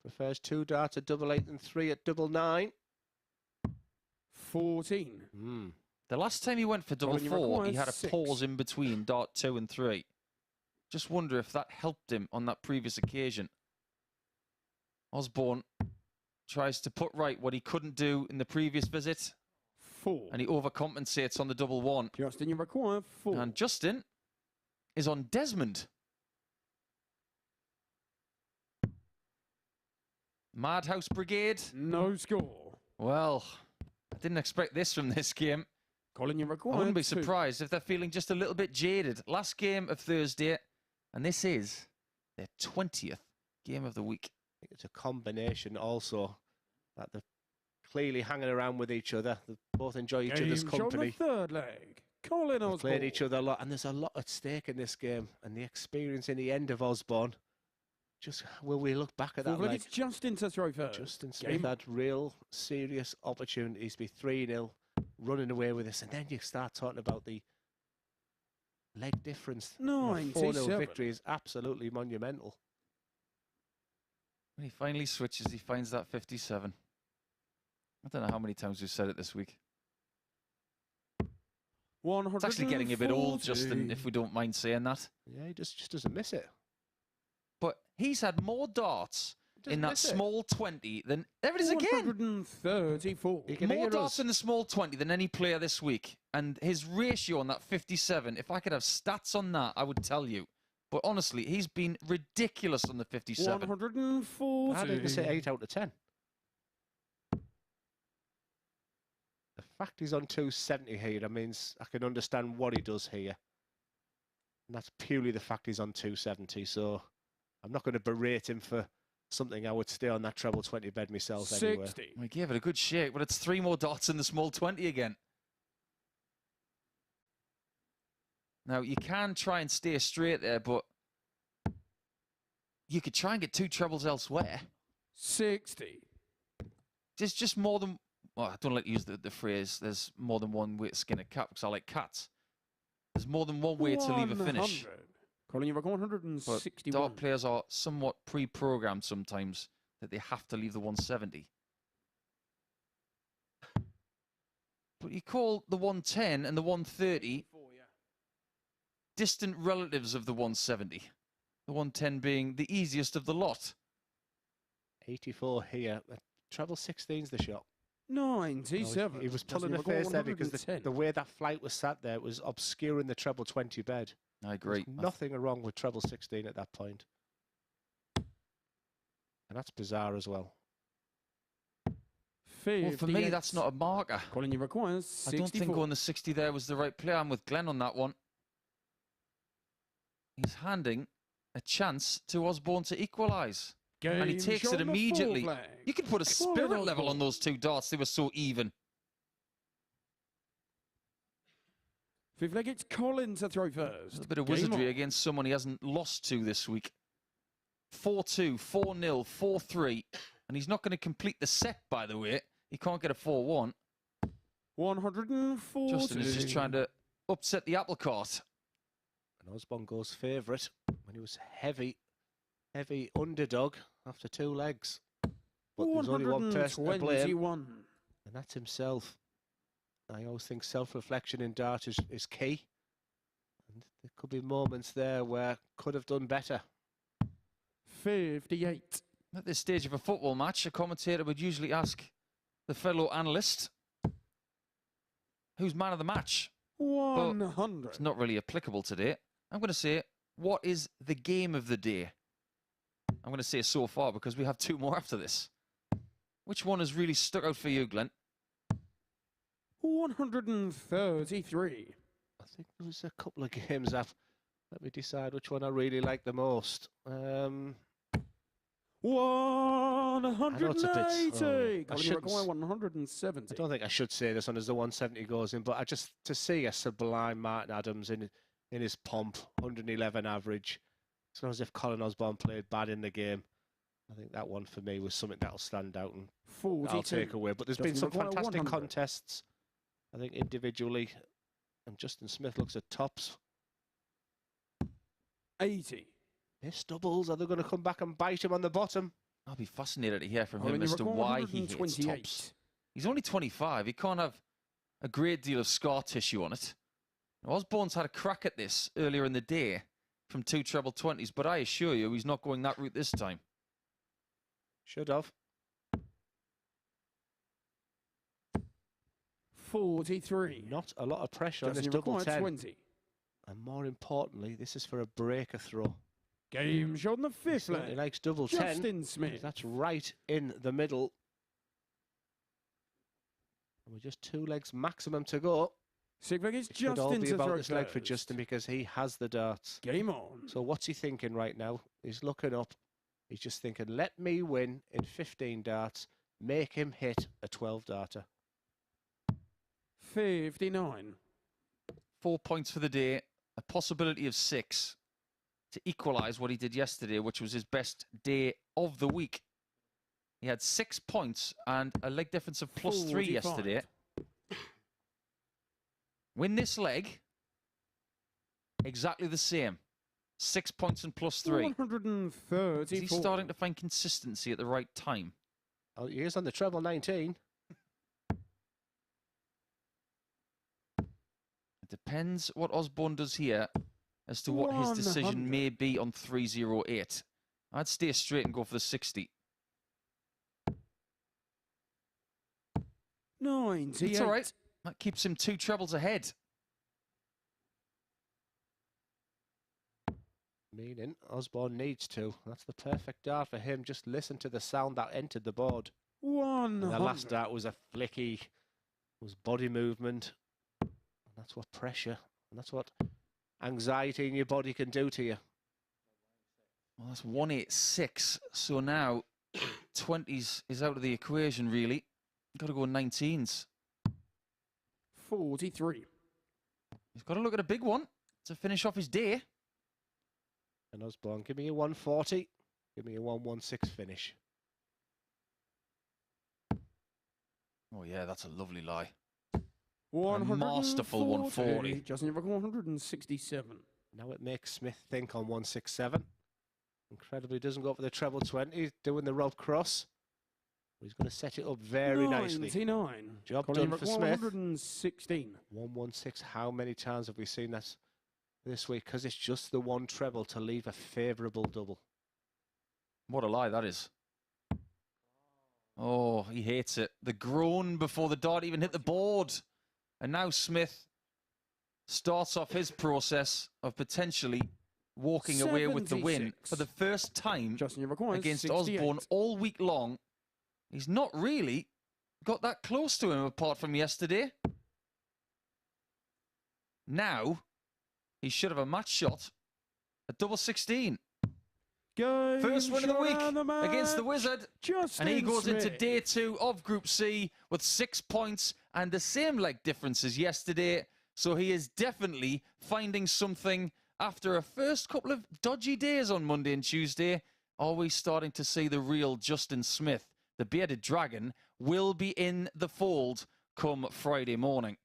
Prefers 2 darts at double 8 and 3 at double 9. 14. The last time he went for double Colin, you 4, he require had a 6. pause in between dart 2 and 3. Just wonder if that helped him on that previous occasion. Osborne tries to put right what he couldn't do in the previous visit, 4. and he overcompensates on the double 1. Justin, you require 4. And Justin is on Desmond. Madhouse Brigade. No score. Well, I didn't expect this from this game. Colin, you I require wouldn't be 2. surprised if they're feeling just a little bit jaded. Last game of Thursday, and this is their 20th game of the week. I think it's a combination also that they're clearly hanging around with each other. They both enjoy each other's Game shot company. the third leg. Colin They've Osborne. played each other a lot, and there's a lot at stake in this game. And the experience in the end of Osborne, just will we look back at that leg? It's Justin to throw first. Justin Smith had real serious opportunities to be 3-0, running away with this, and then you start talking about the leg difference. 97. 4-0 victory is absolutely monumental. When he finally switches, he finds that 57. I don't know how many times we've said it this week. It's actually getting a bit old, Justin, if we don't mind saying that. Yeah, he just doesn't miss it. But he's had more darts in that miss it. small 20 than... There it is again. 134. He can More hear darts us. in the small 20 than any player this week. And his ratio on that 57, if I could have stats on that, I would tell you. But honestly, he's been ridiculous on the 57. 140. I didn't say 8 out of 10. The fact he's on 270 here, I mean, I can understand what he does here. And that's purely the fact he's on 270. So I'm not going to berate him for something. I would stay on that treble 20 bed myself 60. anyway. We gave it a good shake, but it's 3 more darts in the small 20 again. Now, you can try and stay straight there, but you could try and get 2 trebles elsewhere. 60. There's just more than... Well, I don't like to use the phrase, there's more than one way to skin a cat, because I like cats. There's more than one way to leave a finish. 100. Colin, you've got But 161. dart players are somewhat pre-programmed sometimes that they have to leave the 170. But you call the 110 and the 130 distant relatives of the 170. The 110 being the easiest of the lot. 84 here. Treble 16's the shot. 97. He was Justin, pulling a you've got face there because 110. the way that flight was sat there was obscuring the treble 20 bed. I agree. There's nothing wrong with treble 16 at that point. And that's bizarre as well. Well, for me, 58. that's not a marker. Colin, you require I 64. don't think going the 60 there was the right play. I'm with Glenn on that one. He's handing a chance to Osborne to equalise. And he Game takes shot it on the immediately. full flag. You could put a Colin spirit level on Osborne. those 2 darts. They were so even. Fifth leg, it's Colin to throw first. A bit of Game wizardry on. against someone he hasn't lost to this week. 4-2, 4-0, 4-3. And he's not going to complete the set, by the way. He can't get a 4-1. 140. Justin is just trying to upset the apple cart. And Osborne goes favourite when he was heavy underdog after 2 legs. But there's only one person to blame, 121. and that's himself. I always think self-reflection in dart is key. And there could be moments there where could have done better. 58. At this stage of a football match, a commentator would usually ask the fellow analyst, who's man of the match? 100. It's not really applicable today. I'm going to say, what is the game of the day? I'm going to say so far because we have 2 more after this. Which one has really stuck out for you, Glenn? 133. I think there was a couple of games that let me decide which one I really like the most. 180. I Colin, you shouldn't require I 170. don't think I should say this one as the 170 goes in, but I just to see a sublime Martin Adams in his pomp, 111 average. It's not as if Colin Osborne played bad in the game. I think that one for me was something that'll stand out and 42. I'll take away. But there's been Justin some McGuire, fantastic 100. contests, I think individually, and Justin Smith looks at tops. 80. Missed doubles, are they going to come back and bite him on the bottom? I'll be fascinated to hear from Colin, him you as to require why he hits 128. tops. He's only 25. He can't have a great deal of scar tissue on it. Now, Osborne's had a crack at this earlier in the day from 2 treble 20s, but I assure you he's not going that route this time. Should have. 43. Not a lot of pressure on Justin, this you double require 10. 20. And more importantly, this is for a breaker throw. Game shot on the He fifth certainly leg. likes double 10. Justin Smith. That's right in the middle. And with just 2 legs maximum to go. Sixth leg is It should all Justin be to about throw this leg for first. Justin because he has the darts. Game on. So what's he thinking right now? He's looking up. He's just thinking, let me win in 15 darts. Make him hit a 12 darter. 59. 4 points for the day, a possibility of 6 to equalise what he did yesterday, which was his best day of the week. He had 6 points and a leg difference of +3 45. yesterday. Win this leg, exactly the same. 6 points and +3. 134. Is he starting to find consistency at the right time? Oh, he is on the treble 19. It depends what Osborne does here as to what his decision 100. may be on 308. I'd stay straight and go for the 60. 98. It's all right. That keeps him 2 trebles ahead. Meaning Osborne needs to. That's the perfect dart for him. Just listen to the sound that entered the board. 100. And the last dart was a flicky, was body movement. And that's what pressure, and that's what anxiety in your body can do to you. Well, that's 186. So now 20s is out of the equation, really. Got to go 19s. 43. He's got to look at a big one to finish off his day. And Osborne, give me a 140. Give me a 116 finish. Oh, yeah, that's a lovely lie. 140. masterful 140. Justin, you've got 167. Now it makes Smith think on 167. Incredibly, doesn't go for the treble 20. Doing the Rob Cross. He's going to set it up very nicely. 99. Job Colin, done for you've got Smith. 116. 116. How many times have we seen that this week? Because it's just the one treble to leave a favourable double. What a lie that is. Oh, he hates it. The groan before the dart even hit the board. And now Smith starts off his process of potentially walking away with the win 76. for the first time Justin, you've got against 68. Osborne all week long. He's not really got that close to him apart from yesterday. Now, he should have a match shot at double 16. Game First win of the week shot of against the match, Wizard. Justin And he goes into Smith. day 2 of Group C with 6 points and the same leg difference as yesterday. So he is definitely finding something after a first couple of dodgy days on Monday and Tuesday. Are we starting to see the real Justin Smith? The bearded dragon will be in the fold come Friday morning.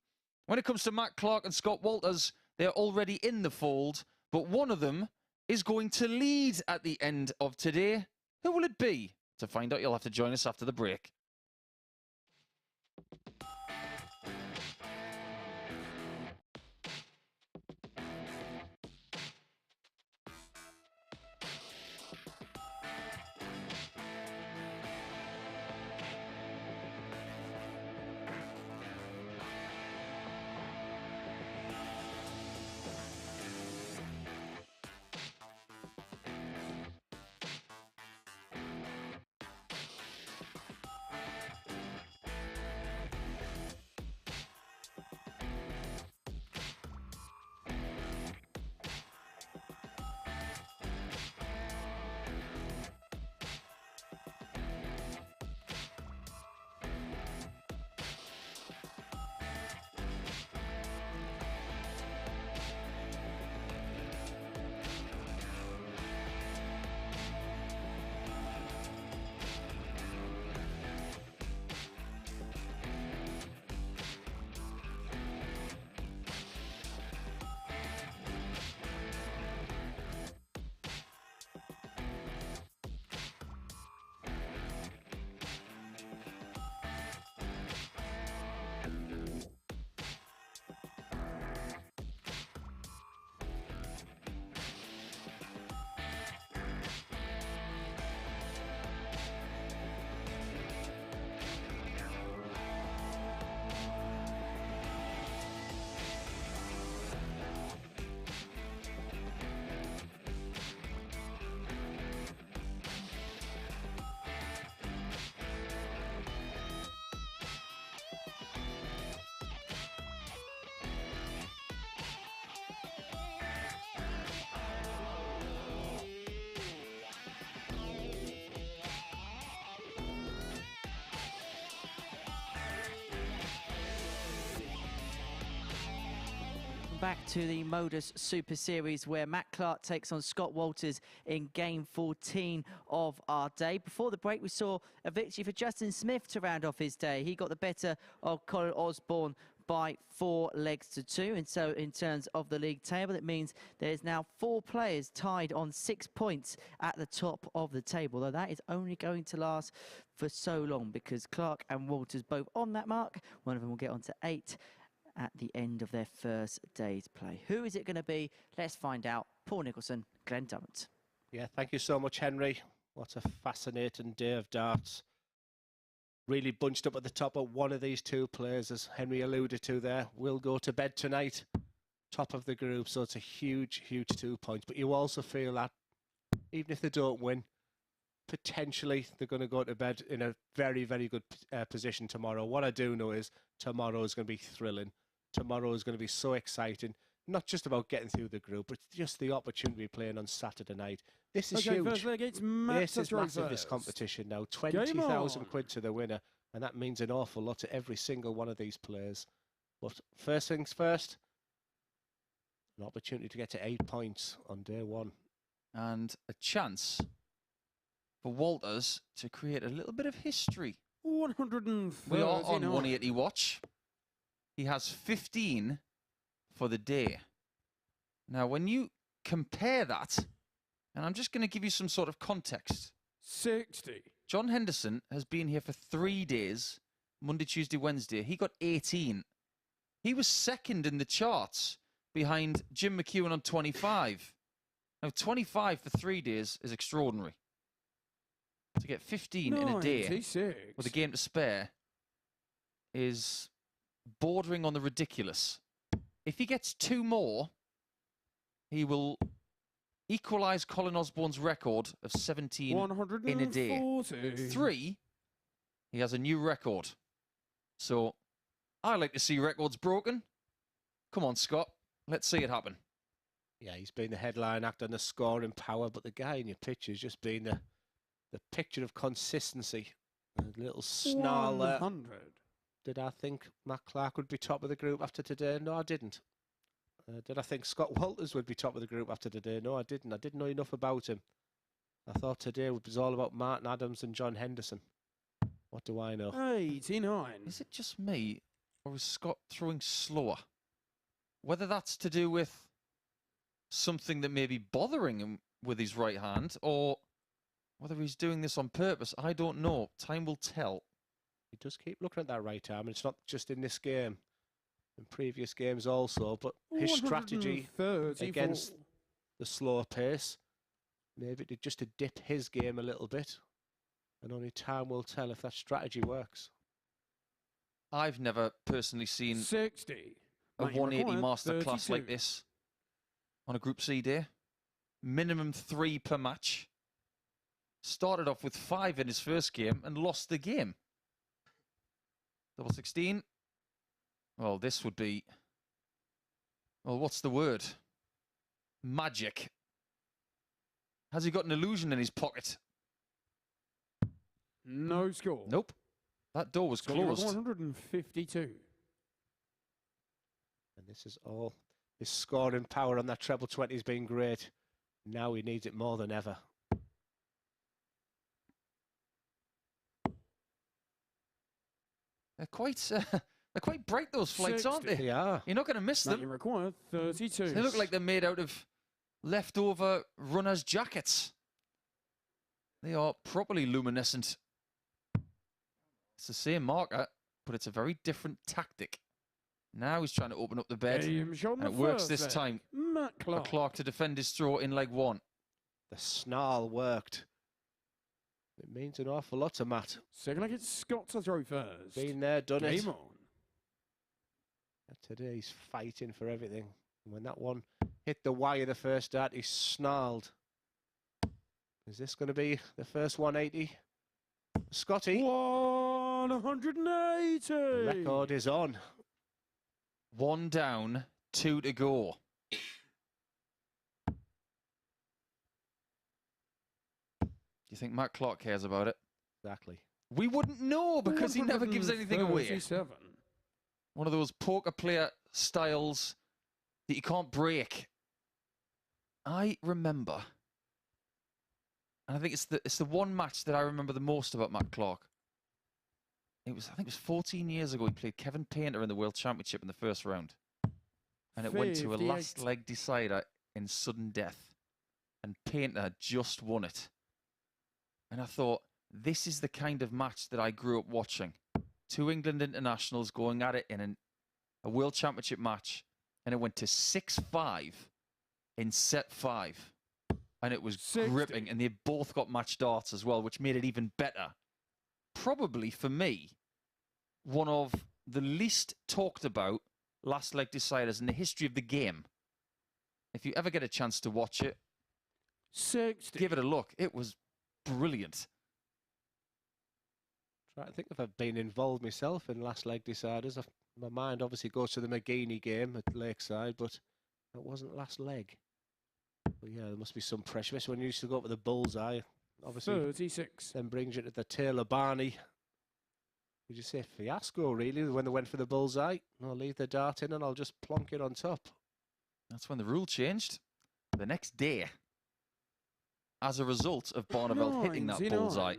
When it comes to Matt Clark and Scott Walters, they're already in the fold, but one of them is going to lead at the end of today. Who will it be? To find out, you'll have to join us after the break. Back to the MODUS Super Series where Matt Clark takes on Scott Walters in game 14 of our day. Before the break, we saw a victory for Justin Smith to round off his day. He got the better of Colin Osborne by 4 legs to 2. And so in terms of the league table, it means there's now 4 players tied on 6 points at the top of the table, though that is only going to last for so long because Clark and Walters both on that mark. One of them will get on to 8 at the end of their first day's play. Who is it going to be? Let's find out. Paul Nicholson, Glenn Dummett. Yeah, thank you so much, Henry. What a fascinating day of darts. really bunched up at the top. But one of these two players, as Henry alluded to there, will go to bed tonight, top of the group. So it's a huge, huge 2 points. But you also feel that even if they don't win, potentially they're going to go to bed in a very, very good position tomorrow. What I do know is tomorrow is going to be thrilling. Tomorrow is going to be so exciting. Not just about getting through the group, but just the opportunity of playing on Saturday night. This is huge. First leg, it's Matt This is massive, this competition now. 20,000 quid to the winner, and that means an awful lot to every single one of these players. But first things first, an opportunity to get to 8 points on day one. And a chance for Walters to create a little bit of history. 139. We are on 180 watch. He has 15 for the day. Now, when you compare that, and I'm just going to give you some sort of context. 60. John Henderson has been here for 3 days, Monday, Tuesday, Wednesday. He got 18. He was second in the charts behind Jim McEwen on 25. Now, 25 for 3 days is extraordinary. To get 15 in a day 96. with a game to spare is bordering on the ridiculous. If he gets 2 more, he will equalise Colin Osborne's record of 17 in a day. 3, he has a new record. So, I like to see records broken. Come on, Scott. Let's see it happen. Yeah, he's been the headline actor and the scoring power, but the guy in your picture has just been the picture of consistency. A little snarl there. 100. Did I think Matt Clark would be top of the group after today? No, I didn't. Did I think Scott Walters would be top of the group after today? No, I didn't. I didn't know enough about him. I thought today was all about Martin Adams and John Henderson. What do I know? 89. Is it just me, or is Scott throwing slower? Whether that's to do with something that may be bothering him with his right hand, or whether he's doing this on purpose, I don't know. Time will tell. He does keep looking at that right arm, and it's not just in this game. In previous games also, but his strategy against the slower pace, maybe just to dip his game a little bit, and only time will tell if that strategy works. I've never personally seen 60. a 180 masterclass like this on a Group C day. Minimum 3 per match. Started off with 5 in his first game and lost the game. Double 16. Well, this would be... Well, what's the word? Magic. Has he got an illusion in his pocket? No score. Nope. That door was closed. 152. And this is all... His scoring power on that treble 20 has been great. Now he needs it more than ever. They're quite bright, those flights, 60. aren't they? They are. You're not going to miss them. Required 32. They look like they're made out of leftover runners' jackets. They are properly luminescent. It's the same marker, but it's a very different tactic. Now he's trying to open up the bed. And it works this time. Matt Clark. For Clark to defend his throw in leg 1. The snarl worked. It means an awful lot to Matt. Second leg, it's Scott to throw first. Been there, done it. Game on. And today he's fighting for everything. And when that one hit the wire the first start, he snarled. Is this going to be the first 180? Scotty. 180. The record is on. 1 down, 2 to go. Do you think Matt Clark cares about it? Exactly. We wouldn't know because he never gives anything away. One of those poker player styles that you can't break. I remember, and I think it's the one match that I remember the most about Matt Clark. I think it was 14 years ago. He played Kevin Painter in the World Championship in the first round, and it went to a last leg decider in sudden death, and Painter just won it. And I thought, this is the kind of match that I grew up watching. 2 England internationals going at it in a World Championship match, and it went to 6-5 in set 5. And it was 60. gripping, and they both got match darts as well, which made it even better. probably, for me, one of the least talked about last leg deciders in the history of the game. If you ever get a chance to watch it, 60. give it a look. It was brilliant. Trying to think if I've been involved myself in last leg deciders. My mind obviously goes to the McGeeney game at Lakeside, but that wasn't last leg. But yeah, there must be some pressure. Especially when you used to go up with the bullseye. Obviously, 36. then brings you to the Taylor Barney. Would you say fiasco, really, when they went for the bullseye? I'll leave the dart in and I'll just plonk it on top. That's when the rule changed. The next day, as a result of Barneveld hitting that 99. bullseye.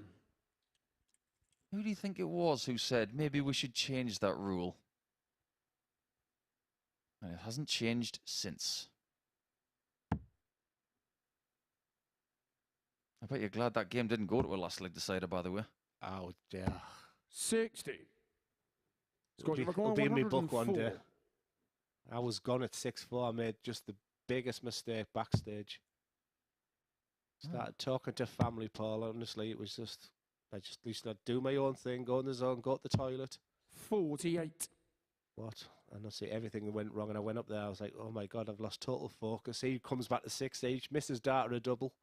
Who do you think it was who said, maybe we should change that rule? And it hasn't changed since. I bet you're glad that game didn't go to a last leg decider, by the way. Oh, dear. 60. It'll be in my book one day. I was gone at 6-4. I made just the biggest mistake backstage. Started talking to family, Paul. Honestly, it was just... I just used to do my own thing, go in the zone, go to the toilet. 48. What? And I see everything went wrong, and I went up there. I was like, oh my God, I've lost total focus. He comes back to 6 each, misses dart a double.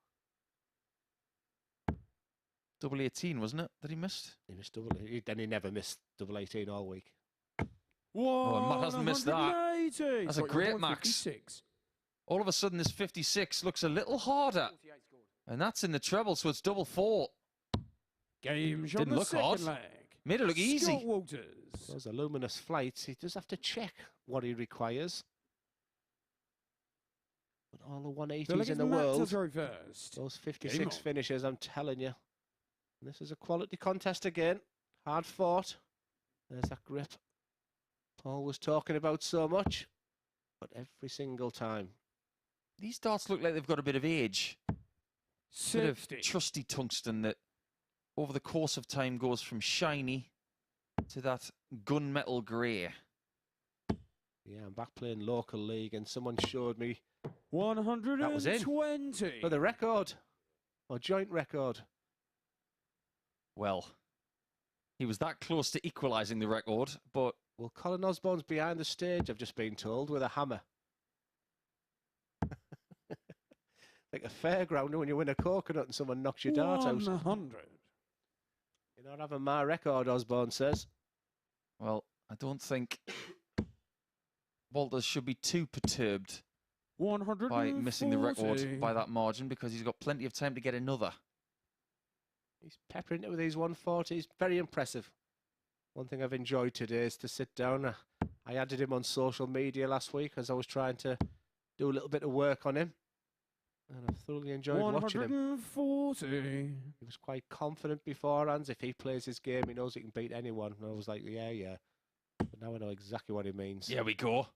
Double 18, wasn't it, that he missed? He missed double. Then he never missed double 18 all week. Oh, and Matt hasn't missed that. 180. That's a great max. 56. All of a sudden, this 56 looks a little harder. And that's in the treble, so it's double 4. Game shot Didn't the look second hard. leg. Made it look easy. Scott Walters. Those are luminous flights. He does have to check what he requires. But all the 180s in the world, throw first. those 56 finishes, I'm telling you. And this is a quality contest again. Hard fought. There's that grip Paul was talking about so much. But every single time. These darts look like they've got a bit of age. Bit of trusty tungsten that over the course of time goes from shiny to that gunmetal grey. Yeah, I'm back playing local league and someone showed me 120. that was in for the record, or joint record. Well, he was that close to equalising the record, but... Well, Colin Osborne's behind the stage, I've just been told, with a hammer. Like a fairground when you win a coconut and someone knocks your dart out. 100. You're not having my record, Osborne says. Well, I don't think Walters should be too perturbed by missing the record by that margin, because he's got plenty of time to get another. He's peppering it with these 140s. Very impressive. One thing I've enjoyed today is to sit down. I added him on social media last week as I was trying to do a little bit of work on him. And I've thoroughly enjoyed watching him. 140. He was quite confident beforehand. If he plays his game, he knows he can beat anyone. And I was like, yeah. But now I know exactly what he means. Here we go.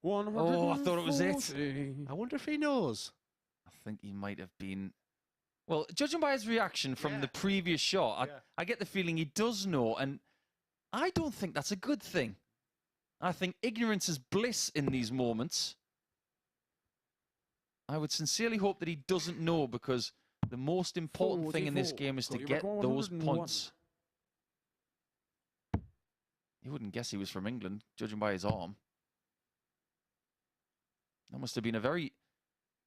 140. Oh, I thought it was it. I wonder if he knows. I think he might have been... Well, judging by his reaction from the previous shot, I get the feeling he does know, and I don't think that's a good thing. I think ignorance is bliss in these moments. I would sincerely hope that he doesn't know, because the most important thing in this game is to get those points. You wouldn't guess he was from England, judging by his arm. That must have been a very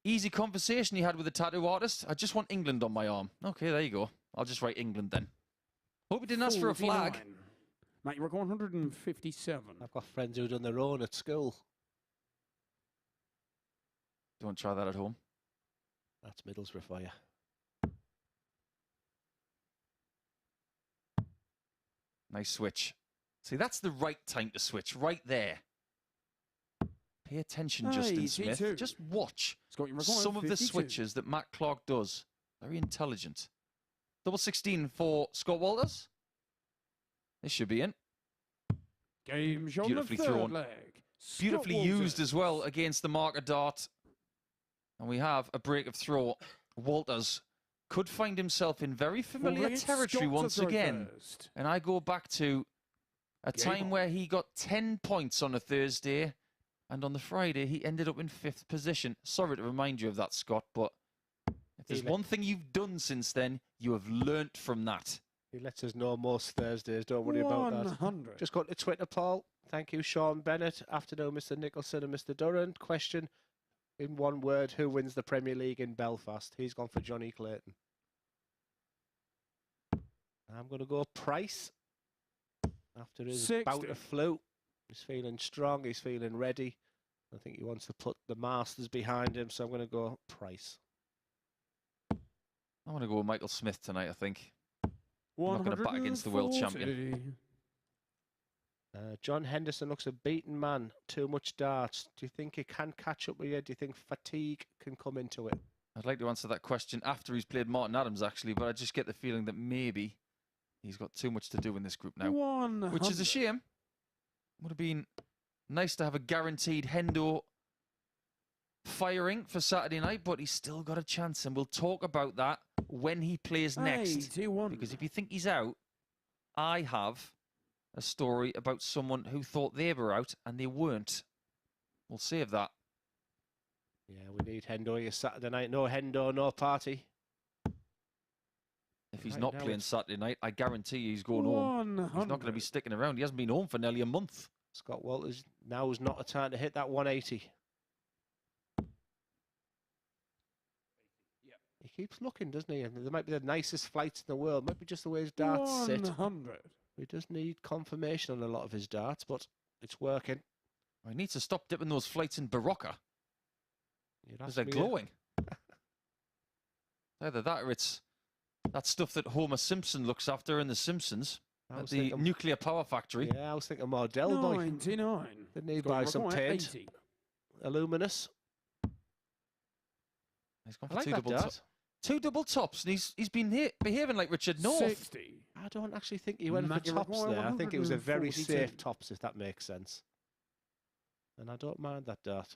easy conversation he had with the tattoo artist. I just want England on my arm. Okay, there you go. I'll just write England then. Hope he didn't ask for a flag. Mate, you're 157. I've got friends who've done their own at school. Don't try that at home. That's Middlesbrough for you. Nice switch. See, that's the right time to switch, right there. Pay attention, Justin Smith. Just watch some of the switches that Matt Clark does. Very intelligent. Double 16 for Scott Walters. This should be in. Game shot Beautifully the third thrown. leg. Beautifully used as well against the marker dart. And we have a break of throw. Walters could find himself in very familiar territory once again. And I go back to a time where he got 10 points on a Thursday. And on the Friday, he ended up in 5th position. Sorry to remind you of that, Scott, but if there's one thing you've done since then, you have learnt from that. He lets us know most Thursdays. Don't worry about that. 100. Just go to Twitter, Paul. Thank you, Sean Bennett. Afternoon, Mr. Nicholson and Mr. Durrant. Question in one word: who wins the Premier League in Belfast? He's gone for Johnny Clayton. I'm going to go Price. After his 60. bout of flu, he's feeling strong. He's feeling ready. I think he wants to put the Masters behind him, so I'm going to go Price. I'm going to go with Michael Smith tonight, I think. I'm not going to bat against the world champion. John Henderson looks a beaten man. Too much darts. Do you think he can catch up with you? Do you think fatigue can come into it? I'd like to answer that question after he's played Martin Adams, actually, but I just get the feeling that maybe he's got too much to do in this group now. 100. Which is a shame. Would have been nice to have a guaranteed Hendo firing for Saturday night, but he's still got a chance, and we'll talk about that when he plays next. 81. Because if you think he's out, I have a story about someone who thought they were out and they weren't. We'll save that. Yeah, we need Hendo here Saturday night. No Hendo, no party. If he's Right, not now playing it's Saturday night, I guarantee you he's going home. 100. He's not going to be sticking around. He hasn't been home for nearly a month. Scott Walters, now is not a time to hit that 180. He keeps looking, doesn't he? And there might be the nicest flights in the world. Might be just the way his darts sit. 100. He does need confirmation on a lot of his darts, but it's working. I need to stop dipping those flights in Barocca You'd because ask they're me glowing. Either that or it's that stuff that Homer Simpson looks after in The Simpsons I at was the thinking- nuclear power factory. Yeah, I was thinking Mardell boy. 99. Didn't he He's got buy a some record, taint? 80. Illuminous. He's gone I for like two that double dart. tops. Two double tops, and he's been behaving like Richard North. 60. I don't actually think he went for Matthew tops McGuire, there. I think it was a very 142. safe tops, if that makes sense. And I don't mind that dart.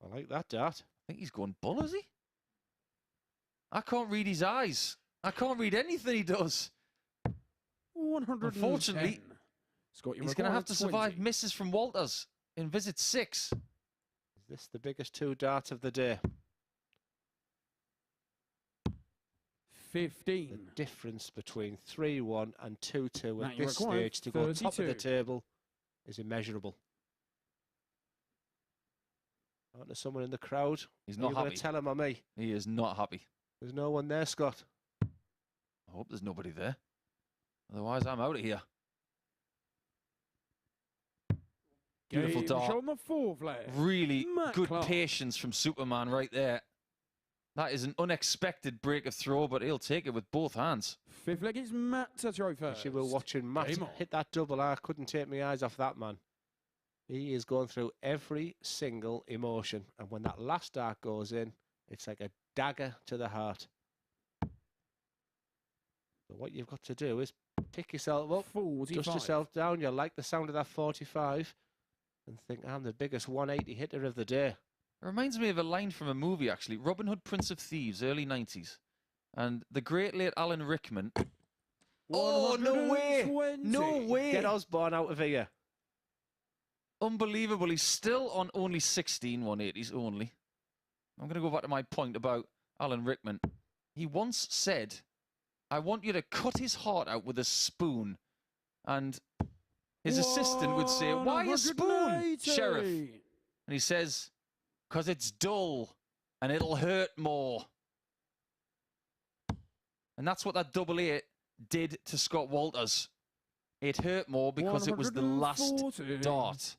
I like that dart. I think he's going bull, is he? I can't read his eyes. I can't read anything he does. 110. Unfortunately, Scott, you He's going to require have to survive 20. misses from Walters in visit 6. Is this the biggest two darts of the day? 15. The difference between 3-1 and 2-2 Now at you this require stage to go top of the 32. table is immeasurable. Aren't there someone in the crowd? He's Are not you going happy. to tell him or me? He is not happy. There's no one there, Scott. I hope there's nobody there. Otherwise, I'm out of here. Beautiful Game dart. show on the fourth leg. Really Matt good Clark. patience from Superman right there. That is an unexpected break of throw, but he'll take it with both hands. Fifth leg is Matt to throw first. Actually, we're watching Matt Game on. hit that double. I couldn't take my eyes off that man. He is going through every single emotion. And when that last dart goes in, it's like a dagger to the heart. So what you've got to do is pick yourself up, 45. dust yourself down. You'll like the sound of that 45 and think, I'm the biggest 180 hitter of the day. It reminds me of a line from a movie, actually. Robin Hood, Prince of Thieves, early 90s. And the great late Alan Rickman. Oh, no way! 120. No way! Get Osborne out of here. Unbelievable. He's still on only 16 180s only. I'm going to go back to my point about Alan Rickman. He once said, I want you to cut his heart out with a spoon. And his assistant would say, why a spoon, 180. Sheriff? And he says, because it's dull and it'll hurt more. And that's what that double 8 did to Scott Walters. It hurt more because it was the last 140. dart.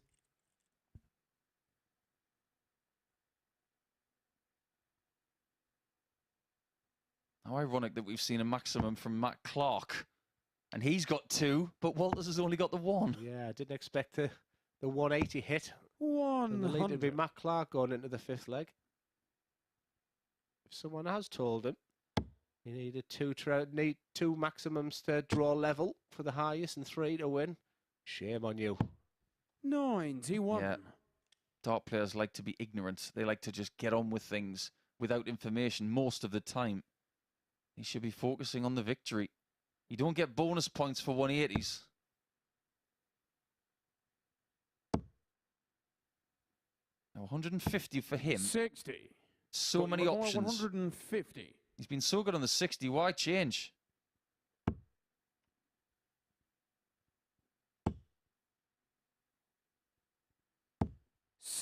How ironic that we've seen a maximum from Matt Clark. And he's got 2, but Walters has only got the 1. Yeah, I didn't expect the 180 hit. And the lead would be 100. Matt Clark going into the 5th leg. If someone has told him he needed need 2 maximums to draw level for the highest and 3 to win, shame on you. 91. Yeah. Dart players like to be ignorant. They like to just get on with things without information most of the time. He should be focusing on the victory. You don't get bonus points for 180s. Now 150 for him. 60. So many options. 150. He's been so good on the 60. Why change?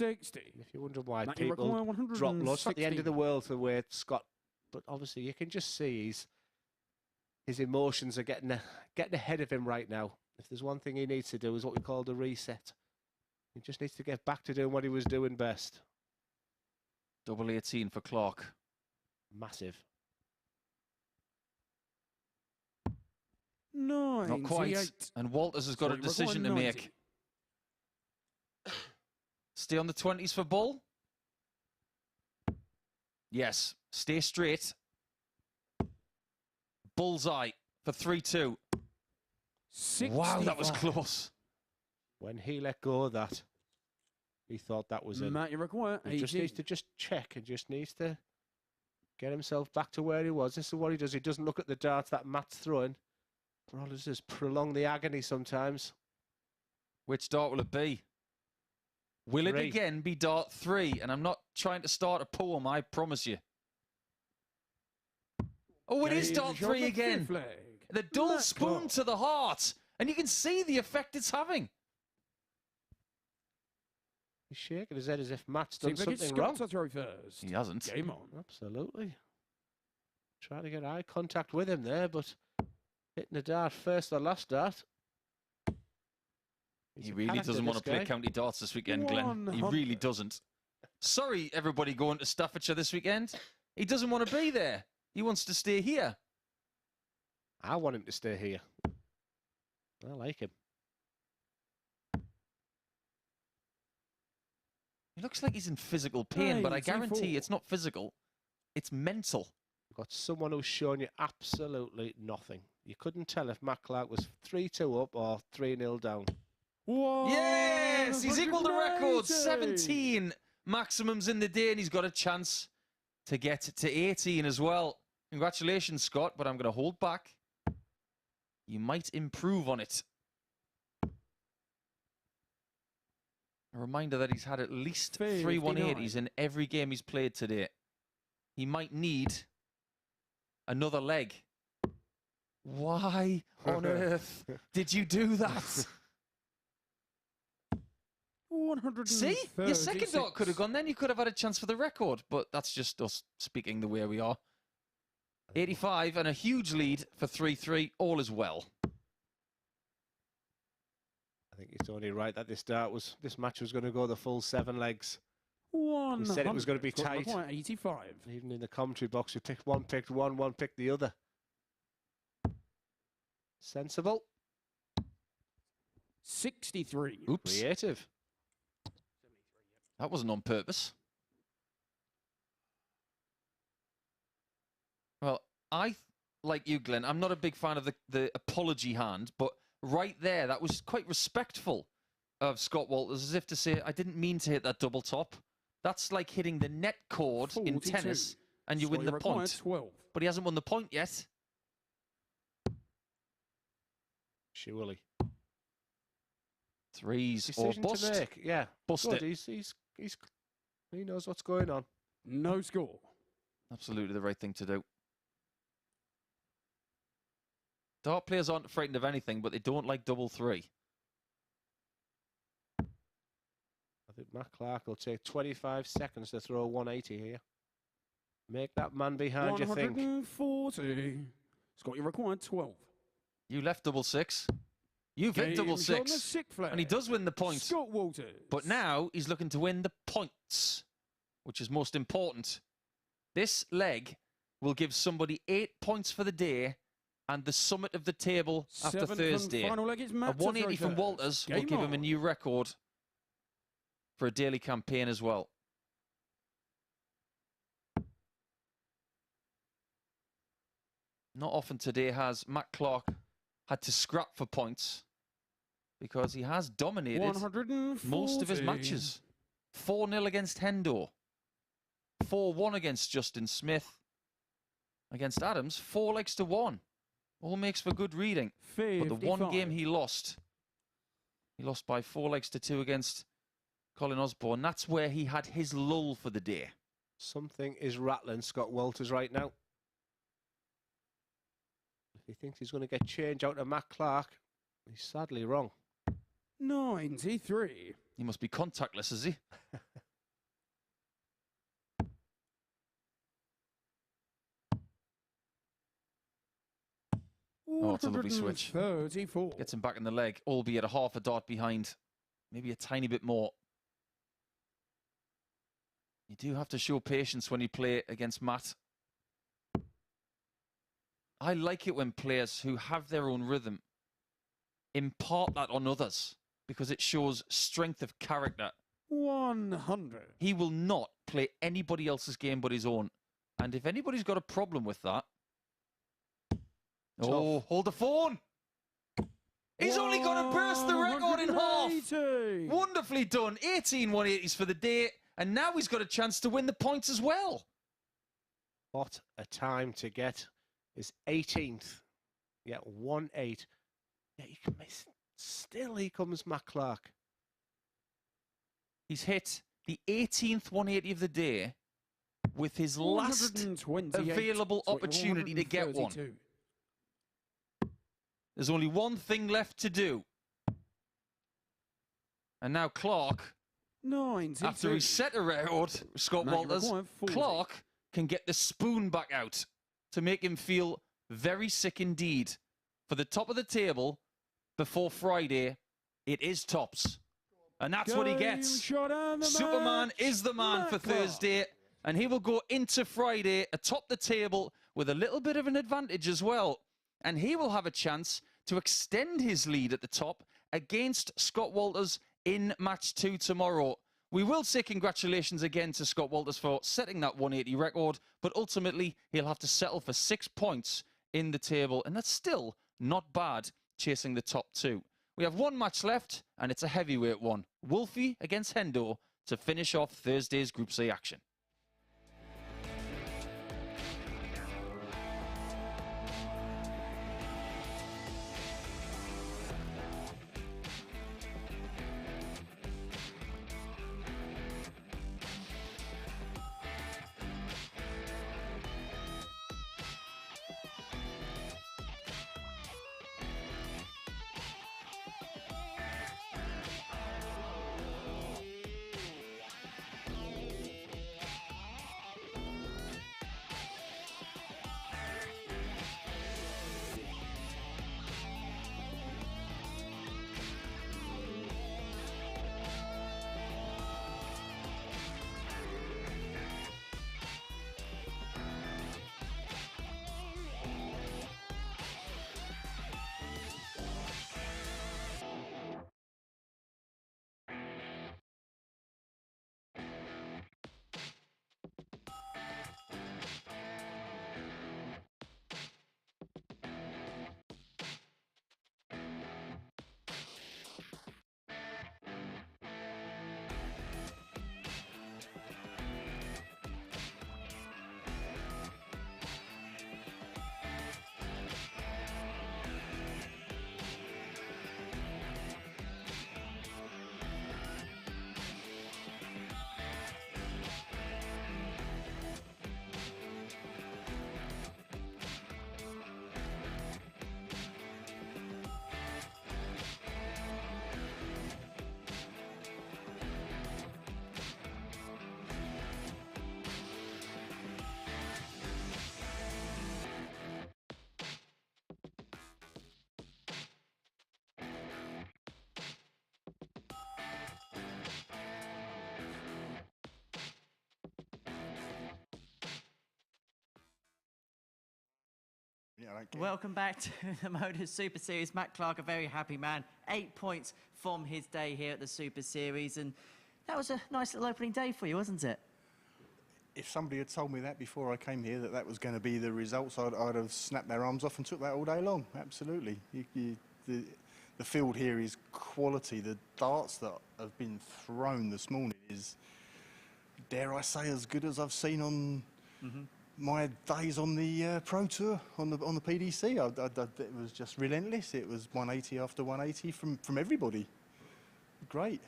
If you wonder why Now you people require drop low, it's not the end of the 160. world for where Scott, but obviously you can just see his emotions are getting ahead of him right now. If there's one thing he needs to do is what we call the reset. He just needs to get back to doing what he was doing best. Double 18 for Clark. Massive. Not quite. 98. And Walters has got So a you decision to require make. 90. Stay on the 20s for Bull. Yes. Stay straight. Bullseye for 3-2. 65. Wow, that was close. When he let go of that, he thought that was it. Matt, you require He just 80. needs to just check and just needs to get himself back to where he was. This is what he does. He doesn't look at the darts that Matt's throwing. But all this is prolong the agony sometimes. Which dart will it be? Will it 3. again be dart 3? And I'm not trying to start a poem, I promise you. Oh, it is Game dart shot 3 the again. fifth leg. The dull Matt spoon Clark. to the heart. And you can see the effect it's having. He's shaking his head as if Matt's done Seems like it's something wrong. Scott to throw first. He hasn't. Game on. Absolutely. Trying to get eye contact with him there, but hitting the dart first or last dart. He's He a really character, doesn't want to this play guy. county darts this weekend, Glenn. He 100. really doesn't. Sorry, everybody going to Staffordshire this weekend. He doesn't want to be there. He wants to stay here. I want him to stay here. I like him. He looks like he's in physical pain, but I 94. guarantee it's not physical. It's mental. You've got someone who's shown you absolutely nothing. You couldn't tell if Matt Clark was 3-2 up or 3-0 down. Yes! He's equalled the record. 180. 17 maximums in the day, and he's got a chance to get to 18 as well. Congratulations, Scott, but I'm going to hold back. You might improve on it. A reminder that he's had at least 3 59. 180s in every game he's played today. He might need another leg. Why on earth did you do that? 136. See? Your second dot could have gone then. You could have had a chance for the record. But that's just us speaking the way we are. 85 and a huge lead for 3-3. All is well. I think it's only right that this match was going to go the full 7 legs. 100. He said it was going to be tight. 85. Even in the commentary box, we picked one picked the other. Sensible. 63. Oops. Creative. That wasn't on purpose. Well, like you, Glenn, I'm not a big fan of the apology hand, but right there, that was quite respectful of Scott Walters, as if to say, I didn't mean to hit that double top. That's like hitting the net cord in 42. tennis, and you So win you the require point. 12. But he hasn't won the point yet. Surely. Threes Decision or bust. to make. Yeah. Bust Good. it. He knows what's going on. No score. Absolutely the right thing to do. Dart players aren't frightened of anything, but they don't like double 3. I think Matt Clark will take 25 seconds to throw 180 here. Make that man behind you think. 140. Scott, you required 12. You left double 6. You've hit double Game shot on the 6. sixth flag. And he does win the point. Scott Walters. But now he's looking to win the points, which is most important. This leg will give somebody 8 points for the day and the summit of the table after Seventh and Thursday. final leg is A Matt 180 from Tafrosa. Walters will Game give him a on. new record for a daily campaign as well. Not often today has Matt Clark had to scrap for points because he has dominated 140. most of his matches. 4-0 against Hendo. 4-1 against Justin Smith. Against Adams, 4 legs to 1. All makes for good reading. 55. But the one game he lost by 4 legs to 2 against Colin Osborne. That's where he had his lull for the day. Something is rattling Scott Walters right now. If he thinks he's going to get change out of Matt Clark, he's sadly wrong. 93. He must be contactless, is he? Oh, it's a lovely switch. 34. Gets him back in the leg, albeit a half a dart behind. Maybe a tiny bit more. You do have to show patience when you play against Matt. I like it when players who have their own rhythm impart that on others because it shows strength of character. 100. He will not play anybody else's game but his own. And if anybody's got a problem with that... Oh, hold the phone! He's only got to burst the record in half! Wonderfully done. 18 180s for the day. And now he's got a chance to win the points as well. What a time to get his 18th. Yeah, 1-8. Yeah, you can miss. Still, he comes Matt Clark. He's hit the 18th 180 of the day with his last available opportunity to get one. There's only one thing left to do. And now Clark, 92. after he set a record, Scott Walters, Clark can get the spoon back out to make him feel very sick indeed. For the top of the table, before Friday, it is tops. And that's what he gets. Superman is the man for Thursday. And he will go into Friday atop the table with a little bit of an advantage as well. And he will have a chance to extend his lead at the top against Scott Walters in match 2 tomorrow. We will say congratulations again to Scott Walters for setting that 180 record, but ultimately he'll have to settle for 6 points in the table, and that's still not bad chasing the top 2. We have one match left, and it's a heavyweight one. Wolfie against Hendo to finish off Thursday's Group C action. Welcome back to the MODUS Super Series. Matt Clark, a very happy man. 8 points from his day here at the Super Series. And that was a nice little opening day for you, wasn't it? If somebody had told me that before I came here, that was going to be the results, I'd have snapped their arms off and took that all day long. Absolutely. The field here is quality. The darts that have been thrown this morning is, dare I say, as good as I've seen on my days on the Pro Tour, on the PDC. It was just relentless. It was 180 after 180 from everybody. Great.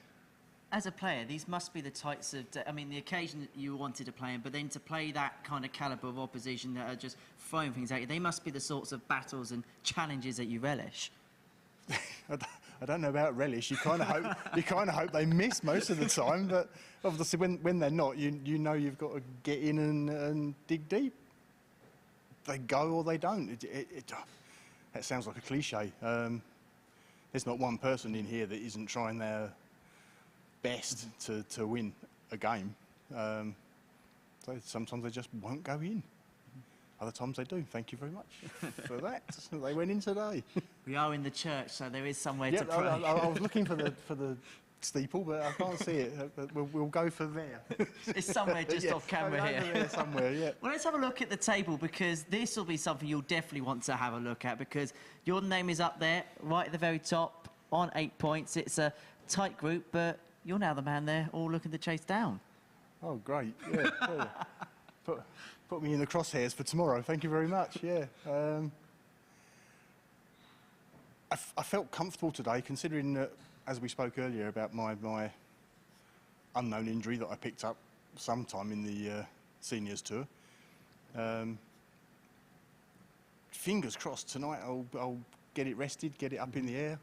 As a player, these must be the types of... I mean, the occasion that you wanted to play in, but then to play that kind of calibre of opposition that are just throwing things at you, they must be the sorts of battles and challenges that you relish. I don't know about relish. You kind of hope they miss most of the time, but obviously when they're not, you know you've got to get in and dig deep. They go or they don't. That sounds like a cliche. There's not one person in here that isn't trying their best to win a game. So sometimes they just won't go in. Other times they do. Thank you very much for that. They went in today. We are in the church, so there is somewhere to pray. I was looking for the steeple, but I can't see it. But we'll go for there. It's somewhere just off camera here. There somewhere, yeah. Well, let's have a look at the table, because this will be something you'll definitely want to have a look at, because your name is up there, right at the very top, on 8 points. It's a tight group, but you're now the man there, all looking to chase down. Oh, great. Yeah. Put me in the crosshairs for tomorrow. Thank you very much. Yeah. I felt comfortable today, considering that, as we spoke earlier about my unknown injury that I picked up sometime in the seniors tour. Fingers crossed tonight I'll get it rested, get it up in the air.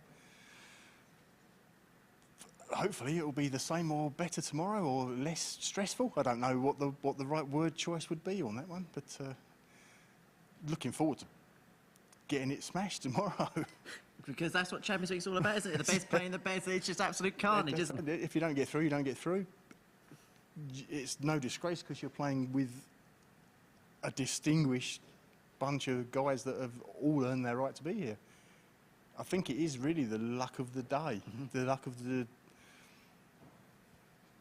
Hopefully it'll be the same or better tomorrow, or less stressful. I don't know what the right word choice would be on that one, but looking forward to getting it smashed tomorrow. Because that's what Champions League's all about, isn't it? The best playing the best. It's just absolute carnage, isn't it? If you don't get through, you don't get through. It's no disgrace, because you're playing with a distinguished bunch of guys that have all earned their right to be here. I think it is really the luck of the day, the luck of the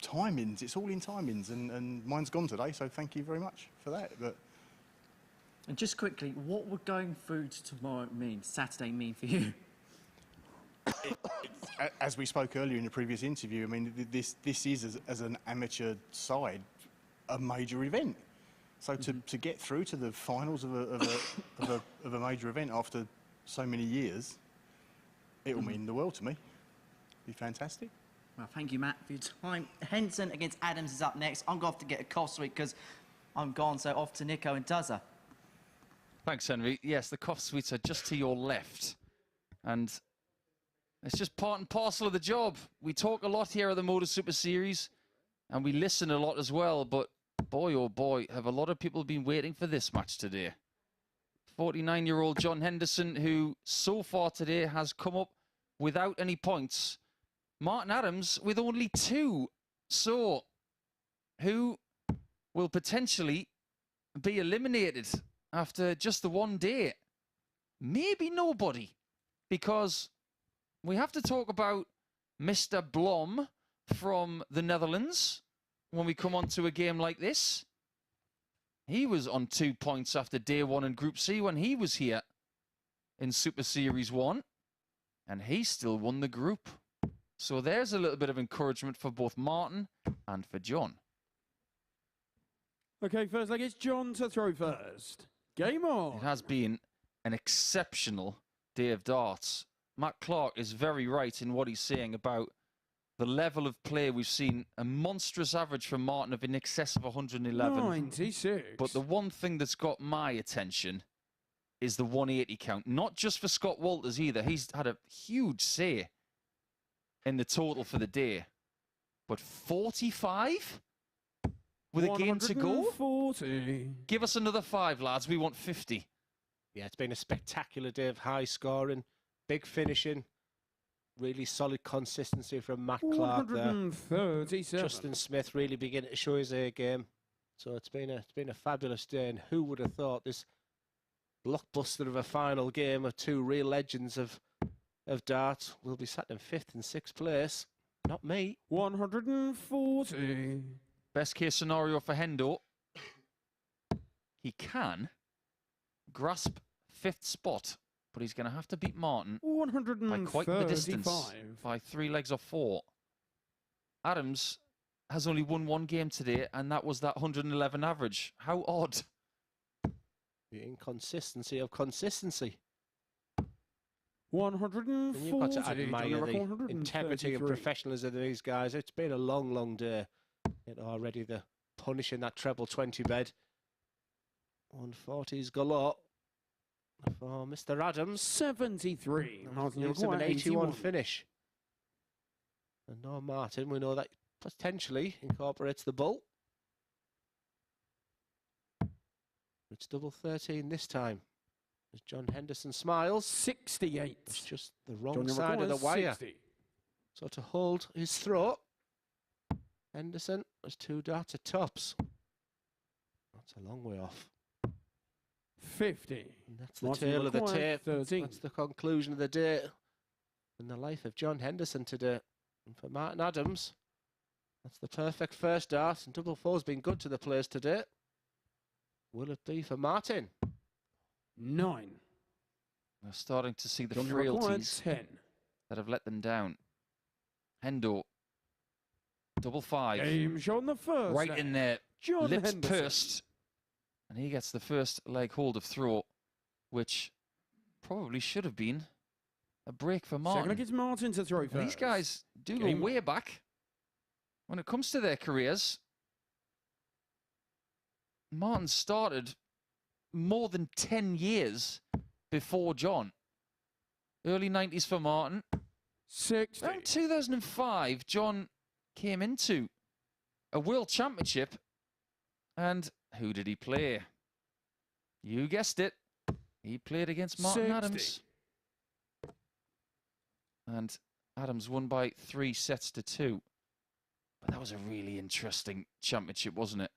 timings. It's all in timings, and mine's gone today, so thank you very much for that. But and just quickly, what would going through to tomorrow mean, Saturday mean for you? As we spoke earlier in the previous interview, I mean, this is, as an amateur side, a major event. So to get through to the finals of a major event after so many years, it will mean the world to me. Be fantastic. Well, thank you, Matt, for your time. Henderson against Adams is up next. I'm going to have to get a cough sweet because I'm gone, so off to Nico and Duzza. Thanks, Henry. Yes, the cough sweets are just to your left. And it's just part and parcel of the job. We talk a lot here at the MODUS Super Series, and we listen a lot as well, but boy, oh boy, have a lot of people been waiting for this match today. 49-year-old John Henderson, who so far today has come up without any points. Martin Adams with only 2. So, who will potentially be eliminated after just the one day? Maybe nobody, because we have to talk about Mr. Blom from the Netherlands when we come on to a game like this. He was on 2 points after day 1 in Group C when he was here in Super Series 1, and he still won the group. So there's a little bit of encouragement for both Martin and for John. Okay, first leg, it's John to throw first. Game on. It has been an exceptional day of darts. Matt Clark is very right in what he's saying about the level of play. We've seen a monstrous average from Martin of in excess of 111. 96. But the one thing that's got my attention is the 180 count. Not just for Scott Walters either. He's had a huge say in the total for the day. But 45? With a game to go? 140. Give us another 5, lads. We want 50. Yeah, it's been a spectacular day of high scoring, big finishing, really solid consistency from Matt Clark there. 137. Justin Smith really beginning to show his A game. So it's been a fabulous day, and who would have thought this blockbuster of a final game of 2 real legends of darts will be sat in 5th and 6th place? Not me. 140. Best case scenario for Hendo. He can grasp 5th spot, but he's going to have to beat Martin by quite the distance, by 3 legs or 4. Adams has only won 1 game today, and that was that 111 average. How odd. The inconsistency of consistency. 140. And you've got to admire Done the 133. integrity and professionalism of these guys. It's been a long, long day. Yet already the punishing that treble 20 bed. 140s galore for Mr. Adams. 73. Martin, Leaves him an 81 81 finish. And now Martin, we know that potentially incorporates the bull. It's double 13 this time. As John Henderson smiles. 68. It's just the wrong John side of the requires wire. 60. So to hold his throat, Henderson has 2 darts at tops. That's a long way off. 50. And that's the Martin tale of the requires tape. 13. That's the conclusion of the day in the life of John Henderson today. And for Martin Adams, that's the perfect first dart. And double four's been good to the players today. Will it be for Martin? 9. We're starting to see the John frailties 10. that have let them down. Hendo, double 5. Game shown the first. Right in there, John lips Henderson. pursed. And he gets the first leg hold of throw, which probably should have been a break for Martin. Second against Martin to throw And first. these guys do Game go way back when it comes to their careers. Martin started more than 10 years before John. Early 90s for Martin. 60. Around 2005, John came into a World Championship. And who did he play? You guessed it. He played against Martin 60. Adams. And Adams won by 3 sets to 2. But that was a really interesting championship, wasn't it?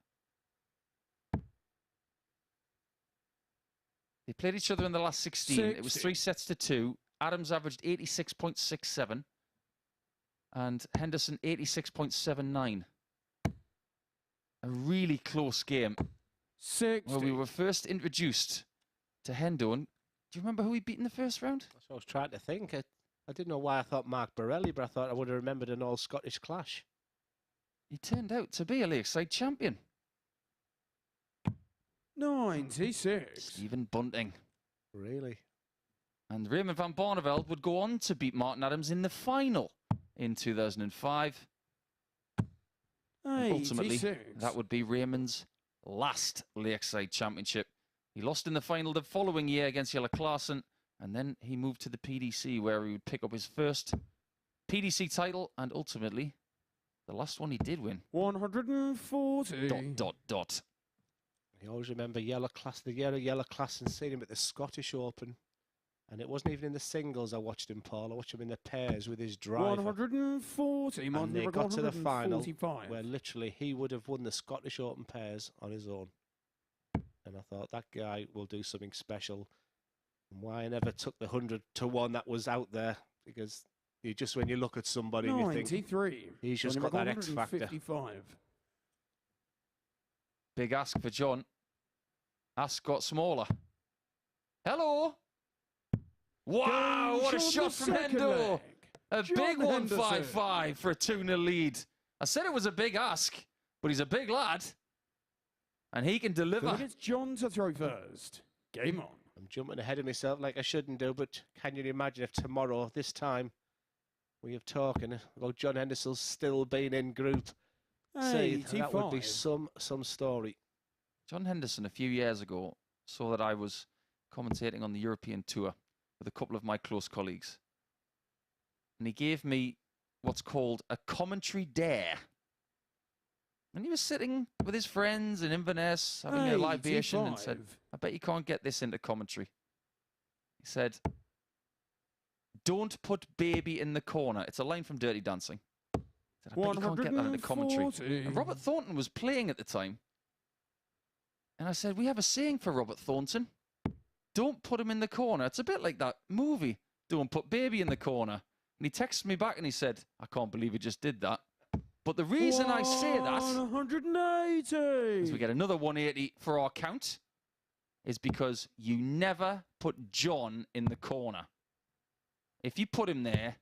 They played each other in the last 16. It was 60. 3 sets to 2. Adams averaged 86.67. And Henderson 86.79. A really close game. 60. Well, we were first introduced to Hendo. And do you remember who he beat in the first round? That's what I was trying to think. I didn't know why I thought Mark Borelli, but I thought I would have remembered an all-Scottish clash. He turned out to be a Lakeside champion. 96. Stephen Bunting. Really? And Raymond van Barneveld would go on to beat Martin Adams in the final in 2005. Ultimately, 86. that would be Raymond's last Lakeside championship. He lost in the final the following year against Jelle Klaassen, and then he moved to the PDC, where he would pick up his first PDC title, and ultimately, the last one he did win. 140. ... You always remember the Jelle Klaassen, seeing him at the Scottish Open. And it wasn't even in the singles I watched him, Paul. I watched him in the pairs with his driver. 140. And they got to the final 145. where literally he would have won the Scottish Open pairs on his own. And I thought, that guy will do something special. And why I never took the 100 to 1 that was out there, because you just, when you look at somebody and you think, 93. he's just got that X factor. 155. Big ask for John. Ask got smaller. Hello. Wow, what a shot from Hendo. A big 155 for a 2-0 lead. I said it was a big ask, but he's a big lad. And he can deliver. It's John to throw first. Game on. I'm jumping ahead of myself like I shouldn't do, but can you imagine if tomorrow, this time, we have talking about John Henderson still being in Group C? That would be some story. John Henderson, a few years ago, saw that I was commentating on the European tour with a couple of my close colleagues. And he gave me what's called a commentary dare. And he was sitting with his friends in Inverness, having a libation, and said, I bet you can't get this into commentary. He said, don't put baby in the corner. It's a line from Dirty Dancing. He said, I bet you can't get that into commentary. And Robert Thornton was playing at the time. And I said, we have a saying for Robert Thornton. Don't put him in the corner. It's a bit like that movie, Don't Put Baby in the Corner. And he texted me back and he said, I can't believe he just did that. But the reason I say that 180 is we get another 180 for our count is because you never put John in the corner. If you put him there,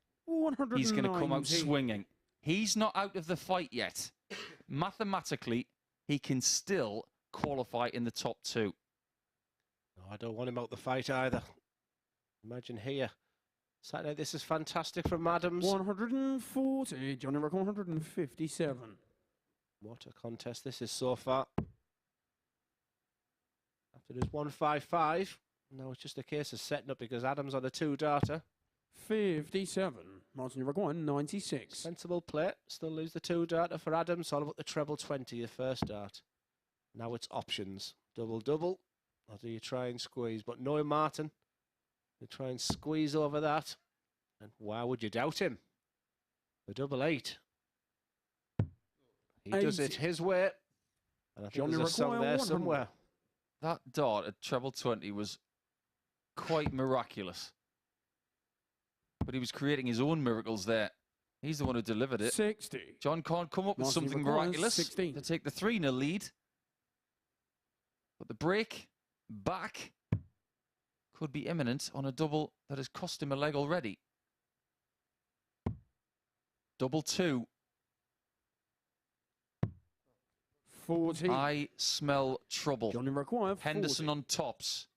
he's going to come out swinging. He's not out of the fight yet. Mathematically, he can still qualify in the top 2. No, I don't want him out the fight either. Imagine here, Saturday, this is fantastic from Adams. 140. Johnny Rock 157. What a contest this is so far. After this 155, now it's just a case of setting up because Adams on a 2-darter. 57. Martin Rock 96. Sensible play. Still lose the 2-darter for Adams. All about the treble 20, the first dart. Now it's options. Double. Or do you try and squeeze? But no, Martin. You try and squeeze over that. And why would you doubt him? The 88. He does it his way. And I think there's a song there somewhere. That dart at treble 20 was quite miraculous. But he was creating his own miracles there. He's the one who delivered it. 60. John can't come up with something miraculous to take the 3-0 lead. But the break back could be imminent on a double that has cost him a leg already. Double 2. 40. I smell trouble. Johnny Rock Henderson on tops.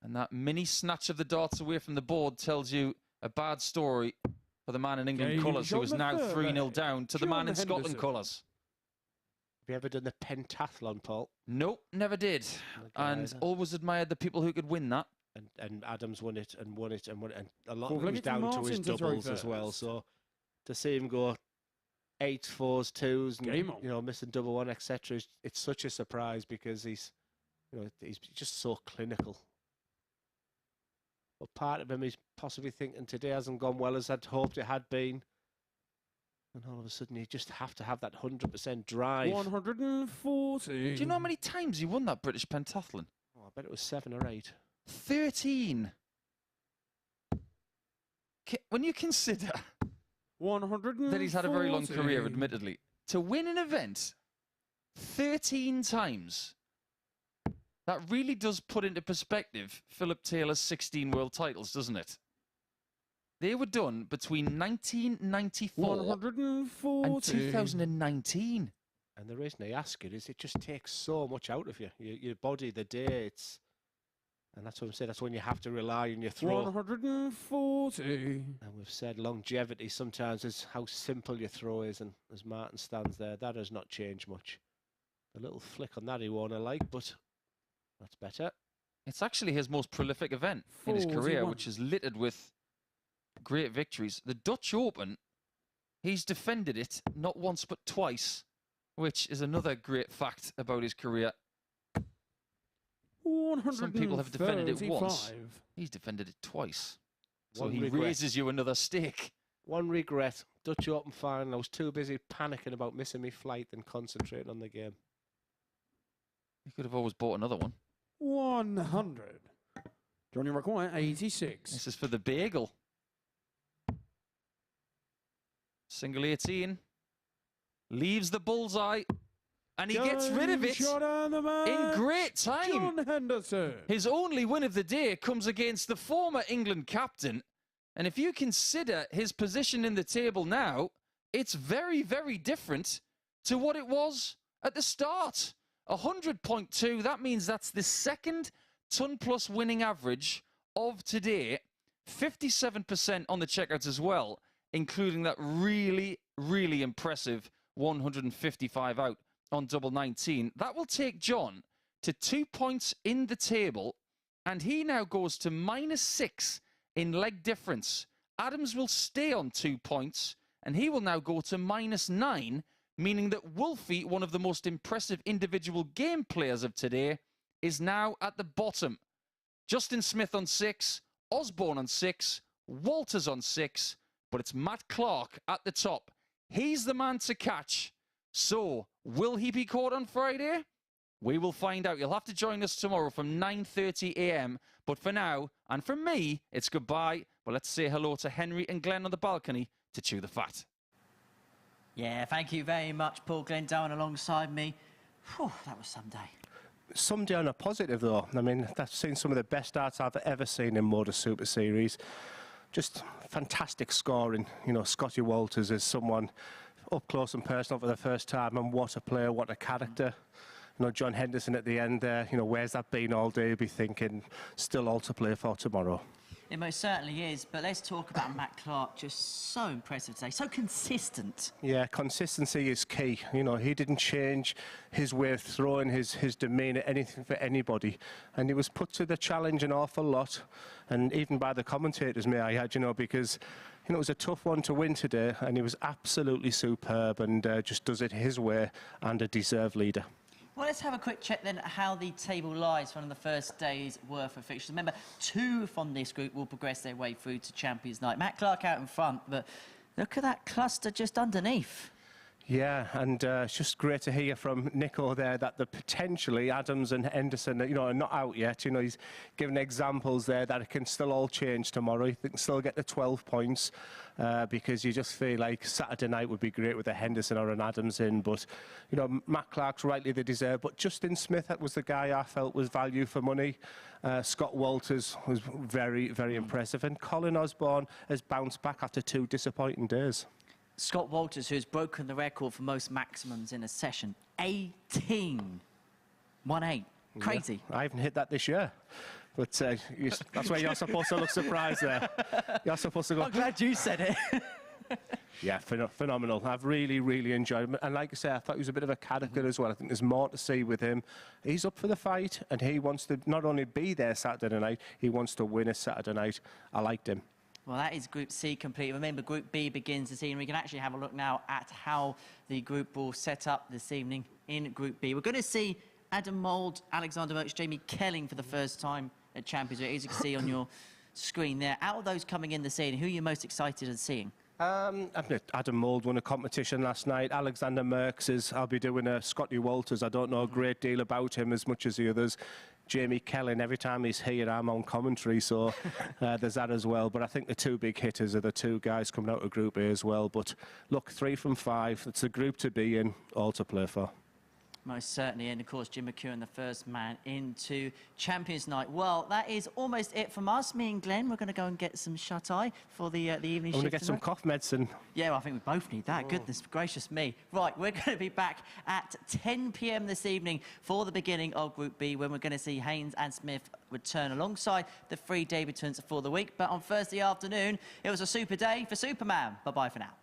And that mini snatch of the darts away from the board tells you a bad story for the man in England colours, who is now 3-0 down to the man in Scotland colours. Have you ever done the pentathlon, Paul? Nope, never did. And always admired the people who could win that. And Adams won it and won it and won it. And a lot of it was down to his doubles as well. So to see him go 8s, 4s, 2s, and, you know, missing double 1, etc. It's such a surprise because he's just so clinical. But part of him is possibly thinking today hasn't gone well as I'd hoped it had been. And all of a sudden you just have to have that 100% drive. 140. Do you know how many times he won that British pentathlon? Oh, I bet it was 7 or 8. 13. When you consider 140. that he's had a very long career, admittedly, to win an event 13 times, that really does put into perspective Philip Taylor's 16 world titles, doesn't it? They were done between 1994 and 2019. And the reason I ask it is it just takes so much out of you. Your body, the day, and that's what I'm saying. That's when you have to rely on your throw. 140. And we've said longevity sometimes is how simple your throw is. And as Martin stands there, that has not changed much. A little flick on that he won't like, but that's better. It's actually his most prolific event in his career, which is littered with great victories. The Dutch Open, he's defended it not once but twice, which is another great fact about his career. Some people have defended it once. He's defended it twice. So he raises you another stake. One regret, Dutch Open final, I was too busy panicking about missing my flight than concentrating on the game. You could have always bought another one. 100. Johnny Rock 86. This is for the bagel. Single 18. Leaves the bullseye. And he gets rid of it in great time. John Henderson. His only win of the day comes against the former England captain. And if you consider his position in the table now, it's very, very different to what it was at the start. 100.2, that means that's the second ton-plus winning average of today. 57% on the checkouts as well, including that really, really impressive 155 out on double 19. That will take John to 2 points in the table, and he now goes to -6 in leg difference. Adams will stay on 2 points, and he will now go to -9, meaning that Wolfie, one of the most impressive individual game players of today, is now at the bottom. Justin Smith on 6, Osborne on 6, Walters on 6, but it's Matt Clark at the top. He's the man to catch. So, will he be caught on Friday? We will find out. You'll have to join us tomorrow from 9:30 a.m. But for now, and from me, it's goodbye. But let's say hello to Henry and Glenn on the balcony to chew the fat. Yeah, thank you very much, Paul Glendowen, alongside me. Whew, that was some day. Someday on a positive, though. I mean, I've seen some of the best darts I've ever seen in MODUS Super Series. Just fantastic scoring. You know, Scotty Walters is someone up close and personal for the first time, and what a player, what a character. You know, John Henderson at the end there, you know, where's that been all day? You'll be thinking, still all to play for tomorrow. It most certainly is, but let's talk about Matt Clark. Just so impressive today, so consistent. Yeah, consistency is key. You know, he didn't change his way of throwing, his demeanour, anything for anybody. And he was put to the challenge an awful lot, and even by the commentators, may I add, you know, because you know, it was a tough one to win today, and he was absolutely superb and just does it his way, and a deserved leader. Well, let's have a quick check then at how the table lies from the first day's worth of fixtures. Remember, 2 from this group will progress their way through to Champions Night. Matt Clark out in front, but look at that cluster just underneath. Yeah, and it's just great to hear from Nico there that the potentially Adams and Henderson, you know, are not out yet. You know, he's given examples there that it can still all change tomorrow. They can still get the 12 points because you just feel like Saturday night would be great with a Henderson or an Adams in. But, you know, Matt Clark's rightly the deserve. But Justin Smith, that was the guy I felt was value for money. Scott Walters was very, very impressive. And Colin Osborne has bounced back after 2 disappointing days. Scott Walters, who has broken the record for most maximums in a session. 18. 1-8. Crazy. Yeah, I haven't hit that this year. But that's where you're supposed to look surprised there. You're supposed to go... I'm glad you said it. Yeah, phenomenal. I've really, really enjoyed him. And like I say, I thought he was a bit of a character as well. I think there's more to see with him. He's up for the fight, and he wants to not only be there Saturday night, he wants to win a Saturday night. I liked him. Well, that is Group C complete. Remember, Group B begins this evening. We can actually have a look now at how the group will set up this evening in Group B. We're going to see Adam Mould, Alexander Merckx, Jamie Kelling for the first time at Champions League, as you can see on your screen there. Out of those coming in this evening, who are you most excited in seeing? Adam Mould won a competition last night. Alexander Merckx I'll be doing a Scotty Walters. I don't know a great deal about him as much as the others. Jamie Kelling, every time he's here, I'm on commentary, so there's that as well. But I think the 2 big hitters are the 2 guys coming out of Group A as well. But look, 3 from 5. It's a group to be in, all to play for. Most certainly, and of course, Jim McEwen, the first man into Champions Night. Well, that is almost it from us. Me and Glenn, we're going to go and get some shut-eye for the evening shift. I'm going to get some cough medicine. Yeah, well, I think we both need that. Goodness gracious me. Right, we're going to be back at 10 p.m. this evening for the beginning of Group B, when we're going to see Haynes and Smith return alongside the 3 debutants for the week. But on Thursday afternoon, it was a super day for Superman. Bye-bye for now.